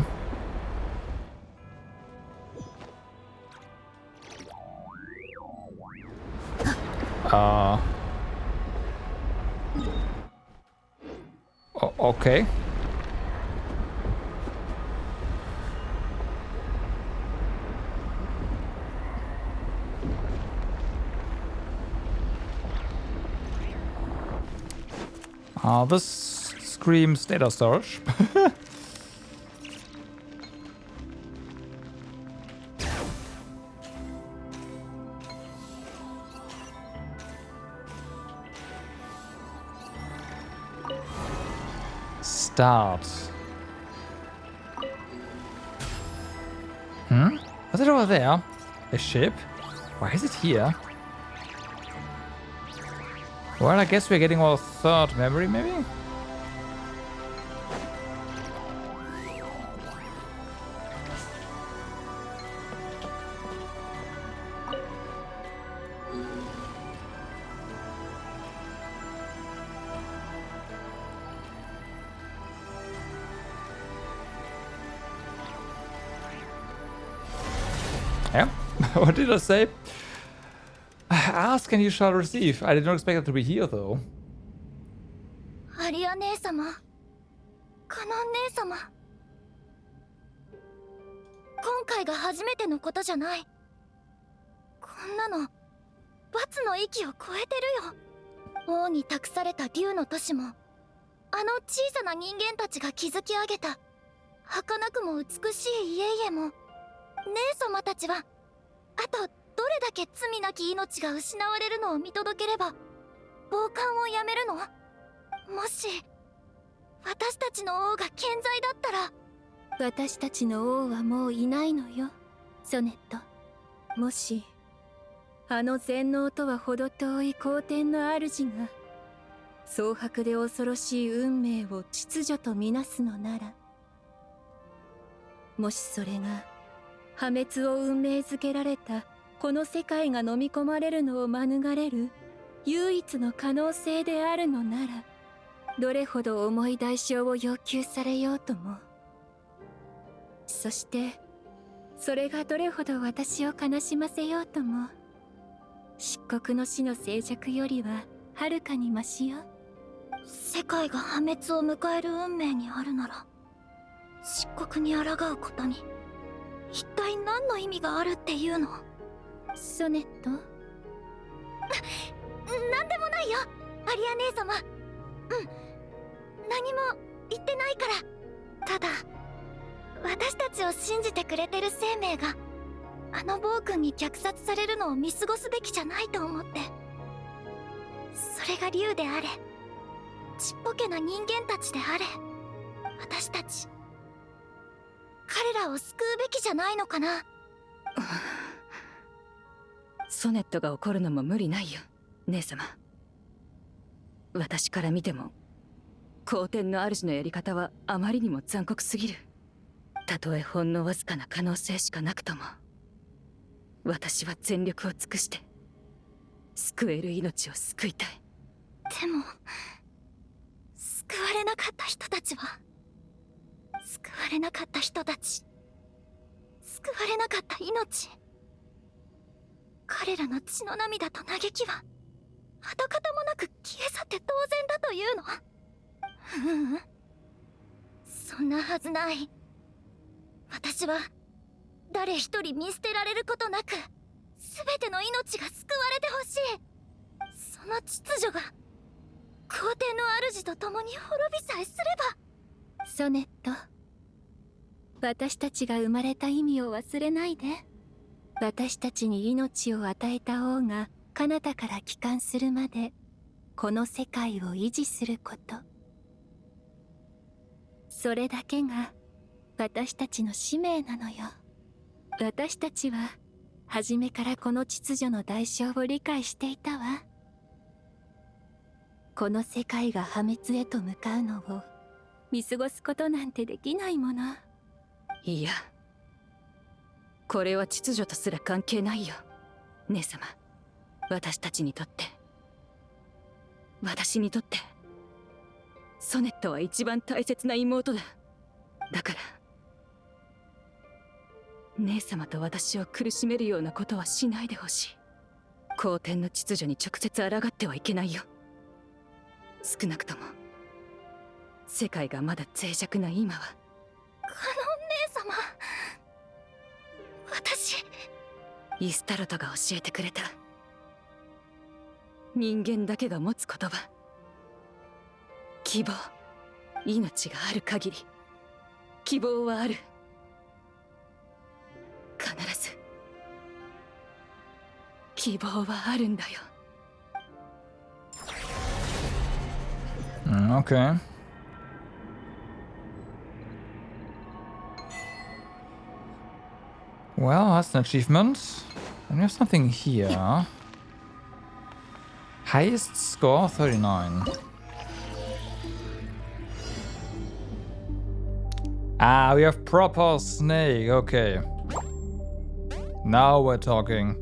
Okay. This screams data storage. Start. Was it over there? A ship? Why is it here? Well, I guess we're getting our third memory, maybe? Yeah? What did I say? Ask and you shall receive. I did not expect it to be here, though. アリア姉様、カノン姉様。今回が初めてのことじゃない。こんなの罰の域を超えてるよ。王に託された竜の都市も、あの小さな人間たちが築き上げた儚くも美しい家々も、姉様たちはあとどれだけ罪なき命が失われるのを見届ければ傍観をやめるの？もし私たちの王が健在だったら。私たちの王はもういないのよ、ソネット。もしあの全能とは程遠い皇天の主が蒼白で恐ろしい運命を秩序とみなすのなら、もしそれが破滅を運命づけられたこの世界が飲み込まれるのを免れる唯一の可能性であるのなら、どれほど重い代償を要求されようとも、そしてそれがどれほど私を悲しませようとも、漆黒の死の静寂よりははるかにマシよ。世界が破滅を迎える運命にあるなら、漆黒に抗うことに一体何の意味があるっていうの？ソネット？なんでもないよ、アリア姉様。何も言ってないから。ただ私たちを信じてくれてる生命があの暴君に虐殺されるのを見過ごすべきじゃないと思って。それが竜であれ、ちっぽけな人間たちであれ、私たち彼らを救うべきじゃないのかな。ソネットが怒るのも無理ないよ、姉様。私から見ても皇天の主のやり方はあまりにも残酷すぎる。たとえほんのわずかな可能性しかなくとも、私は全力を尽くして救える命を救いたい。でも救われなかった人たちは、救われなかった人たち、救われなかった命、彼らの血の涙と嘆きは跡形もなく消え去って当然だというの？ううん、そんなはずない。私は誰一人見捨てられることなく全ての命が救われてほしい。その秩序が皇帝の主と共に滅びさえすれば。ソネット、私たちが生まれた意味を忘れないで。私たちに命を与えた王が彼方から帰還するまでこの世界を維持すること、それだけが私たちの使命なのよ。私たちは初めからこの秩序の代償を理解していたわ。この世界が破滅へと向かうのを見過ごすことなんてできないもの。いや、これは秩序とすら関係ないよ、姉様。私たちにとって、私にとってソネットは一番大切な妹だ。だから姉様と私を苦しめるようなことはしないでほしい。皇天の秩序に直接抗ってはいけないよ。少なくとも世界がまだ脆弱な今は。カノン姉様、私。イスタロトが教えてくれた。人間だけが持つ言葉、希望。命がある限り希望はある。必ず希望はあるんだよ。Okay. Well, that's an achievement. And we have something here. Highest score 39. Ah, we have proper snake. Okay. Now we're talking.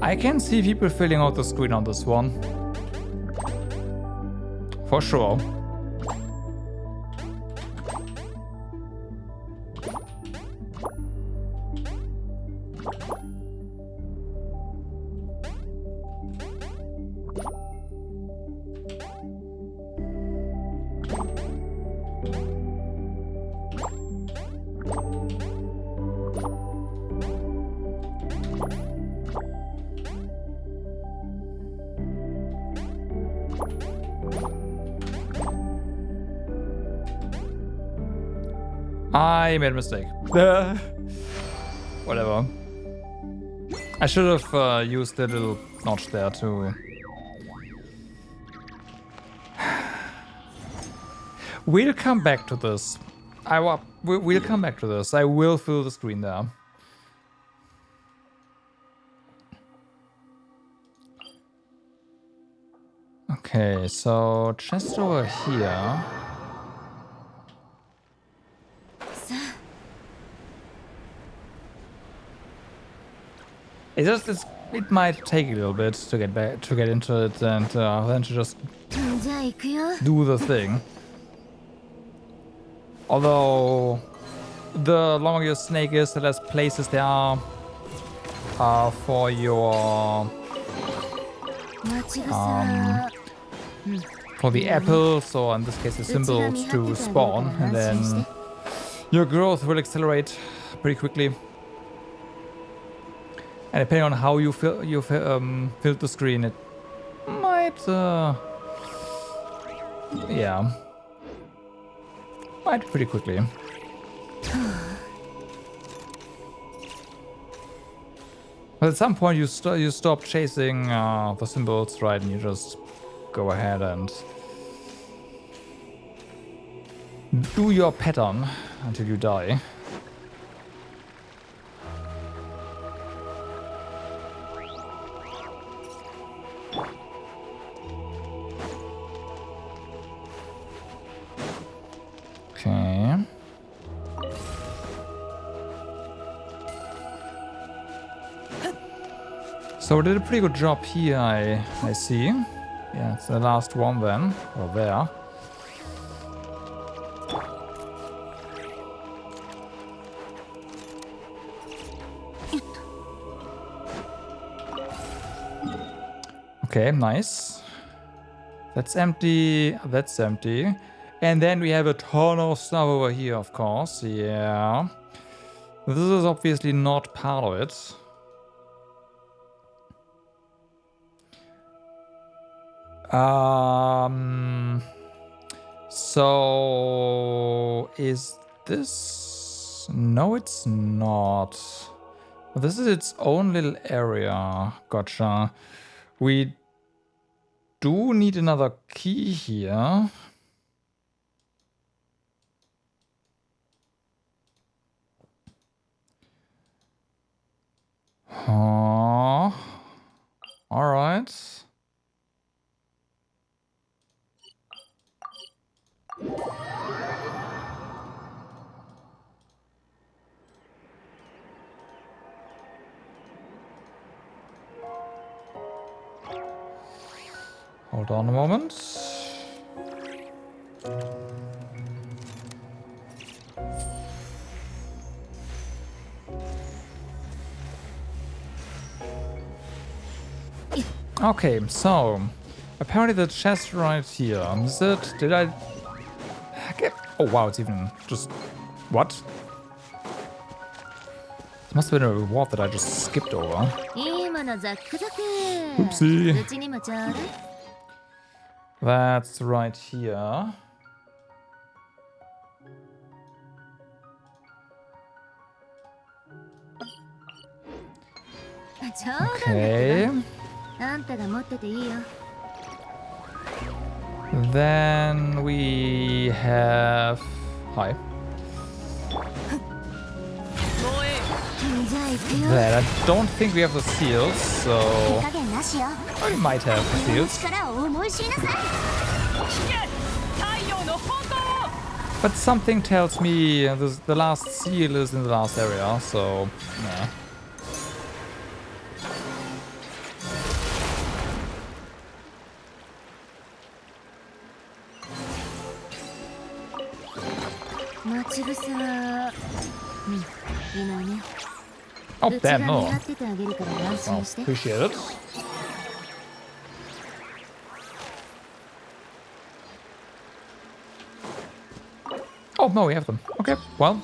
I can see people filling out the screen on this one. For sure. I made a mistake. Whatever. I should have used the little notch there too. We'll come back to this. We'll come back to this. I will fill the screen there. Okay, so chest over here. It might take a little bit to get into it and then to just do the thing. Although the longer your snake is, the less places there are for your for the apples, or in this case the symbols, to spawn, and then your growth will accelerate pretty quickly. And depending on how you filled the screen, it might, yeah, might pretty quickly. But at some point you stop chasing the symbols, right? And you just go ahead and do your pattern until you die. Okay. So we did a pretty good job here, I see. Yeah, it's the last one then, or there. Okay, nice. That's empty, that's empty. And then we have a ton of stuff over here, of course, yeah. This is obviously not part of it. So is this? No, it's not. This is its own little area. Gotcha. We do need another key here. Huh. All right. Hold on a moment. Okay, so apparently the chest right here. Is it? Did I get? Oh wow, it's even just what? It must have been a reward that I just skipped over. Oopsie. That's right here. Okay. Then we have... Hi. There, I don't think we have the seals, so... I might have the seals. But something tells me the last seal is in the last area, so... Yeah. Oh, damn, no. Oh, appreciate it. Oh, no, we have them. Okay, well.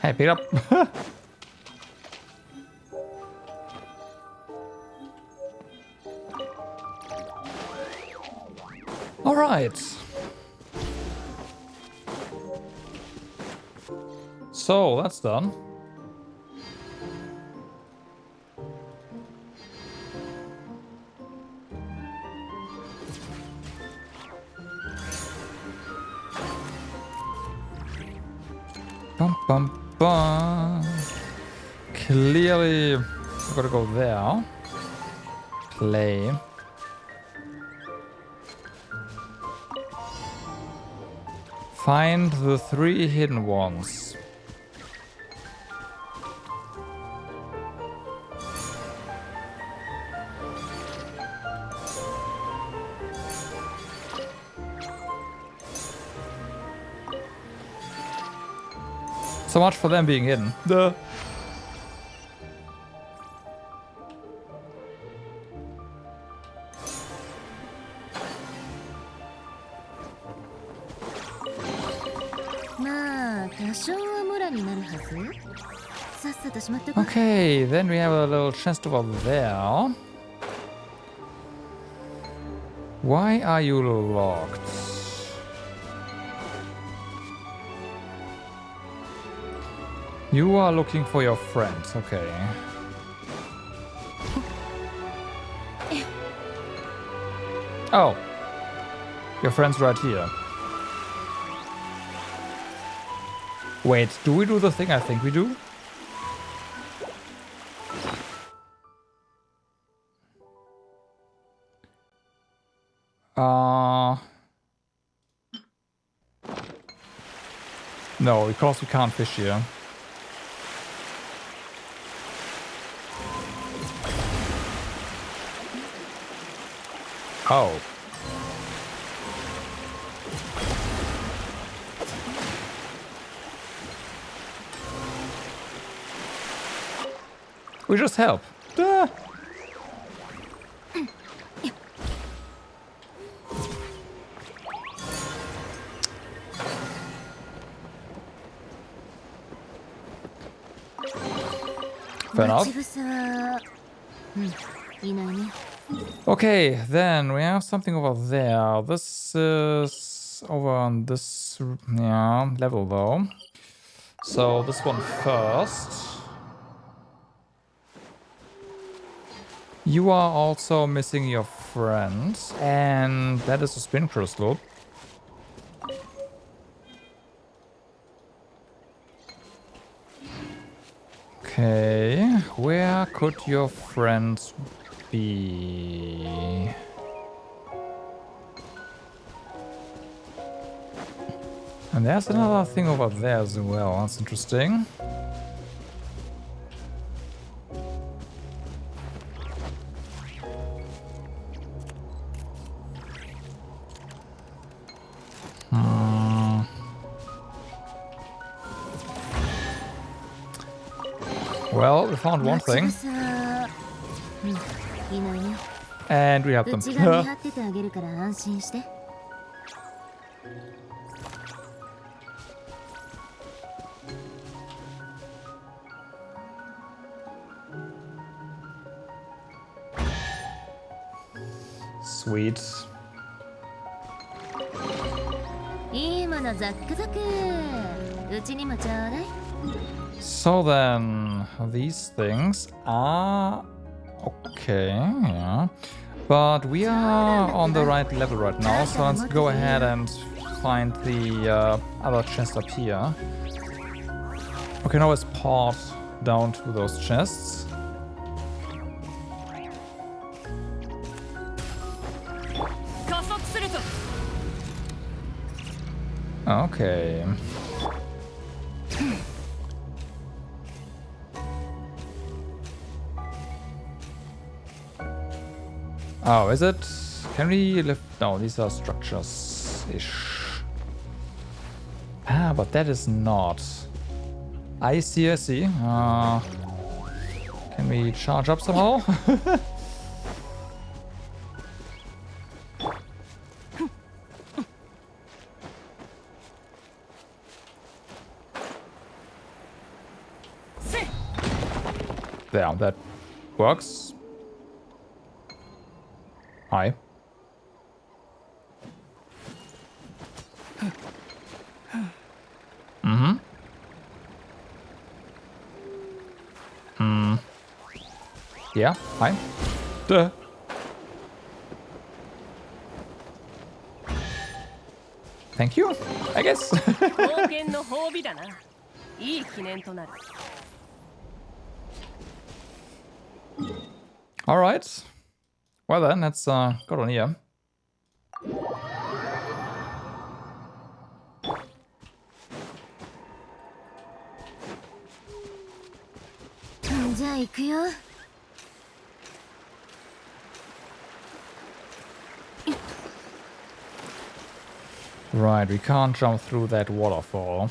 Hey, pick it up. All right. So that's done. Bum bum bum. Clearly, I've got to go there. Play. Find the 3 hidden ones. So much for them being hidden. Duh. 多少はムラになるはず。さっさとしまってこい。 Okay, then we have a little chest over there. Why are you locked? You are looking for your friends, okay. Oh, your friend's right here. Wait, do we do the thing I think we do? No, because we can't fish here. Oh. We just help. Duh. Fair enough. 待ち伏せは、いないね。 Okay, then we have something over there. This is over on this level though. So this one first. You are also missing your friend, and that is a spin crystal. Okay, where could your friends be? And there's another thing over there as well. That's interesting. Well, we found one thing. いないね。 And we have う them. ちが見張っててあげるから安心して。 Sweet. いいものザックザク。うちにもちょうだい。 So then, these things are okay, yeah. But we are on the right level right now, so let's go ahead and find the other chest up here. Okay, now let's port down to those chests. Okay. Oh, is it? Can we lift? No, these are structures-ish. Ah, but that is not. I see, I see. Can we charge up somehow? There, that works. Hi. Mm-hmm. Yeah, hi. Duh. Thank you, I guess. All right. Well then, let's go on here. Right, we can't jump through that waterfall.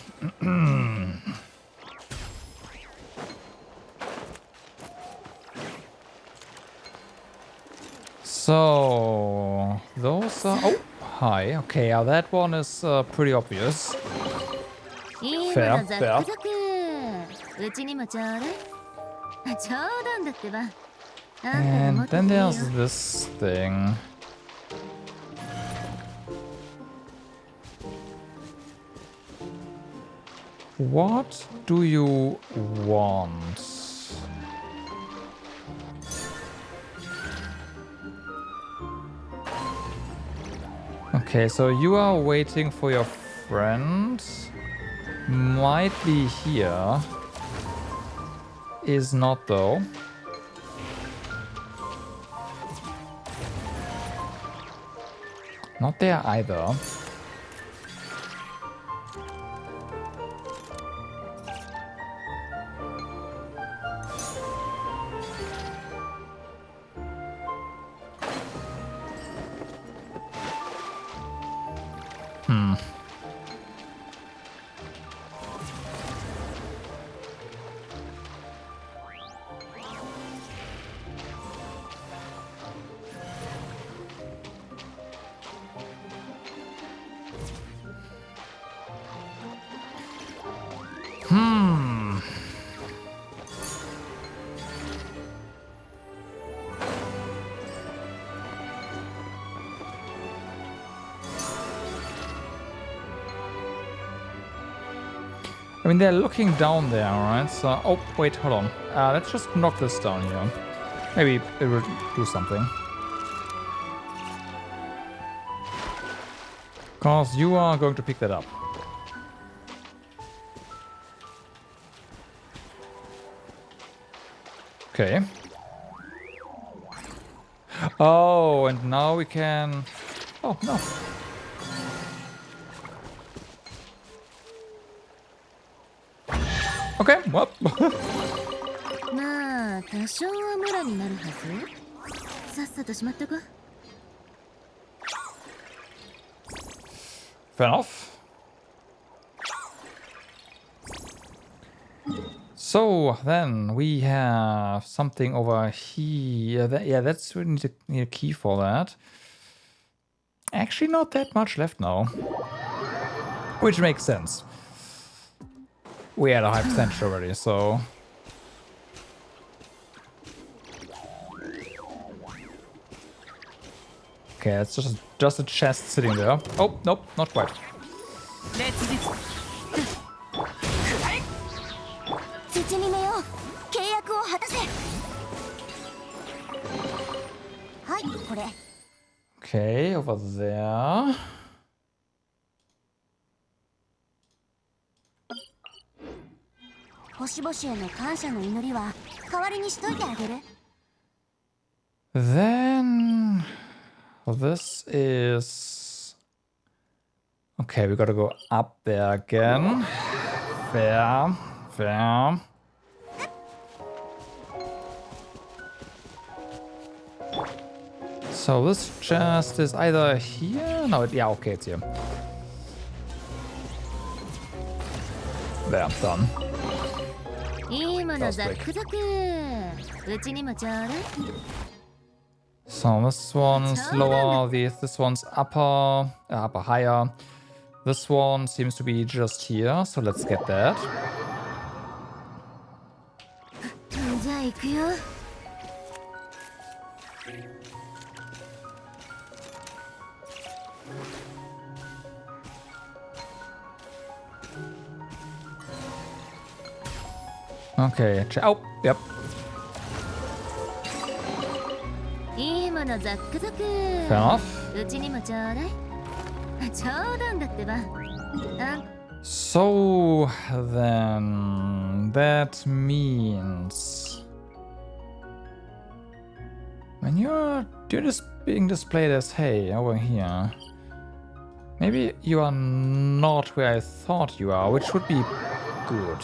So, those are... Oh, hi. Okay, that one is pretty obvious. いいも Fair, のザッ fair. クザク。うちにもちょうだい。冗談だってば。あんたが And 持っててい then いよ。 there's this thing. What do you want? Okay, so you are waiting for your friend. Might be here. Is not though. Not there either. I mean, they're looking down there, right? So, oh, wait, hold on. Let's just knock this down here. Maybe it will do something. Because you are going to pick that up. Okay. Oh, and now we can... Oh, no. Okay, well. まあ多少はムラになるはず。さっさとしまっとこ。Fair enough. So then we have something over here. Yeah, that's we need a key for that. Actually, not that much left now, which makes sense. We had a high percentage already, so. Okay, it's just a chest sitting there. Oh, nope, not quite. 土にめよ契約を果たせ。はいこれ。Okay, over there. 星々への感謝の祈りは代わりにしといてあげる。Then this is okay. We gotta go up there again. Fair, fair. So this chest is either here. No, yeah, okay, it's here. There, done. いいものザックザク。うちにもちょうだい。 So this one's lower, this one's upper, upper higher. This one seems to be just here, so let's get that. じゃあ行くよ。 Okay, oh, yep. いいものザックザク。 Fair enough. うちにもちょうだい。冗談だってば。So then that means when you're just being displayed as hey over here, maybe you are not where I thought you are, which would be good.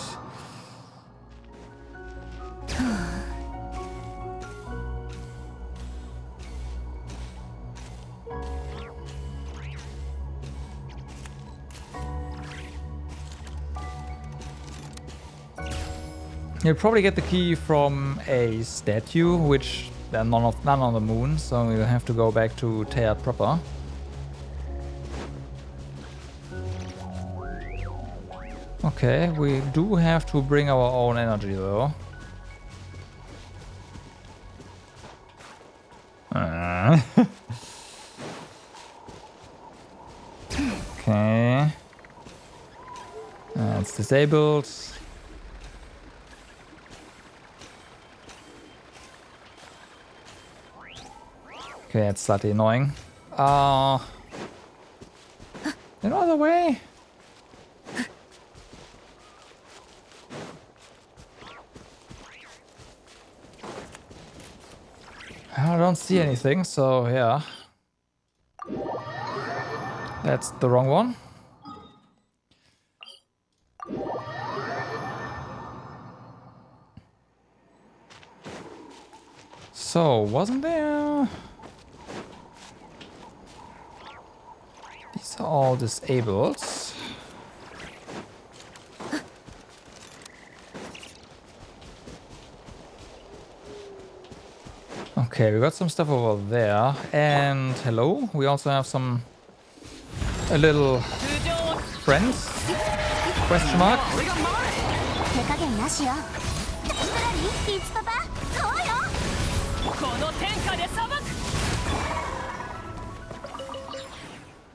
You'll probably get the key from a statue, which there are none on the moon, so you'll have to go back to Teyvat proper. Okay, we do have to bring our own energy though. Okay. It's disabled. Okay, that's slightly annoying. Another way? I don't see anything, so yeah. That's the wrong one. So, wasn't there... These are all disabled. Okay, we got some stuff over there. And hello, we also have a little friends? Question mark? 手加減なしよ。さらにリッツパパ、そうよ。この天下で裁く。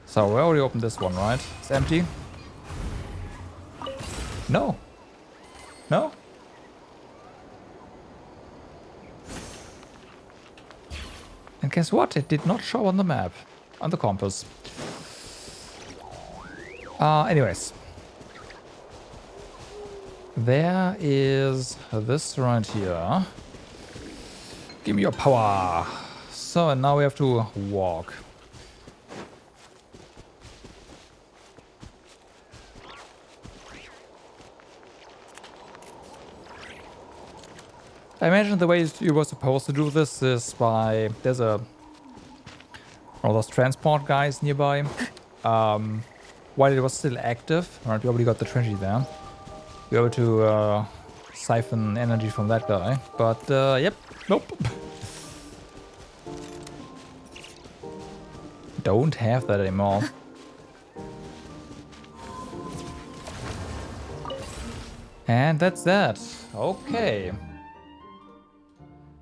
So we already opened this one, right? It's empty. No. No? And guess what? It did not show on the map. On the compass. Anyways. There is this right here. Give me your power. So, and now we have to walk. I imagine the way you were supposed to do this is by... There's one of those transport guys nearby. While it was still active, right, we already got the Trinity there. We were able to siphon energy from that guy. But, yep, nope. Don't have that anymore. And that's that. Okay.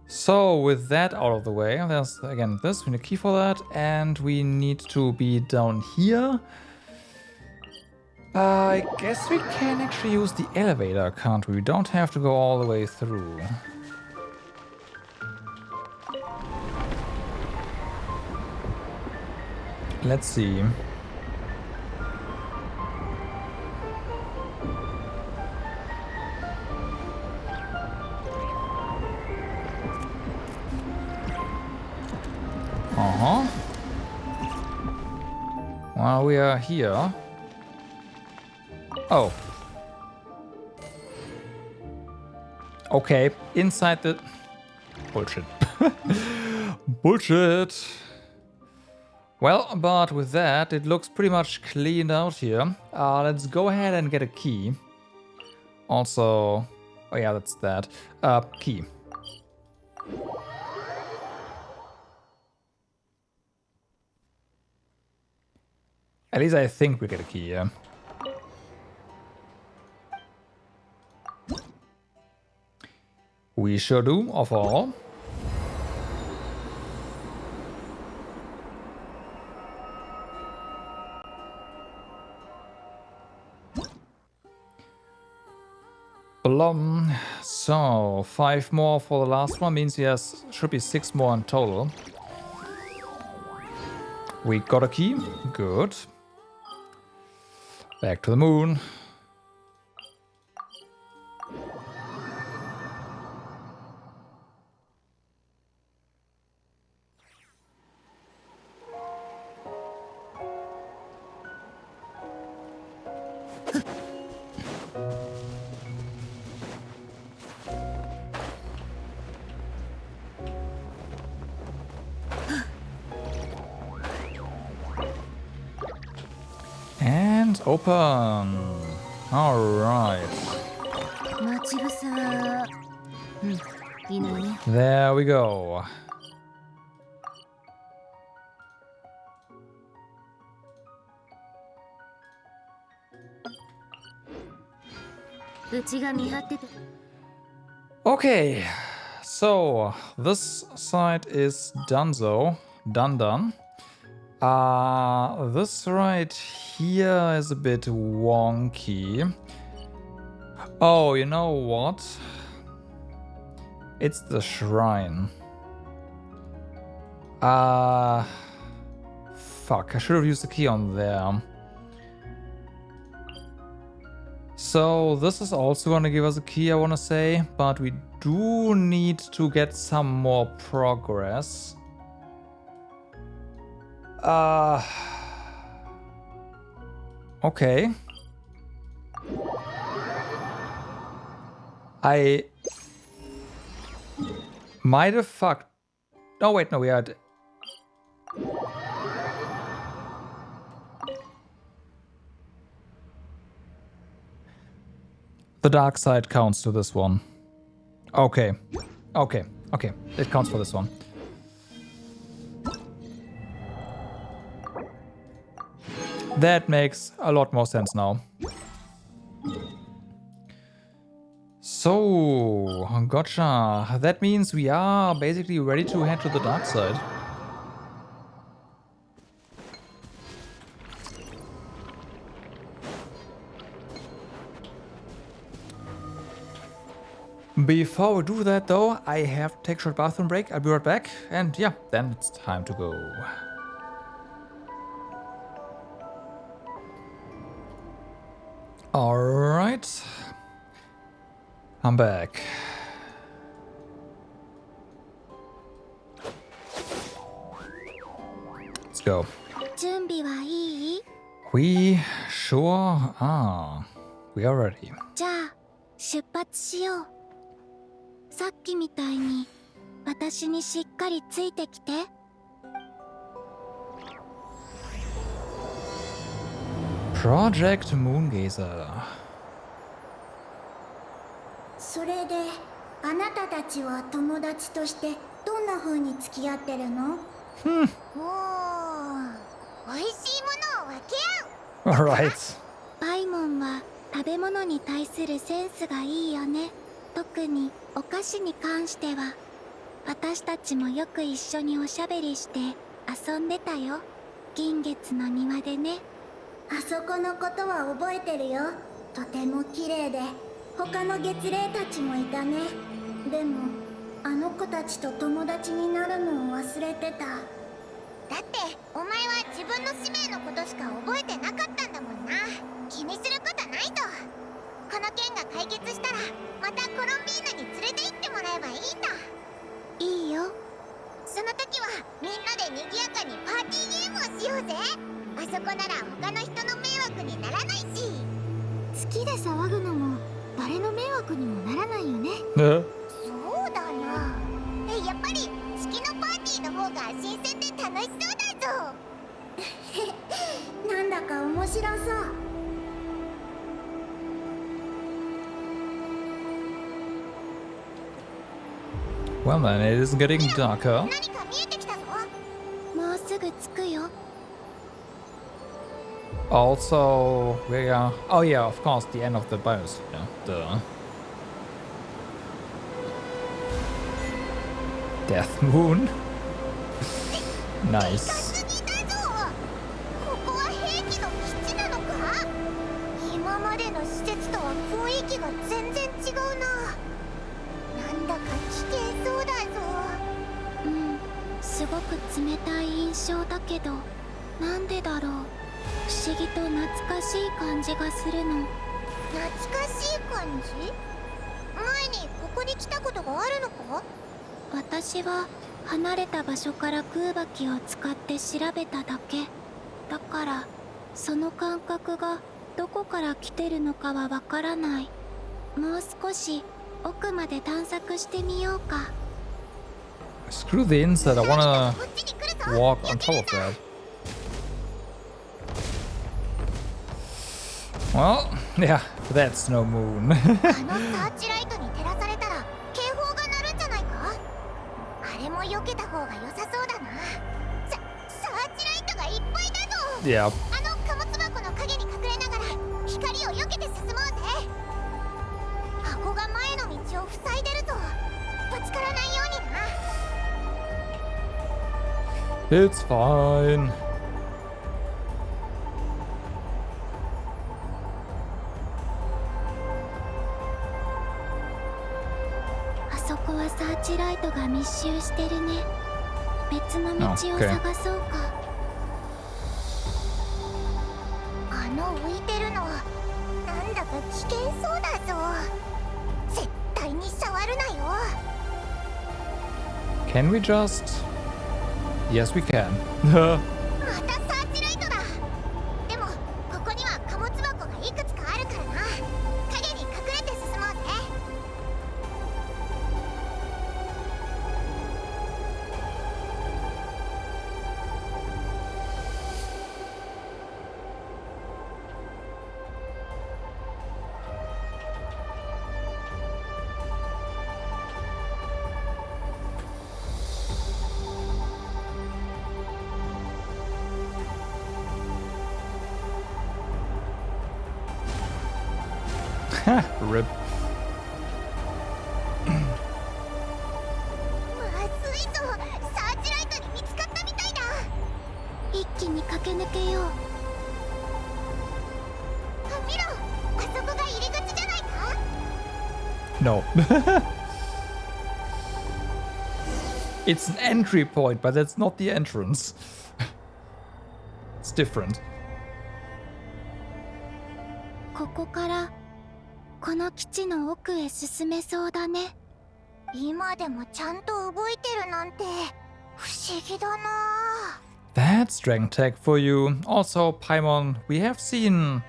So, with that out of the way, there's, again, this. We need a key for that. And we need to be down here. I guess we can actually use the elevator, can't we? We don't have to go all the way through. Let's see. Well, we are here. Oh. Okay, inside the... Bullshit. Bullshit! Well, but with that, it looks pretty much cleaned out here. Let's go ahead and get a key. Also... Oh yeah, that's that. Key. At least I think we get a key, yeah. We sure do, of all. Blum. So, 5 more for the last one means yes, should be 6 more in total. We got a key. Good. Back to the moon. And open. All right. There we go. うちが見張ってて。 Okay, so this side is done. Done. This right here is a bit wonky. Oh, you know what? It's the shrine. Fuck, I should have used the key on there. So this is also gonna give us a key, I wanna say, but we do need to get some more progress. Okay. I might have fucked. Oh wait, no, we had. The dark side counts to this one. Okay. Okay. Okay. It counts for this one. That makes a lot more sense now. So, gotcha. That means we are basically ready to head to the dark side. Before we do that though, I have to take a short bathroom break. I'll be right back. And yeah, then it's time to go. Alright. I'm back. Let's go. 準備はいい？ We sure are. We are ready. じゃあ出発しよう。さっきみたいに私にしっかりついてきて。Project Moongazer. それであなたたちは友達としてどんな風に付き合ってるの？おー、美味しいものを分け合う。 Alright. パイモンは食べ物に対するセンスがいいよね。特にお菓子に関しては。私たちもよく一緒におしゃべりして遊んでたよ。銀月の庭でね。あそこのことは覚えてるよ。とても綺麗で他の月霊たちもいたね。でもあの子たちと友達になるのを忘れてた。だってお前は自分の使命のことしか覚えてなかったんだもんな。気にすることないと。この件が解決したらまたコロンビーナに連れて行ってもらえばいいんだ。いいよ。その時はみんなで賑やかにパーティーゲームをしようぜ。あそこなら他の人の迷惑にならないし。好きで騒ぐのも誰の迷惑にもならないよね。そうだな。やっぱり月のパーティーの方が新鮮で楽しそうだぞ。なんだか面白そう。Well then, it is getting darker. 何か見えてきたぞ。もうすぐ着くよ。 Also, we are. Oh yeah, of course, the end of the biosphere. Duh. Death Moon. Nice. すぎだぞ。ここは兵器の基地なのか。今までの施設とは雰囲気が全然違うな。なんだか危険そうだぞ。うん、すごく冷たい印象だけど、なんでだろう。不思議と懐かしい感じがするの。懐かしい感じ？前にここに来たことがあるのか？私は離れた場所から空爆を使って調べただけ。だからその感覚がどこから来てるのかはわからない。もう少し奥まで探索してみようか。 Screw the inside. I wanna こっちに来るぞ。 walk on top of that. Well, yeah, that's no moon. あのサーチライトに照らされたら警報が鳴るんじゃないか？あれも避けた方が良さそうだな。サーチライトがいっぱいだぞ。 Yeah. あの貨物箱の影に隠れながら光を避けて進もうぜ。を塞いでるぞ。ぶつからないようにな。 It's fine. あそこはサーチライトが密集してるね。別の道を Okay. 探そうか。あの浮いてるのなんだか危険そうだぞ。絶対に触るなよ。 Can we just? Yes, we can. またサーチライトだ。でもここには貨物箱がいくつかあるからな。影に隠れて進もうぜ。 Rip. まずいぞ。サーチライトに見つかったみたいだ。一気に駆け抜けよう。見ろ、あそこが入り口じゃないか。 No. It's an entry point, but that's not the entrance. It's different. ここからこの基地の奥へ進めそうだね。今でもちゃんと動いてるなんて不思議だな。 That's Dragon Tech for you. Also, Paimon, we have seen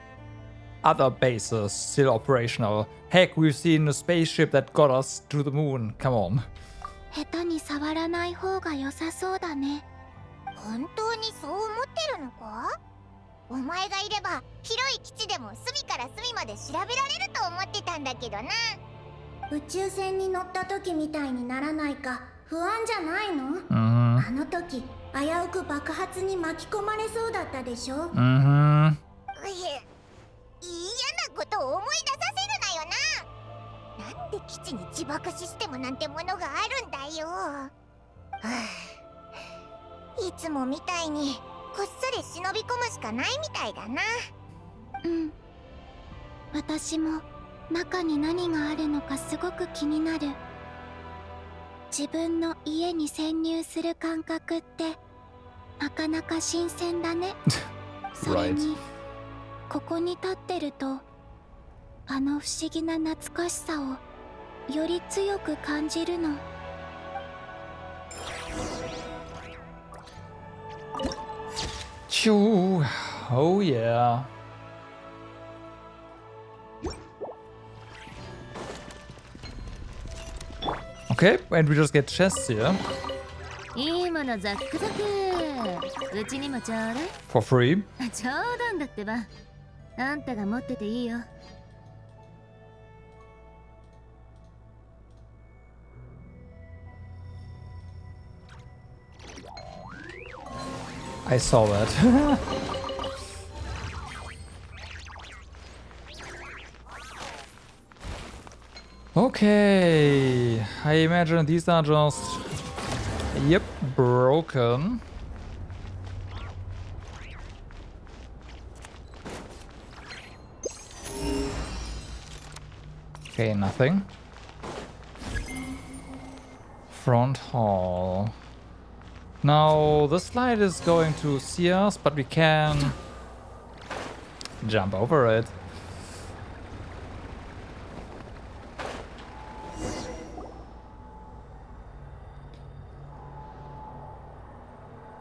other bases still operational. Heck, we've seen a spaceship that got us to the moon. Come on. 下手に触らない方が良さそうだね。本当にそう思ってるのか。お前がいれば広い基地でも隅から隅まで調べられると思ってたんだけどな。宇宙船に乗った時みたいにならないか不安じゃないの？ Mm あの時危うく爆発に巻き込まれそうだったでしょ？ hmm. Mm hmm. 嫌なことを思い出させるなよな。なんで基地に自爆システムなんてものがあるんだよ。はあ、いつもみたいにこっそり忍び込むしかないみたいだな。うん。私も中に何があるのかすごく気になる。自分の家に潜入する感覚ってなかなか新鮮だね。それにここに立ってるとあの不思議な懐かしさをより強く感じるの。Choo. Oh yeah. Okay, and we just get chests here いいものザックザク。うちにもちょうだい。 for free. 冗談だってば。あんたが持ってていいよ。I saw that. Okay, I imagine these are just, yep, broken. Okay, nothing. Front hall. Now, this light is going to see us, but we can jump over it.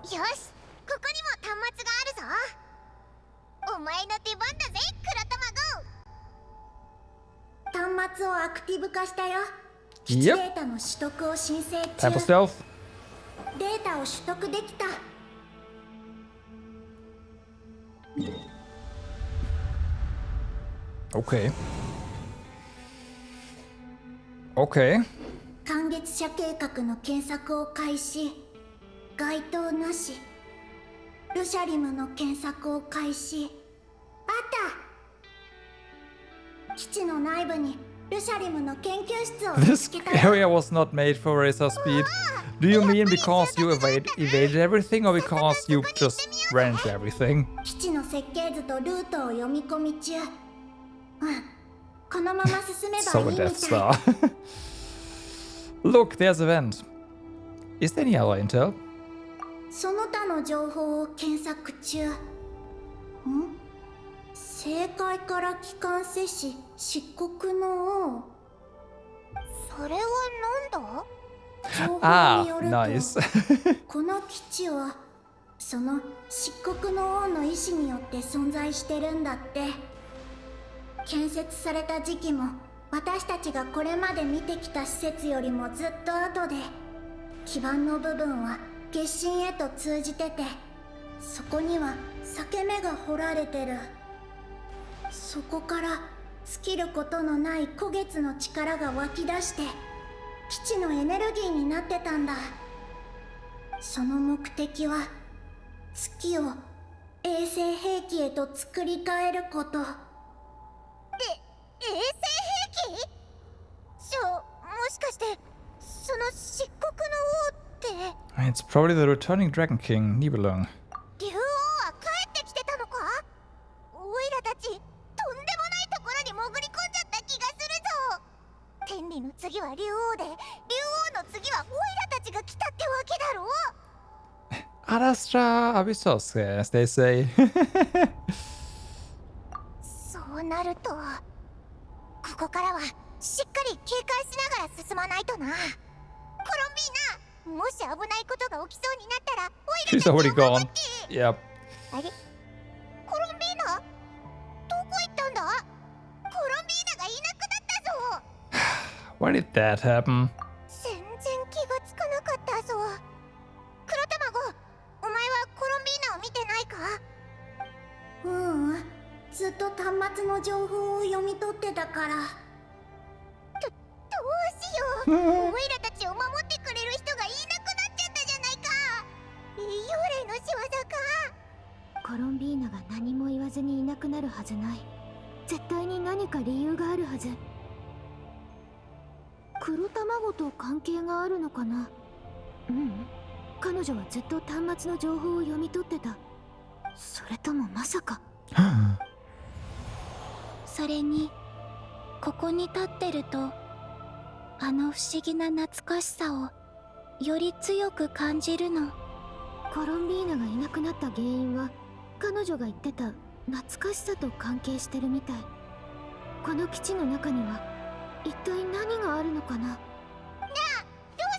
よし、ここにも端末があるぞ。お前の出番だぜ、黒卵。端末をアクティブ化したよ。基地 Yep. データの取得を申請 Time 中。 for stealth. データを取得できた。 Okay. Okay. 間月車計画の検索を開始。該当なし。ルシャリムの検索を開始。あった。基地の内部にルシャリムの研究室を見 This つけたよ。 area was not made for racer speed. Do you mean because you evaded everything or because you just ran into everything? 基地の設計図とルートを読み込み中。このまま進めば So い a いみたい。 Death Star. Look, there's a vent. Is there any other intel? その他の情報を検索中。政界から帰還せし漆黒の王。それはなんだ？情報 Ah, によると、 nice. この基地はその漆黒の王の意志によって存在してるんだって。建設された時期も私たちがこれまで見てきた施設よりもずっと後で、基盤の部分は月神へと通じてて、そこには裂け目が掘られてる。そこから尽きることのない古月の力が湧き出して基地のエネルギーになってたんだ。その目的は月を衛星兵器へと作り変えること。衛星兵器？もしかしてその漆黒の王って It's probably the returning Dragon King, Nibelung. 竜王は帰ってきてたのか？オイラたちとんでもないところに潜り込んじゃった気がするぞ。天理の次は竜王で、竜王の次はオイラたちが来たってわけだろう。 Adastra Abyssos, as they say. そうなるとここからはしっかり警戒しながら進まないとな。コロンビーナ、もし危ないことが起きそうになったらオイラ She's たちを already 守 gone. って。 Yep. あれ、コロンビーナどこ行ったんだ？コロンビーナがいなくなったぞ。 Why did that happen? 全然気がつかなかったぞ。黒卵、お前はコロンビーナを見てないか？ずっと端末の情報を読み取ってたから。どうしよう。オイラたちを守ってくれる人がいなくなっちゃったじゃないか。幽霊の仕業か？コロンビーナが何も言わずにいなくなるはずない。絶対に何か理由があるはず。黒卵と関係があるのかな？彼女はずっと端末の情報を読み取ってた。それともまさか。それにここに立ってるとあの不思議な懐かしさをより強く感じるの。コロンビーナがいなくなった原因は彼女が言ってた懐かしさと関係してるみたい。この基地の中には一体何があるのかな。なあ、どう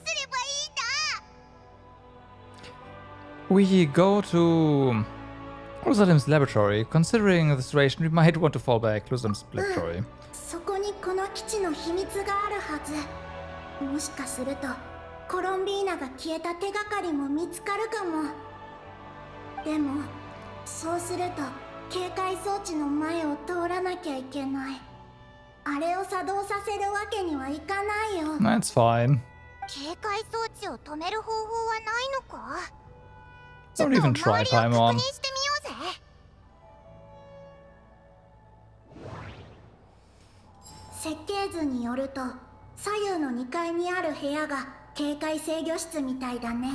すればいいんだ？ We go to Lusadim's laboratory. Considering the situation, we might want to fall back. Lusadim's laboratory. そこにこの基地の秘密があるはず。もしかするとコロンビーナが消えた手がかりも見つかるかも。でもそうすると警戒装置の前を通らなきゃいけない。あれを作動させるわけにはいかないよ。 That's fine. 警戒装置を止める方法はないのか？ Don't even ちょっ try, と周り Paimon. を確認してみようぜ。設計図によると左右の2階にある部屋が警戒制御室みたいだね。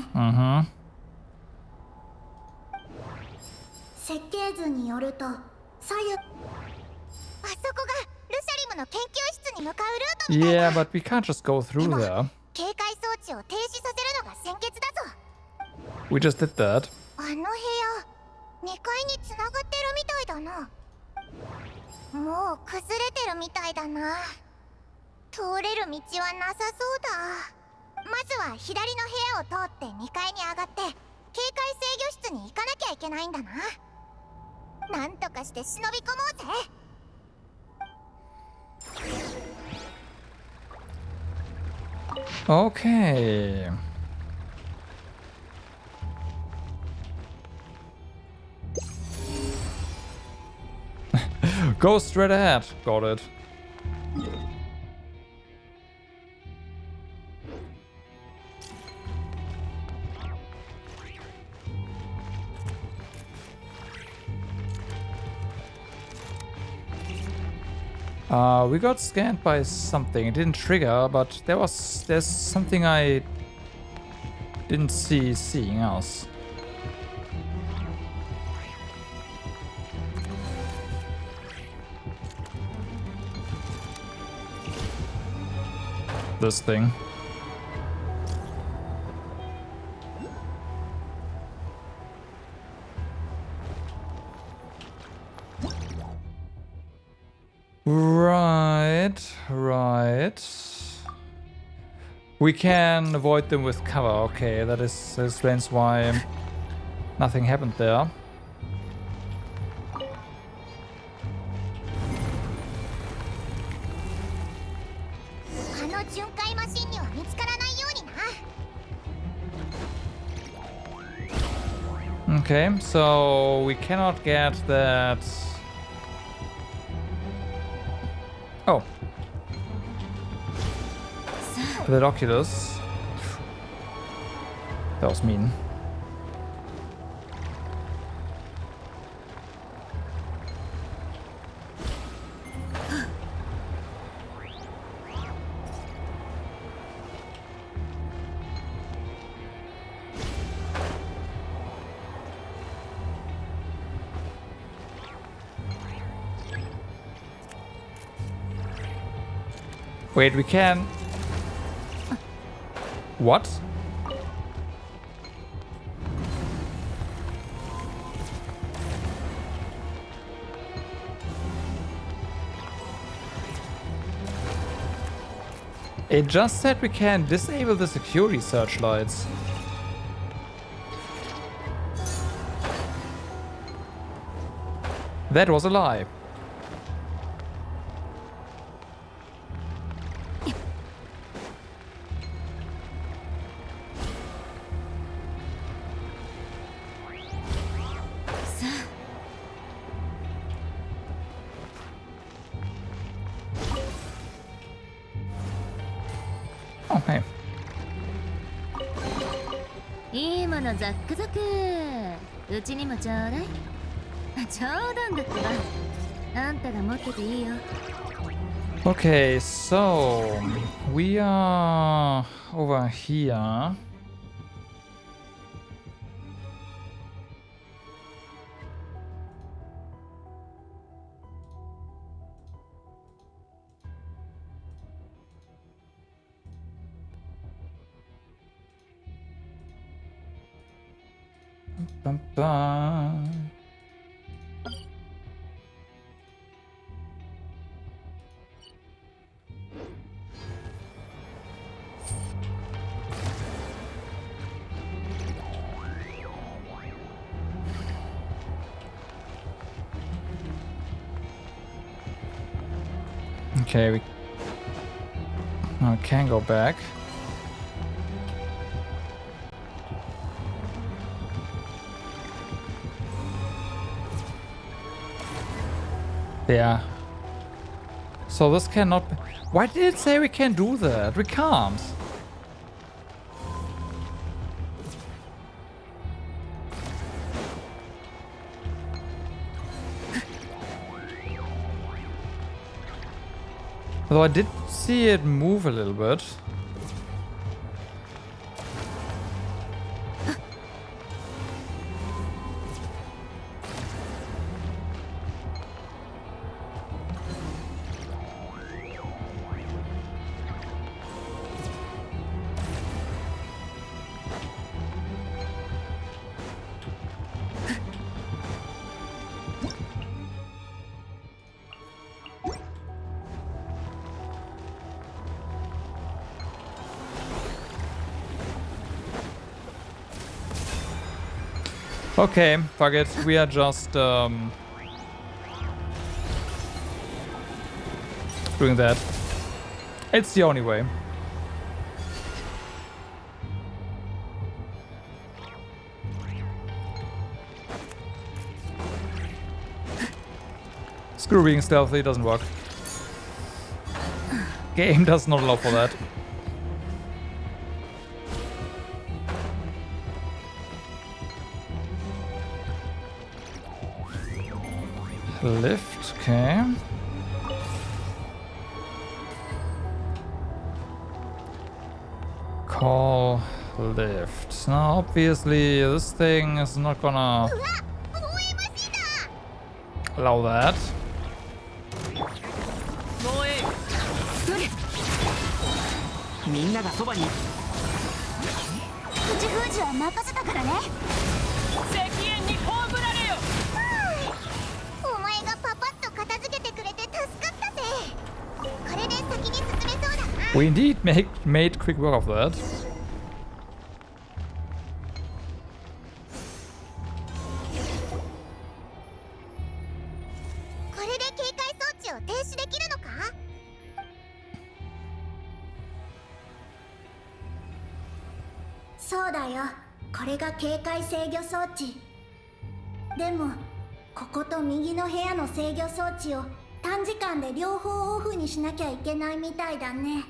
設計図によると左右、あそこがルシャリムの研究室に向かうルートみたい Yeah, だ。 but we can't just go through there. 警戒装置を停止させるのが先決だぞ。 We just did that. あの部屋、2階に繋がってるみたいだな。もう崩れてるみたいだな。通れる道はなさそうだ。まずは左の部屋を通って2階に上がって警戒制御室に行かなきゃいけないんだな。なんとかして忍び込もうぜ。Okay. Go straight ahead. Got it. We got scanned by something. It didn't trigger, but there's something I didn't see seeing else. This thing. Right. We can avoid them with cover. Okay, that explains why nothing happened there. Okay, so we cannot get that. Oh. That Oculus. That was mean. Wait, we can... What? It just said we can disable the security searchlights. That was a lie. Okay. いいものザックザク。うちにもちょうだい。冗談だってば。あんたが持ってていいよ。 Okay, so we are over here. Bum, bum. Okay, we can go back. Yeah. So this cannot be... Why did it say we can do that? We can't. Although I did see it move a little bit. Okay, fuck it. We are just doing that. It's the only way. Screw being stealthy, it doesn't work. Game does not allow for that. Lift, okay. Call lift. Now, obviously, this thing is not gonna allow that. みんながそばに。口封じは任せたからね。石煙に葬られよ。お前がパパッと片付けてくれて助かったぜ。これで先に進めそうだな。 We indeed made quick work of that. これで警戒装置を停止できるのか？そうだよ、これが警戒制御装置。でもここと右の部屋の制御装置を短時間で両方オフにしなきゃいけないみたいだね。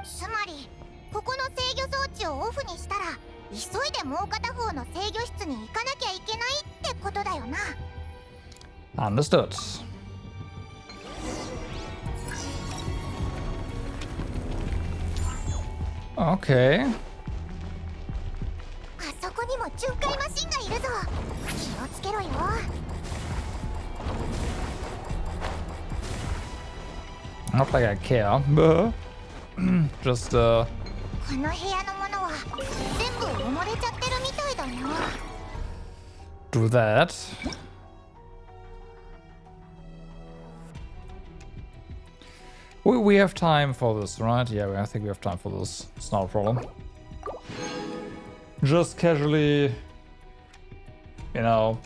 つまりここの制御装置をオフにしたら急いでもう片方の制御室に行かなきゃいけないってことだよな。 Understood. Okay. あそこにも巡回マシンがいるぞ。気をつけろよ。 Not like I care. Just この部屋のものは全部埋もれちゃってるみたいだな。 do that. We have time for this, right? Yeah, I think we have time for this. It's not a problem. Just casually, you know,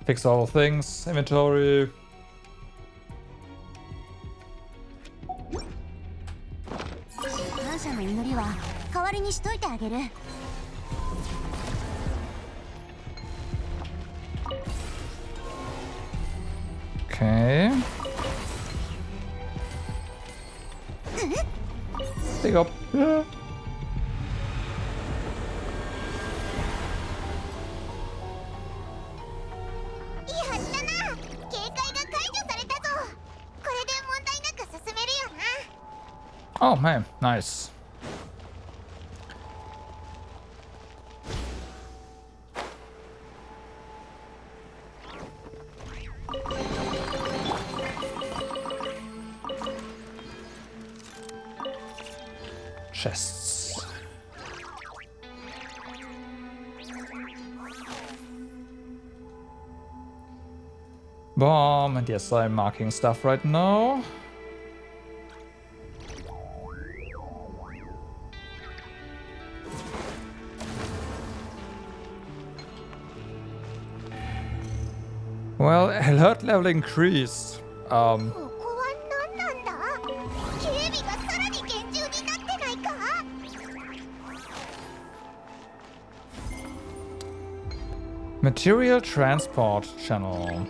fix all things, inventory. 感謝の祈りは代わりにしといてあげる。 Okay. Pick up. Yeah. やったな。警戒が解除されたぞ。これで問題なく進めるよな。 Oh man, nice. Chests. Bomb, and yes, I'm marking stuff right now. Well, alert level increased. ここは何なんだ。警備がさらに厳重になってないか。 Material transport channel.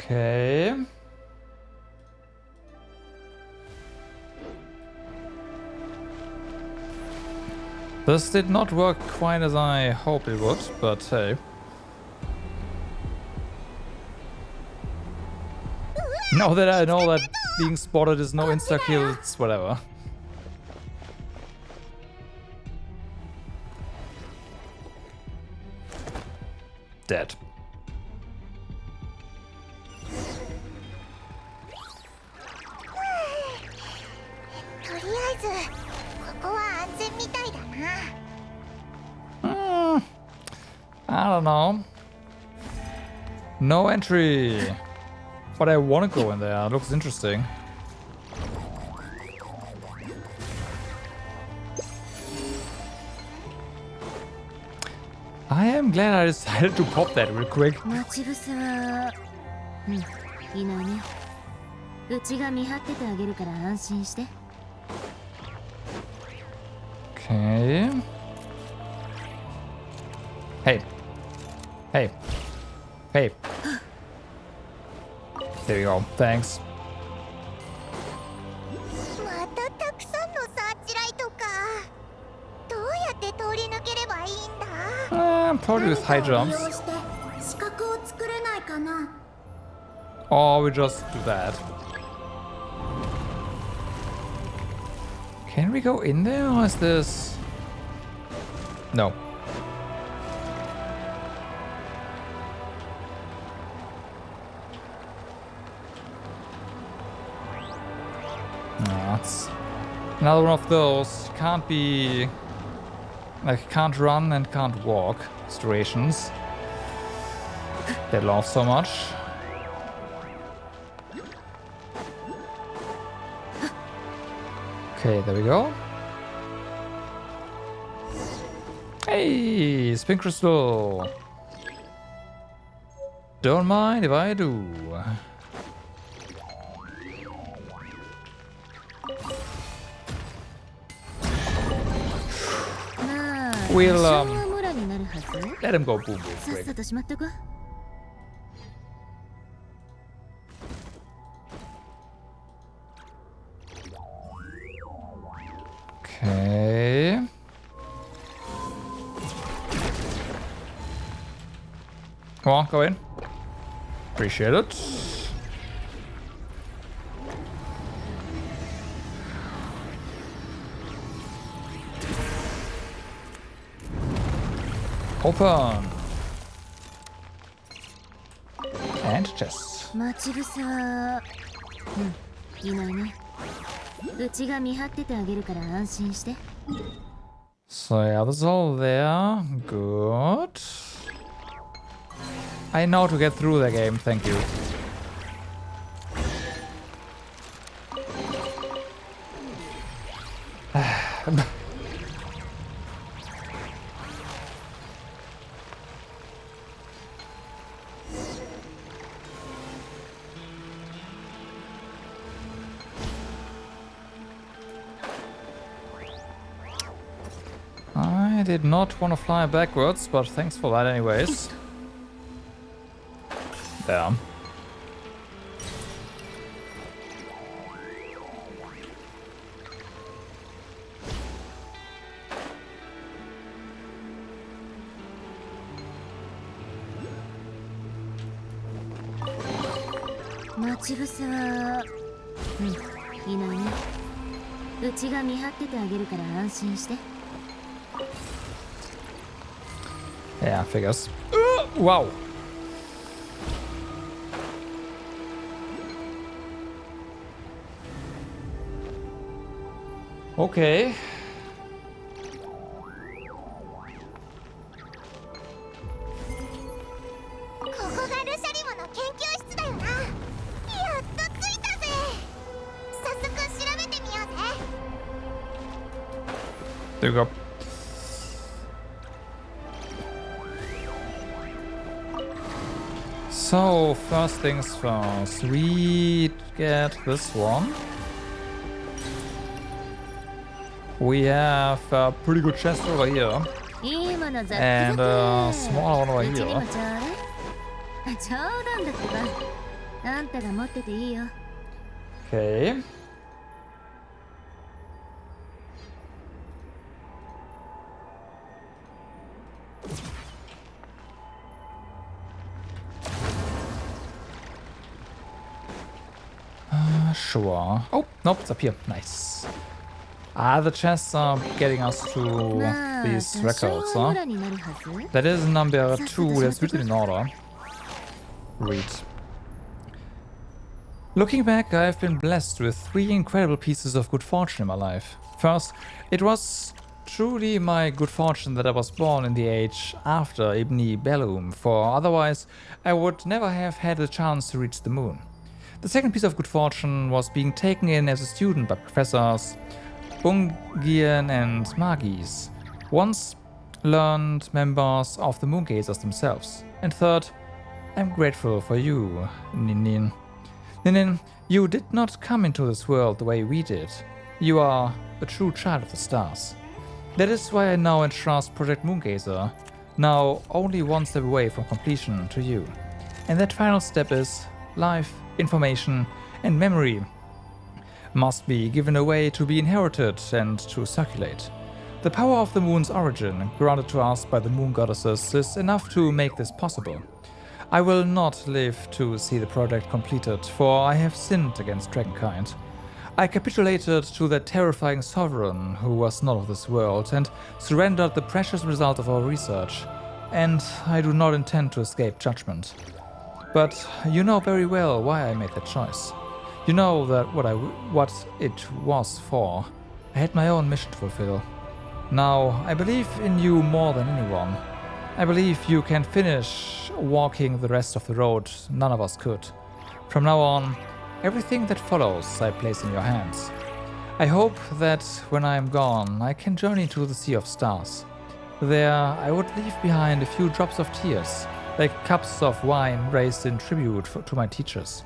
Okay. This did not work quite as I hoped it would, but hey. Now that I know that being spotted is no insta-kill, it's whatever. Dead. とりあえずここは安全みたいだな。 I don't know. No entry. But I want to go in there. It looks interesting. I am glad I decided to pop that real quick. 待ち伏せは、いないね。うちが見張っててあげるから安心して。Okay. Hey. Hey. Hey. There you go. Thanks. またたくさんのサーチライトか。どうやって通り抜ければいいんだ？ Probably with high 何かを利 jumps. 用して死角を作れないかな。 Or we just do that. Can we go in there or is this... No. That's another one of those can't be, like, can't run and can't walk situations. They love so much. Okay, there we go. Hey, spin crystal. Don't mind if I do. We'll let him go boom real さっ quick. さとしまっとこ。 Okay. Come on, go in. Appreciate it. Open. And chest. 待ち伏せは、いないね。うちが見張っててあげるから安心して。 So yeah, that's all there. Good. I know to get through the game, thank you. I did not want to fly backwards, but thanks for that anyways. There. Yeah, figures. Wow. Okay. ここがルシャリムの研究室だよな。やっと着いたぜ。早速調べてみようぜ。 There you go. So, first things first, we get this one. We have a pretty good chest over here. And a smaller one over here. 冗談だってば。あんたが持ってていいよ。 Okay. Sure. Oh, nope, it's up here. Nice. Ah, the chests are getting us to these records, huh? That is number 2, that's written in order. Read. Looking back, I've been blessed with 3 incredible pieces of good fortune in my life. First, it was truly my good fortune that I was born in the age after Ibn Bellum, for otherwise I would never have had the chance to reach the moon. The second piece of good fortune was being taken in as a student by professors Ungian and Magis, once learned members of the Moongazers themselves. And third, I'm grateful for you, Ninin. Ninin, you did not come into this world the way we did. You are a true child of the stars. That is why I now entrust Project Moongazer now only one step away from completion to you. And that final step is life, information, and memory must be given away to be inherited and to circulate. The power of the moon's origin, granted to us by the moon goddesses, is enough to make this possible. I will not live to see the project completed, for I have sinned against dragonkind. I capitulated to that terrifying sovereign who was not of this world and surrendered the precious result of our research, and I do not intend to escape judgment. But you know very well why I made that choice. You know that what it was for. I had my own mission to fulfill. Now, I believe in you more than anyone. I believe you can finish walking the rest of the road none of us could. From now on, everything that follows I place in your hands. I hope that when I am gone, I can journey to the Sea of Stars. There, I would leave behind a few drops of tears, like cups of wine raised in tribute to my teachers.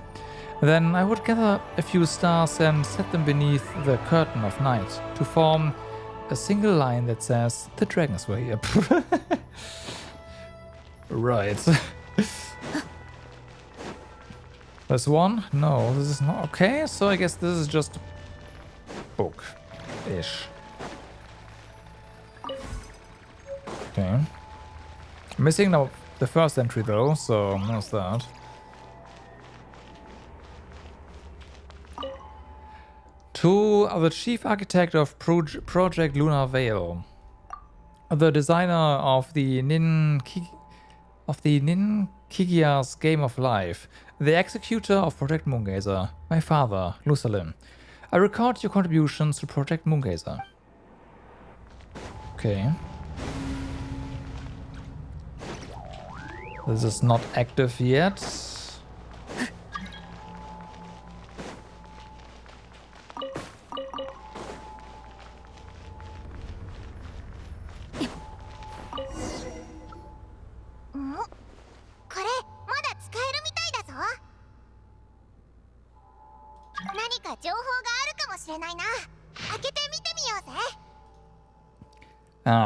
Then I would gather a few stars and set them beneath the curtain of night to form a single line that says, "The dragons were here." Right. There's one? No, this is not. Okay, so I guess this is just a book-ish. Okay. Missing now the first entry though, so there's that. To the chief architect of Project Lunar Veil, the designer of the Ninkigia's Game of Life, the executor of Project Moongazer, my father, Lusalyn. I record your contributions to Project Moongazer. Okay. This is not active yet.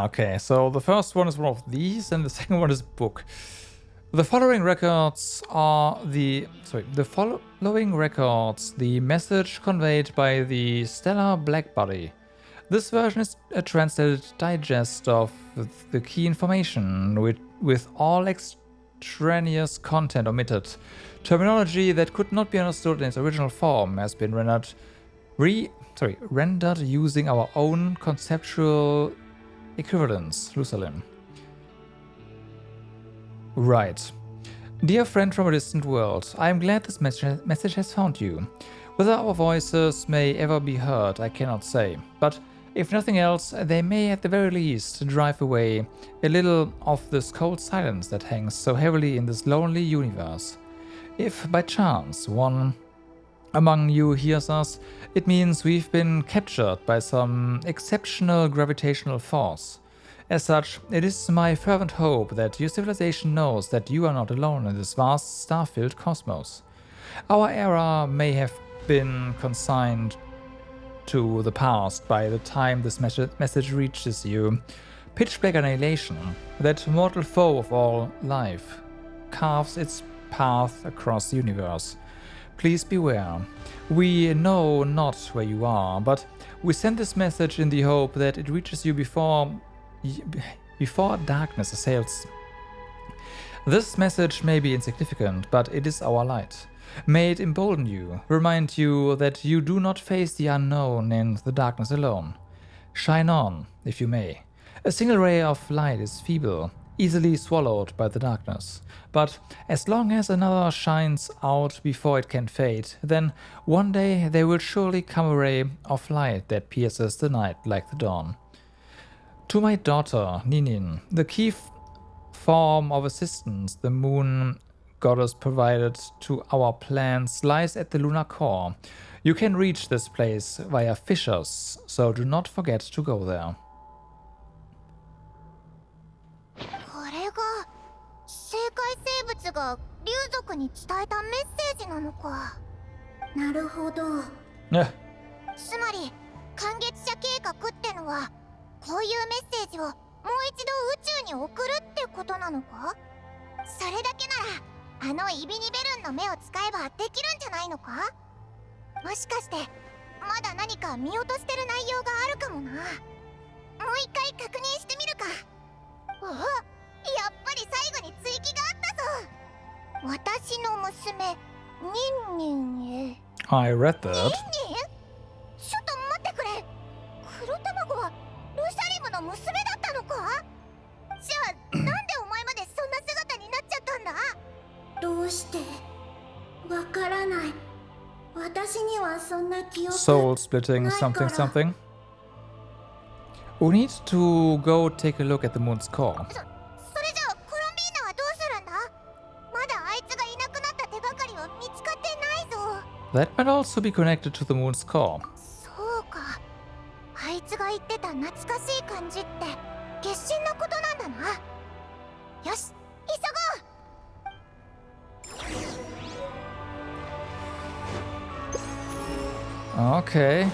Okay, so the first one is one of these, and the second one is a book. The following records the message conveyed by the Stellar Blackbody. This version is a translated digest of the key information with all extraneous content omitted. Terminology that could not be understood in its original form has been rendered using our own conceptual equivalence, Lusalyn. Right. Dear friend from a distant world, I am glad this message has found you. Whether our voices may ever be heard, I cannot say, but if nothing else, they may at the very least drive away a little of this cold silence that hangs so heavily in this lonely universe. If by chance one among you hears us, it means we've been captured by some exceptional gravitational force. As such, it is my fervent hope that your civilization knows that you are not alone in this vast star-filled cosmos. Our era may have been consigned to the past by the time this message reaches you. Pitch black annihilation, that mortal foe of all life, carves its path across the universe. Please beware. We know not where you are, but we send this message in the hope that it reaches you before darkness assails. This message may be insignificant, but it is our light. May it embolden you, remind you that you do not face the unknown and the darkness alone. Shine on, if you may. A single ray of light is feeble, easily swallowed by the darkness. But as long as another shines out before it can fade, then one day there will surely come a ray of light that pierces the night like the dawn. To my daughter, Ninin, the key form of assistance the moon goddess provided to our plans lies at the lunar core. You can reach this place via fissures, so do not forget to go there. 生界生物が竜族に伝えたメッセージなのか。なるほど。つまり感激者計画ってのはこういうメッセージをもう一度宇宙に送るってってことなのか？それだけならあのイビニベルンの目を使えばできるんじゃないのか？もしかしてまだ何か見落としてる内容があるかもな。もう一回確認してみるか。おお、やっぱり最後に追記があったぞ。私の娘ニンニンへ。 I read ニンニン？ that. ちょっと待ってくれ。黒卵はルシャリムの娘だったのか？じゃあなんでお前までそんな姿になっちゃったんだ？どうしてわからない。私にはそんな記憶 Soul splitting something something. We need to go take a look at the moon's core. それじゃあコロンビーナはどうするんだ？まだあいつがいなくなった手がかりは見つかってないぞ。 That might also be connected to the moon's core. そうか、あいつが言ってた懐かしい感じって月神のことなんだな。よし、急ごう。Okay.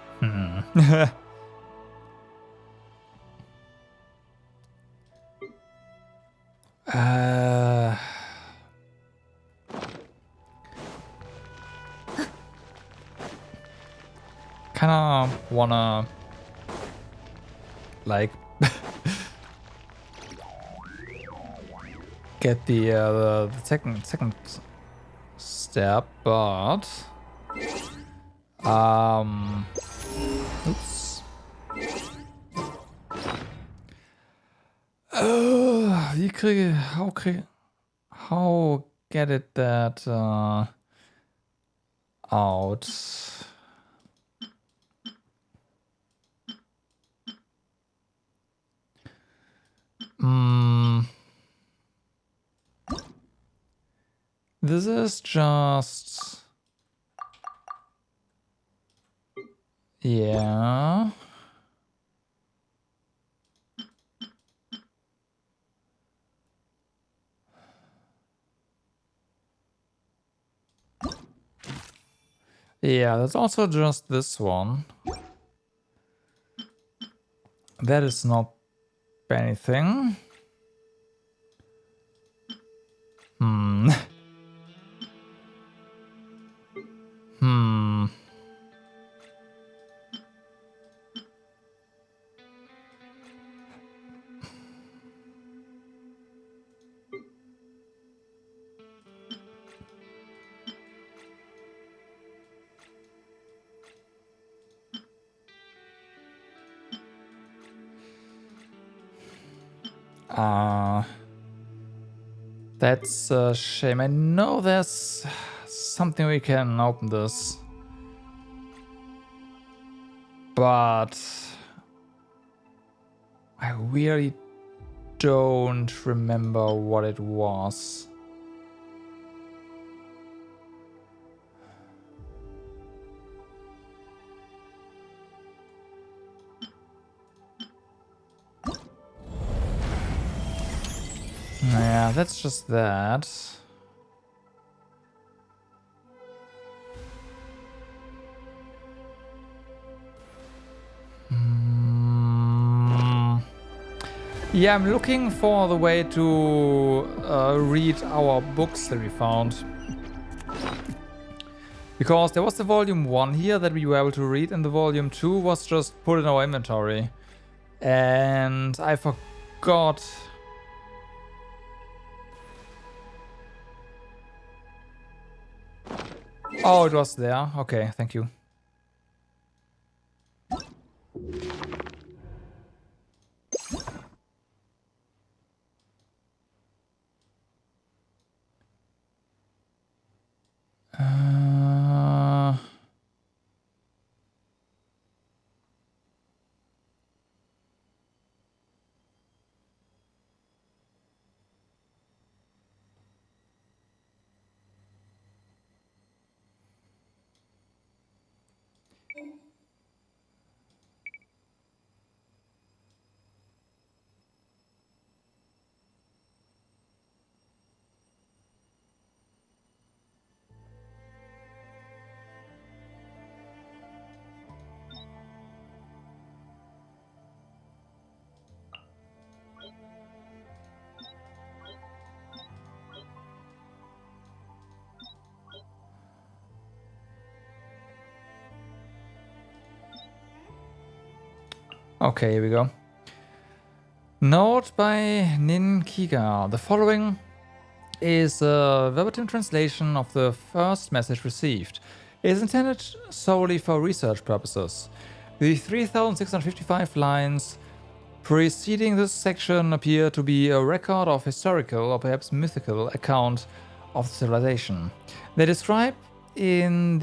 Hmm. Kinda wanna like get the second step, but oops. Wie kriege how get it that out? This is just... Yeah. Yeah, that's also just this one. That is not anything. Hmm. Hmm. That's a shame. I know there's something we can open this, but I really don't remember what it was. Yeah, that's just that. Yeah, I'm looking for the way to read our books that we found. Because there was the volume 1 here that we were able to read, and the volume 2 was just put in our inventory. And I forgot. Oh, it was there. Okay, thank you. Okay, here we go. Note by Nin Kiga. The following is a verbatim translation of the first message received. It is intended solely for research purposes. The 3,655 lines preceding this section appear to be a record of historical or perhaps mythical account of the civilization. They describe in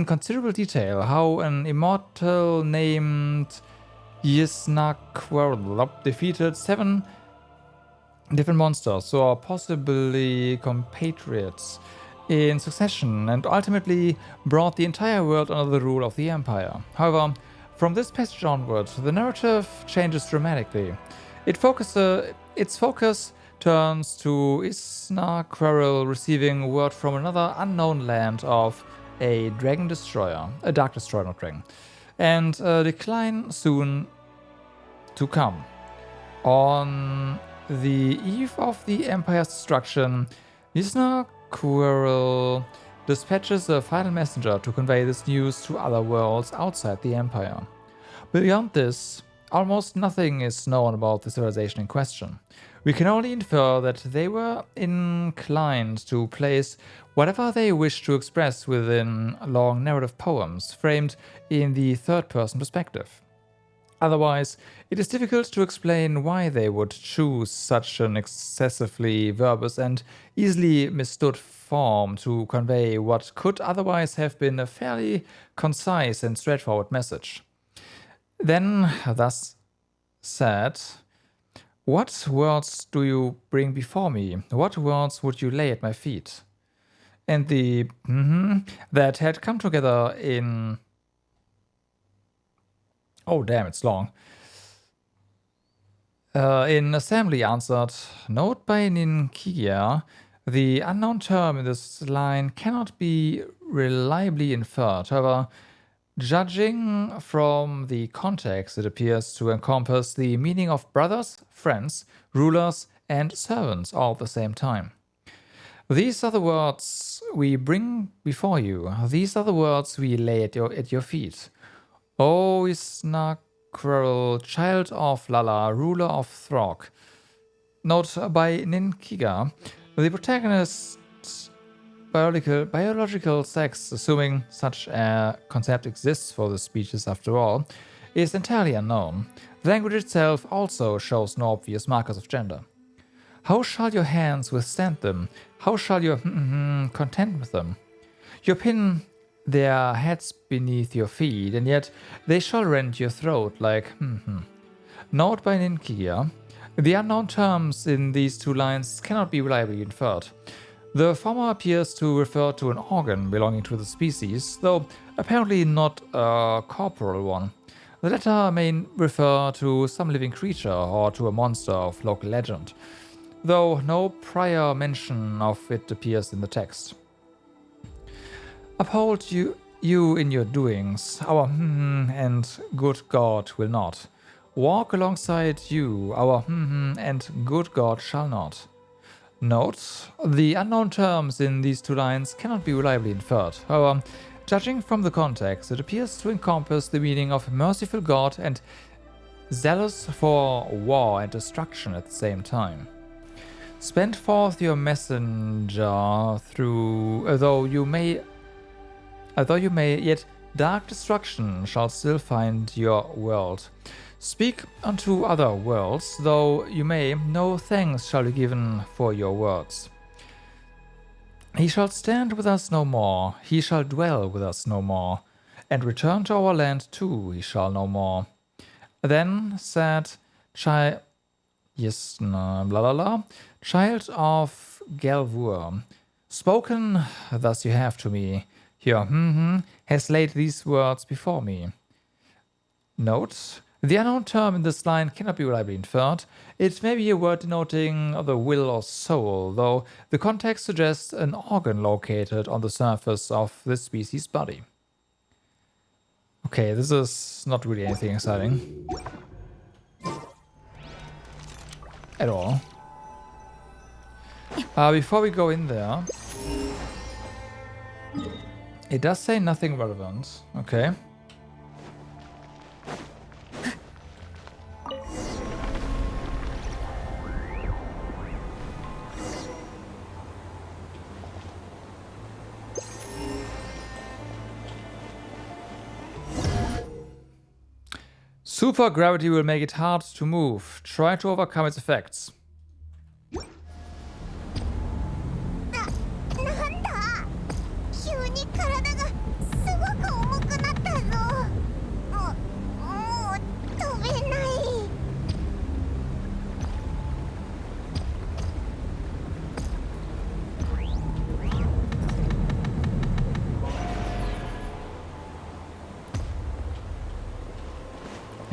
considerable detail how an immortal named Yisnaquarl defeated 7 different monsters, or possibly compatriots, in succession and ultimately brought the entire world under the rule of the Empire. However, from this passage onward, the narrative changes dramatically. Its focus turns to Isnaquarl receiving word from another unknown land of a dragon destroyer, a dark destroyer, not dragon, and a decline soon to come. On the eve of the Empire's destruction, Isnaquarl dispatches a final messenger to convey this news to other worlds outside the Empire. Beyond this, almost nothing is known about the civilization in question. We can only infer that they were inclined to place whatever they wished to express within long narrative poems framed in the third-person perspective. Otherwise, it is difficult to explain why they would choose such an excessively verbose and easily mistook form to convey what could otherwise have been a fairly concise and straightforward message. Then, thus said, what words do you bring before me? What words would you lay at my feet? And the that had come together in... Oh, damn, it's long. In assembly answered, note by Ninkigia, the unknown term in this line cannot be reliably inferred. However, judging from the context, it appears to encompass the meaning of brothers, friends, rulers, and servants all at the same time. These are the words we bring before you. These are the words we lay at your feet. O Isnaquarl, child of Lala, ruler of Throg. Note by Ninkiga, the protagonist's biological sex, assuming such a concept exists for the species after all, is entirely unknown. The language itself also shows no obvious markers of gender. How shall your hands withstand them? How shall you contend with them? You pin their heads beneath your feet, and yet they shall rend your throat like Note by Ninkia, the unknown terms in these two lines cannot be reliably inferred. The former appears to refer to an organ belonging to the species, though apparently not a corporal one. The latter may refer to some living creature or to a monster of local legend, though no prior mention of it appears in the text. Uphold you in your doings, our and good God will not. Walk alongside you, our and good God shall not. Note, the unknown terms in these two lines cannot be reliably inferred. However, judging from the context, it appears to encompass the meaning of merciful God and zealous for war and destruction at the same time. Spend forth your messenger through, although you may, yet dark destruction shall still find your world. Speak unto other worlds, though you may, no thanks shall be given for your words. He shall stand with us no more, he shall dwell with us no more, and return to our land too he shall no more. Then said child of Gelvur, spoken thus you have to me, your has laid these words before me. Note, the unknown term in this line cannot be reliably inferred. It may be a word denoting the will or soul, though the context suggests an organ located on the surface of this species' body. Okay, this is not really anything exciting. At all. Before we go in there, it does say nothing relevant. Okay. Super gravity will make it hard to move. Try to overcome its effects. なんだ急に体がすごく重くなったぞ。もう飛べない。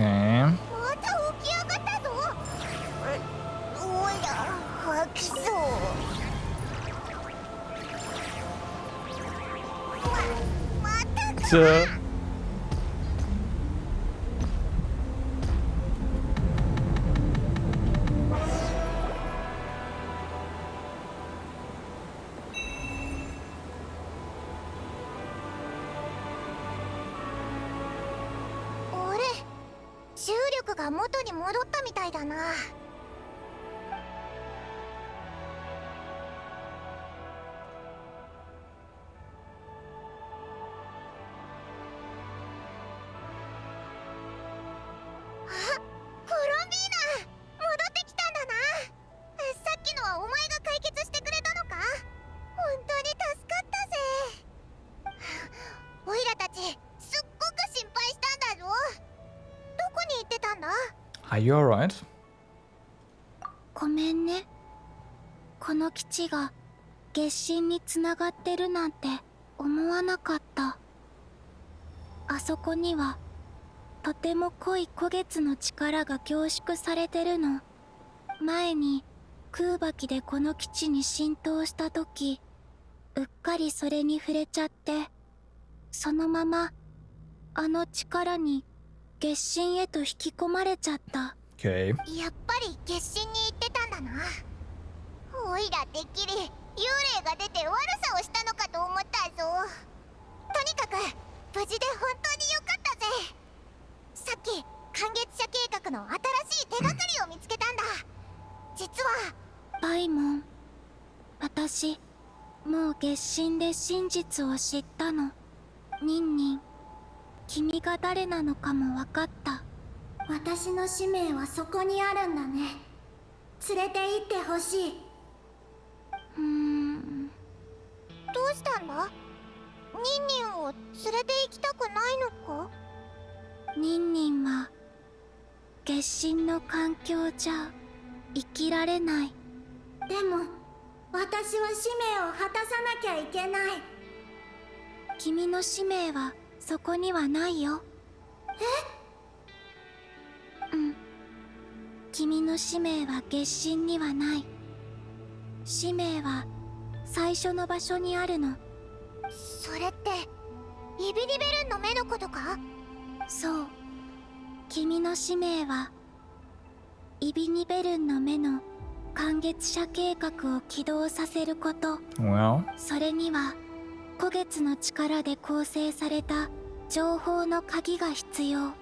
Okay. また起き上がったぞ。おや、吐きそう。またか。あれ、重力が元に戻ったみたいだな。あ、コロンビーナ、戻ってきたんだな。さっきのはお前が解決してくれたのか。本当に助かったぜ。オイラたちすっごく心配したんだぞ。どこに行ってたんだ。 Are you alright? ごめんね。この基地が月神につながってるなんて思わなかった。あそこにはとても濃い古月の力が凝縮されてるの。前に空爆でこの基地に浸透した時、うっかりそれに触れちゃって、そのままあの力に月神へと引き込まれちゃった。Okay. やっぱり月神に行ってたんだな。オイラてっきり幽霊が出て悪さをしたのかと思ったぞ。とにかく無事で本当によかったぜ。さっき寒月社計画の新しい手がかりを見つけたんだ。実はパイモン、私もう月神で真実を知ったの。ニンニン、君が誰なのかも分かった。私の使命はそこにあるんだね。連れて行ってほしい。どうしたんだ。ニンニンを連れて行きたくないのか。ニンニンは月神の環境じゃ生きられない。でも私は使命を果たさなきゃいけない。君の使命はそこにはないよ。うん。君の使命は月神にはない。使命は最初の場所にあるの。それってイビリベルンの目のことか。そう。君の使命はイビニベルンの目の寒月社計画を起動させること。 Well. それには古月の力で構成された情報の鍵が必要。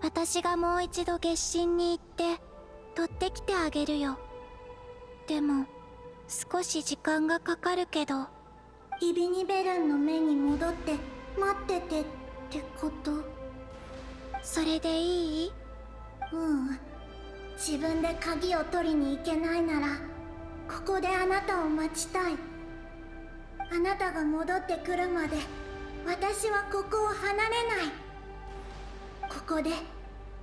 私がもう一度月神に行って取ってきてあげるよ。でも少し時間がかかるけど。イビニベルンの目に戻って待っててってこと。それでいい？自分で鍵を取りに行けないならここであなたを待ちたい。あなたが戻ってくるまで私はここを離れない。ここで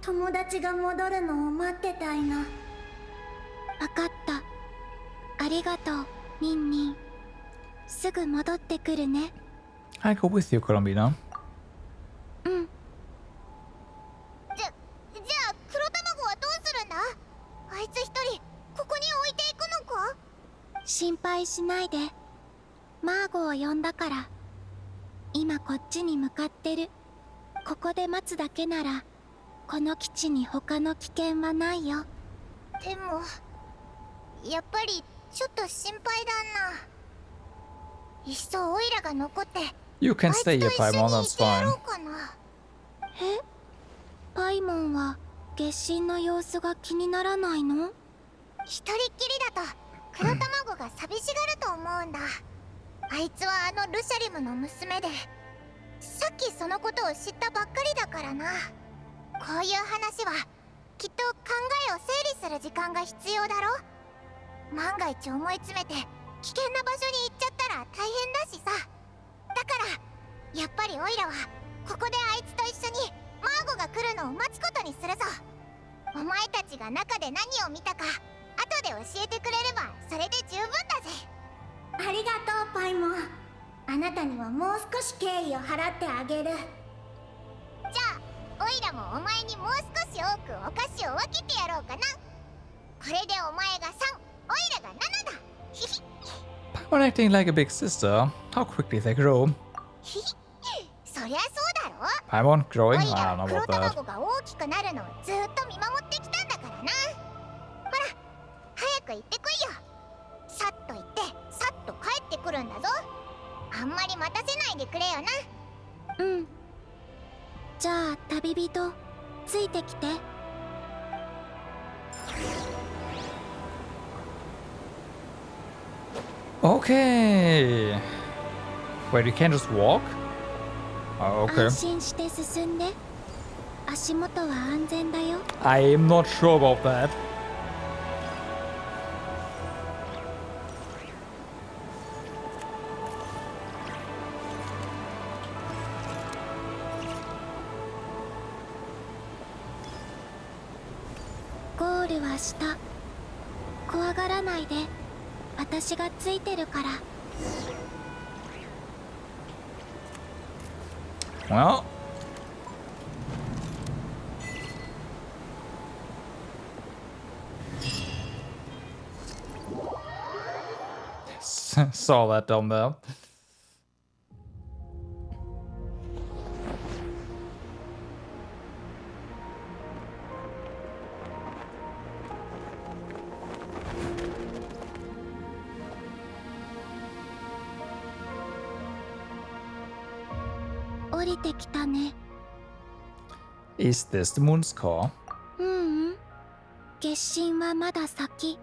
友達が戻るのを待ってたいの。わかった。ありがとう、ニンニン。すぐ戻ってくるね。I go with you, Colombina. うん。じゃあ黒卵はどうするんだ。あいつ一人ここに置いていくのか。心配しないで。マーゴを呼んだから。今こっちに向かってる。ここで待つだけならこの基地に他の危険はないよ。でもやっぱりちょっと心配だな。いっそオイラが残って You can あいつと stay 一 here, 緒に Paimon. い That's てや fine. ろうかな。え？パイモンは月神の様子が気にならないの？一人っきりだと黒卵が寂しがると思うんだ。あいつはあのルシャリムの娘で、さっきそのことを知ったばっかりだからな。こういう話はきっと考えを整理する時間が必要だろ。万が一思い詰めて危険な場所に行っちゃったら大変だしさ。だからやっぱりオイラはここであいつと一緒にマーゴが来るのを待つことにするぞ。お前たちが中で何を見たか後で教えてくれればそれで十分だぜ。ありがとうパイモン。あなたにはもう少し敬意を払ってあげる。じゃあオイラもお前にもう少し多くお菓子を分けてやろうかな。これでお前が3、オイラが7だ。ひひ Paimon acting like a big sister. How quickly they grow. ひひそりゃそうだろ。 Paimon オ growing? イ I ラ don't は know 黒 about that. 卵が大きくなるのをずっと見守ってきたんだからな。ほら早く行ってこいよ。さっと行ってさっと帰ってくるんだぞ。あんまり待たせないでくれよな。うん。じゃあ旅人ついてきて。Okay. Wait, you can't just walk? Oh, okay. 安心して進んで。足元は安全だよ。 I'm not sure about that.「ゴールは下。怖がらないで。私がついてるから。 Well. Saw that down there. Is this the moon's core? 月神はまだ先。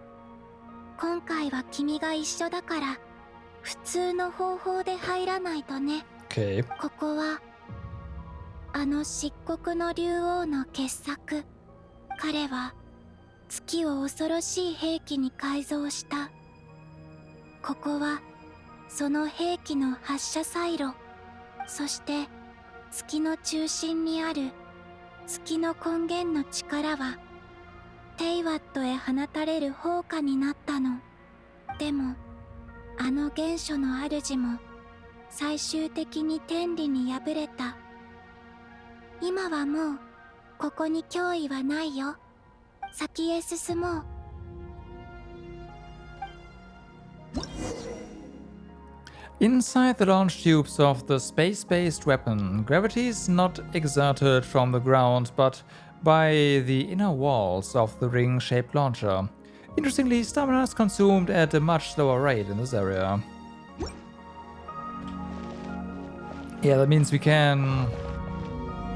今回は君が一緒だから普通の方法で入らないとね。 Okay. ここはあの漆黒の竜王の傑作。彼は月を恐ろしい兵器に改造した。ここはその兵器の発射サイロ。そして月の中心にある月の根源の力はテイワットへ放たれる砲火になったの。でもあの原初の主も最終的に天理に敗れた。今はもうここに脅威はないよ。先へ進もう。Inside the launch tubes of the space-based weapon, gravity is not exerted from the ground, but by the inner walls of the ring-shaped launcher. Interestingly, stamina is consumed at a much slower rate in this area. Yeah, that means we can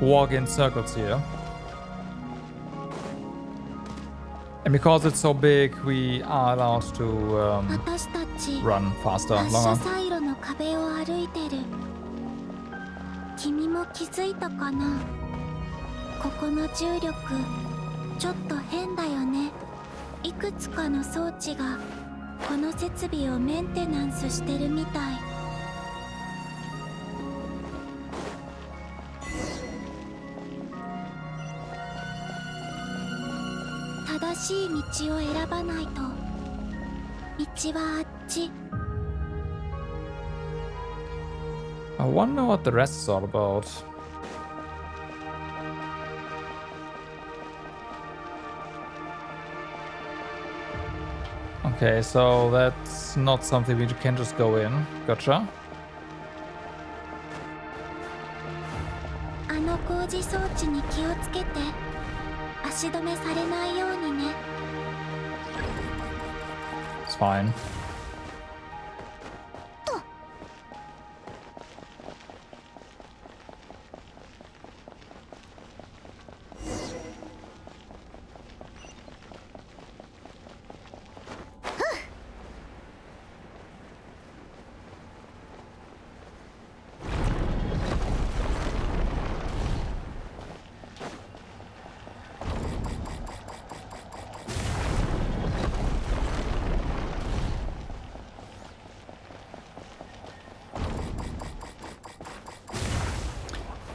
walk in circles here. And because it's so big, we are allowed to 私たち run faster, 発射 longer. サイロの壁を歩いてる。君も気づいたかな。ここの重力ちょっと変だよね。いくつかの装置がこの設備をメンテナンスしてるみたい。正しい道を選ばないと。道はあっち。 I wonder what the rest is all about. Okay, so that's not something we can just go in. Gotcha. あの工事装置に気をつけて。足止めされないようにね。 It's fine.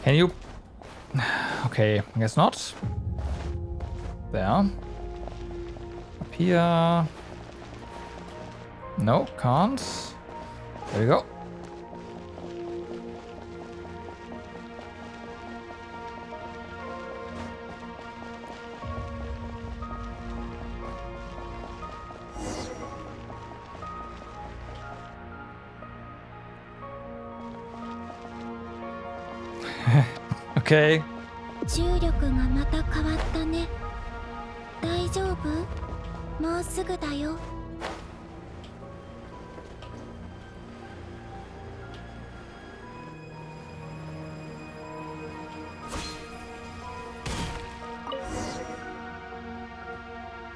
Can you? Okay, I guess not. There. Up here. No, can't. There we go. Okay. 重力がまた変わったね。大丈夫？もうすぐだよ。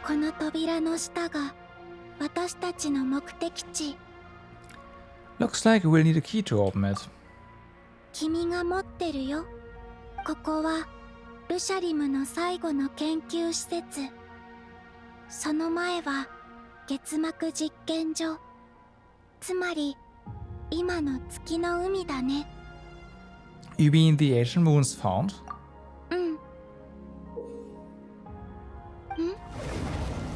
この扉の下が私たちの目的地。Looks like we'll need a key to open it. 君が持ってるよ。ここはルシャリムの最後の研究施設。その前は月膜実験所。つまり今の月の海だね。You mean the Asian moons found? うん。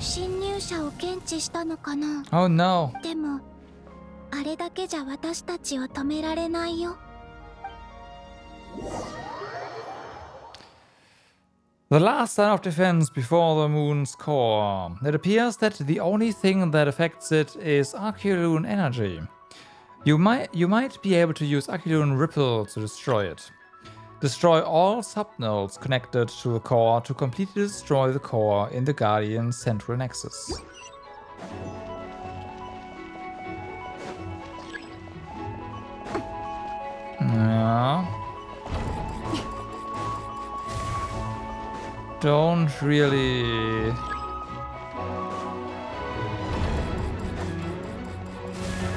侵入者を検知したのかな。 Oh no. でもあれだけじゃ私たちを止められないよ。The last line of defense before the moon's core. It appears that the only thing that affects it is Archelune energy. You might be able to use Archelune Ripple to destroy it. Destroy all subnodes connected to the core to completely destroy the core in the Guardian's central nexus. Yeah. Don't really...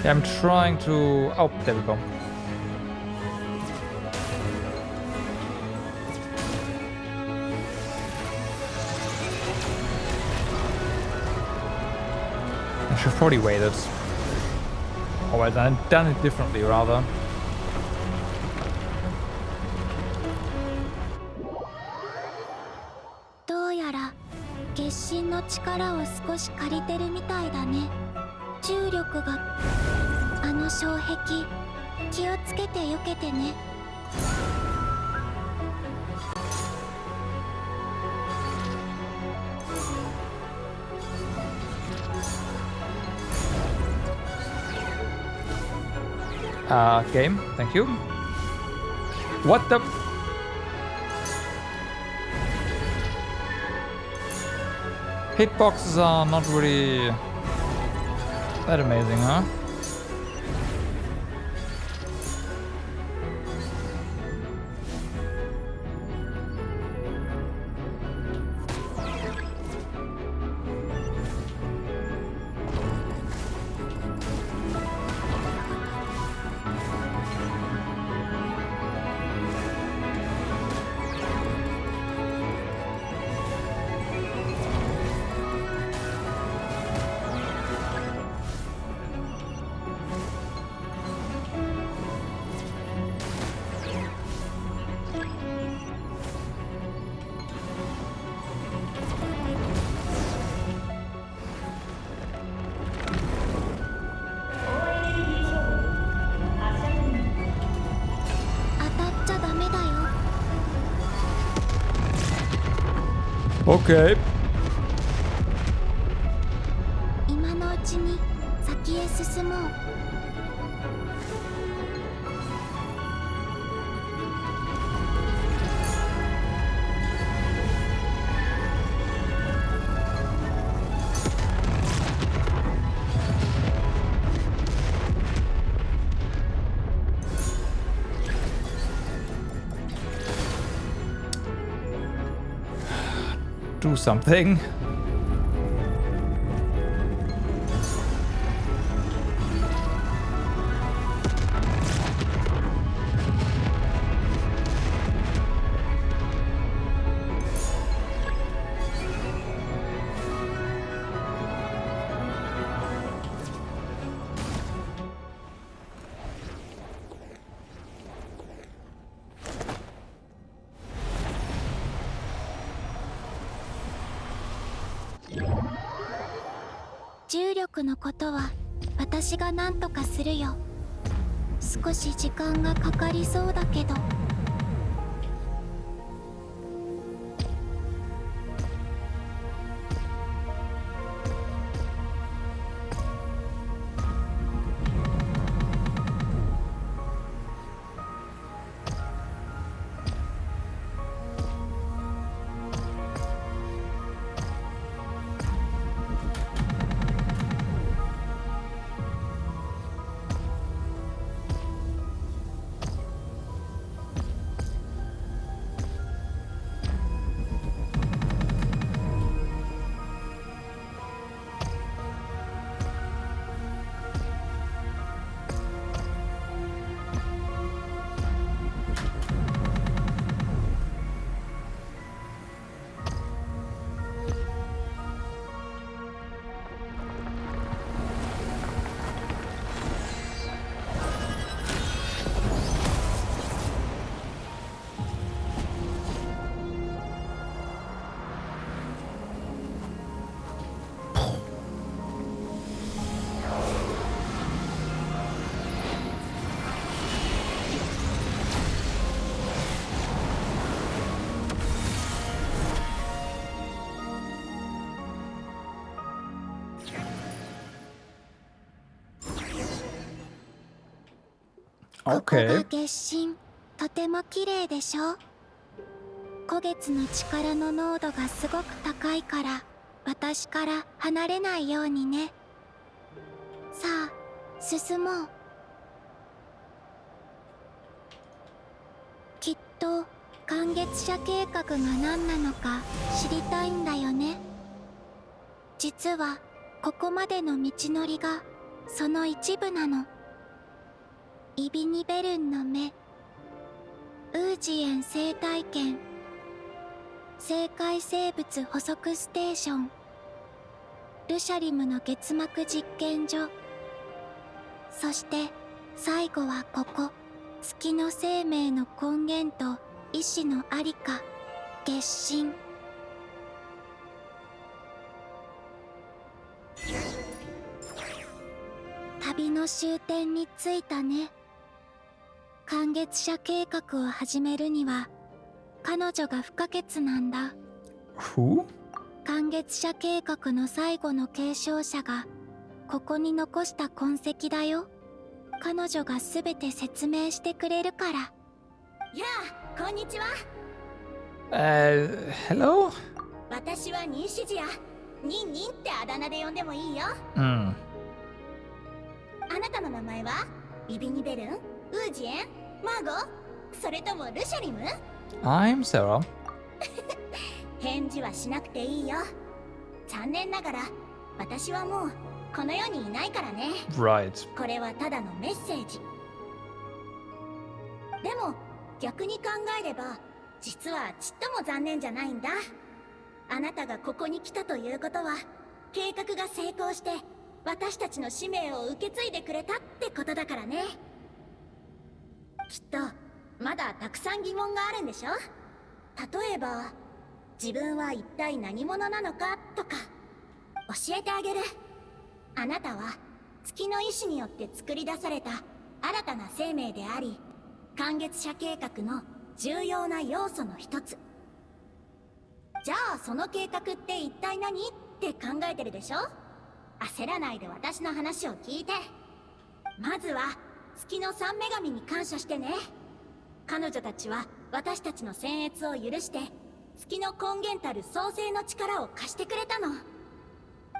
Yeah, I'm trying to... Oh, there we go. I should have probably waited. Or I've done it differently, rather. Genshin の力を少し借りてるみたいだね。重力があの障壁、気をつけて避けてね。Game, thank you. What the? Hitboxes are not really that amazing, huh? Okay. 今のうちに先へ進もう。Do something. 重力のことは私が何とかするよ。少し時間がかかりそうだけど。ここが月神、とても綺麗でしょ。古月の力の濃度がすごく高いから私から離れないようにね。さあ進もう。きっと寒月社計画が何なのか知りたいんだよね。実はここまでの道のりがその一部なの。イビニベルンの目、ウージエン生態圏、生界生物捕捉ステーション、ルシャリムの月膜実験所、そして最後はここ、月の生命の根源と意志のありか、月神。旅の終点に着いたね。寒月社計画を始めるには彼女が不可欠なんだ。Who? 寒月社計画の最後の継承者がここに残した痕跡だよ。彼女が全て説明してくれるから。やあ、こんにちは。Hello? 私はニンシジア。ニンニンってあだ名で呼んでもいいよ。Hmm. あなたの名前はイビニベルン、ウージエン、マーゴ、それともルシャリム？ I'm Sarah. 返事はしなくていいよ。残念ながら私はもうこの世にいないからね。 Right. これはただのメッセージ。でも逆に考えれば実はちっとも残念じゃないんだ。あなたがここに来たということは計画が成功して私たちの使命を受け継いでくれたってことだからね。きっとまだたくさん疑問があるんでしょ。例えば自分は一体何者なのかとか教えてあげる。あなたは月の意志によって作り出された新たな生命であり、寒月社計画の重要な要素の一つ。じゃあその計画って一体何って考えてるでしょ。焦らないで私の話を聞いて。まずは月の三女神に感謝してね。彼女たちは私たちの僭越を許して月の根源たる創生の力を貸してくれたの。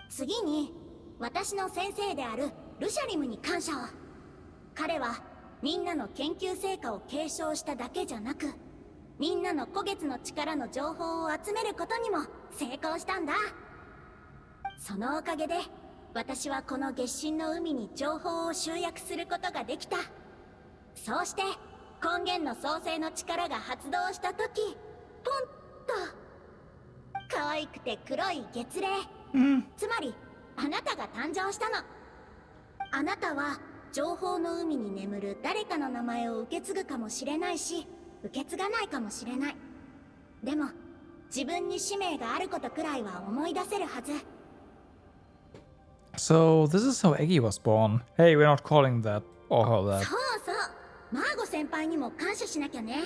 次に私の先生であるルシャリムに感謝を。彼はみんなの研究成果を継承しただけじゃなく、みんなの古月の力の情報を集めることにも成功したんだ。そのおかげで私はこの月神の海に情報を集約することができた。そうして根源の創生の力が発動した時、ポンと可愛くて黒い月齢、つまりあなたが誕生したの。あなたは情報の海に眠る誰かの名前を受け継ぐかもしれないし、受け継がないかもしれない。でも自分に使命があることくらいは思い出せるはず。So this is how Eggy was born. Hey, we're not calling that or her that. そうそうマーゴ先輩にも感謝しなきゃね。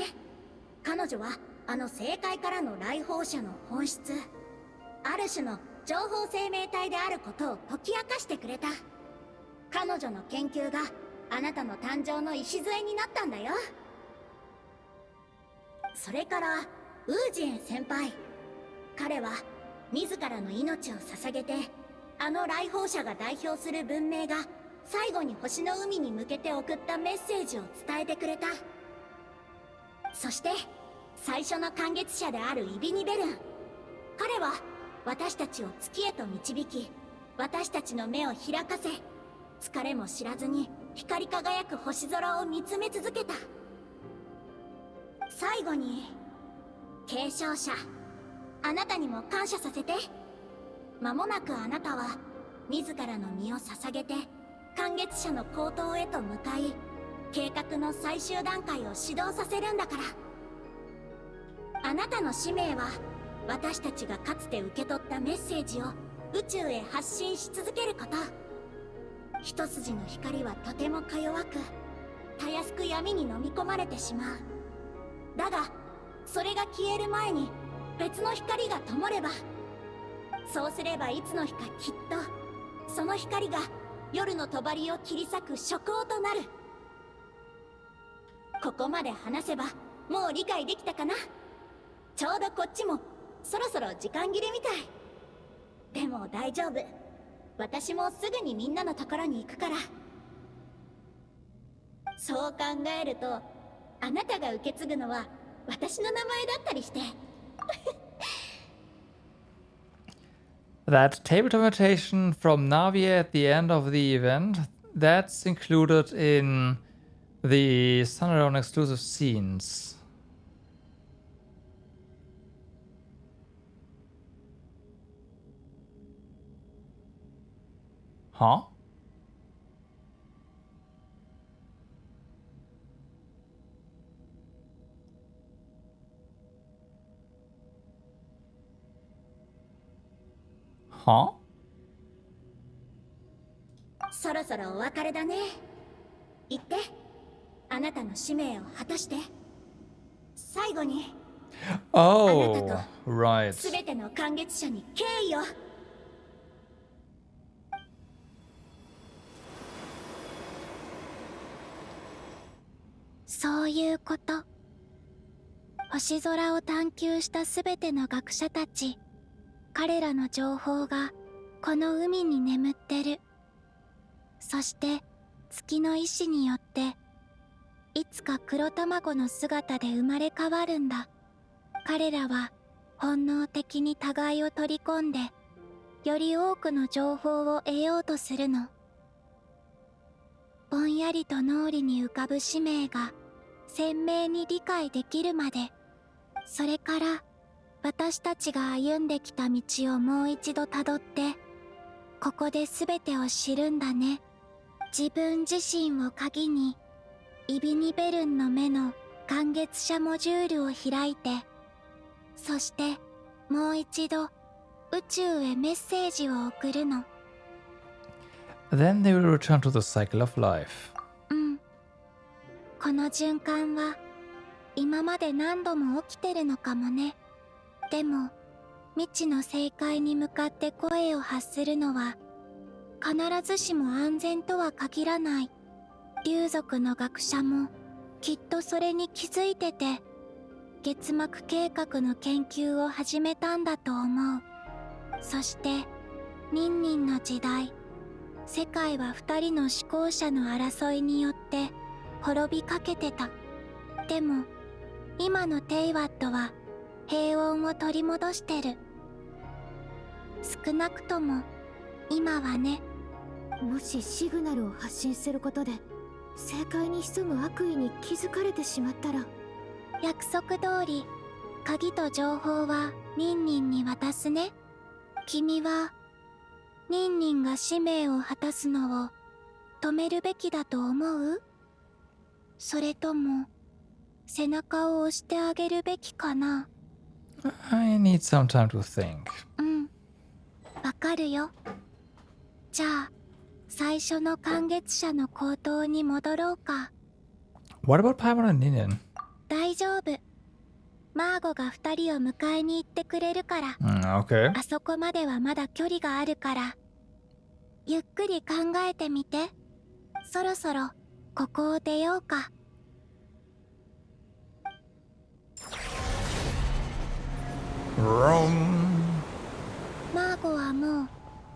彼女はあの政界からの来訪者の本質、ある種の情報生命体であることを解き明かしてくれた。彼女の研究があなたの誕生の礎になったんだよ。それからウージエン先輩、彼は自らの命を捧げてあの来訪者が代表する文明が最後に星の海に向けて送ったメッセージを伝えてくれた。そして最初の感月者であるイビニベルン、彼は私たちを月へと導き、私たちの目を開かせ、疲れも知らずに光り輝く星空を見つめ続けた。最後に継承者、あなたにも感謝させて。間もなくあなたは自らの身を捧げて感月者の高等へと向かい、計画の最終段階を始動させるんだから。あなたの使命は私たちがかつて受け取ったメッセージを宇宙へ発信し続けること。一筋の光はとてもか弱く、たやすく闇に飲み込まれてしまう。だがそれが消える前に別の光が灯れば、そうすればいつの日かきっとその光が夜の帳を切り裂く曙光となる。ここまで話せばもう理解できたかな。ちょうどこっちもそろそろ時間切れみたい。でも大丈夫、私もすぐにみんなのところに行くから。そう考えるとあなたが受け継ぐのは私の名前だったりして。That table invitation from Navi at the end of the event, that's included in the standalone exclusive scenes. Huh? Huh? そろそろお別れだね。行って、あなたの使命を果たして。最後に、Oh, あなたと right. すべての感月者に敬意を。そういうこと。星空を探求したすべての学者たち、彼らの情報がこの海に眠ってる。そして月の意志によっていつか黒卵の姿で生まれ変わるんだ。彼らは本能的に互いを取り込んでより多くの情報を得ようとするの。ぼんやりと脳裏に浮かぶ使命が鮮明に理解できるまで、それから私たちが歩んできた道をもう一度たどって、ここで全てを知るんだね。自分自身を鍵に、イビニベルンの目の感月者モジュールを開いて、そしてもう一度宇宙へメッセージを送るの。Then they will return to the cycle of life. うん。この循環は今まで何度も起きてるのかもね。でも未知の正解に向かって声を発するのは必ずしも安全とは限らない。竜族の学者もきっとそれに気づいてて、月膜計画の研究を始めたんだと思う。そしてニンニンの時代、世界は二人の思考者の争いによって滅びかけてた。でも今のテイワットは平穏を取り戻してる。少なくとも今はね。もしシグナルを発信することで正解に潜む悪意に気づかれてしまったら、約束通り鍵と情報はニンニンに渡すね。君はニンニンが使命を果たすのを止めるべきだと思う？それとも背中を押してあげるべきかな？ I need some time to think. うん、わかるよ。じゃあ最初の感月者の口頭に戻ろうか。 What about Paimon and Ninian? 大丈夫。マーゴが2人を迎えに行ってくれるから。 Okay. あそこまではまだ距離があるからゆっくり考えてみて。そろそろここを出ようか。 マーゴはもう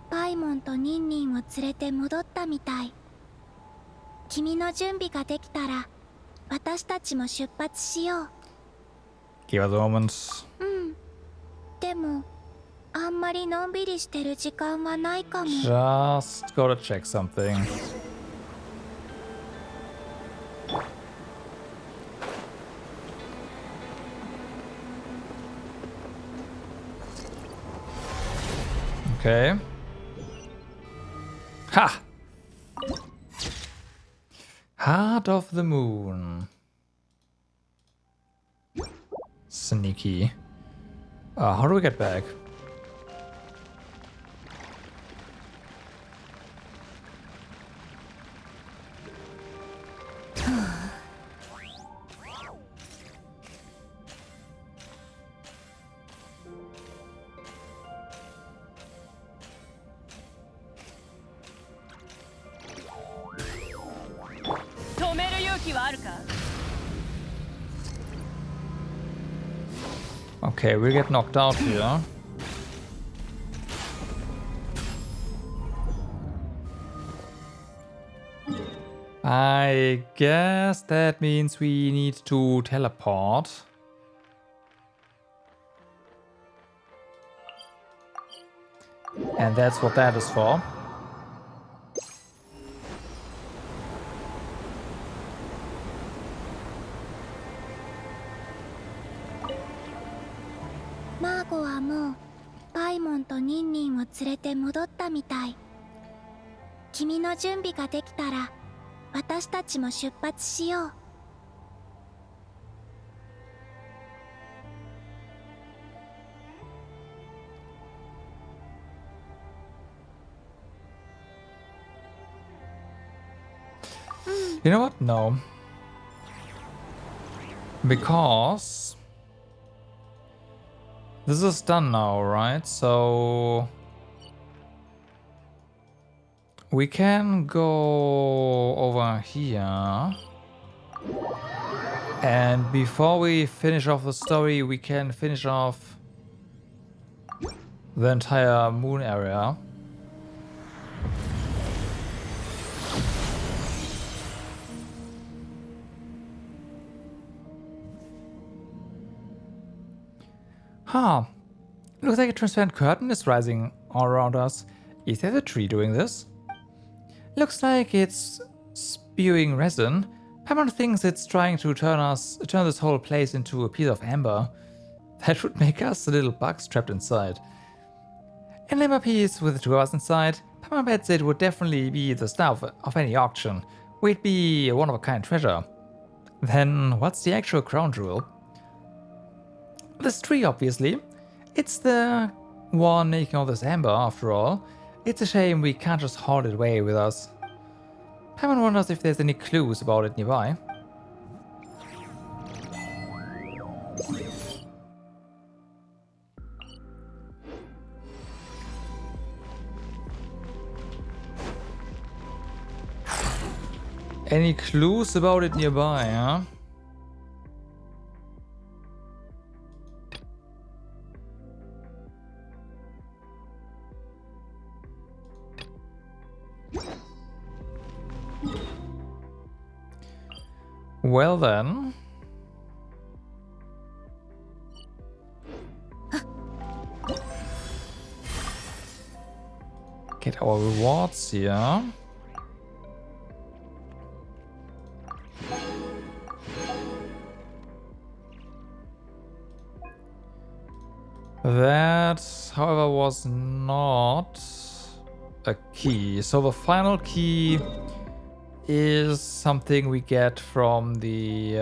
パイモンとニンニンを連れて戻ったみたい。君の準備ができたら私たちも出発しよう。 Give us a moment. でもあんまりのんびりしてる時間はないかも。 Just gotta check something. Okay. Ha! Heart of the Moon. Sneaky. How do we get back? Okay, we get knocked out here. I guess that means we need to teleport. And that's what that is for. Margo はもうパイモンとニンニンを連れて戻ったみたい。君の準備ができたら私たちも出発しよう。 You know what? No. Because this is done now, right? So we can go over here. And before we finish off the story, we can finish off the entire moon area. Huh. Looks like a transparent curtain is rising all around us. Is that a tree doing this? Looks like it's spewing resin. Paimon thinks it's trying to turn this whole place into a piece of amber. That would make us little bugs trapped inside. An amber piece with 2 of us inside. Paimon bets it would definitely be the stuff of any auction. We'd be a one-of-a-kind treasure. Then what's the actual crown jewel? This tree, obviously. It's the one making all this amber, after all. It's a shame we can't just haul it away with us. Paimon wonders if there's any clues about it nearby. Any clues about it nearby, huh? Well then. Get our rewards here. That, however, was not a key. So the final key is something we get from the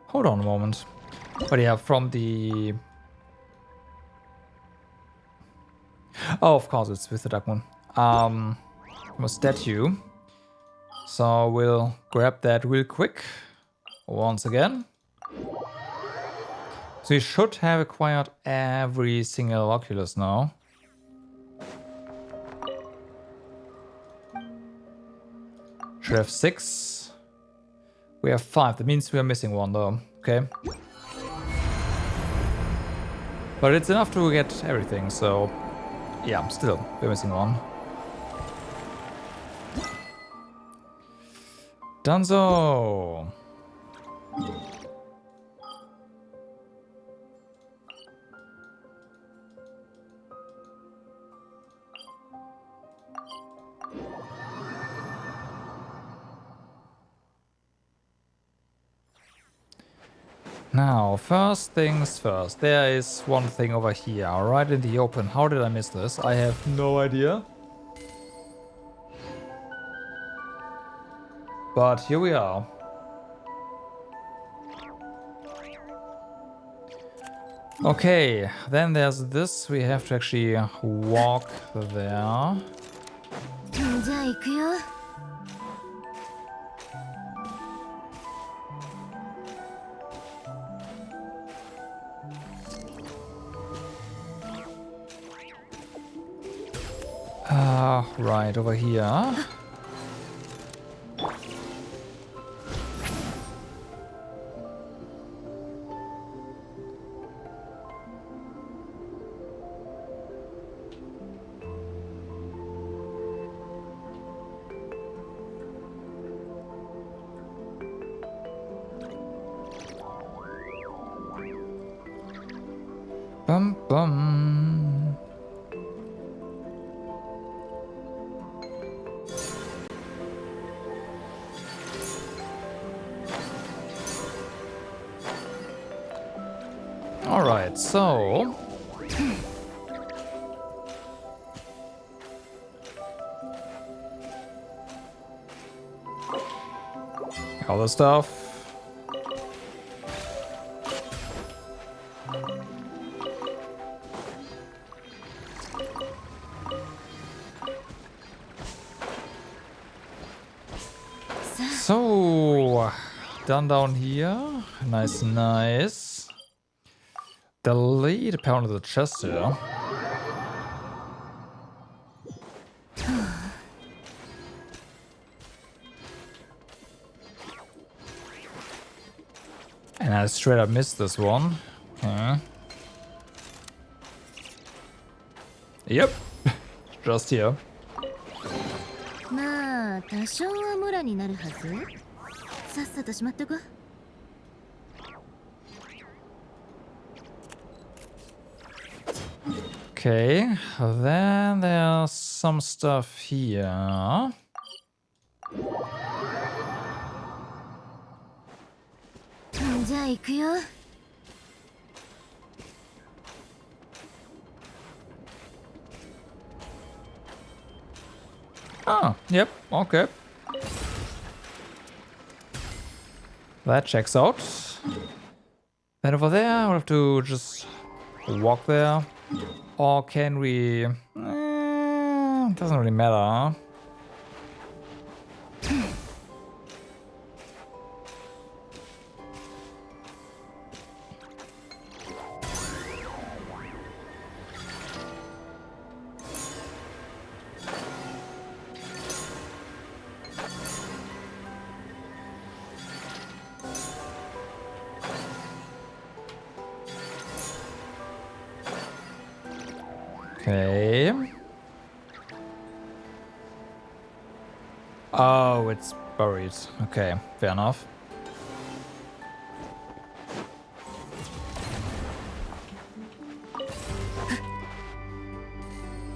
hold on a moment. But yeah, from the Oh, of course, it's with the Dark Moon. From a statue. So we'll grab that real quick. Once again. So you should have acquired every single Oculus now. Should have 6. We have 5. That means we are missing one though. Okay. But it's enough to get everything, so yeah, still, we're missing one. Dunzo! Now, first things first. There is one thing over here, right in the open. How did I miss this? I have no idea. But here we are. Okay, then there's this. We have to actually walk there. じゃあ行くよ。Right over here. Bum bum. All right, so all the stuff. So, done down here. Nice, nice. Delete apparently the chest here. And I straight up missed this one. Okay. Yep. Just here. まあ多少はムラになるはず。さっさとしまっとこ。Okay, then there's some stuff here. Mm, じゃあ行くよ。Ah, yep, okay. That checks out. Then over there, we'll have to just walk there. Or can we... doesn't really matter. Okay. Oh, it's buried. Okay, fair enough.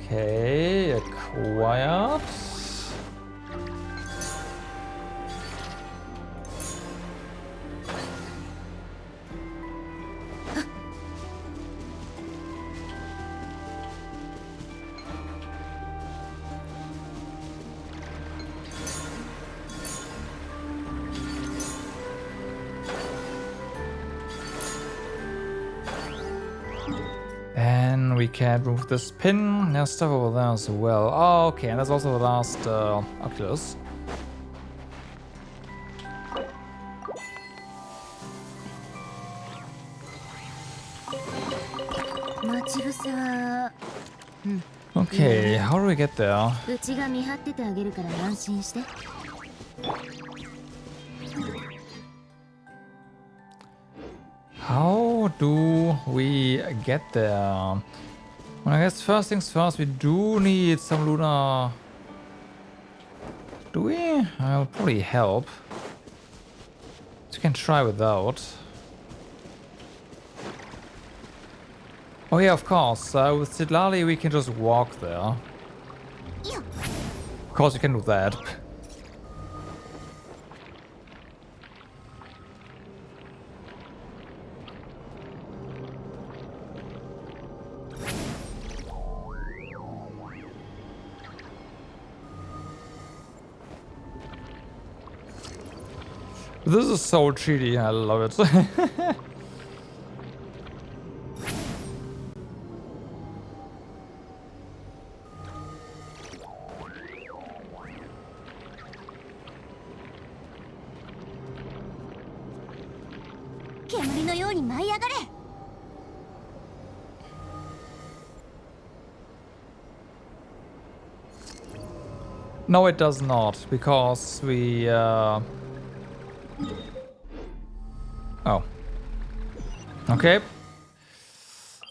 Okay, acquired. And we can remove this pin. There's stuff over there as well. Oh, okay, and that's also the last Oculus. Okay, how do we get there? How do we get there? Well, I guess first things first, we do need some lunar... Do we? I'll probably help. So we can try without. Oh yeah, of course. With Sidlali we can just walk there. Of course you can do that. This is so cheaty, I love it. No, it does not, because we... Oh. Okay.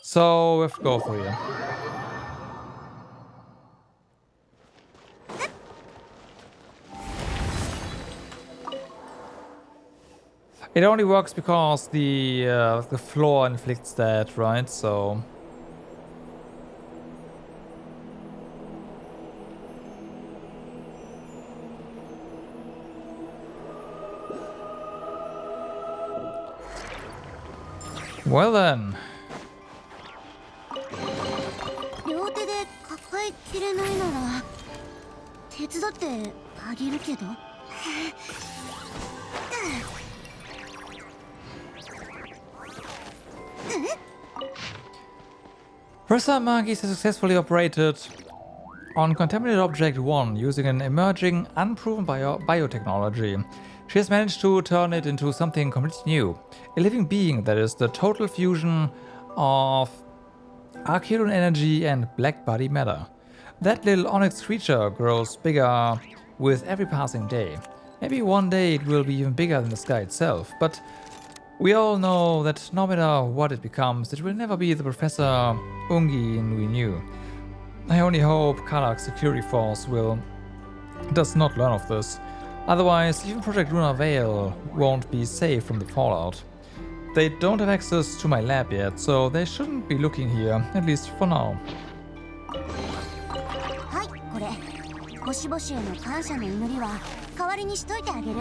So, we have to go for you. It only works because the floor inflicts that, right? So... Well then. 両手で抱えきれないなら手伝ってあげるけど。Professor Magis has successfully operated on Contaminated Object 1 using an emerging, unproven biotechnology. She has managed to turn it into something completely new. A living being that is the total fusion of Archaean energy and black body matter. That little onyx creature grows bigger with every passing day. Maybe one day it will be even bigger than the sky itself, but we all know that no matter what it becomes, it will never be the Professor Ungin we knew. I only hope Karlak's security force does not learn of this. Otherwise, even Project Lunar Veil won't be safe from the fallout. They don't have access to my lab yet, so they shouldn't be looking here, at least for now. はい、これ。星々への感謝の祈りは代わりにしといてあげる。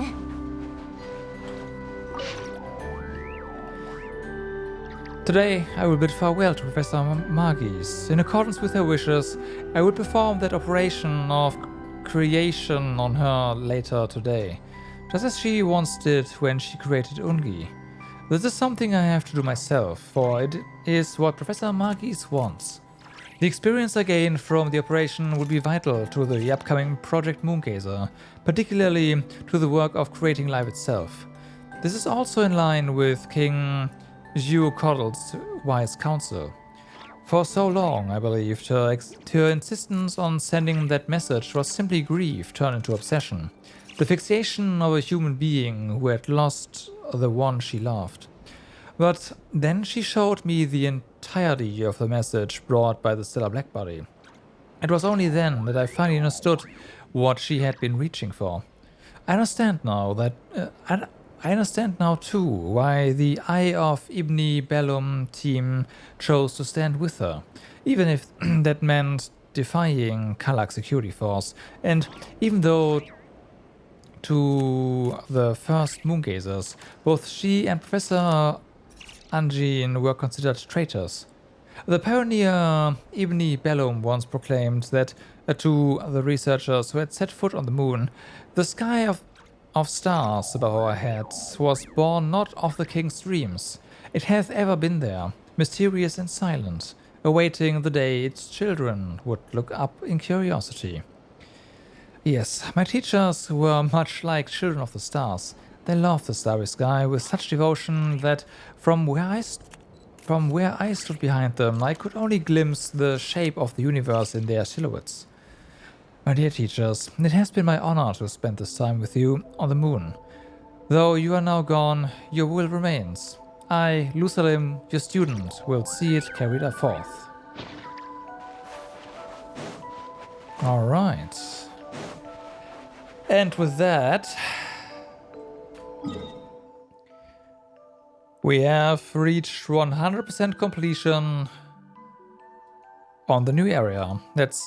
Today, I will bid farewell to Professor Magis. In accordance with her wishes, I will perform that operation of creation on her later today, just as she once did when she created Ungi. This is something I have to do myself, for it is what Professor Magis wants. The experience I gain from the operation will be vital to the upcoming Project Moongazer, particularly to the work of creating life itself. This is also in line with King Zhu Coddle's wise counsel. For so long, I believed her insistence on sending that message was simply grief turned into obsession, the fixation of a human being who had lost the one she loved. But then she showed me the entirety of the message brought by the stellar blackbody. It was only then that I finally understood what she had been reaching for. I understand now too why the Eye of Ibni Bellum team chose to stand with her, even if that meant defying Karlak's security force, and even though to the first Moongazers, both she and Professor Anjin were considered traitors. The pioneer Ibni Bellum once proclaimed that to the researchers who had set foot on the moon, the sky of stars above our heads was born not of the king's dreams. It hath ever been there, mysterious and silent, awaiting the day its children would look up in curiosity. Yes, my teachers were much like children of the stars. They loved the starry sky with such devotion that from where I stood behind them, I could only glimpse the shape of the universe in their silhouettes. My dear teachers, it has been my honor to spend this time with you on the moon. Though you are now gone, your will remains. I, Lusalim, your student, will see it carried forth. Alright. And with that, we have reached 100% completion on the new area. Let's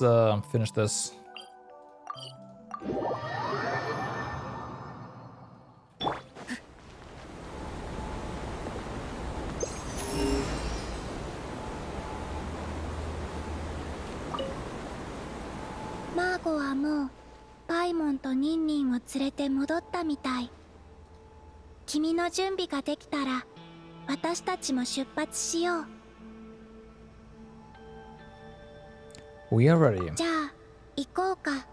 finish this.マーゴはもうパイモンとニンニンを連れて戻ったみたい。君の準備ができたら私たちも出発しよう。 We are ready. じゃあ行こうか。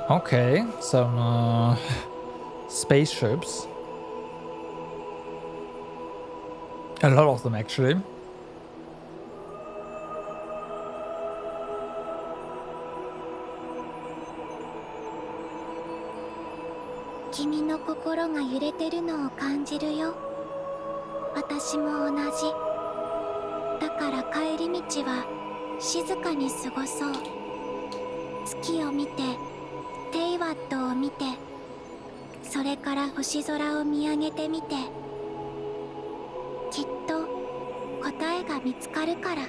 Okay, some spaceships. A lot of them, actually. 君の心が揺れてるのを感じるよ。私も同じ。だから帰り道は静かに過ごそう。月を見て、テイワットを見て、それから星空を見上げてみて、きっと答えが見つかるから。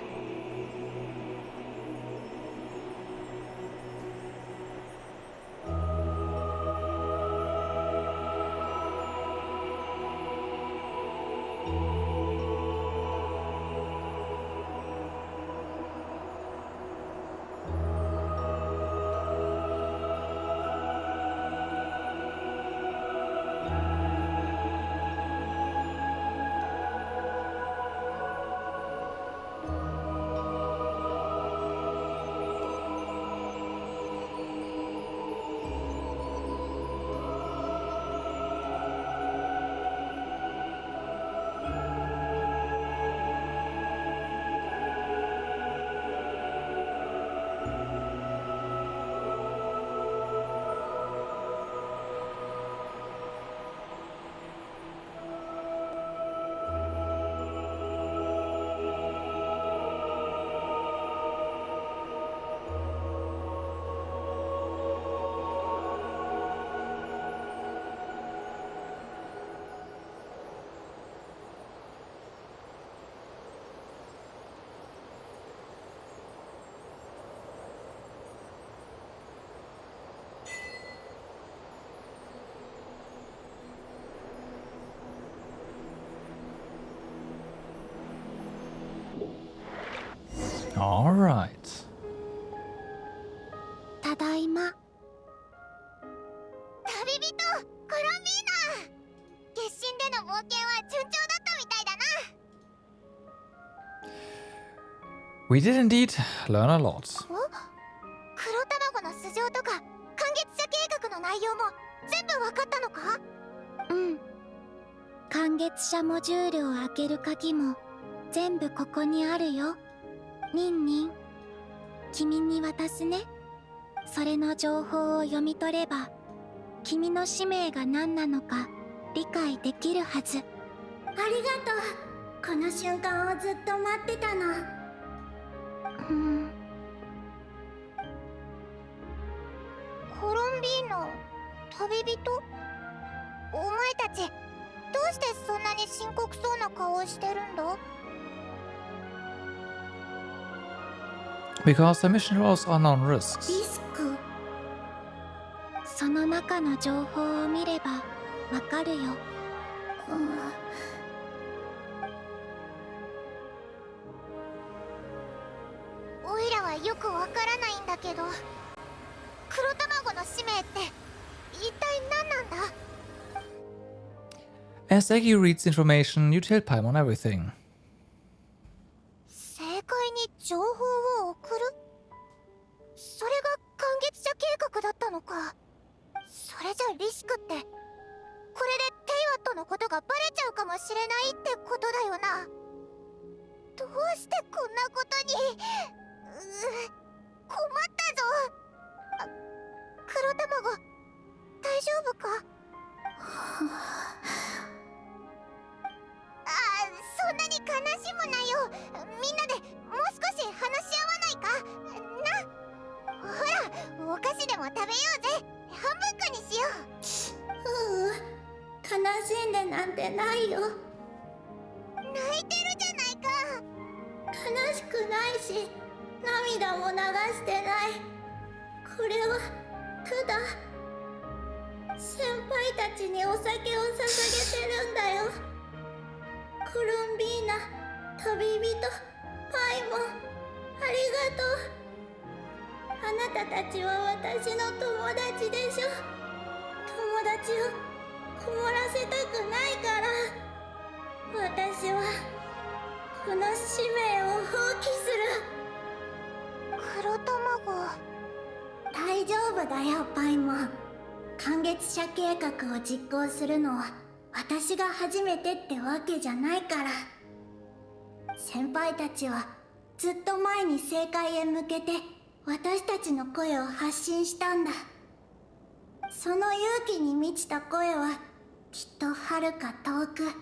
All right. ただいま。旅人コロンビーナ、月神での冒険は順調だったみたいだな。 We did indeed learn a lot. 黒卵の素性とか感月者計画の内容も全部わかったのか？うん。感月者モジュールを開ける鍵も全部ここにあるよ。ニンニン、君に渡すね。それの情報を読み取れば、君の使命が何なのか理解できるはず。ありがとう。この瞬間をずっと待ってたの。コロンビーナ、旅人？お前たち、どうしてそんなに深刻そうな顔をしてるんだ？ Because the mission involves unknown risks. リスク。その中の情報を見ればわかるよ。おいらはよくわからないんだけど、黒卵の使命って一体何なんだ？ As Egi reads information, you tell Paimon everything. 正解に情報を送る？それが完結者計画だったのか。それじゃリスクって、これでテイワットのことがバレちゃうかもしれないってことだよな。どうしてこんなことに。困ったぞ。黒卵、大丈夫か？そんなに悲しむなよ。みんなでもう少し話し合わないかな。ほら、お菓子でも食べようぜ。半分こにしよう。悲しんでなんてないよ。泣いてるじゃないか。悲しくないし、涙も流してない。これはただ先輩たちにお酒を捧げてるんだよ。コロンビーナ、旅人、パイモン、ありがとう。あなたたちは私の友達でしょ。友達を困らせたくないから。私はこの使命を放棄する。黒卵、大丈夫だよ、パイモン。完結者計画を実行するのは私が初めてってわけじゃないから。先輩たちはずっと前に正解へ向けて私たちの声を発信したんだ。その勇気に満ちた声はきっと遥か遠く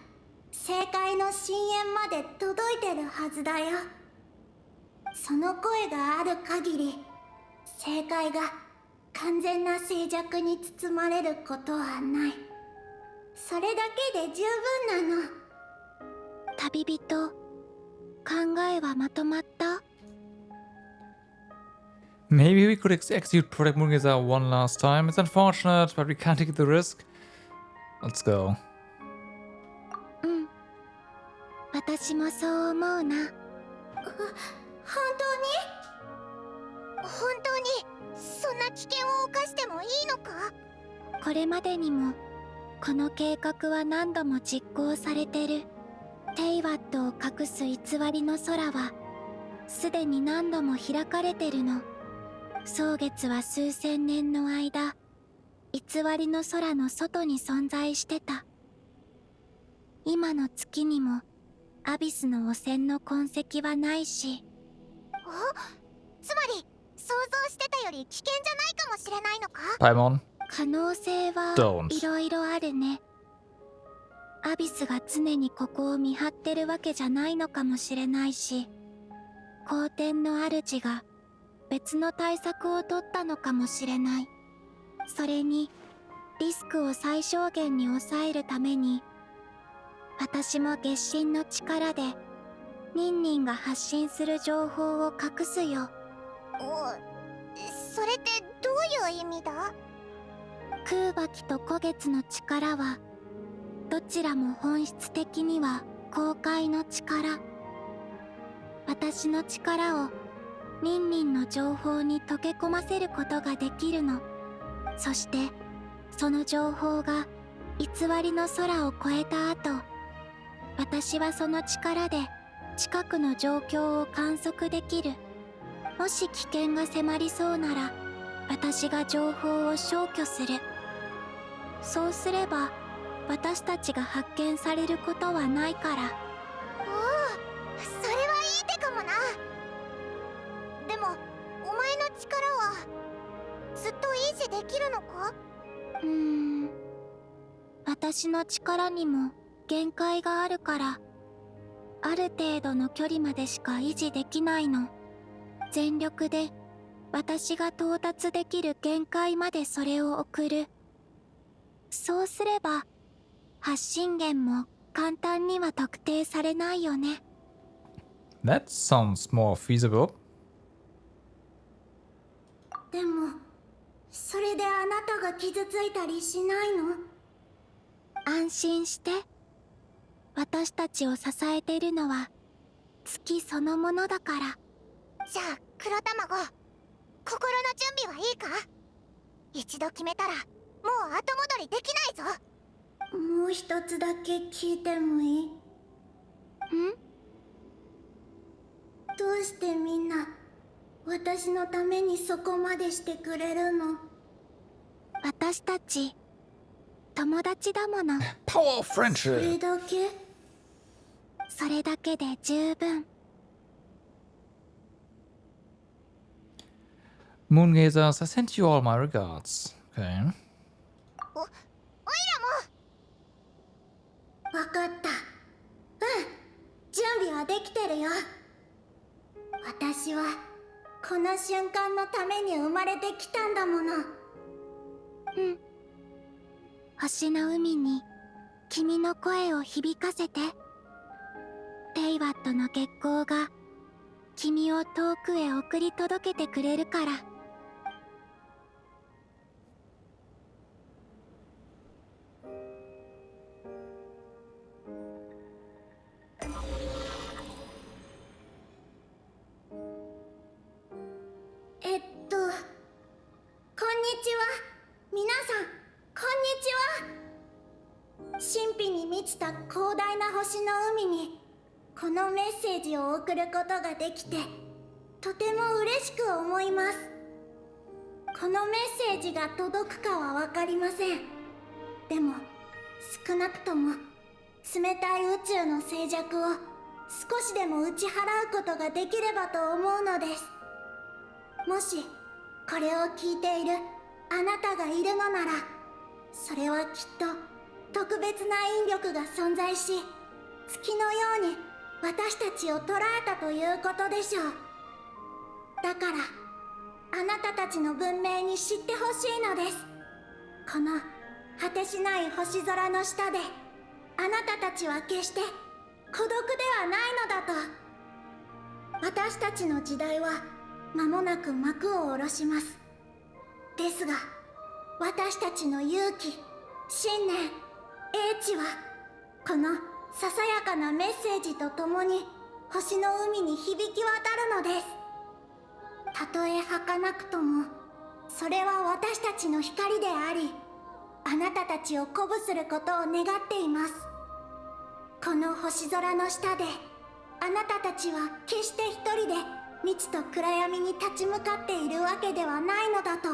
正解の深淵まで届いてるはずだよ。その声がある限り正解が完全な静寂に包まれることはない。それだけで十分なの。旅人、考えはまとまった？ Maybe we could execute Project Mugiza one last time. It's unfortunate, but we can't take the risk. Let's go. うん。私もそう思うな。本当にそんな危険を冒してもいいのか？これまでにもこの計画は何度も実行されてる。テイワットを隠す偽りの空はすでに何度も開かれてるの。蒼月は数千年の間偽りの空の外に存在してた。今の月にもアビスの汚染の痕跡はないし。つまり想像してたより危険じゃないかもしれないのか？ Paimon, 可能性は Don't. いろいろあるね。アビスが常にここを見張ってるわけじゃないのかもしれないし、皇天の主が別の対策を取ったのかもしれない。それにリスクを最小限に抑えるために私も月神の力でニンニンが発信する情報を隠すよ。それってどういう意味だ？空爆と古月の力はどちらも本質的には公開の力。私の力をニンニンの情報に溶け込ませることができるの。そしてその情報が偽りの空を越えた後、私はその力で近くの状況を観測できる。もし危険が迫りそうなら私が情報を消去する。そうすれば私たちが発見されることはないから。おお、それはいい手かもな。でもお前の力はずっと維持できるのか？私の力にも限界があるから、ある程度の距離までしか維持できないの。全力で私が到達できる限界までそれを送る。そうすれば発信源も簡単には特定されないよね。 that sounds more feasible. でもそれであなたが傷ついたりしないの？安心して。私たちを支えているのは月そのものだから。じゃあ黒卵、心の準備はいいか？一度決めたらもう後戻りできないぞ。もう一つだけ聞いてもいい？ん？どうしてみんな私のためにそこまでしてくれるの？私たち友達だもの。Power of それ friendship. だけ？それだけで十分。Moongazers, I sent you all my regards. Okay. おいらも。わかった。準備はできてるよ。私はこの瞬間のために生まれてきたんだもの。星の海に君の声を響かせて。テイワットの月光が君を遠くへ送り届けてくれるから。こんにちは。皆さん、こんにちは。神秘に満ちた広大な星の海にこのメッセージを送ることができてとても嬉しく思います。このメッセージが届くかは分かりません。でも少なくとも冷たい宇宙の静寂を少しでも打ち払うことができればと思うのです。もしこれを聞いているあなたがいるのなら、それはきっと特別な引力が存在し、月のように私たちを捉えたということでしょう。だからあなたたちの文明に知ってほしいのです。この果てしない星空の下であなたたちは決して孤独ではないのだと。私たちの時代は間もなく幕を下ろします。ですが私たちの勇気、信念、英知はこのささやかなメッセージとともに星の海に響き渡るのです。たとえ儚くともそれは私たちの光であり、あなたたちを鼓舞することを願っています。この星空の下であなたたちは決して一人で未知と暗闇に立ち向かっているわけではないのだと。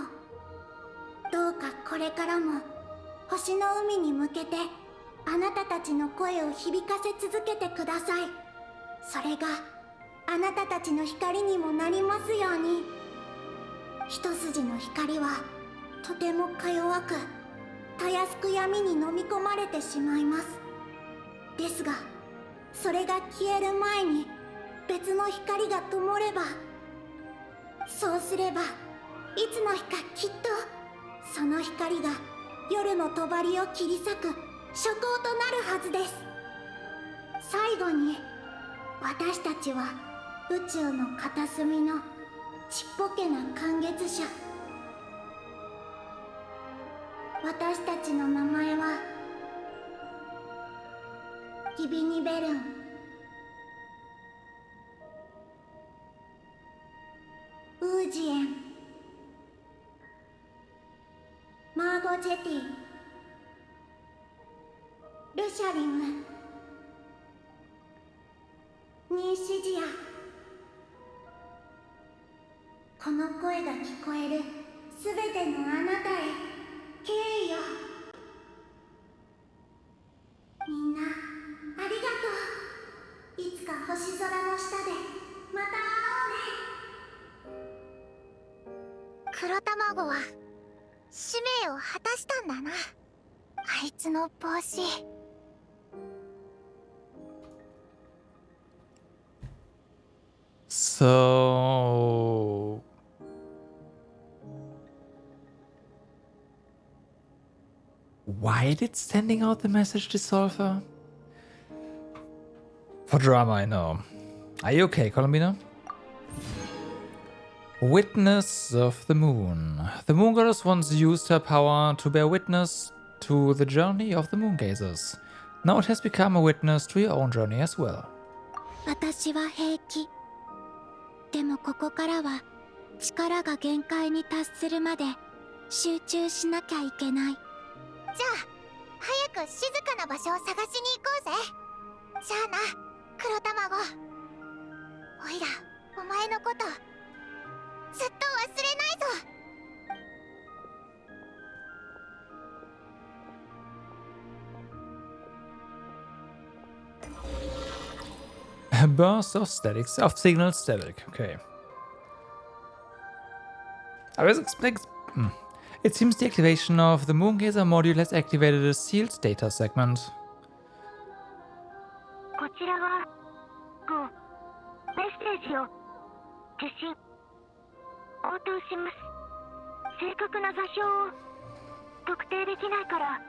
どうかこれからも星の海に向けてあなたたちの声を響かせ続けてください。それがあなたたちの光にもなりますように。一筋の光はとてもか弱く、たやすく闇に飲み込まれてしまいます。ですがそれが消える前に別の光が灯れば、そうすればいつの日かきっとその光が夜の帳を切り裂く初光となるはずです。最後に私たちは宇宙の片隅のちっぽけな感月者。私たちの名前はギビニベルン。ウージエン、マーゴジェティ、ルシャリム、ニーシジア。この声が聞こえるすべてのあなたへ敬意を。みんなありがとう。いつか星空の下でまた会おうね。黒卵は使命を果たしたんだな。あいつの帽子。So why did sending out the message to Sulfur? For drama, I know. Are you okay, Columbina? Witness of the Moon. The Moon Goddess once used her power to bear witness to the journey of the Moon Gazers. Now it has become a witness to your own journey as well. 私は平気。でもここからは力が限界に達するまで集中しなきゃいけない。じゃあ早く静かな場所を探しに行こうぜ。じゃあな黒卵。おいらお前のことずっと忘れないぞ。A burst of statics, of signal static. Okay. It seems the activation of the Moongazer module has activated a sealed data segment. こちらはメッセージを受信応答します。正確な座標を特定できないから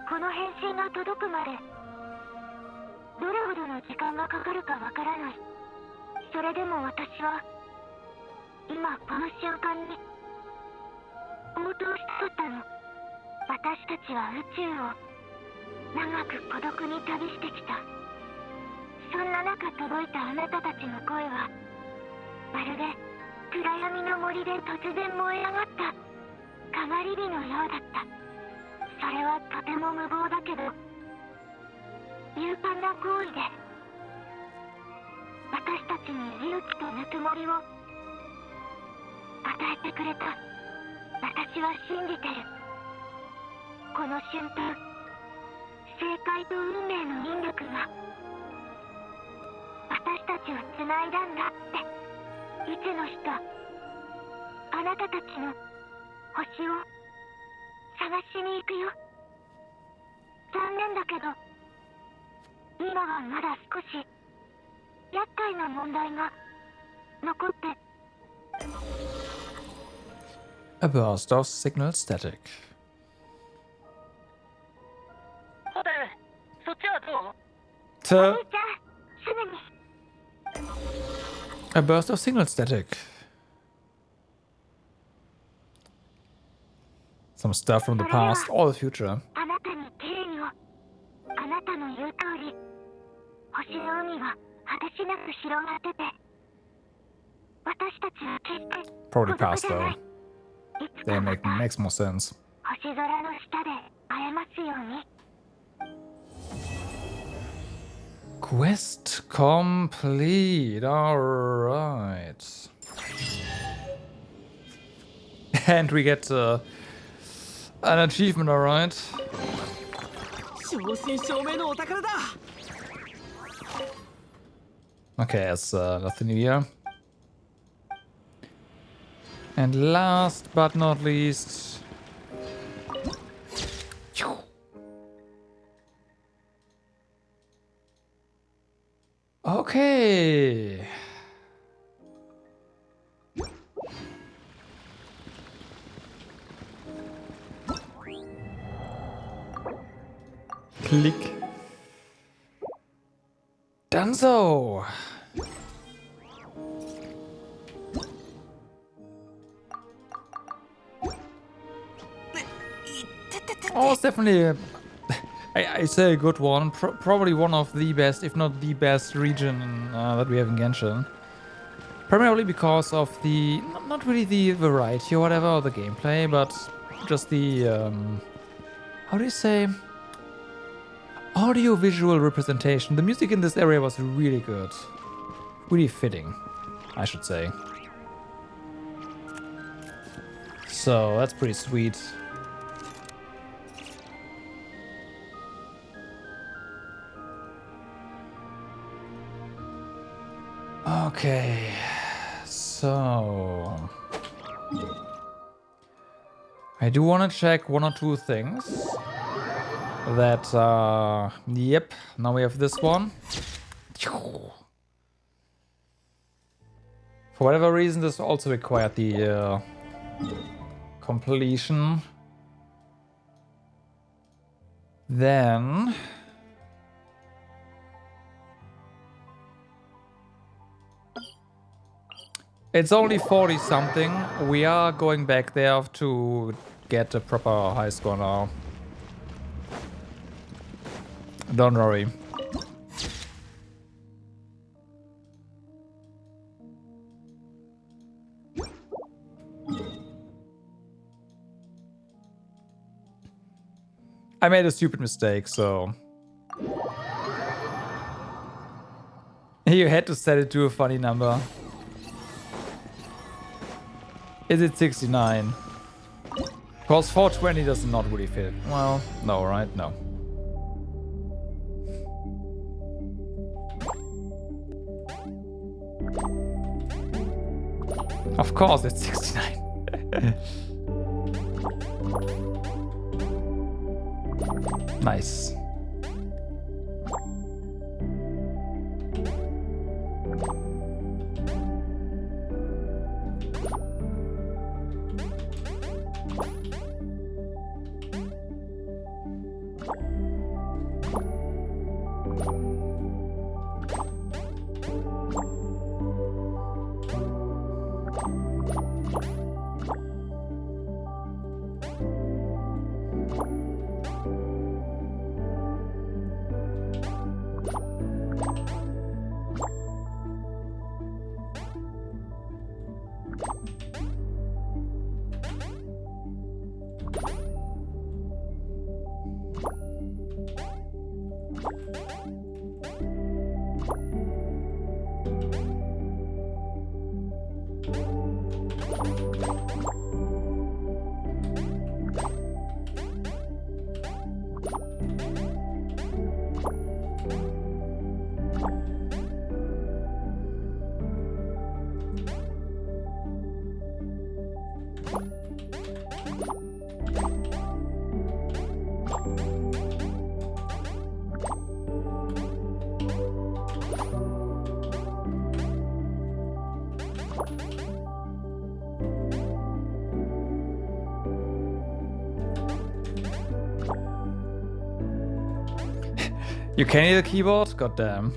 この返信が届くまでどれほどの時間がかかるかわからない。それでも私は今この瞬間に応答したかったの。私たちは宇宙を長く孤独に旅してきた。そんな中届いたあなたたちの声はまるで暗闇の森で突然燃え上がったかがり火のようだった。それはとても無謀だけど勇敢な行為で私たちに勇気とぬくもりを与えてくれた。私は信じてる。この瞬間正解と運命の引力が私たちをつないだんだって。いつの日かあなたたちの星を探しに行くよ。残念だけど今はまだ少し厄介な問題が残って。 A burst of signal static. ホテルそっちはどう？ T- お兄ちゃんすぐに。 A burst of signal static. Some stuff from the past or the future. あなたに敬意を。あなたの言う通り星の海は果てしなく広がってて私たちは決して Probably 孤独 past じゃな though. い。いつ They かま makes た more sense. 星空の下で会えますように。 Quest complete. Alright. And we get an achievement, alright. 正真正銘のお宝だ。 Okay, it's nothing here. And last but not least. Okay. Click. Done so. Oh, it's definitely I say a good one. Probably one of the best, if not the best region that we have in Genshin. Primarily because of the, not really the variety or whatever, or the gameplay, but just the, how do you say? Audio-visual representation. The music in this area was really good. Really fitting, I should say. So, that's pretty sweet. Okay, so I do want to check one or two things that, yep, now we have this one. For whatever reason, this also required the completion. Then It's only 40 something. We are going back there to get a proper high score now. Don't worry. I made a stupid mistake, so... You had to set it to a funny number. Is it 69? Because 420 does not really fit. Well, no, right? No. Of course it's 69. Nice. You can hear the keyboard? Goddamn.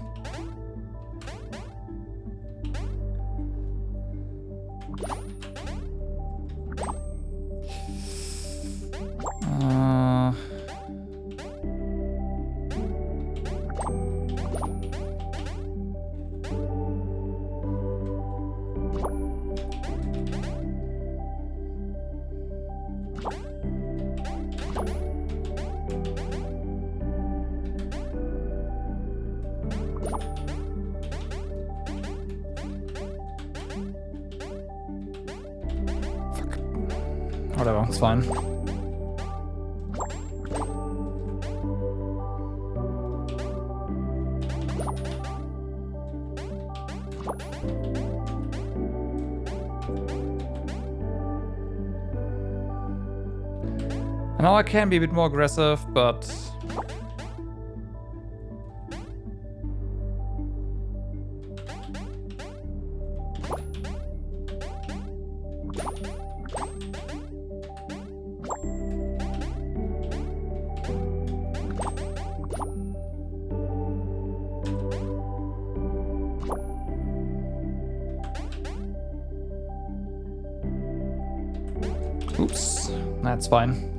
Whatever, it's fine. I know I can be a bit more aggressive, but... Oops, that's fine.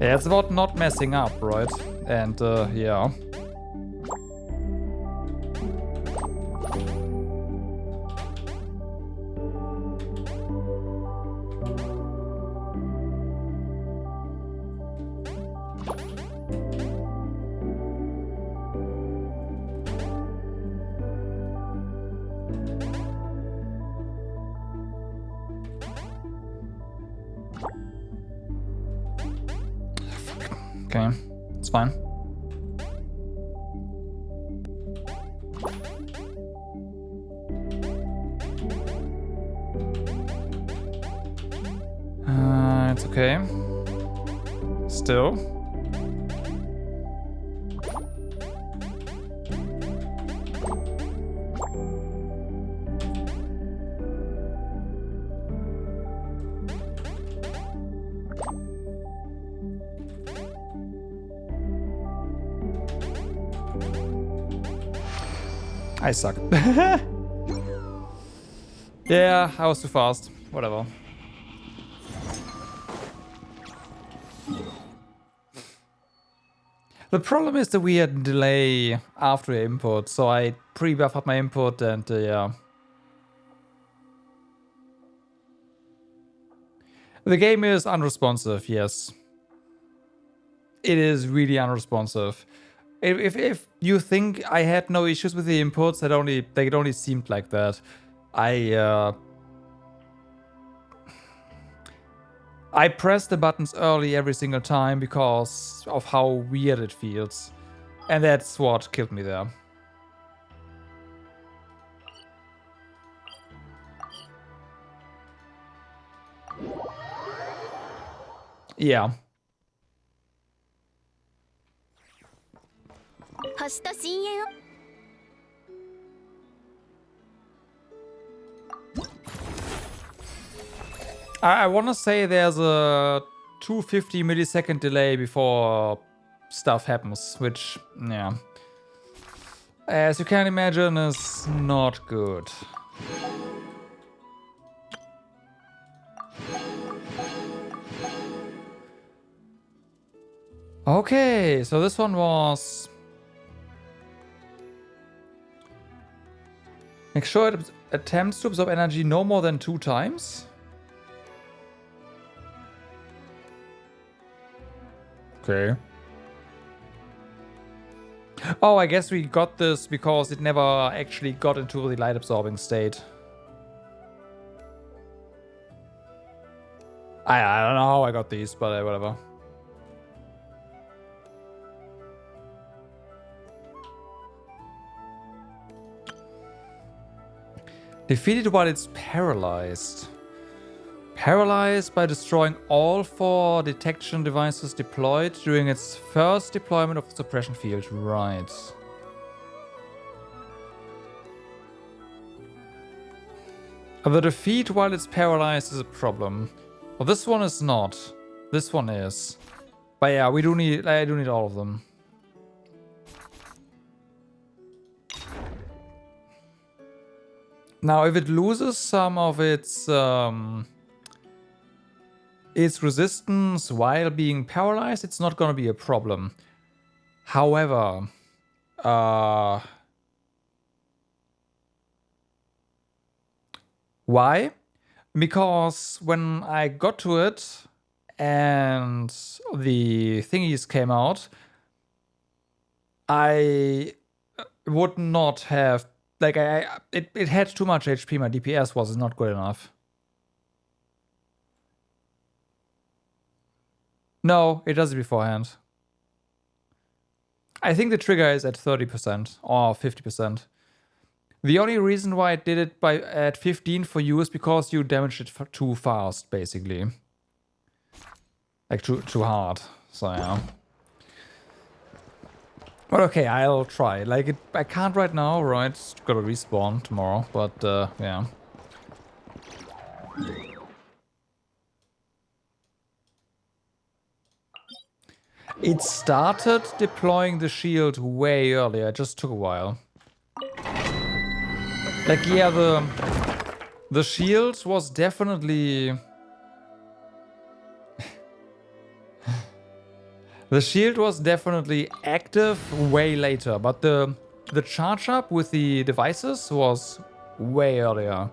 Yeah, it's about not messing up, right? And, yeah. Okay, it's fine. It's okay. Still. I suck. Yeah, I was too fast. Whatever. The problem is that we had a delay after input, so I pre-buffered my input and yeah. The game is unresponsive, yes. It is really unresponsive. If you think I had no issues with the inputs, it only seemed like that. I press the buttons early every single time because of how weird it feels. And that's what killed me there. Yeah. I want to say there's a 250 millisecond delay before stuff happens, which, yeah, as you can imagine, is not good. Okay, so this one was... Make sure it attempts to absorb energy no more than 2 times. Okay. Oh, I guess we got this because it never actually got into the light absorbing state. I don't know how I got these, but whatever. Defeated while it's paralyzed. Paralyzed by destroying all 4 detection devices deployed during its first deployment of the suppression field. Right. The defeat while it's paralyzed is a problem. Well, this one is not. This one is. But yeah, I do need all of them. Now, if it loses some of its resistance while being paralyzed, it's not going to be a problem. However, why? Because when I got to it and the thingies came out, I would not have, like, it had too much HP. My DPS was not good enough. No, it does it beforehand. I think the trigger is at 30% or 50%. The only reason why it did it at 15 for you is because you damaged it too fast, basically. Like too hard. So yeah. But okay, I'll try. Like I can't right now, right? It's gotta respawn tomorrow, but yeah. It started deploying the shield way earlier. It just took a while. Like, yeah, the shield was definitely... The shield was definitely active way later, but the charge up with the devices was way earlier.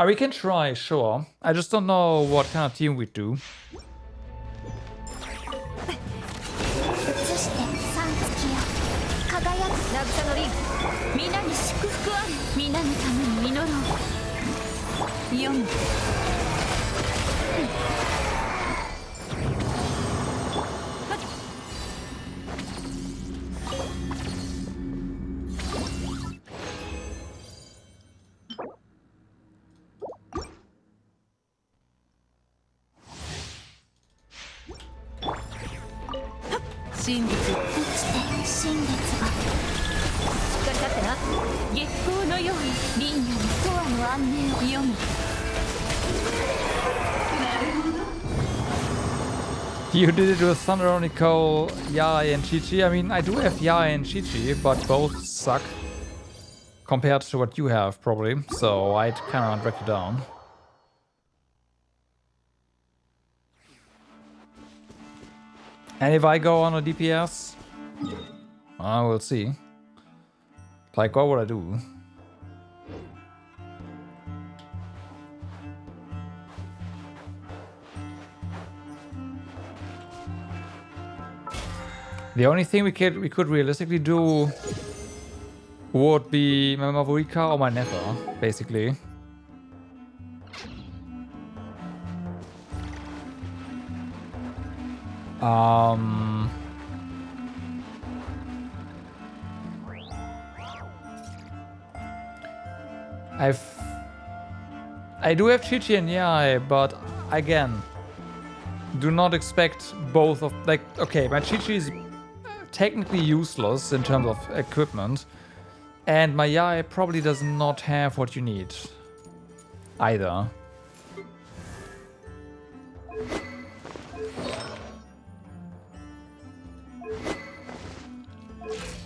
We can try, sure. I just don't know what kind of team we'd do. You did it with Thunder, Nicole, Yai, and Chi-Chi. I mean, I do have Yai and Chi-Chi, but both suck compared to what you have, probably. So I'd kind of drag you down. And if I go on a DPS, I will see. Like, what would I do? The only thing we could realistically do would be my Mavorika or my Nether, basically. I do have Chi-Chi and Yai, but again, do not expect both of, like, okay, my Chi-Chi is technically useless in terms of equipment, and my Yai probably does not have what you need either.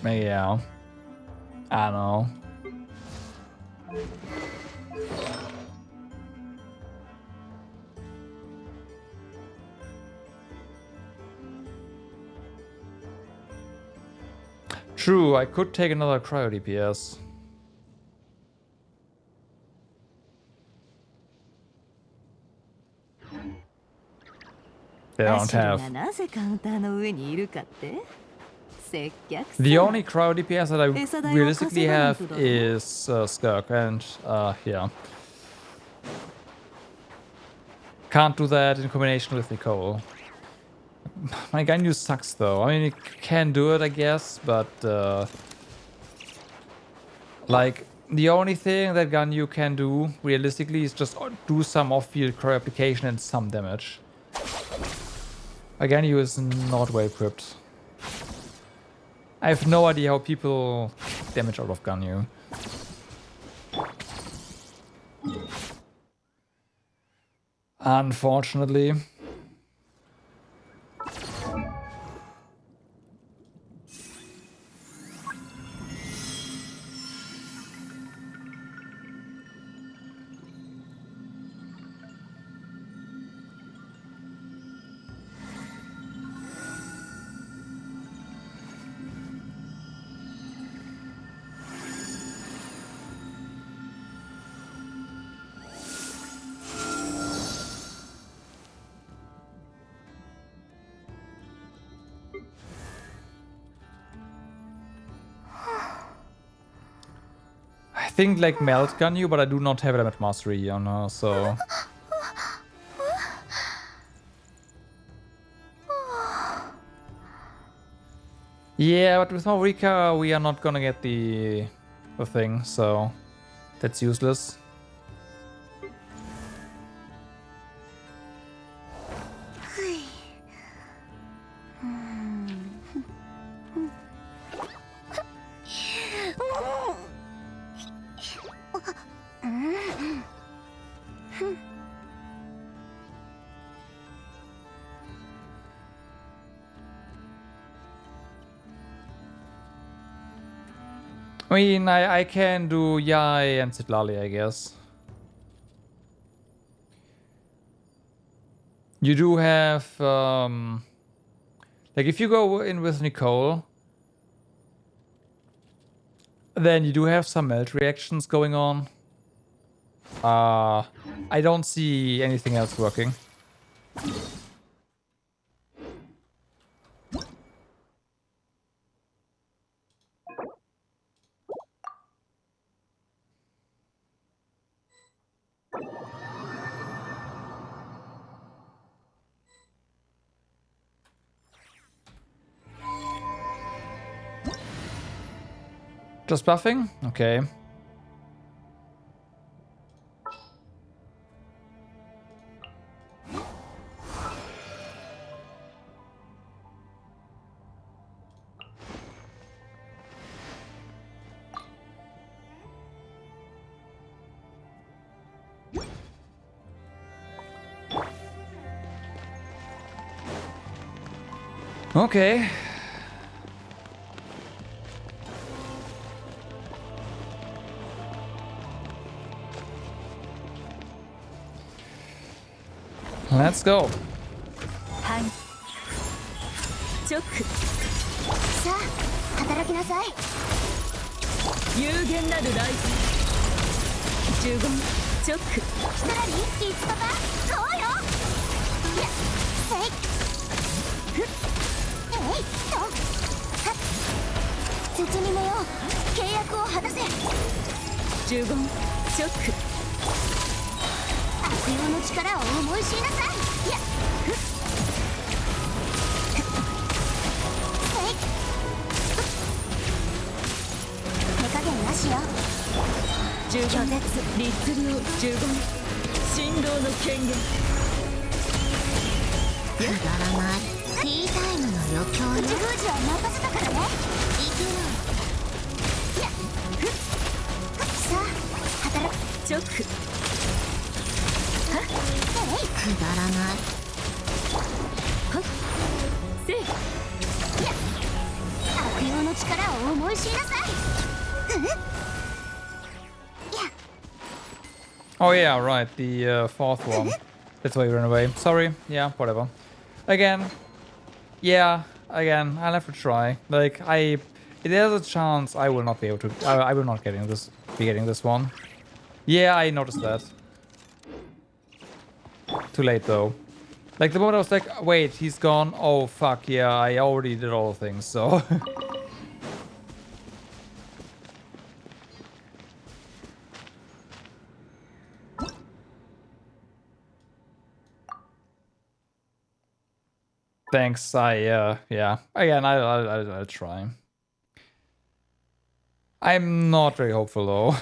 Yeah, I don't know. True, I could take another cryo DPS. They don't have. The only cryo DPS that I realistically have is Skirk, and yeah. Can't do that in combination with Nicole. My Ganyu sucks though. I mean, you can do it, I guess, but like the only thing that Ganyu can do realistically is just do some off-field cryo application and some damage. Ganyu is not well equipped. I have no idea how people get damage out of Ganyu. Unfortunately. I think like Melt Ganyu, but I do not have it at Mastery on her, so... Yeah, but with Mavrika we are not gonna get the thing, so that's useless. I mean, I can do Yai and Citlali, I guess. You do have, like if you go in with Nicole, then you do have some melt reactions going on. I don't see anything else working. Just buffing? Okay. Okay. Let's go. はいチョックさあ働きなさい。有限なるライト15チョックさらにいつとかそうよ。いやせいふっえいっとはっ説にもよ契約を果たせ。15チョック悪用の力を思い知りなさい。いやふっせい手加減なしよ。15絶律令15振動の権限くだらないティータイムの余興よ。口封じは任せたからね。行くよ。いやふっさあ働く。チョックはっえいくだらないはっせいいや悪用の力を思い知りなさい。ふっいや Oh yeah, right, the fourth one. That's why you ran away. Sorry, yeah, whatever. Again, yeah, again, I'll have to try. Like, there's a chance I will not be able to, I will not be getting this one. Yeah, I noticed that. Too late though. Like the moment I was like, wait, he's gone. Oh fuck, yeah, I already did all the things, so. Thanks, yeah. Again, I'll try. I'm not very hopeful though.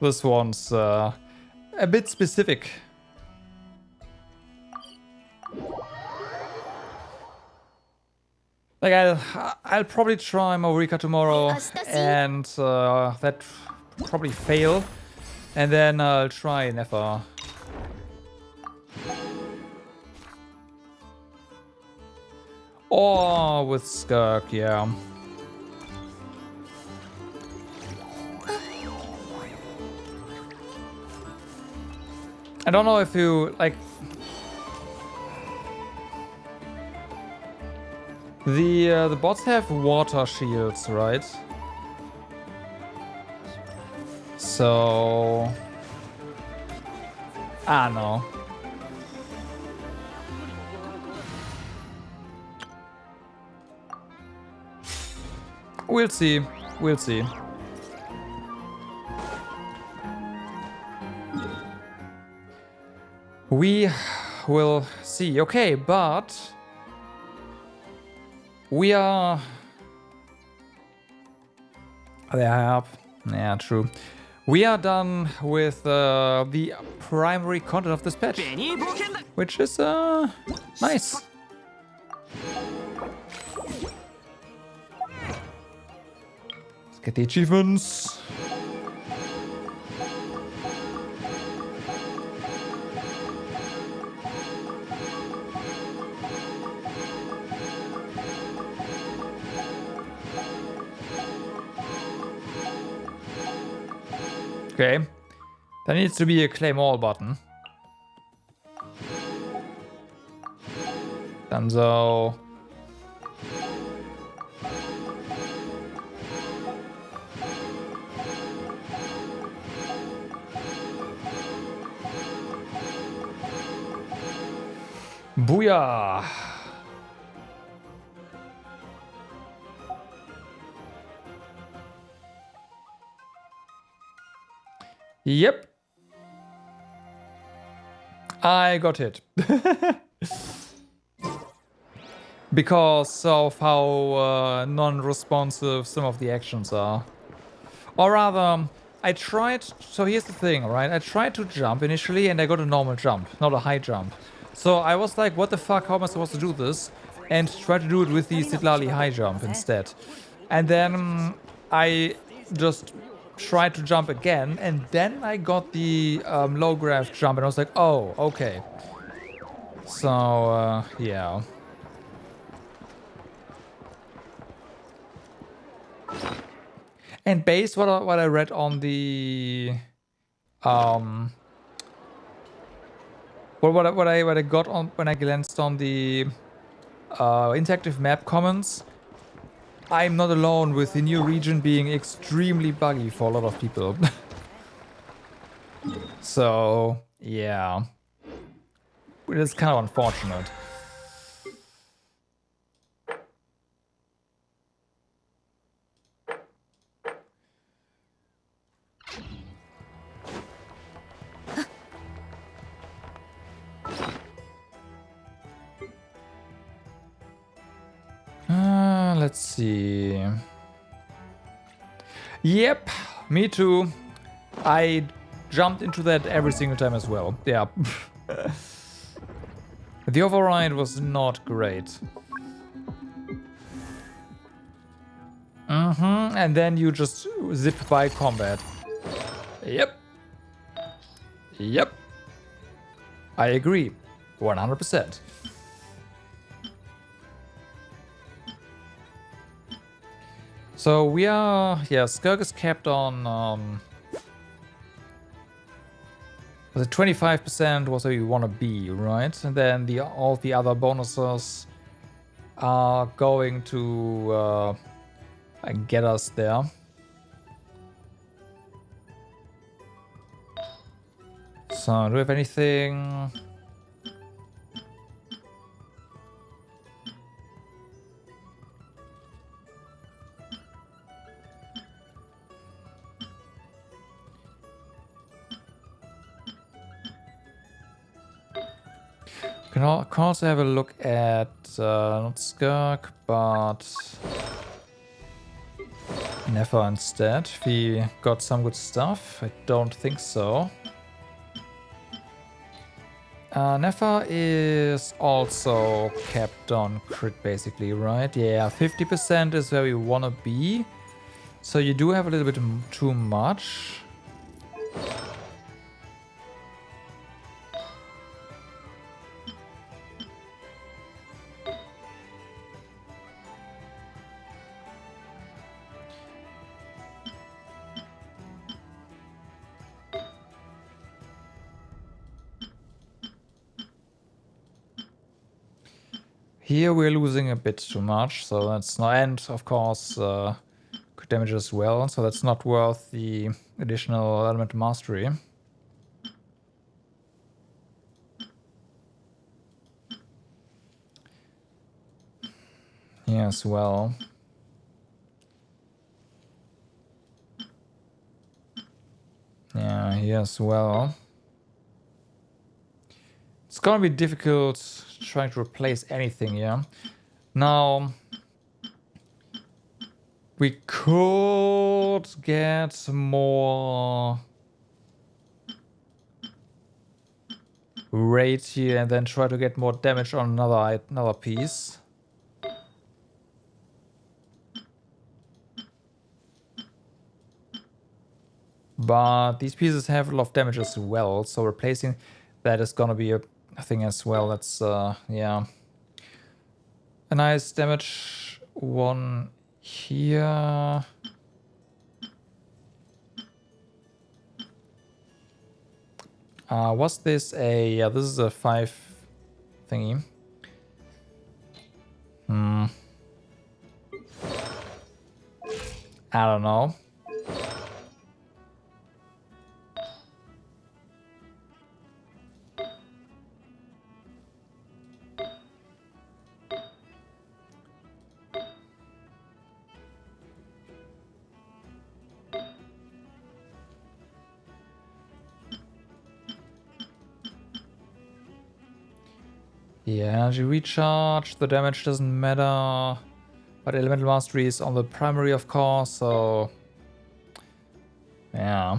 This one's a bit specific. Like I'll probably try Maurika tomorrow, and that probably fail, and then I'll try Nefer. Or with Skirk, yeah. I don't know if you like the bots have water shields, right? So no. We'll see. We'll see. We will see. Okay, but we are. Yeah, true. We are done with the primary content of this patch, which is nice. Let's get the achievements. Okay. There needs to be a claim all button. Danzo. Booyah! Yep. I got hit. Because of how non-responsive some of the actions are. Or rather, I tried... So here's the thing, right? I tried to jump initially and I got a normal jump, not a high jump. So I was like, what the fuck, how am I supposed to do this? And try to do it with the Sitlali high jump instead. And then I just tried to jump again, and then I got the low graph jump, and I was like, oh, okay. So, yeah. And based what I read on the what I got on when I glanced on the interactive map comments, I'm not alone with the new region being extremely buggy for a lot of people. So yeah, it is kind of unfortunate. Let's see. Yep, me too. I jumped into that every single time as well. Yeah. The override was not great. And then you just zip by combat. Yep. Yep. I agree. 100%. So we are, yeah, Skirk is capped on, the 25% was where you want to be, right? And then all the other bonuses are going to get us there. So do we have anything? Can also have a look at not Skirk, but Nefer instead. If we got some good stuff. I don't think so. Nefer is also capped on crit basically, right? Yeah, 50% is where we want to be. So you do have a little bit too much. Here we're losing a bit too much, so that's not, and of course crit damage as well, so that's not worth the additional element mastery. Here as well. Yeah, here as well. It's gonna be difficult trying to replace anything here. Now, we could get more rate here and then try to get more damage on another piece. But these pieces have a lot of damage as well, so replacing that is gonna be a thing as well. That's yeah, a nice damage one here. Was this a, yeah, this is a 5 thingy. I don't know. Yeah, energy recharge, the damage doesn't matter. But elemental mastery is on the primary, of course, so yeah.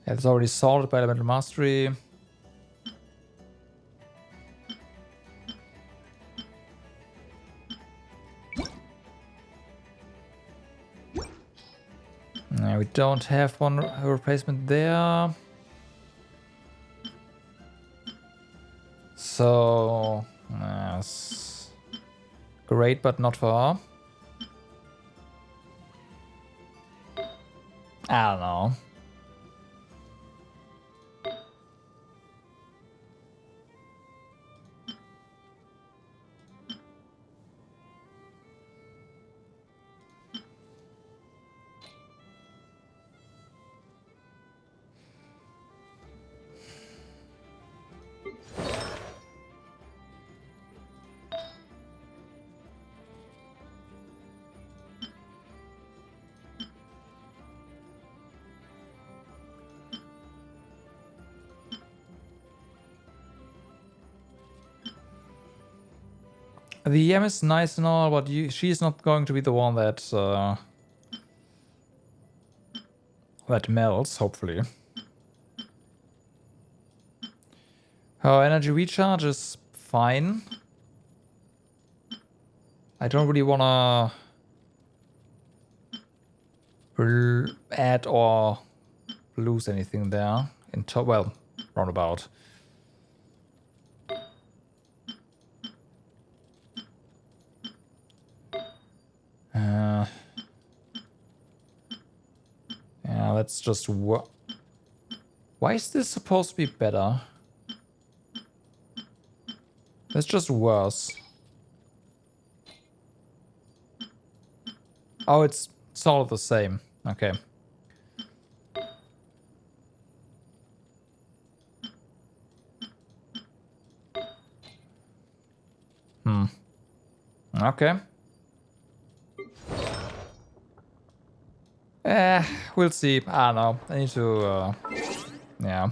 It's already sorted by elemental mastery. We don't have one replacement there. So, yes. Great, but not for her. I don't know. The EM is nice and all, but she's not going to be the one that that melts, hopefully. Her energy recharge is fine. I don't really wanna add or lose anything there. Well, roundabout. Yeah, let's just why is this supposed to be better? That's just worse. Oh, it's all the same. Okay. Okay. We'll see. I don't know. I need to, yeah.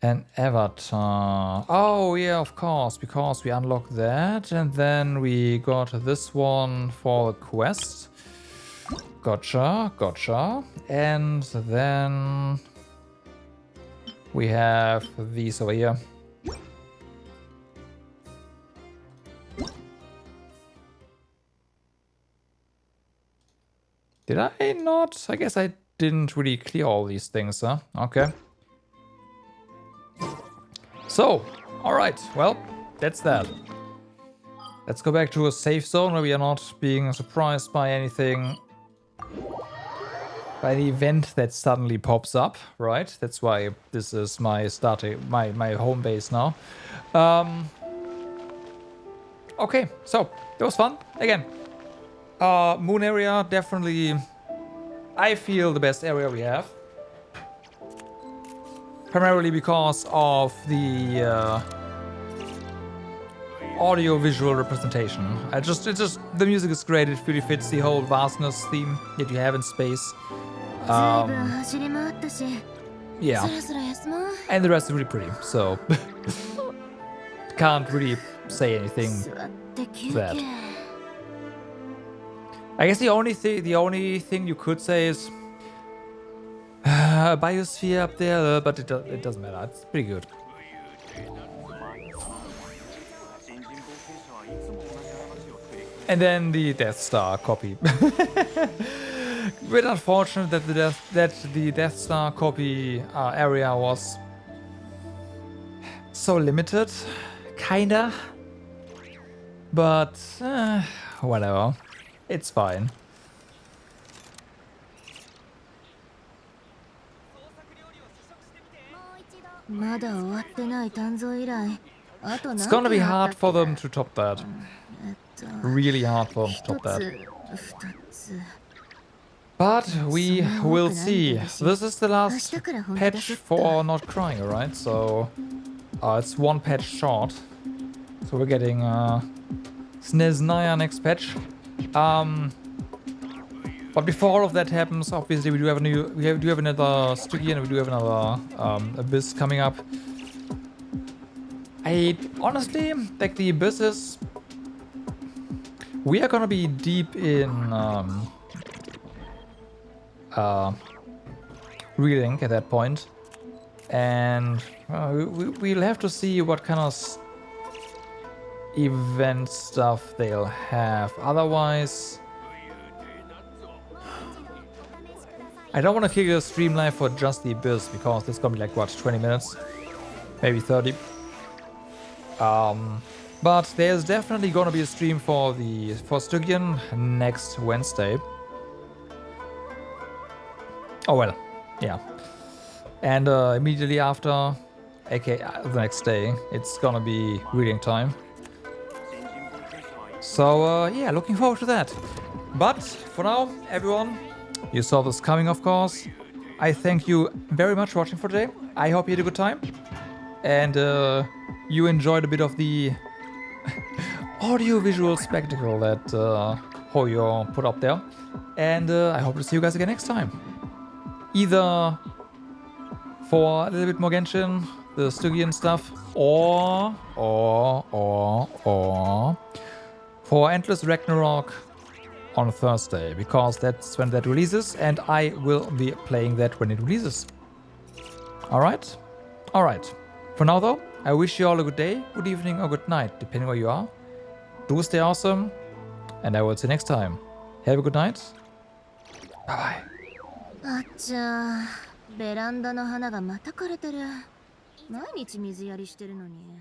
An avatar. Oh, yeah, of course, because we unlocked that, and then we got this one for the quest. Gotcha, gotcha. And then we have these over here. Did I not? I guess I didn't really clear all these things, huh? Okay. So, alright, well, that's that. Let's go back to a safe zone where we are not being surprised by anything. By the event that suddenly pops up, right? That's why this is my my home base now. Okay, so, that was fun. Again, Moon area, definitely, I feel the best area we have. Primarily because of the audio-visual representation. It's just, the music is great, it really fits the whole vastness theme that you have in space. Yeah. And the rest is really pretty, so can't really say anything to that. I guess the only thing you could say is biosphere up there, but it doesn't matter. It's pretty good. And then the Death Star copy. Bit unfortunate that the Death Star copy area was so limited, kinda. But whatever. It's fine. It's gonna be hard for them to top that. Really hard for them to top that. But we will see. This is the last patch for Not Crying, right? So it's one patch short. So we're getting Sneznaya next patch. But before all of that happens, obviously we do have another Stygian, and we do have another Abyss coming up. I honestly think the Abyss is... We are gonna be deep in Relink at that point, and we'll have to see what kind of event stuff they'll have. Otherwise, I don't want to kick a stream live for just the Abyss because it's gonna be like what, 20 minutes, maybe 30. But there's definitely gonna be a stream for Stygian next Wednesday. Oh well, yeah. And immediately after, aka the next day, it's gonna be reading time. So yeah, looking forward to that. But for now, everyone, you saw this coming, of course. I thank you very much for watching for today. I hope you had a good time. And you enjoyed a bit of the audio-visual spectacle that Hoyo put up there. And I hope to see you guys again next time. Either for a little bit more Genshin, the Stygian stuff, or for Endless Ragnarok on Thursday, because that's when that releases, and I will be playing that when it releases. Alright? Alright. For now though, I wish you all a good day, good evening, or good night, depending where you are. Do stay awesome, and I will see you next time. Have a good night. Bye bye. あっちゃー、ベランダの花がまた枯れてる。毎日水やりしてるのに。